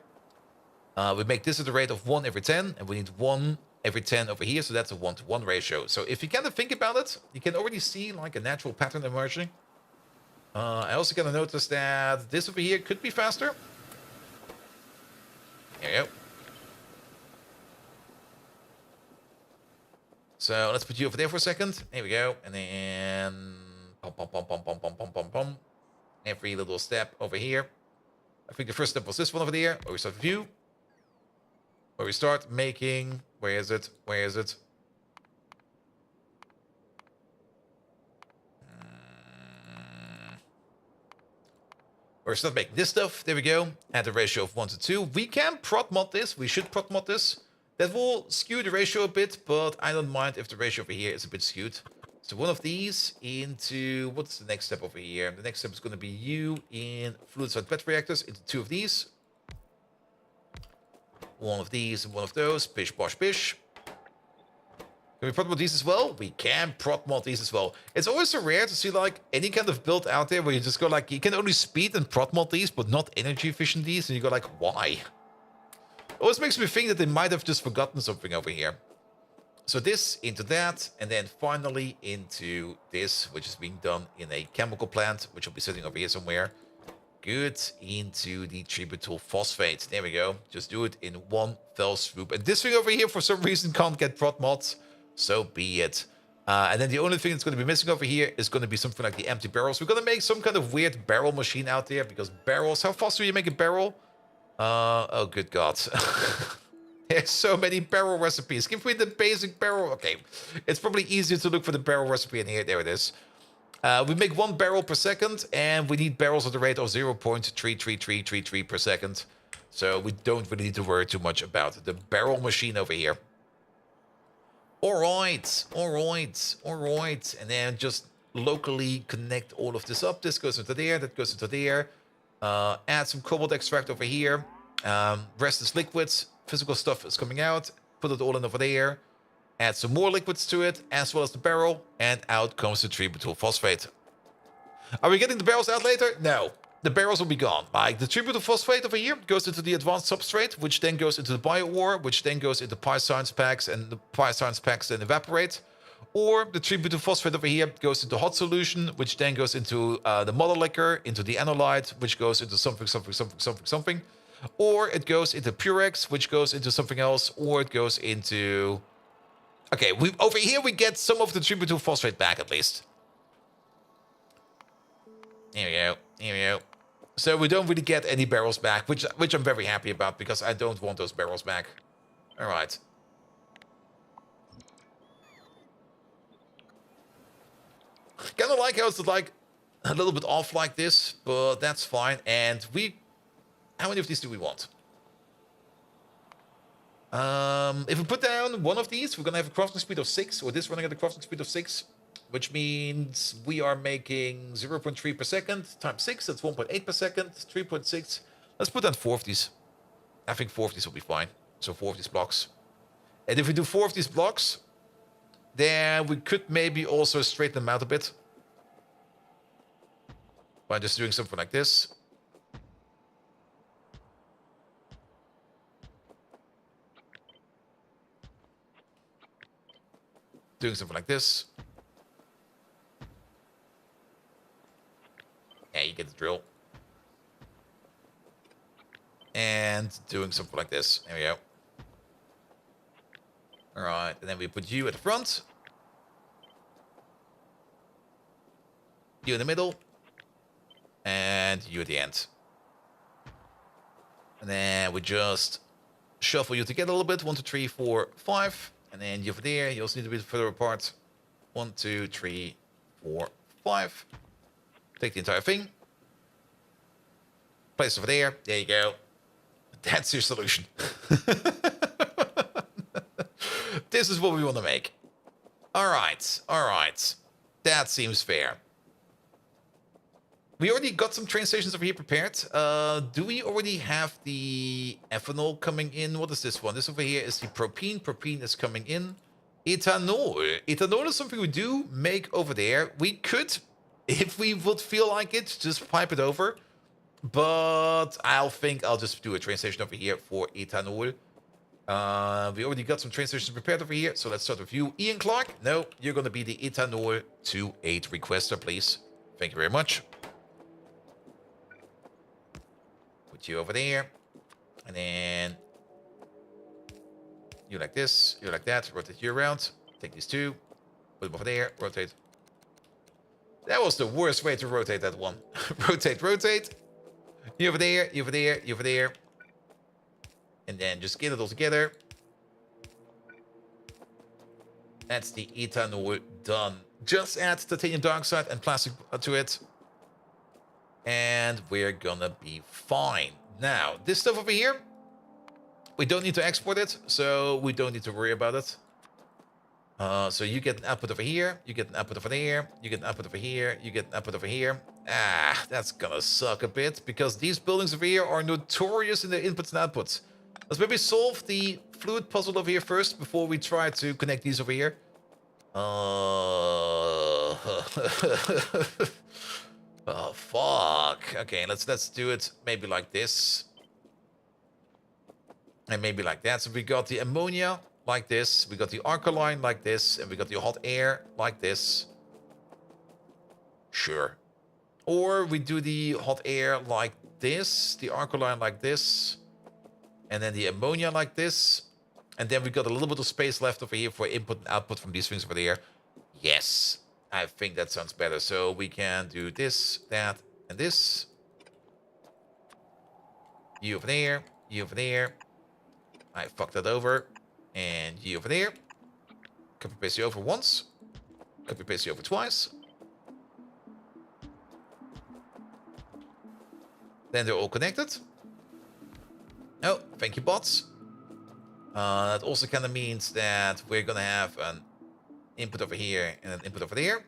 we make this at the rate of 1 every 10, and we need 1 every 10 over here, so that's a 1:1 ratio. So if you kind of think about it, you can already see like a natural pattern emerging. I also kind of noticed that this over here could be faster. There we go. So let's put you over there for a second. There we go. And then pom pom pom pom pom pom pom pom pom. Every little step over here. I think the first step was this one over there. Where we start with you. Where we start making. Where is it? Where is it? Where we start making this stuff. There we go. At a ratio of 1 to 2. We can prot mod this. We should prot mod this. That will skew the ratio a bit, but I don't mind if the ratio over here is a bit skewed. So one of these into... What's the next step over here? The next step is going to be you in fluid-side pet reactors into 2 of these. One of these and one of those. Bish, bosh, bish. Can we prot mod these as well? We can prot mod these as well. It's always so rare to see like any kind of build out there where you just go like, you can only speed and prot mod these, but not energy efficient these. And you go like, why? Always makes me think that they might have just forgotten something over here. So this into that, and then finally into this, which is being done in a chemical plant, which will be sitting over here somewhere. Good, into the tributyl phosphate. There we go. Just do it in one fell swoop. And this thing over here, for some reason, can't get prot mods. So be it. And then the only thing that's going to be missing over here is going to be something like the empty barrels. We're going to make some kind of weird barrel machine out there, because barrels, how fast do you make a barrel? Oh, good God. There's so many barrel recipes. Give me the basic barrel. Okay, it's probably easier to look for the barrel recipe in here. There it is. We make 1 barrel per second, and we need barrels at the rate of 0.33333 per second. So we don't really need to worry too much about the barrel machine over here. All right. And then just locally connect all of this up. This goes into there, that goes into there. Add some cobalt extract over here. Rest is liquids. Physical stuff is coming out. Put it all in over there. Add some more liquids to it, as well as the barrel. And out comes the tributyl phosphate. Are we getting the barrels out later? No. The barrels will be gone. Like, the tributyl phosphate over here goes into the advanced substrate, which then goes into the bio ore, which then goes into PyScience packs, and the PyScience packs then evaporate. Or the tributyl phosphate over here goes into hot solution, which then goes into the mother liquor, into the analyte, which goes into something. Or it goes into Purex, which goes into something else. Or it goes into... Okay, over here we get some of the tributyl phosphate back at least. Here we go. So we don't really get any barrels back, which I'm very happy about, because I don't want those barrels back. All right. Kind of like how it's like a little bit off like this, but that's fine. And how many of these do we want? If we put down one of these, we're gonna have a crafting speed of 6, or this running at a crafting speed of 6, which means we are making 0.3 per second times 6. That's 1.8 per second. 3.6. Let's put down 4 of these. I think 4 of these will be fine. So 4 of these blocks. And if we do 4 of these blocks, then we could maybe also straighten them out a bit by just doing something like this. Doing something like this. Yeah, you get the drill. And doing something like this. There we go. All right, and then we put you at the front. You in the middle. And you at the end. And then we just shuffle you together a little bit. 1, 2, 3, 4, 5. And then you over there. You also need to be further apart. 1, 2, 3, 4, 5. Take the entire thing. Place over there. There you go. That's your solution. This is what we want to make. All right. That seems fair. We already got some train stations over here prepared. Do we already have the ethanol coming in? What is this one? This over here is the propene. Propene is coming in. Ethanol. Ethanol is something we do make over there. We could, if we would feel like it, just pipe it over. But I'll just do a train station over here for ethanol. We already got some train stations prepared over here. So let's start with you, Ian Clark. No, you're going to be the ethanol 28 requester, please. Thank you very much. Put you over there. And then you like this, you like that. Rotate you around. Take these two. Put them over there. Rotate. That was the worst way to rotate that one. Rotate, rotate. You over there, you over there, you over there. And then just get it all together. That's the ethanol done. Just add titanium dioxide and plastic to it. And we're gonna be fine. Now, this stuff over here, we don't need to export it, so we don't need to worry about it. So you get an output over here, you get an output over there, you get an output over here, you get an output over here. Ah, that's gonna suck a bit, because these buildings over here are notorious in their inputs and outputs. Let's maybe solve the fluid puzzle over here first, before we try to connect these over here. Oh, fuck. Okay, let's do it maybe like this. And maybe like that. So we got the ammonia like this. We got the alkaline like this. And we got the hot air like this. Sure. Or we do the hot air like this. The alkaline like this. And then the ammonia like this. And then we got a little bit of space left over here for input and output from these things over there. Yes. I think that sounds better. So we can do this, that, and this. You over there. You over there. I fucked that over. And you over there. Copy paste you over once. Copy paste you over twice. Then they're all connected. Oh, thank you, bots. That also kind of means that we're gonna have an input over here and an input over there.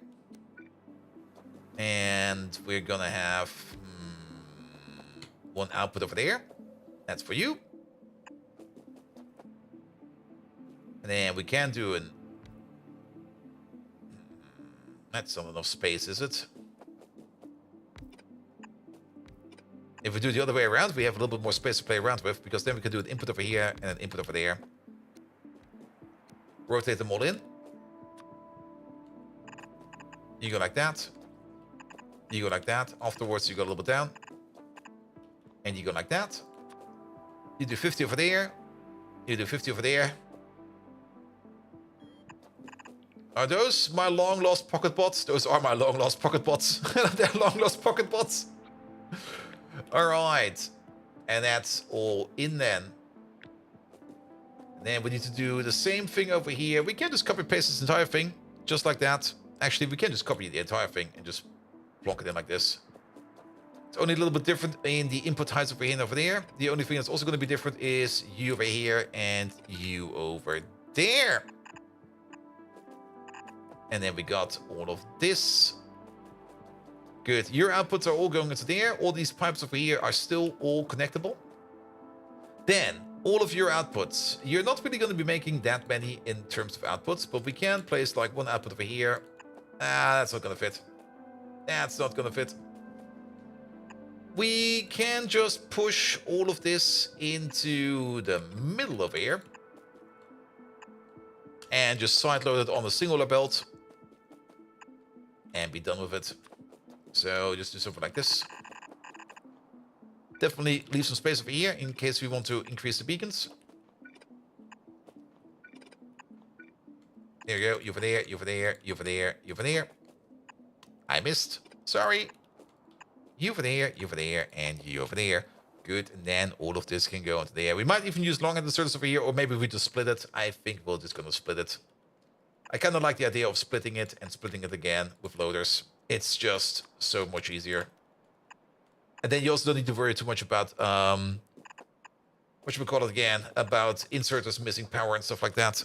And we're gonna have one output over there. That's for you. And then we can do an... That's not enough space, is it? If we do it the other way around, we have a little bit more space to play around with, because then we can do an input over here and an input over there. Rotate them all in. You go like that. You go like that. Afterwards, you go a little bit down. And you go like that. You do 50 over there. You do 50 over there. Are those my long-lost pocket bots? Those are my long-lost pocket bots. They're long-lost pocket bots. Alright. And that's all in then. And then we need to do the same thing over here. We can just copy-paste this entire thing. Just like that. Actually, we can just copy the entire thing and just block it in like this. It's only a little bit different in the input heights over here and over there. The only thing that's also going to be different is you over here and you over there. And then we got all of this. Good. Your outputs are all going into there. All these pipes over here are still all connectable. Then, all of your outputs. You're not really going to be making that many in terms of outputs, but we can place like one output over here. Ah, that's not going to fit. That's not going to fit. We can just push all of this into the middle of here. And just sideload it on a singular belt. And be done with it. So just do something like this. Definitely leave some space over here in case we want to increase the beacons. There you go. You over there, you over there, you over there, you over there. I missed. Sorry. You over there, you over there, and you over there. Good. And then all of this can go into there. We might even use long inserters over here, or maybe we just split it. I think we're just going to split it. I kind of like the idea of splitting it and splitting it again with loaders. It's just so much easier. And then you also don't need to worry too much about, what should we call it again? About inserters missing power and stuff like that.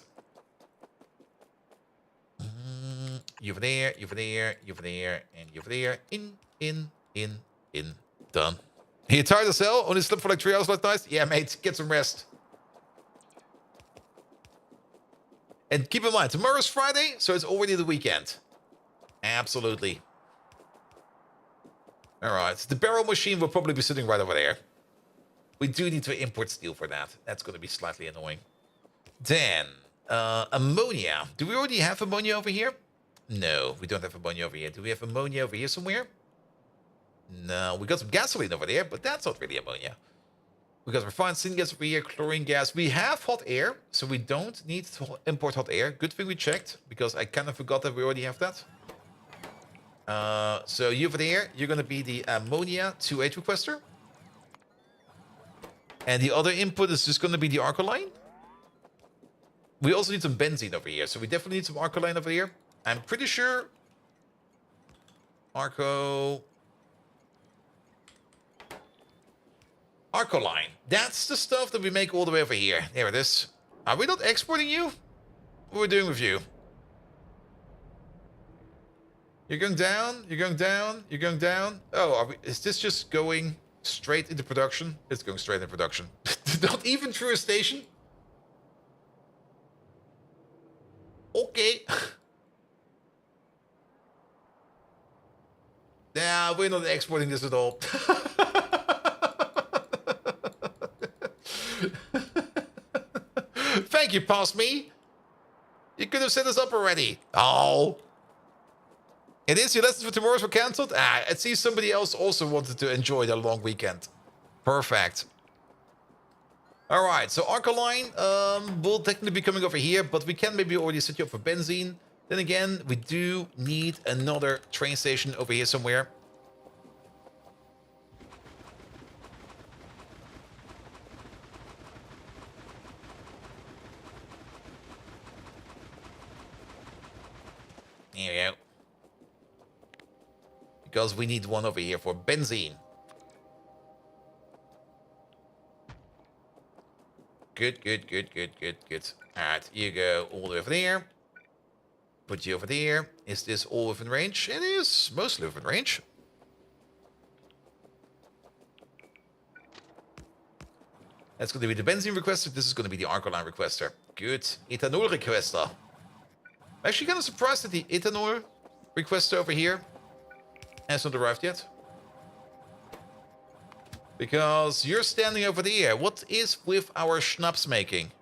You over there, you over there, you over there, and you over there. In. Done. Are you tired as hell? Only slept for like 3 hours last night? Yeah, mate, get some rest. And keep in mind, tomorrow's Friday, so it's already the weekend. Absolutely. Alright, the barrel machine will probably be sitting right over there. We do need to import steel for that. That's going to be slightly annoying. Then, ammonia. Do we already have ammonia over here? No, we don't have ammonia over here. Do we have ammonia over here somewhere? No, we got some gasoline over there, but that's not really ammonia. Because refined syngas over here, chlorine gas. We have hot air, so we don't need to import hot air. Good thing we checked, because I kind of forgot that we already have that. So you over there, you're going to be the ammonia 2H requester. And the other input is just going to be the alkaline. We also need some benzene over here, so we definitely need some alkaline over here. I'm pretty sure Arcoline. That's the stuff that we make all the way over here. There it is. Are we not exporting you? What are we doing with you? You're going down, you're going down, you're going down. Oh, is this just going straight into production? It's going straight into production. Not even through a station? Okay. Nah, we're not exporting this at all. Thank you, Past Me. You could have set us up already. Oh. It is your lessons for tomorrow's were cancelled? Ah, I see somebody else also wanted to enjoy their long weekend. Perfect. Alright, so Alkaline will technically be coming over here, but we can maybe already set you up for benzene. Then again, we do need another train station over here somewhere. There we go. Because we need one over here for benzene. Good, good, good, good, good, good. Alright, you go all the way over there. Put you over there. Is this all within range? It is mostly within range. That's going to be the benzene requester. This is going to be the alkaline requester. Good. Ethanol requester. I'm actually kind of surprised that the ethanol requester over here has not arrived yet. Because you're standing over there. What is with our schnapps making?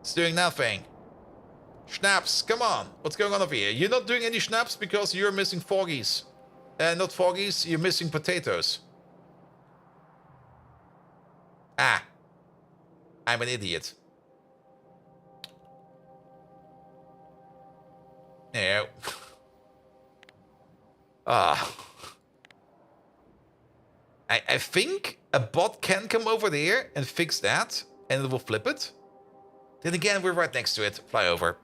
It's doing nothing. Schnapps, come on. What's going on over here? You're not doing any schnapps because you're missing foggies. Not foggies, you're missing potatoes. Ah. I'm an idiot. No. Ah. I think a bot can come over there and fix that, and it will flip it. Then again, we're right next to it. Fly over.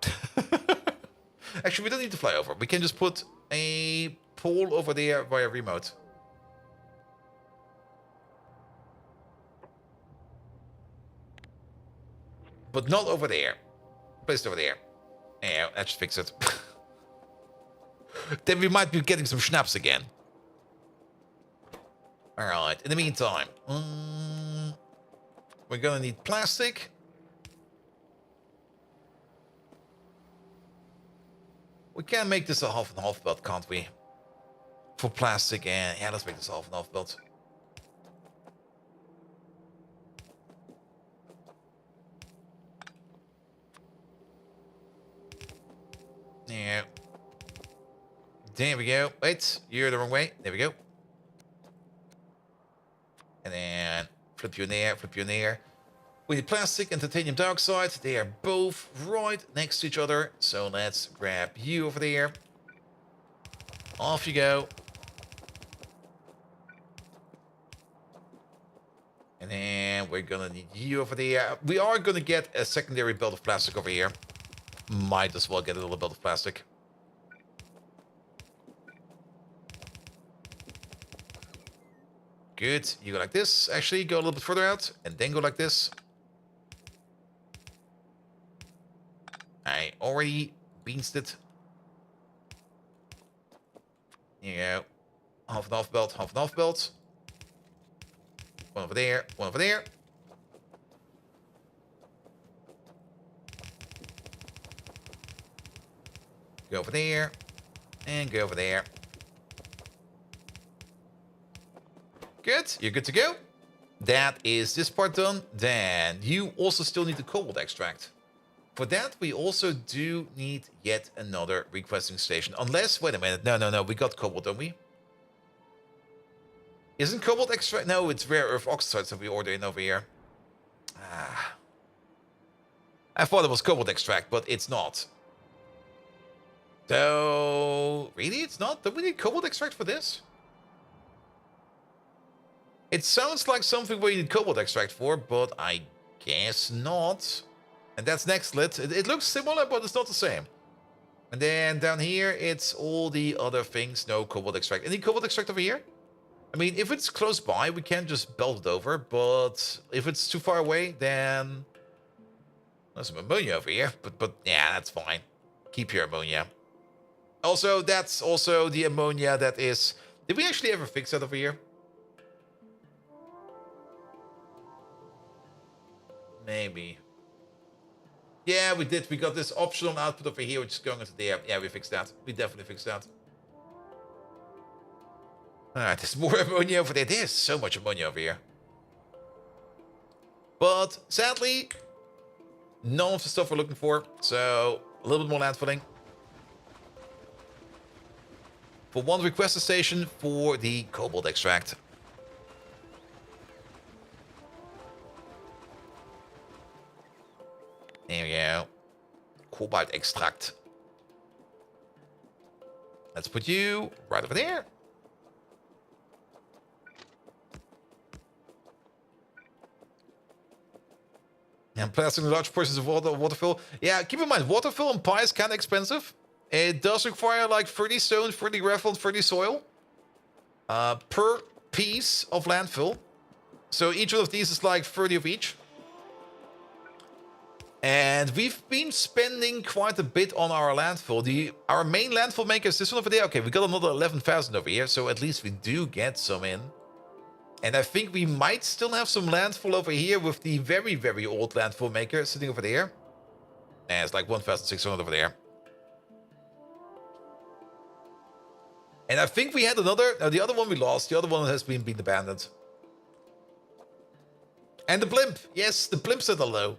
Actually, we don't need to fly over. We can just put a pole over there via remote. But not over there. Place it over there. Yeah, let's fix it. Then we might be getting some schnapps again. Alright, in the meantime, we're gonna need plastic. We can make this a half and half belt, can't we? For plastic, and yeah, let's make this a half and half belt. Yeah. There we go. Wait, you're the wrong way. There we go. And then flip you in there, flip you in there. We need plastic and titanium dioxide. They are both right next to each other. So let's grab you over there. Off you go. And then we're gonna need you over there. We are gonna get a secondary belt of plastic over here. Might as well get a little belt of plastic. Good. You go like this. Actually, go a little bit further out. And then go like this. I already beansed it. There you go. Half and half belt, half and half belt. One over there, one over there. Go over there. And go over there. Good, you're good to go. That is this part done. Then you also still need the cobalt extract. For that, we also do need yet another requesting station. Unless, wait a minute, no, we got cobalt, don't we? Isn't cobalt extract? No, it's rare earth oxides that we order in over here. Ah. I thought it was cobalt extract, but it's not. So, really, it's not? Do we need cobalt extract for this? It sounds like something where you need cobalt extract for, but I guess not. And that's next lit. It looks similar, but it's not the same. And then down here, it's all the other things. No cobalt extract. Any cobalt extract over here? I mean, if it's close by, we can just belt it over. But if it's too far away, then there's some ammonia over here. But yeah, that's fine. Keep your ammonia. Also, that's also the ammonia that is... Did we actually ever fix that over here? Maybe. Yeah, we did. We got this optional output over here, which is going into the air. Yeah, we fixed that. We definitely fixed that. Alright, there's more ammonia over there. There's so much ammonia over here. But, sadly, none of the stuff we're looking for. So, a little bit more landfilling. For one requester station for the cobalt extract. There we go. Cobalt extract. Let's put you right over there. And plastic large portions of water fill. Yeah, keep in mind, water fill and pie is kind of expensive. It does require like 30 stone, 30 gravel, 30 soil. Per piece of landfill. So each one of these is like 30 of each. And we've been spending quite a bit on our landfill. Our main landfill maker is this one over there. Okay, we got another 11,000 over here, so at least we do get some in. And I think we might still have some landfill over here with the very, very old landfill maker sitting over there. And it's like 1,600 over there. And I think we had another... No, the other one we lost. The other one has been abandoned. And the blimp. Yes, the blimp said hello.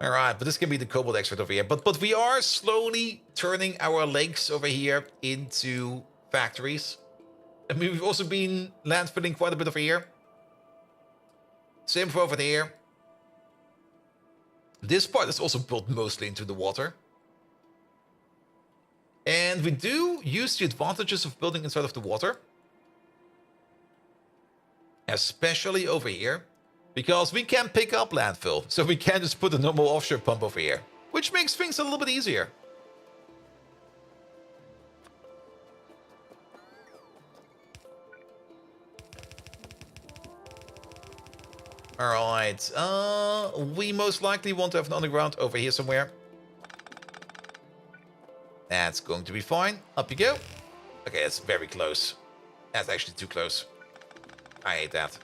Alright, but this can be the cobalt extract over here. But we are slowly turning our lakes over here into factories. I mean, we've also been landfilling quite a bit over here. Same for over there. This part is also built mostly into the water. And we do use the advantages of building inside of the water. Especially over here. Because we can pick up landfill, so we can just put a normal offshore pump over here, which makes things a little bit easier. Alright, we most likely want to have an underground over here somewhere. That's going to be fine. Up you go. Okay, that's very close. That's actually too close. I hate that.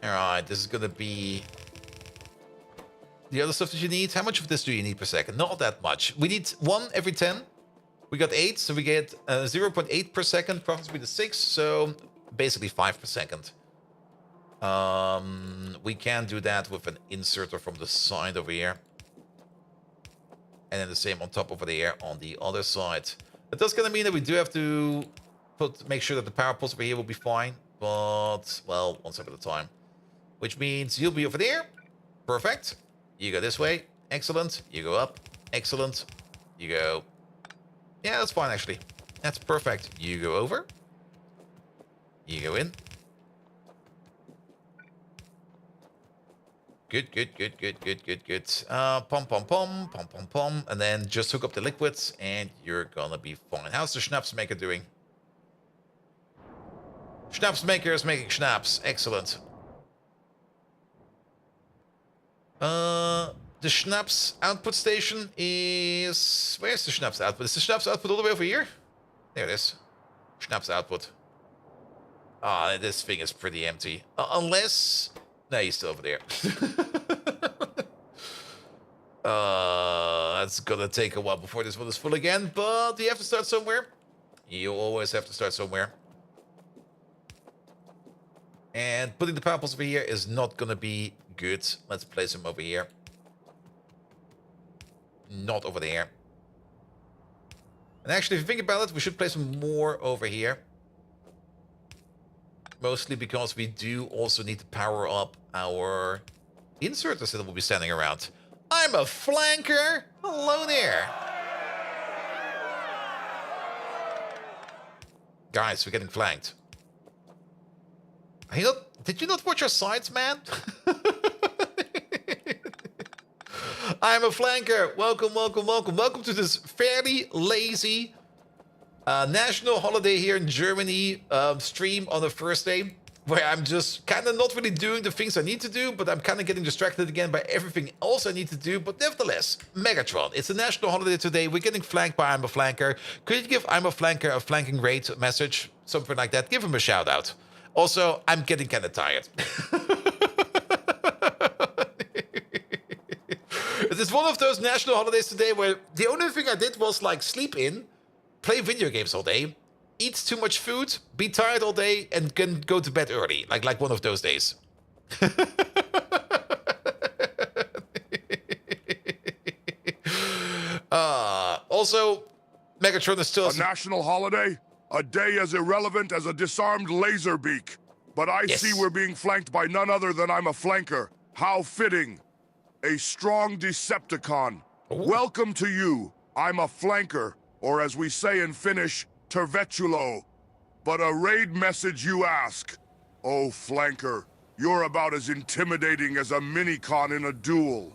Alright, this is gonna be the other stuff that you need. How much of this do you need per second? Not that much. We need 1 every 10. We got 8, so we get 0.8 per second, approximately the 6, so basically 5 per second. We can do that with an inserter from the side over here. And then the same on top over there on the other side. But that's gonna mean that we do have to make sure that the power poles over here will be fine. But, well, one step at a time. Which means you'll be over there. Perfect. You go this way. Excellent. You go up. Excellent. You go... Yeah, that's fine, actually. That's perfect. You go over. You go in. Good, good, good, good, good, good, good. Pom, pom, pom, pom, pom, pom. And then just hook up the liquids, and you're gonna be fine. How's the schnapps maker doing? Schnapps maker is making schnapps. Excellent. The schnapps output station is... Where's the schnapps output? Is the schnapps output all the way over here? There it is. Schnapps output. Ah, this thing is pretty empty. Unless... No, he's still over there. That's gonna take a while before this one is full again, but you have to start somewhere. You always have to start somewhere. And putting the power poles over here is not gonna be Good. Let's place him over here. Not over there. And actually, if you think about it, we should place him more over here. Mostly because we do also need to power up our inserters that will be standing around. I'm a flanker. Hello there. Guys, we're getting flanked. Did you not watch your sides, man? I'm a flanker. Welcome, welcome, welcome. Welcome to this fairly lazy national holiday here in Germany stream on the first day, where I'm just kind of not really doing the things I need to do, but I'm kind of getting distracted again by everything else I need to do. But nevertheless, Megatron, it's a national holiday today. We're getting flanked by I'm a Flanker. Could you give I'm a Flanker a flanking raid message? Something like that. Give him a shout out. Also, I'm getting kind of tired. It's one of those national holidays today where the only thing I did was like sleep in, play video games all day, eat too much food, be tired all day, and can go to bed early. Like one of those days. Also, Megatron is still... A national holiday? A day as irrelevant as a disarmed laser beak. But I see we're being flanked by none other than I'm a flanker. How fitting. A strong Decepticon. Ooh. Welcome to you. I'm a flanker, or as we say in Finnish, tervetulo. But a raid message you ask. Oh, flanker, you're about as intimidating as a minicon in a duel.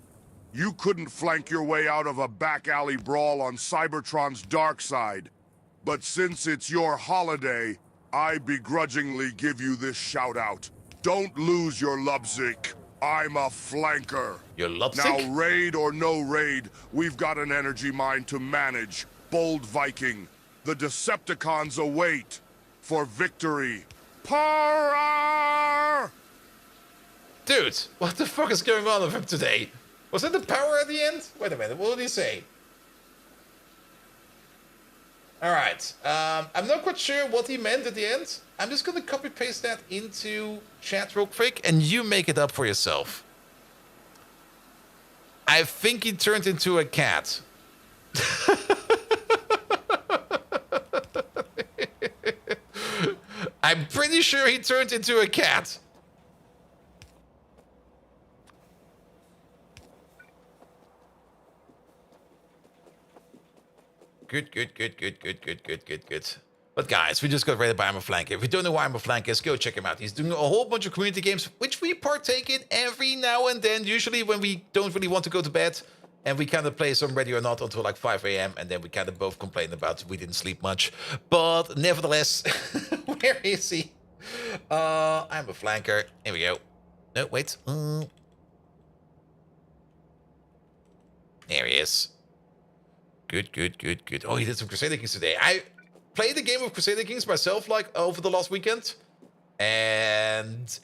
You couldn't flank your way out of a back alley brawl on Cybertron's dark side. But since it's your holiday, I begrudgingly give you this shout out. Don't lose your Lubzik. I'm a flanker. Your Lubzik? Now, raid or no raid, we've got an energy mine to manage. Bold Viking. The Decepticons await for victory. Power! Dude, what the fuck is going on with him today? Was that the power at the end? Wait a minute, what did he say? Alright, I'm not quite sure what he meant at the end. I'm just gonna copy-paste that into chat real quick, and you make it up for yourself. I think he turned into a cat. I'm pretty sure he turned into a cat. Good. But guys, we just got raided by I'm a Flanker. If you don't know who I'm a Flanker is, go check him out. He's doing a whole bunch of community games, which we partake in every now and then, usually when we don't really want to go to bed. And we kind of play some Ready or Not until like 5 a.m. And then we kind of both complain about we didn't sleep much. But nevertheless, where is he? I'm a Flanker. Here we go. No, wait. There he is. Good. Oh, he did some Crusader Kings today. I played a game of Crusader Kings myself, like, over the last weekend. And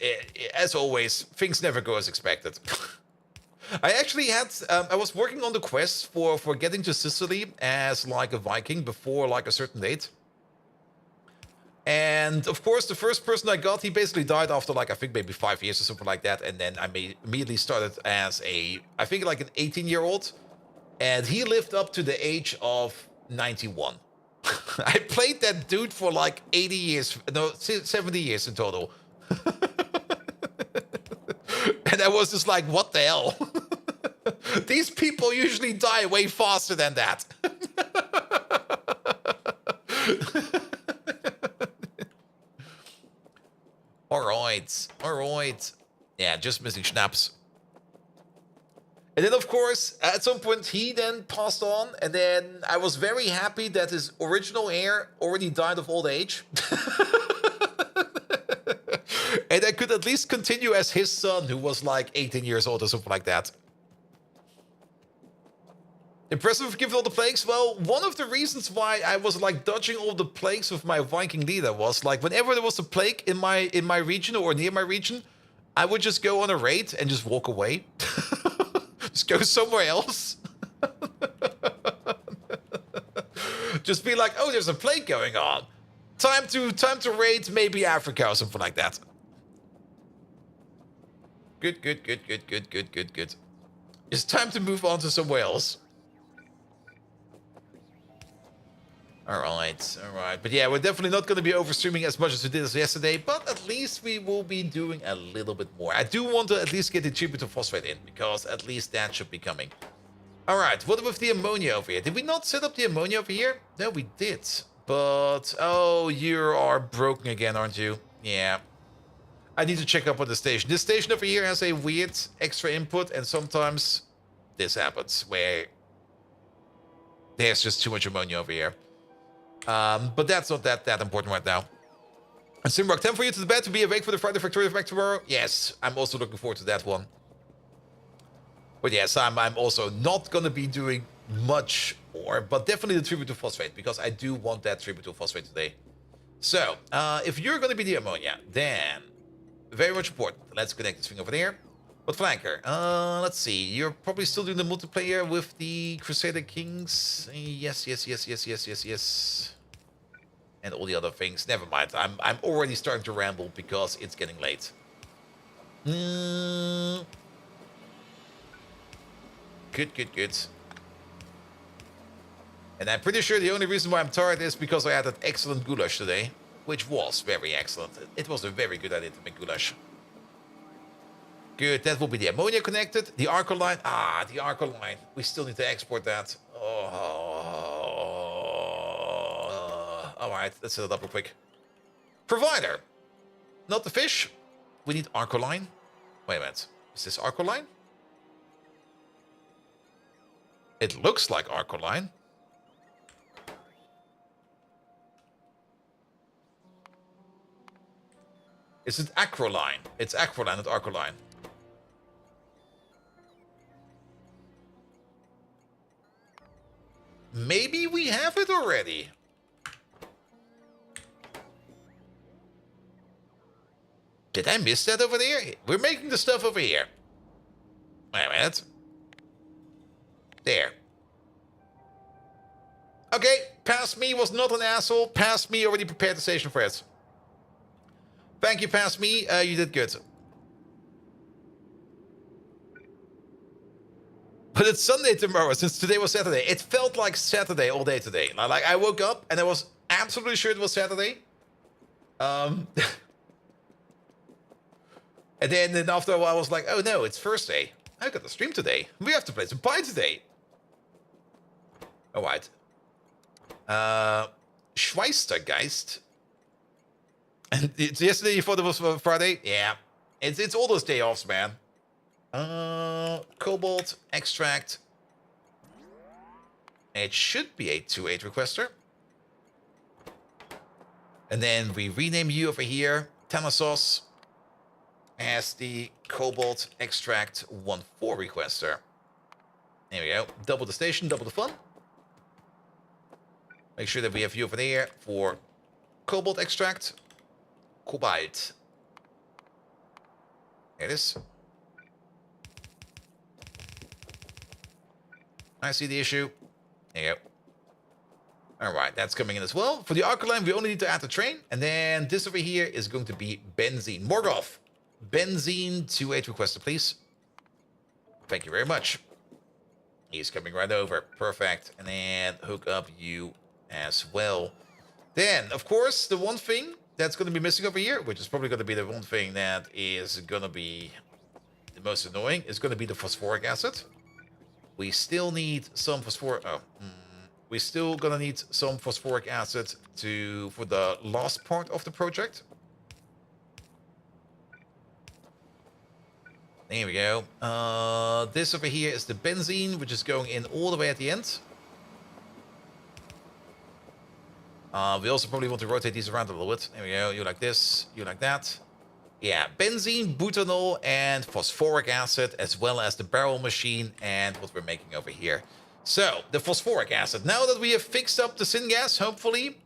as always, things never go as expected. I actually had... I was working on the quest for getting to Sicily as, like, a Viking before, like, a certain date. And, of course, the first person I got, he basically died after, like, I think maybe 5 years or something like that. And then I immediately started as a... I think, like, an 18-year-old. And he lived up to the age of 91. I played that dude for like 80 years, no, 70 years in total. And I was just like, what the hell? These people usually die way faster than that. All right. Yeah, just missing Schnaps. And then, of course, at some point, he then passed on. And then I was very happy that his original heir already died of old age. And I could at least continue as his son, who was like 18 years old or something like that. Impressive given all the plagues? Well, one of the reasons why I was like dodging all the plagues with my Viking leader was like whenever there was a plague in my region or near my region, I would just go on a raid and just walk away. Just go somewhere else. Just be like, oh, there's a plague going on. Time to raid maybe Africa or something like that. Good, good, good, good, good, good, good, good. It's time to move on to somewhere else. All right. But yeah, we're definitely not going to be overstreaming as much as we did as yesterday, but at least we will be doing a little bit more. I do want to at least get the tributyl phosphate in, because at least that should be coming. All right, what with the ammonia over here? Did we not set up the ammonia over here? No, we did. But, oh, you are broken again, aren't you? Yeah. I need to check up on the station. This station over here has a weird extra input, and sometimes this happens, where there's just too much ammonia over here. But that's not that important right now. And Simrock, time for you to the bed to be awake for the Friday Factorio back tomorrow? Yes, I'm also looking forward to that one. But yes, I'm also not going to be doing much more, but definitely the tributyl phosphate, because I do want that tributyl phosphate today. So, if you're going to be the ammonia, then very much important. Let's connect this thing over there. But Flanker, let's see. You're probably still doing the multiplayer with the Crusader Kings. Yes. And all the other things. Never mind. I'm already starting to ramble because it's getting late. Good. And I'm pretty sure the only reason why I'm tired is because I had that excellent goulash today, which was very excellent. It was a very good idea to make goulash. Good, that will be the ammonia connected. The Arcoline. The Arcoline. We still need to export that. Alright, let's set it up real quick. Provider. Not the fish. We need Arcoline. Wait a minute. Is this Arcoline? It looks like Arcoline. Is it Acroline? It's Acroline, not Arcoline. Maybe we have it already. Did I miss that over there? We're making the stuff over here. Wait a minute. There. Okay, Past Me was not an asshole. Past Me already prepared the station for it. Thank you, Past Me. You did good. But it's Sunday tomorrow, since today was Saturday. It felt like Saturday all day today. Like, I woke up and I was absolutely sure it was Saturday. And then after a while, I was like, oh no, it's Thursday. I got to stream today. We have to play some Pie today. Alright. Schweistergeist. And it's yesterday you thought it was Friday? Yeah. It's all those day offs, man. Cobalt, extract. It should be a 2.8 requester. And then we rename you over here, Tanasos, as the Cobalt Extract 1.4 requester. There we go. Double the station, double the fun. Make sure that we have you over there for Cobalt Extract. Cobalt. There it is. I see the issue. There you go. Alright, that's coming in as well. For the Arcoline, we only need to add the train. And then this over here is going to be Benzene. Morgoth. Benzene 2.8 requester, please. Thank you very much. He's coming right over. Perfect. And then hook up you as well. Then, of course, the one thing that's going to be missing over here, which is probably going to be the one thing that is going to be the most annoying, is going to be the phosphoric acid. We still need some phosphoric... we're still going to need some phosphoric acid for the last part of the project. There we go. This over here is the benzene, which is going in all the way at the end. We also probably want to rotate these around a little bit. There we go. You like this, you like that. Yeah, benzene, butanol, and phosphoric acid, as well as the barrel machine and what we're making over here. So, the phosphoric acid. Now that we have fixed up the syngas, hopefully...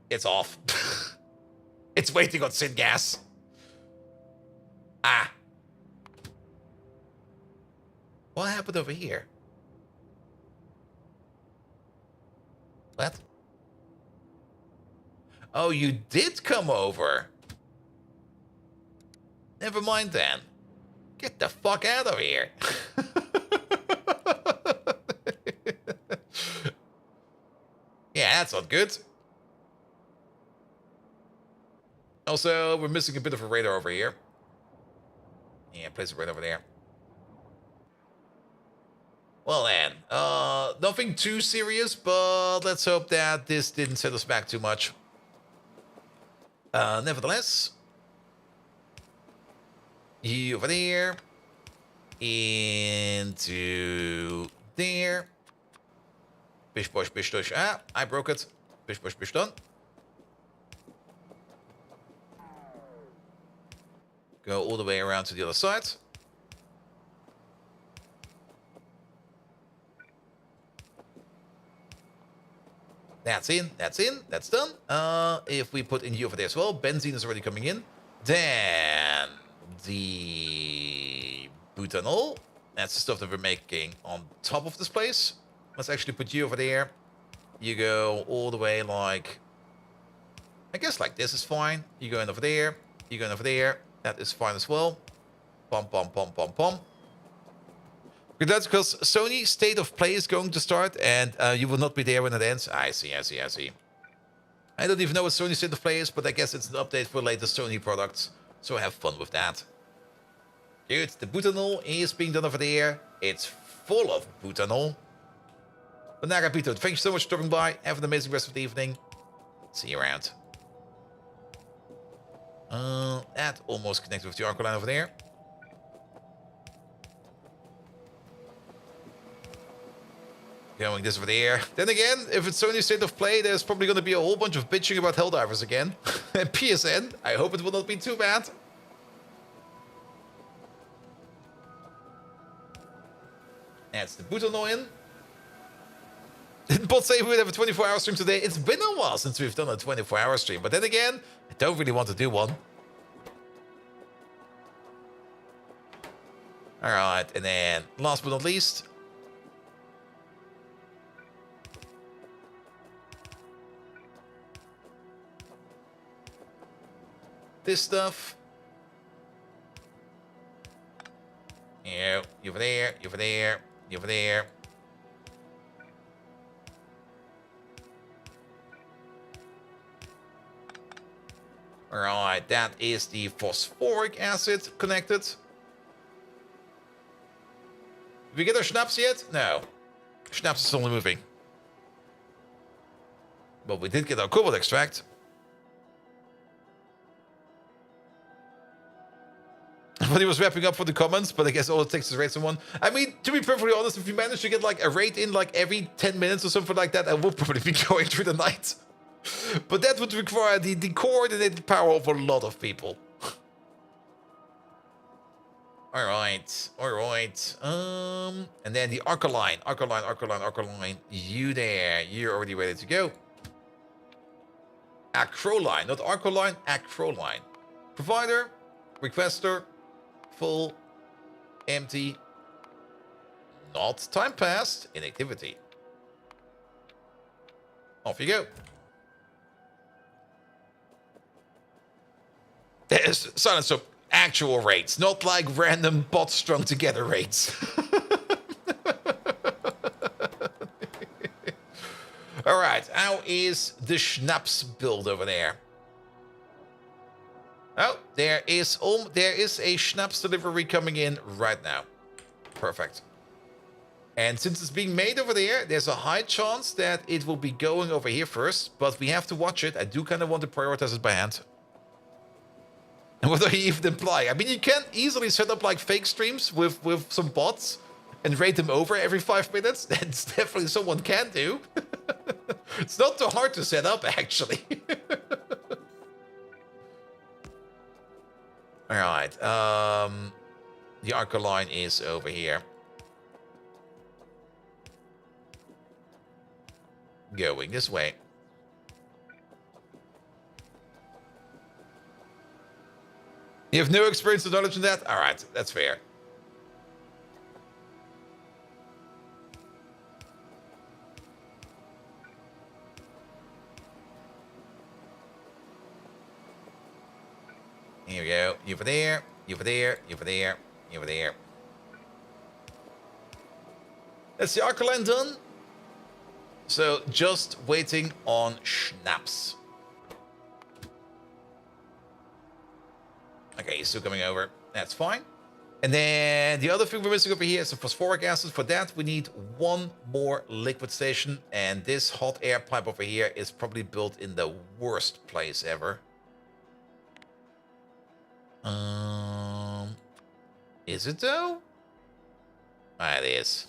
It's off. It's waiting on syngas. Ah. What happened over here? What? Oh, you did come over. Never mind then. Get the fuck out of here. Yeah, that's not good. Also, we're missing a bit of a radar over here. Yeah, place it right over there. Well then, nothing too serious, but let's hope that this didn't set us back too much. Nevertheless, you over there, into there. Bish, bosh, bish, tush. Ah, I broke it. Bish, bosh, bish, done. Go all the way around to the other side. That's in, that's done. If we put in you over there as well, benzene is already coming in. Then the butanol, that's the stuff that we're making on top of this place. Let's actually put you over there. You go all the way like, I guess like this is fine. You go in over there, you go in over there. That is fine as well. Pom, pom, pom, pom, pom. That's because Sony State of Play is going to start, and you will not be there when it ends. I see. I don't even know what Sony State of Play is, but I guess it's an update for latest Sony products. So have fun with that. Dude, the butanol is being done over there. It's full of butanol. But Nagapito, thank you so much for stopping by. Have an amazing rest of the evening. See you around. That almost connected with the Arco line over there. Going this over there. Then again, if it's Sony State of Play, there's probably going to be a whole bunch of bitching about Helldivers again. And PSN, I hope it will not be too bad. That's the butanol in. Didn't Bot say we would have a 24-hour stream today? It's been a while since we've done a 24-hour stream. But then again, I don't really want to do one. Alright, and then last but not least, this stuff. You over there, you over there, you over there. Alright, that is the phosphoric acid connected. Did we get our schnapps yet? No. Schnapps is only moving. But we did get our cobalt extract. But he was wrapping up for the comments, but I guess all it takes is rate someone. I mean, to be perfectly honest, if you manage to get like a rate in like every 10 minutes or something like that, I will probably be going through the night. But that would require the coordinated power of a lot of people. Alright. And then the Arcoline. You there. You're already ready to go. Acroline, not Arcoline, Acroline. Provider, requester, full, empty, not time passed, inactivity. Off you go. There's silence of actual rates, not like random bots strung together rates. All right, how is the schnapps build over there? Oh, there is a schnapps delivery coming in right now. Perfect. And since it's being made over there, there's a high chance that it will be going over here first, but we have to watch it. I do kind of want to prioritize it by hand. And what do you even imply? I mean, you can easily set up like fake streams with some bots and rate them over every 5 minutes. That's definitely someone can do. It's not too hard to set up, actually. All right. The Arco line is over here. Going this way. You have no experience or knowledge in that? All right, that's fair. Here we go. You over there. You over there. You over there. You over there. That's the alkaline done. So just waiting on schnapps. Okay, he's still coming over. That's fine. And then the other thing we're missing over here is the phosphoric acid. For that, we need one more liquid station. And this hot air pipe over here is probably built in the worst place ever. Is it though? Ah, it is.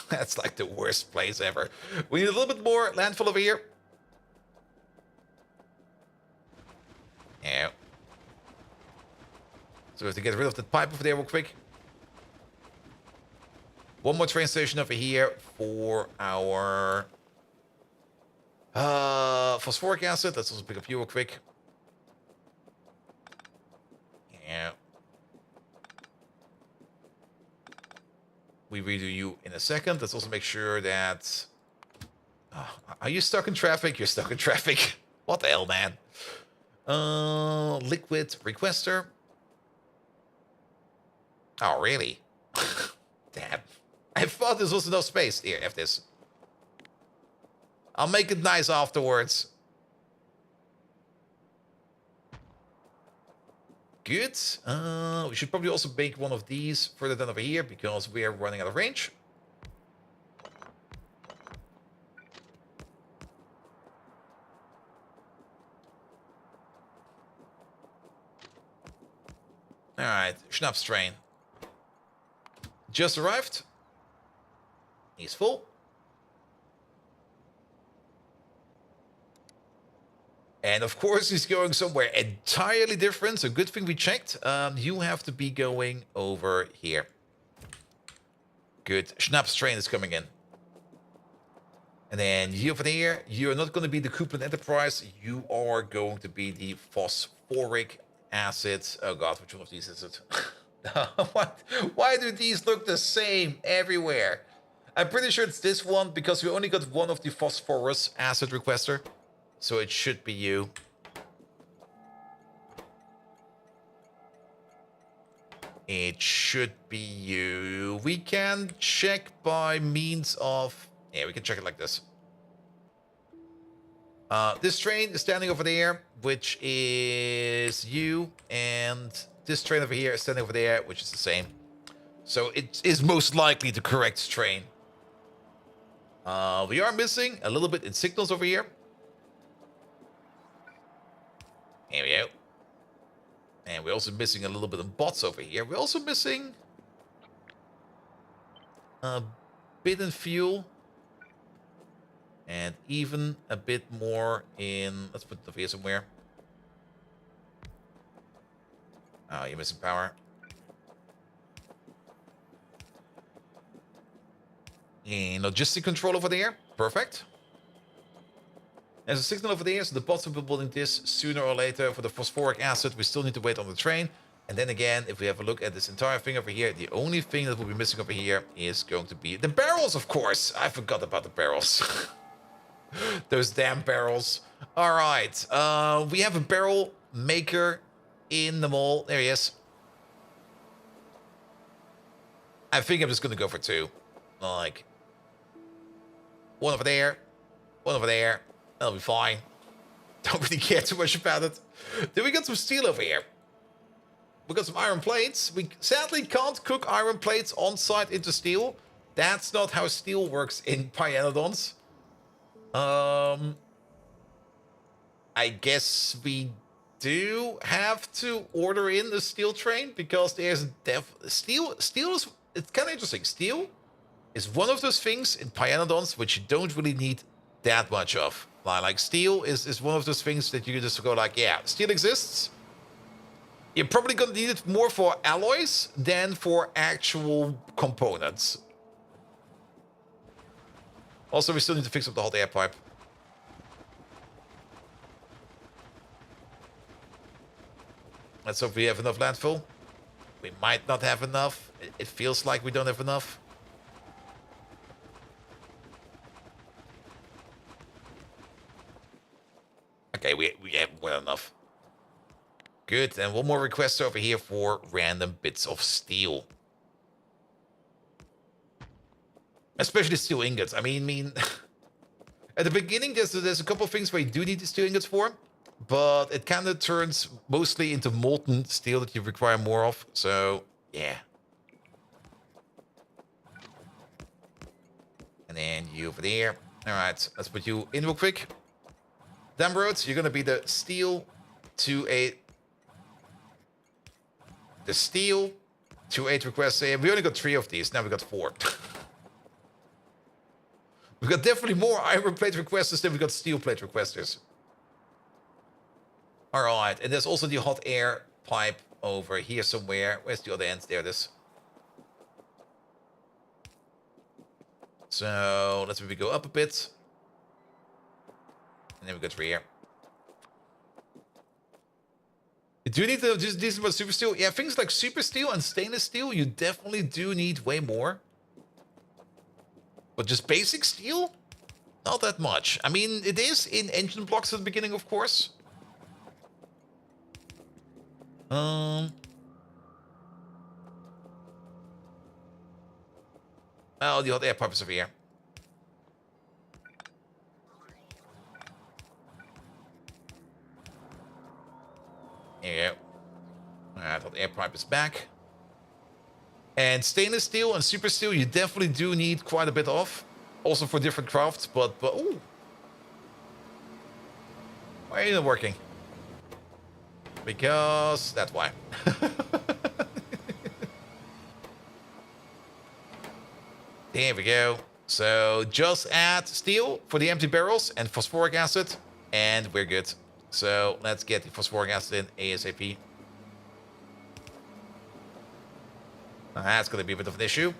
That's like the worst place ever. We need a little bit more landfill over here. Yeah. So we have to get rid of that pipe over there real quick. One more train station over here for our phosphoric acid. Let's also pick up you real quick. Yeah. We redo you in a second. Let's also make sure that... are you stuck in traffic? You're stuck in traffic. What the hell, man? Liquid requester. Oh, really? Damn. I thought this was enough space. Here, F this. I'll make it nice afterwards. Good. We should probably also make one of these further down over here because we are running out of range. All right, Schnapps train. Just arrived. He's full. And of course, he's going somewhere entirely different. So good thing we checked. You have to be going over here. Good. Schnapps train is coming in. And then you over there, you're not going to be the Coupon Enterprise. You are going to be the phosphoric acid. Oh god, which one of these is it? What? Why do these look the same everywhere? I'm pretty sure it's this one because we only got one of the phosphorus acid requester. So it should be you. It should be you. We can check by means of... Yeah, we can check it like this. This train is standing over there, which is you. And this train over here is standing over there, which is the same. So it is most likely the correct train. We are missing a little bit in signals over here. Here we go. And we're also missing a little bit of bots over here. We're also missing a bit in fuel. And even a bit more in... Let's put it over here somewhere. Oh, you're missing power. And logistic control over there. Perfect. There's a signal over there, so the bots will be building this sooner or later. For the phosphoric acid, we still need to wait on the train. And then again, if we have a look at this entire thing over here, the only thing that will be missing over here is going to be the barrels, of course. I forgot about the barrels. Those damn barrels. All right. We have a barrel maker in the mall. There he is. I think I'm just going to go for two. Like, one over there. One over there. That'll be fine. Don't really care too much about it. Then we got some steel over here. We got some iron plates. We sadly can't cook iron plates on site into steel. That's not how steel works in Pyanodons. I guess we do have to order in the steel train because there's steel is, it's kind of interesting. Steel is one of those things in Pyanodons which you don't really need that much of. Like steel is one of those things that you can just go like, yeah, steel exists. You're probably going to need it more for alloys than for actual components. Also, we still need to fix up the hot air pipe. Let's hope we have enough landfill. We might not have enough. It feels like we don't have enough. Okay, we have well enough. Good, and one more request over here for random bits of steel. Especially steel ingots. I mean, at the beginning, there's a couple of things where you do need the steel ingots for, but it kind of turns mostly into molten steel that you require more of. So, yeah. And then you over there. All right, let's put you in real quick. Damn roads, you're gonna be the steel to 8. The steel to 8 requests. We only got 3 of these. Now we got 4. We've got definitely more iron plate requesters than we got steel plate requesters. All right, and there's also the hot air pipe over here somewhere. Where's the other end? There it is. So let's maybe go up a bit. And then we got 3 here. You do need these about super steel. Yeah, things like super steel and stainless steel, you definitely do need way more. But just basic steel? Not that much. I mean, it is in engine blocks at the beginning, of course. Oh, the hot air pipe is over here. There you go. Alright, hot air pipe is back. And stainless steel and super steel, you definitely do need quite a bit of. Also for different crafts, but ooh. Why are you not working? Because that's why. There we go. So just add steel for the empty barrels and phosphoric acid, and we're good. So let's get the phosphoric acid in ASAP. That's going to be a bit of an issue.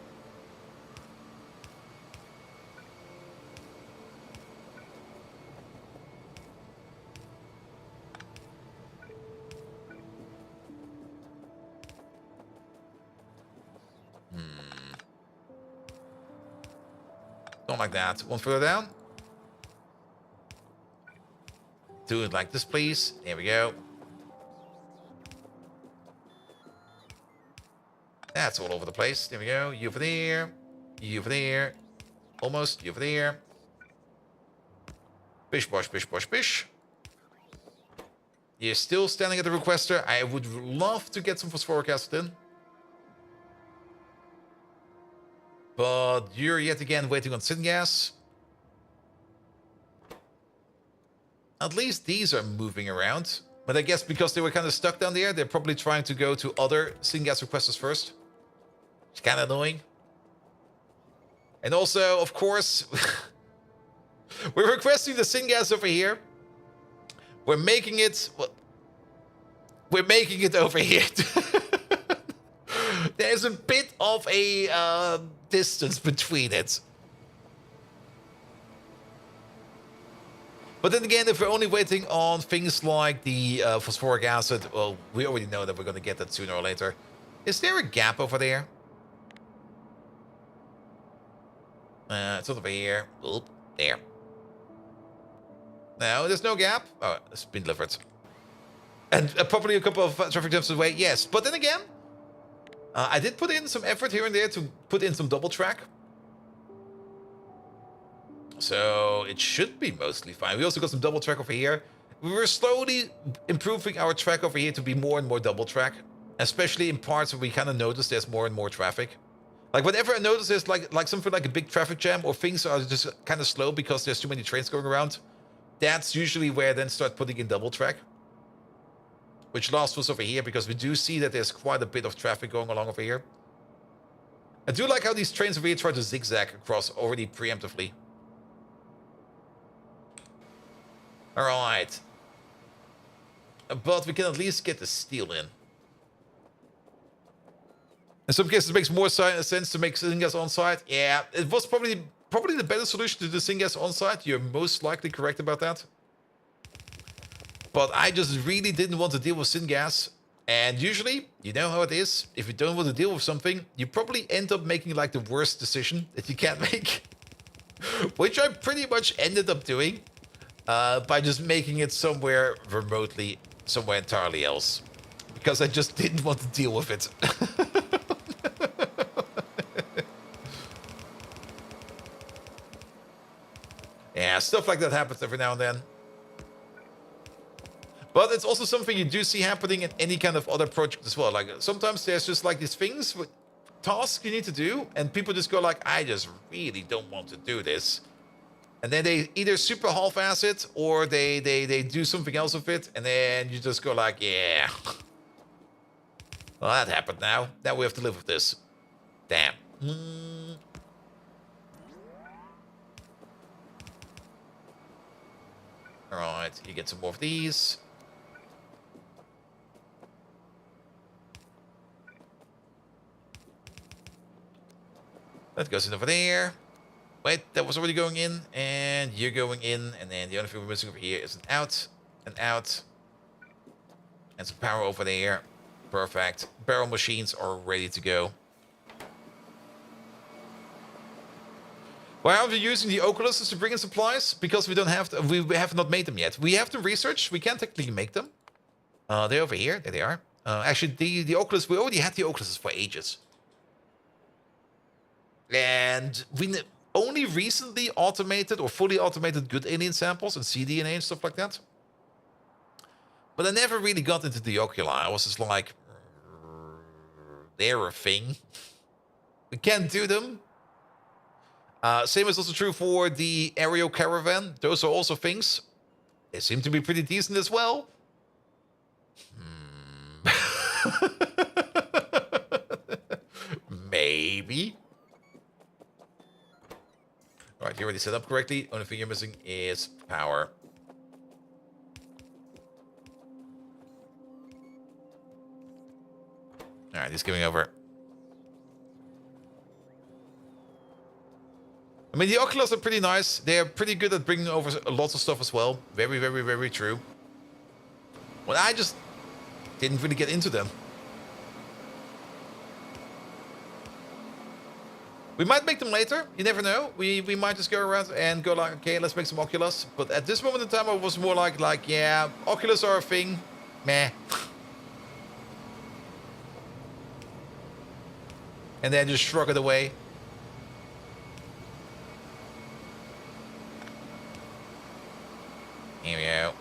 Don't like that. One further down. Do it like this, please. There we go. That's all over the place. There we go. You over there. You over there. Almost. You over there. Bish, bosh, bish, bosh, bish. You're still standing at the requester. I would love to get some phosphoric acid in. But you're yet again waiting on syngas. At least these are moving around. But I guess because they were kind of stuck down there, they're probably trying to go to other syngas requesters first. It's kind of annoying. And also, of course, we're requesting the syngas over here. We're making it... Well, we're making it over here. There's a bit of a distance between it. But then again, if we're only waiting on things like the phosphoric acid, well, we already know that we're going to get that sooner or later. Is there a gap over there? It's not over here. Oop, there. No, there's no gap. Oh, it's been delivered. And probably a couple of traffic jumps away, yes. But then again, I did put in some effort here and there to put in some double track. So it should be mostly fine. We also got some double track over here. We were slowly improving our track over here to be more and more double track. Especially in parts where we kind of notice there's more and more traffic. Like whenever I notice there's like something like a big traffic jam or things are just kind of slow because there's too many trains going around. That's usually where I then start putting in double track. Which last was over here because we do see that there's quite a bit of traffic going along over here. I do like how these trains over here try to zigzag across already preemptively. Alright. But we can at least get the steel in. In some cases, it makes more sense to make syngas on site. Yeah, it was probably the better solution to do syngas on site. You're most likely correct about that. But I just really didn't want to deal with syngas. And usually, you know how it is. If you don't want to deal with something, you probably end up making like the worst decision that you can make. Which I pretty much ended up doing. By just making it somewhere remotely, somewhere entirely else. because I just didn't want to deal with it. Yeah, stuff like that happens every now and then. But it's also something you do see happening in any kind of other project as well. Like sometimes there's just like these things, with tasks you need to do, and people just go like, I just really don't want to do this. And then they either super half-ass it, or they do something else with it, and then you just go like, yeah. Well, that happened now. Now we have to live with this. Damn. Alright, you get some more of these. That goes in over there. Wait, that was already going in, and you're going in, and then the only thing we're missing over here is an out, and some power over there. Perfect. Barrel machines are ready to go. Why aren't we using the Oculuses to bring in supplies? Because we don't have to, we have not made them yet. We have them researched. We can't technically make them. They're over here. There they are. Actually, the Oculus, we already had the Oculuses for ages. And we only recently automated or fully automated good alien samples and cDNA and stuff like that. But I never really got into the oculi. I was just like, they're a thing. We can't do them. Same is also true for the aerial caravan. Those are also things. They seem to be pretty decent as well. Maybe. Alright, you already set up correctly. Only thing you're missing is power. Alright, he's giving over. I mean, the Oculus are pretty nice. They're pretty good at bringing over lots of stuff as well. Very, very, very true. Well, I just didn't really get into them. We might make them later. You never know. We might just go around and go like, okay, let's make some Oculus. But at this moment in time, I was more like, yeah, Oculus are a thing. Meh. And then just shrug it away. Here we go.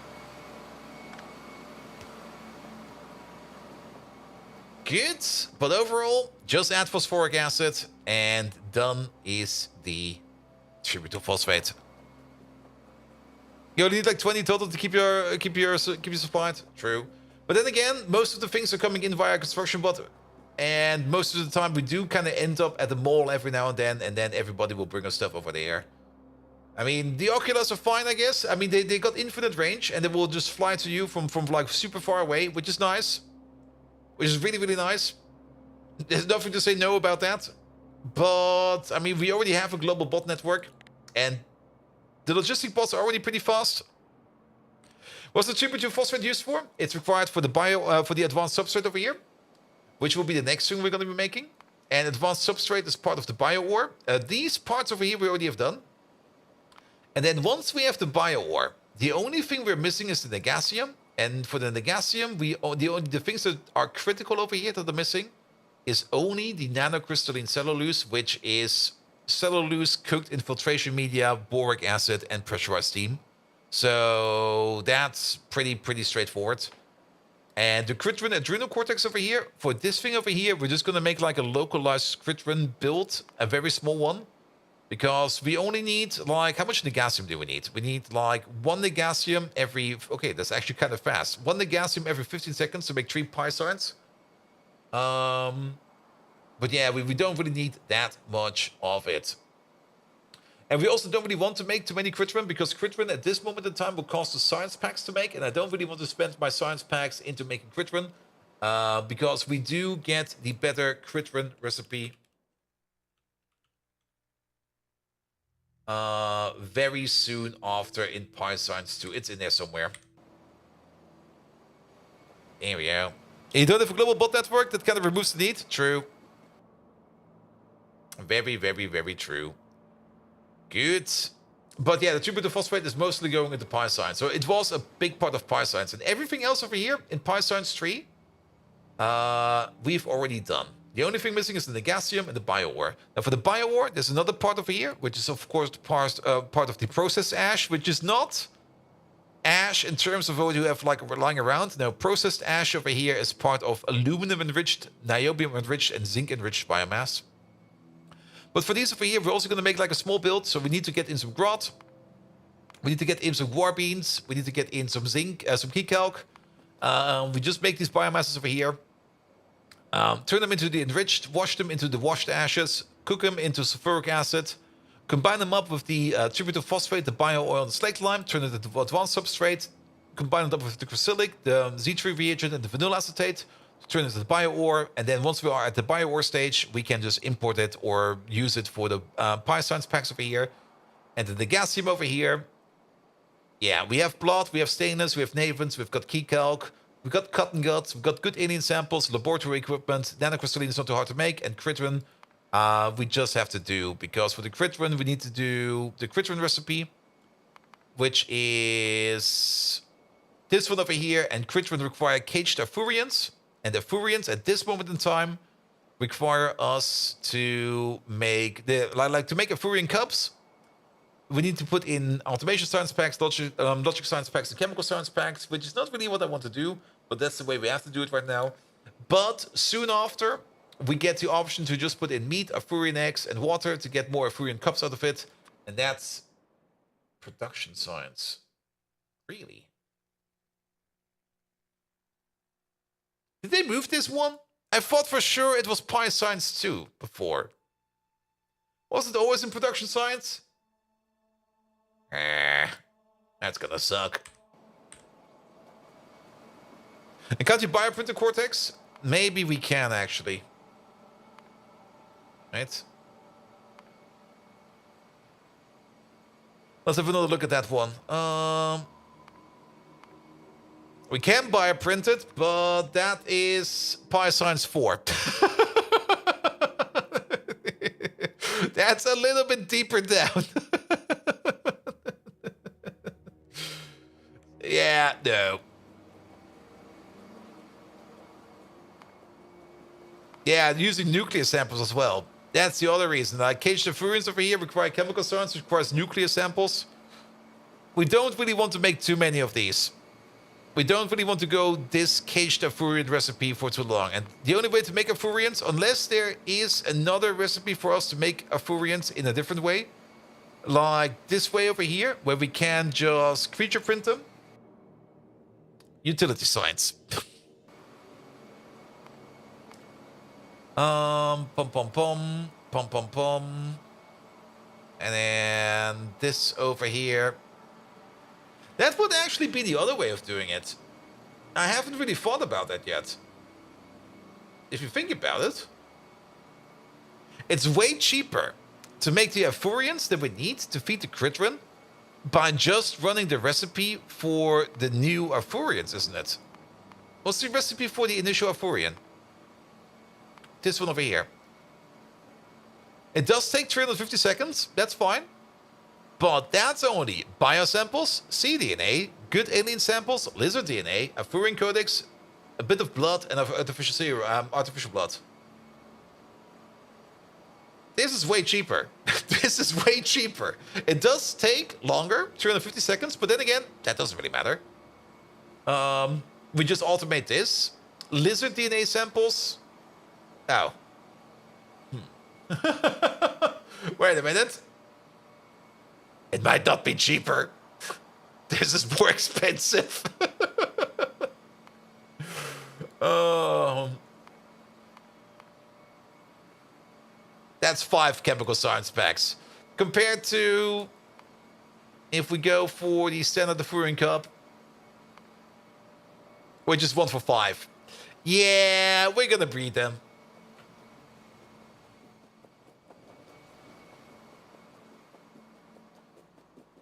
Good, but overall, just add phosphoric acid, and done is the tributyl phosphate. You only need like 20 total to keep you supplied. True, but then again, most of the things are coming in via construction bot, and most of the time we do kind of end up at the mall every now and then everybody will bring us stuff over there. I mean, the Oculus are fine, I guess. I mean, they got infinite range, and they will just fly to you from like super far away, which is nice. Which is really, really nice. There's nothing to say no about that. But, I mean, we already have a global bot network. And the logistic bots are already pretty fast. What's the tributyl phosphate used for? It's required for the for the advanced substrate over here. Which will be the next thing we're going to be making. And advanced substrate is part of the bio ore. These parts over here we already have done. And then once we have the bio ore, the only thing we're missing is the negasium. And for the negasium, the things that are critical over here that are missing is only the nanocrystalline cellulose, which is cellulose cooked in filtration media, boric acid, and pressurized steam. So that's pretty straightforward. And the Critrin adrenal cortex over here, for this thing over here, we're just going to make like a localized Critrin build, a very small one. Because we only need, like, how much negasium do we need? We need, like, 1 negasium every... Okay, that's actually kind of fast. 1 negasium every 15 seconds to make 3 PyScience. But yeah, we don't really need that much of it. And we also don't really want to make too many Critrin, because Critrin at this moment in time will cost us science packs to make, and I don't really want to spend my science packs into making Critrin, because we do get the better Critrin recipe very soon after in PyScience 2. It's in there somewhere. Here we go. And you don't have a global bot network? That kind of removes the need. True. Very true. Good. But yeah, the tributyl phosphate is mostly going into PyScience. So it was a big part of PyScience. And everything else over here in PyScience 3 we've already done. The only thing missing is the Negasium and the bio-ore. Now for the bio-ore, there's another part over here, which is of course the part of the processed ash, which is not ash in terms of what you have like lying around. No, processed ash over here is part of aluminum-enriched, niobium-enriched, and zinc-enriched biomass. But for these over here, we're also going to make like a small build, so we need to get in some grot. We need to get in some war beans. We need to get in some zinc, some key calc. We just make these biomasses over here. Turn them into the enriched, wash them into the washed ashes, cook them into sulfuric acid, combine them up with the tubular phosphate, the bio-oil, and the slaked lime, turn it into advanced substrate, combine it up with the crysylic, the Z3 reagent, and the vanilla acetate, turn it into the bio-ore, and then once we are at the bio-ore stage, we can just import it or use it for the PyScience packs over here. And the Negasium over here, yeah, we have blood, we have stainless, we have navens, we've got key calc, we've got cotton guts, we've got good alien samples, laboratory equipment, nanocrystalline is not too hard to make, and critrin we just have to do, because for the critrin we need to do the critrin recipe, which is this one over here, and critrin require caged Afurians, and the Afurians at this moment in time require us to make the to make Afurian cups. We need to put in automation science packs, logic science packs, and chemical science packs, which is not really what I want to do, but that's the way we have to do it right now. But soon after, we get the option to just put in meat, Afurian eggs, and water to get more Afurian cups out of it. And that's production science. Really? Did they move this one? I thought for sure it was PyScience 2 before. Wasn't it always in production science? That's gonna suck. And can't you bioprint the cortex? Maybe we can actually. Right? Let's have another look at that one. We can bioprint it, but that is PyScience 4. That's a little bit deeper down. Yeah, no. Yeah, using nuclear samples as well. That's the other reason. Caged Afurians over here require chemical science, which requires nuclear samples. We don't really want to make too many of these. We don't really want to go this caged Afurian recipe for too long. And the only way to make Afurians, unless there is another recipe for us to make Afurians in a different way, like this way over here, where we can just creature print them. Utility science. Pom pom pom, pom pom pom. And then this over here. That would actually be the other way of doing it. I haven't really thought about that yet. If you think about it, it's way cheaper to make the Afurians that we need to feed the Critrin by just running the recipe for the new Afurians, isn't it? What's the recipe for the initial Afurian? This one over here. It does take 350 seconds, that's fine. But that's only biosamples, cDNA, good alien samples, lizard DNA, Afurian codex, a bit of blood, and artificial blood. This is way cheaper. This is way cheaper. It does take longer, 350 seconds, but then again, that doesn't really matter. We just automate this. Lizard DNA samples. Oh. Wait a minute. It might not be cheaper. This is more expensive. That's 5 chemical science packs. Compared to if we go for the standard Afurian cup, which is 1 for 5. Yeah, we're gonna breed them.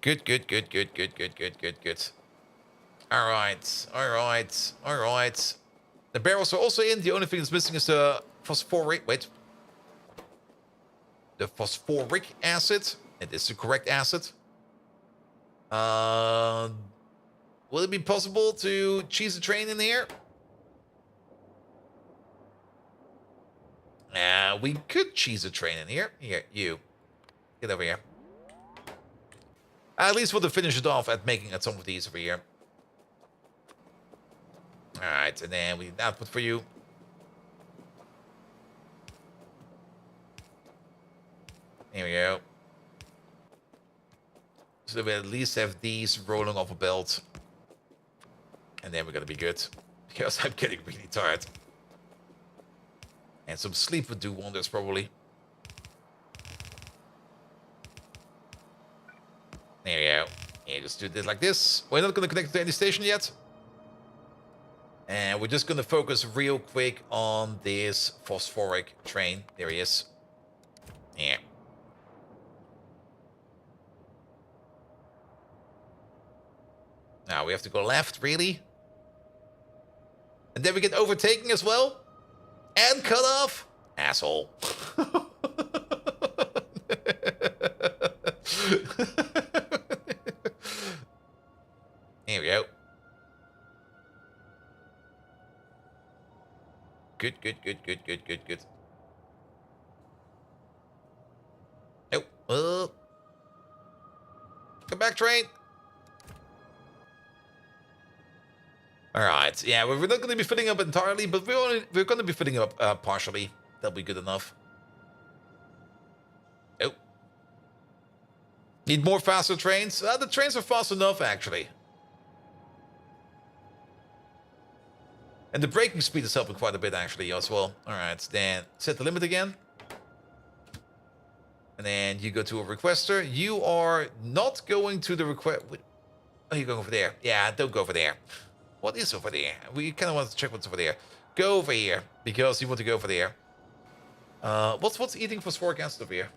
Good. Alright. The barrels are also in. The only thing that's missing is the phosphoric. Wait. The phosphoric acid. It is the correct acid. Will it be possible to cheese a train in here? We could cheese a train in here. Here, you. Get over here. At least we'll finish it off at making some of these over here. Alright, and then we need output for you. Here we go. So we at least have these rolling off a belt. And then we're gonna be good. Because I'm getting really tired. And some sleep would do wonders, probably. There we go. Yeah, just do this like this. We're not gonna connect to any station yet. And we're just gonna focus real quick on this phosphoric train. There he is. Yeah. Now we have to go left, really? And then we get overtaken as well? And cut off? Asshole. Here we go. Good, good, good, good, good, good, good. Oh. Come back, train. Alright, yeah, we're not going to be filling up entirely, but we're going to be filling up partially. That'll be good enough. Oh. Need more faster trains? The trains are fast enough, actually. And the braking speed is helping quite a bit, actually, as well. Alright, then set the limit again. And then you go to a requester. You are not going to the request... Oh, you're going over there. Yeah, don't go over there. What is over there? We kind of want to check what's over there. Go over here, because you want to go over there. What's eating phosphoric acid over here?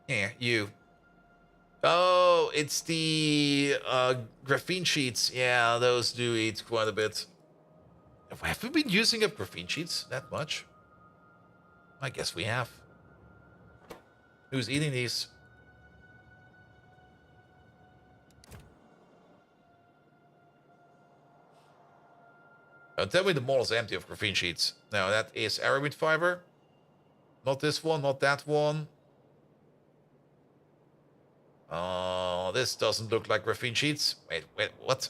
Here, you. Oh, it's the graphene sheets. Yeah, those do eat quite a bit. Have we been using up graphene sheets that much? I guess we have. Who's eating these? Don't tell me the mall is empty of graphene sheets. No, that is aramid fiber. Not this one, not that one. Oh, this doesn't look like graphene sheets. Wait, what?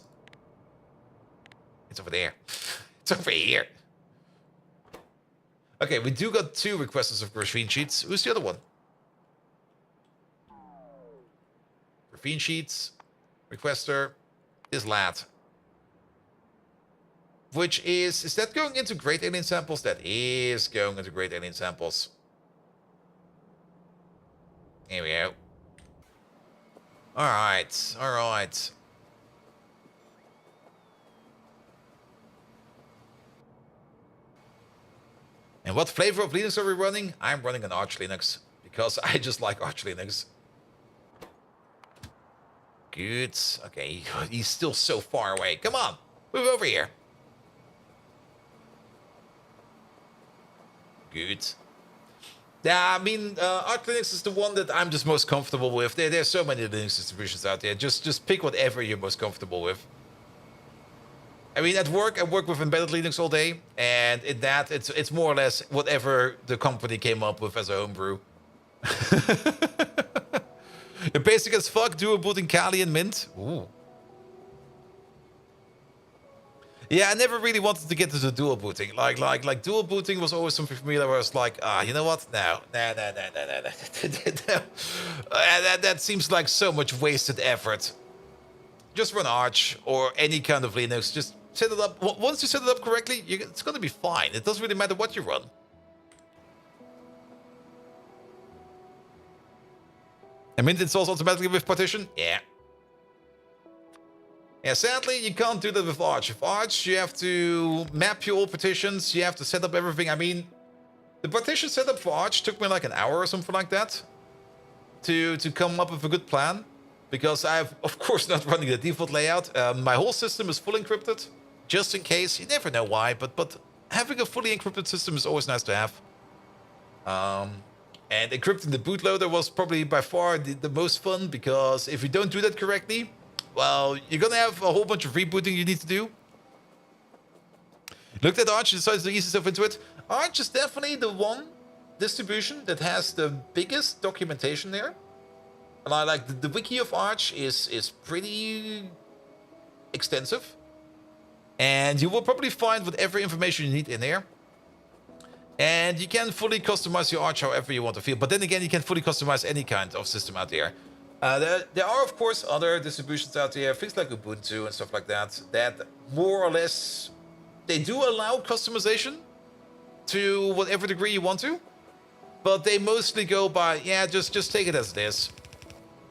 It's over there. It's over here. Okay, we do got 2 requesters of graphene sheets. Who's the other one? Graphene sheets. Requester. This lad. Which is that going into great alien samples? That is going into great alien samples. Here we go. Alright, alright. And what flavor of Linux are we running? I'm running an Arch Linux, because I just like Arch Linux. Good. Okay, he's still so far away. Come on, move over here. Good. Yeah, I mean, Arch Linux is the one that I'm just most comfortable with. There's so many Linux distributions out there. Just pick whatever you're most comfortable with. I mean, at work, I work with embedded Linux all day, and in that, it's more or less whatever the company came up with as a homebrew. Basic as fuck, dual booting Kali and Mint. Ooh. Yeah, I never really wanted to get into dual booting. Like dual booting was always something for me that was like, you know what? No. That seems like so much wasted effort. Just run Arch or any kind of Linux. Just set it up. Once you set it up correctly, it's going to be fine. It doesn't really matter what you run. I mean, it installs automatically with partition? Yeah. Yeah, sadly, you can't do that with Arch. With Arch, you have to map your old partitions. You have to set up everything. I mean, the partition setup for Arch took me like an hour or something like that to come up with a good plan. Because I'm, of course, not running the default layout. My whole system is full encrypted, just in case. You never know why, but having a fully encrypted system is always nice to have. And encrypting the bootloader was probably by far the most fun, because if you don't do that correctly, well, you're gonna have a whole bunch of rebooting you need to do. Looked at Arch and decided to ease yourself into it. Arch is definitely the one distribution that has the biggest documentation there. And I like the wiki of Arch is pretty extensive. And you will probably find whatever information you need in there. And you can fully customize your Arch however you want to feel. But then again, you can fully customize any kind of system out there. There are, of course, other distributions out there, things like Ubuntu and stuff like that, that more or less, they do allow customization to whatever degree you want to. But they mostly go by, yeah, just take it as it is.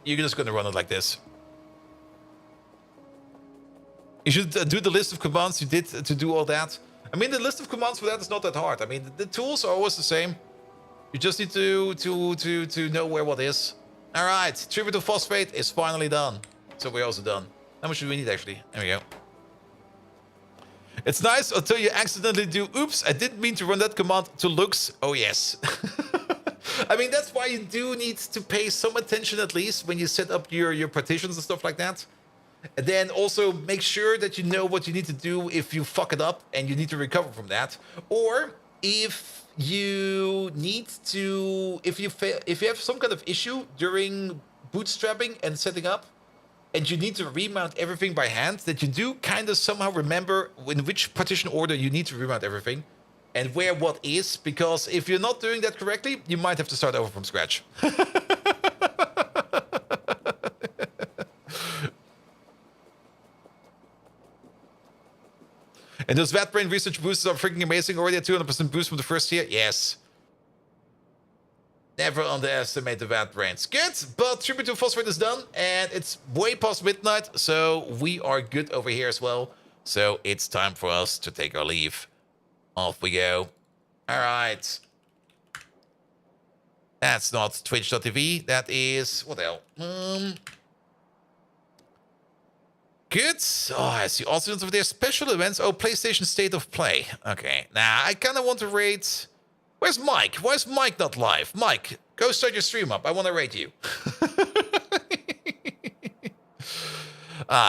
You're just going to run it like this. You should do the list of commands you did to do all that. I mean, the list of commands for that is not that hard. I mean, the tools are always the same. You just need to know where what is. All right, tribute to phosphate is finally done. So we're also done. How much do we need, actually? There we go. It's nice until you accidentally do, oops, I didn't mean to run that command to looks. Oh, yes. I mean, that's why you do need to pay some attention, at least, when you set up your partitions and stuff like that. And then also make sure that you know what you need to do if you fuck it up and you need to recover from that. Or if you need to, if you have some kind of issue during bootstrapping and setting up, and you need to remount everything by hand, that you do kind of somehow remember in which partition order you need to remount everything and where what is, because if you're not doing that correctly, you might have to start over from scratch. And those Vatbrain research boosters are freaking amazing. Already at 200% boost from the first year. Yes. Never underestimate the Vatbrains. Good, but tribute to phosphate is done, and it's way past midnight, so we are good over here as well. So it's time for us to take our leave. Off we go. All right. That's not twitch.tv. That is, what the hell? Good. Oh, I see also over there. Special events. Oh, PlayStation State of Play. Okay. Now, I kind of want to rate... Where's Mike? Why is Mike not live? Mike, go start your stream up. I want to rate you.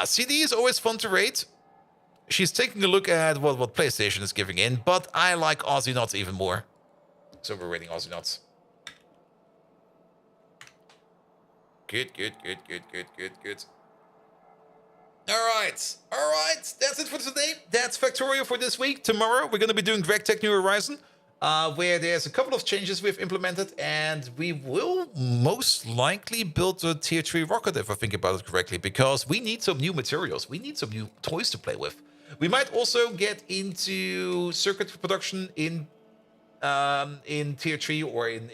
CD is always fun to rate. She's taking a look at what PlayStation is giving in, but I like Aussie Nuts even more. So we're rating Aussie Nuts. Good. Alright, that's it for today. That's Factorio for this week. Tomorrow, we're going to be doing Greg Tech New Horizon, where there's a couple of changes we've implemented, and we will most likely build a Tier 3 rocket, if I think about it correctly, because we need some new materials. We need some new toys to play with. We might also get into circuit production in Tier 3 or in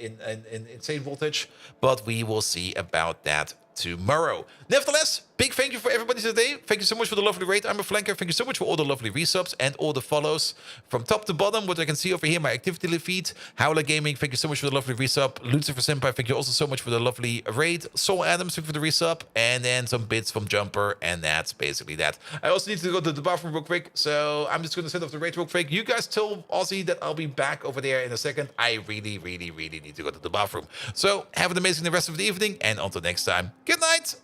insane voltage, but we will see about that tomorrow. Nevertheless, big thank you for everybody today. Thank you so much for the lovely raid. I'm a flanker. Thank you so much for all the lovely resubs and all the follows from top to bottom. What I can see over here, my activity feed. Howler Gaming, thank you so much for the lovely resub. Lucifer Senpai, thank you also so much for the lovely raid. Soul Adams, thank you for the resub. And then some bits from Jumper, and that's basically that. I also need to go to the bathroom real quick, so I'm just going to send off the raid real quick. You guys tell Ozzy that I'll be back over there in a second. I really need to go to the bathroom. So have an amazing rest of the evening, and until next time, good night!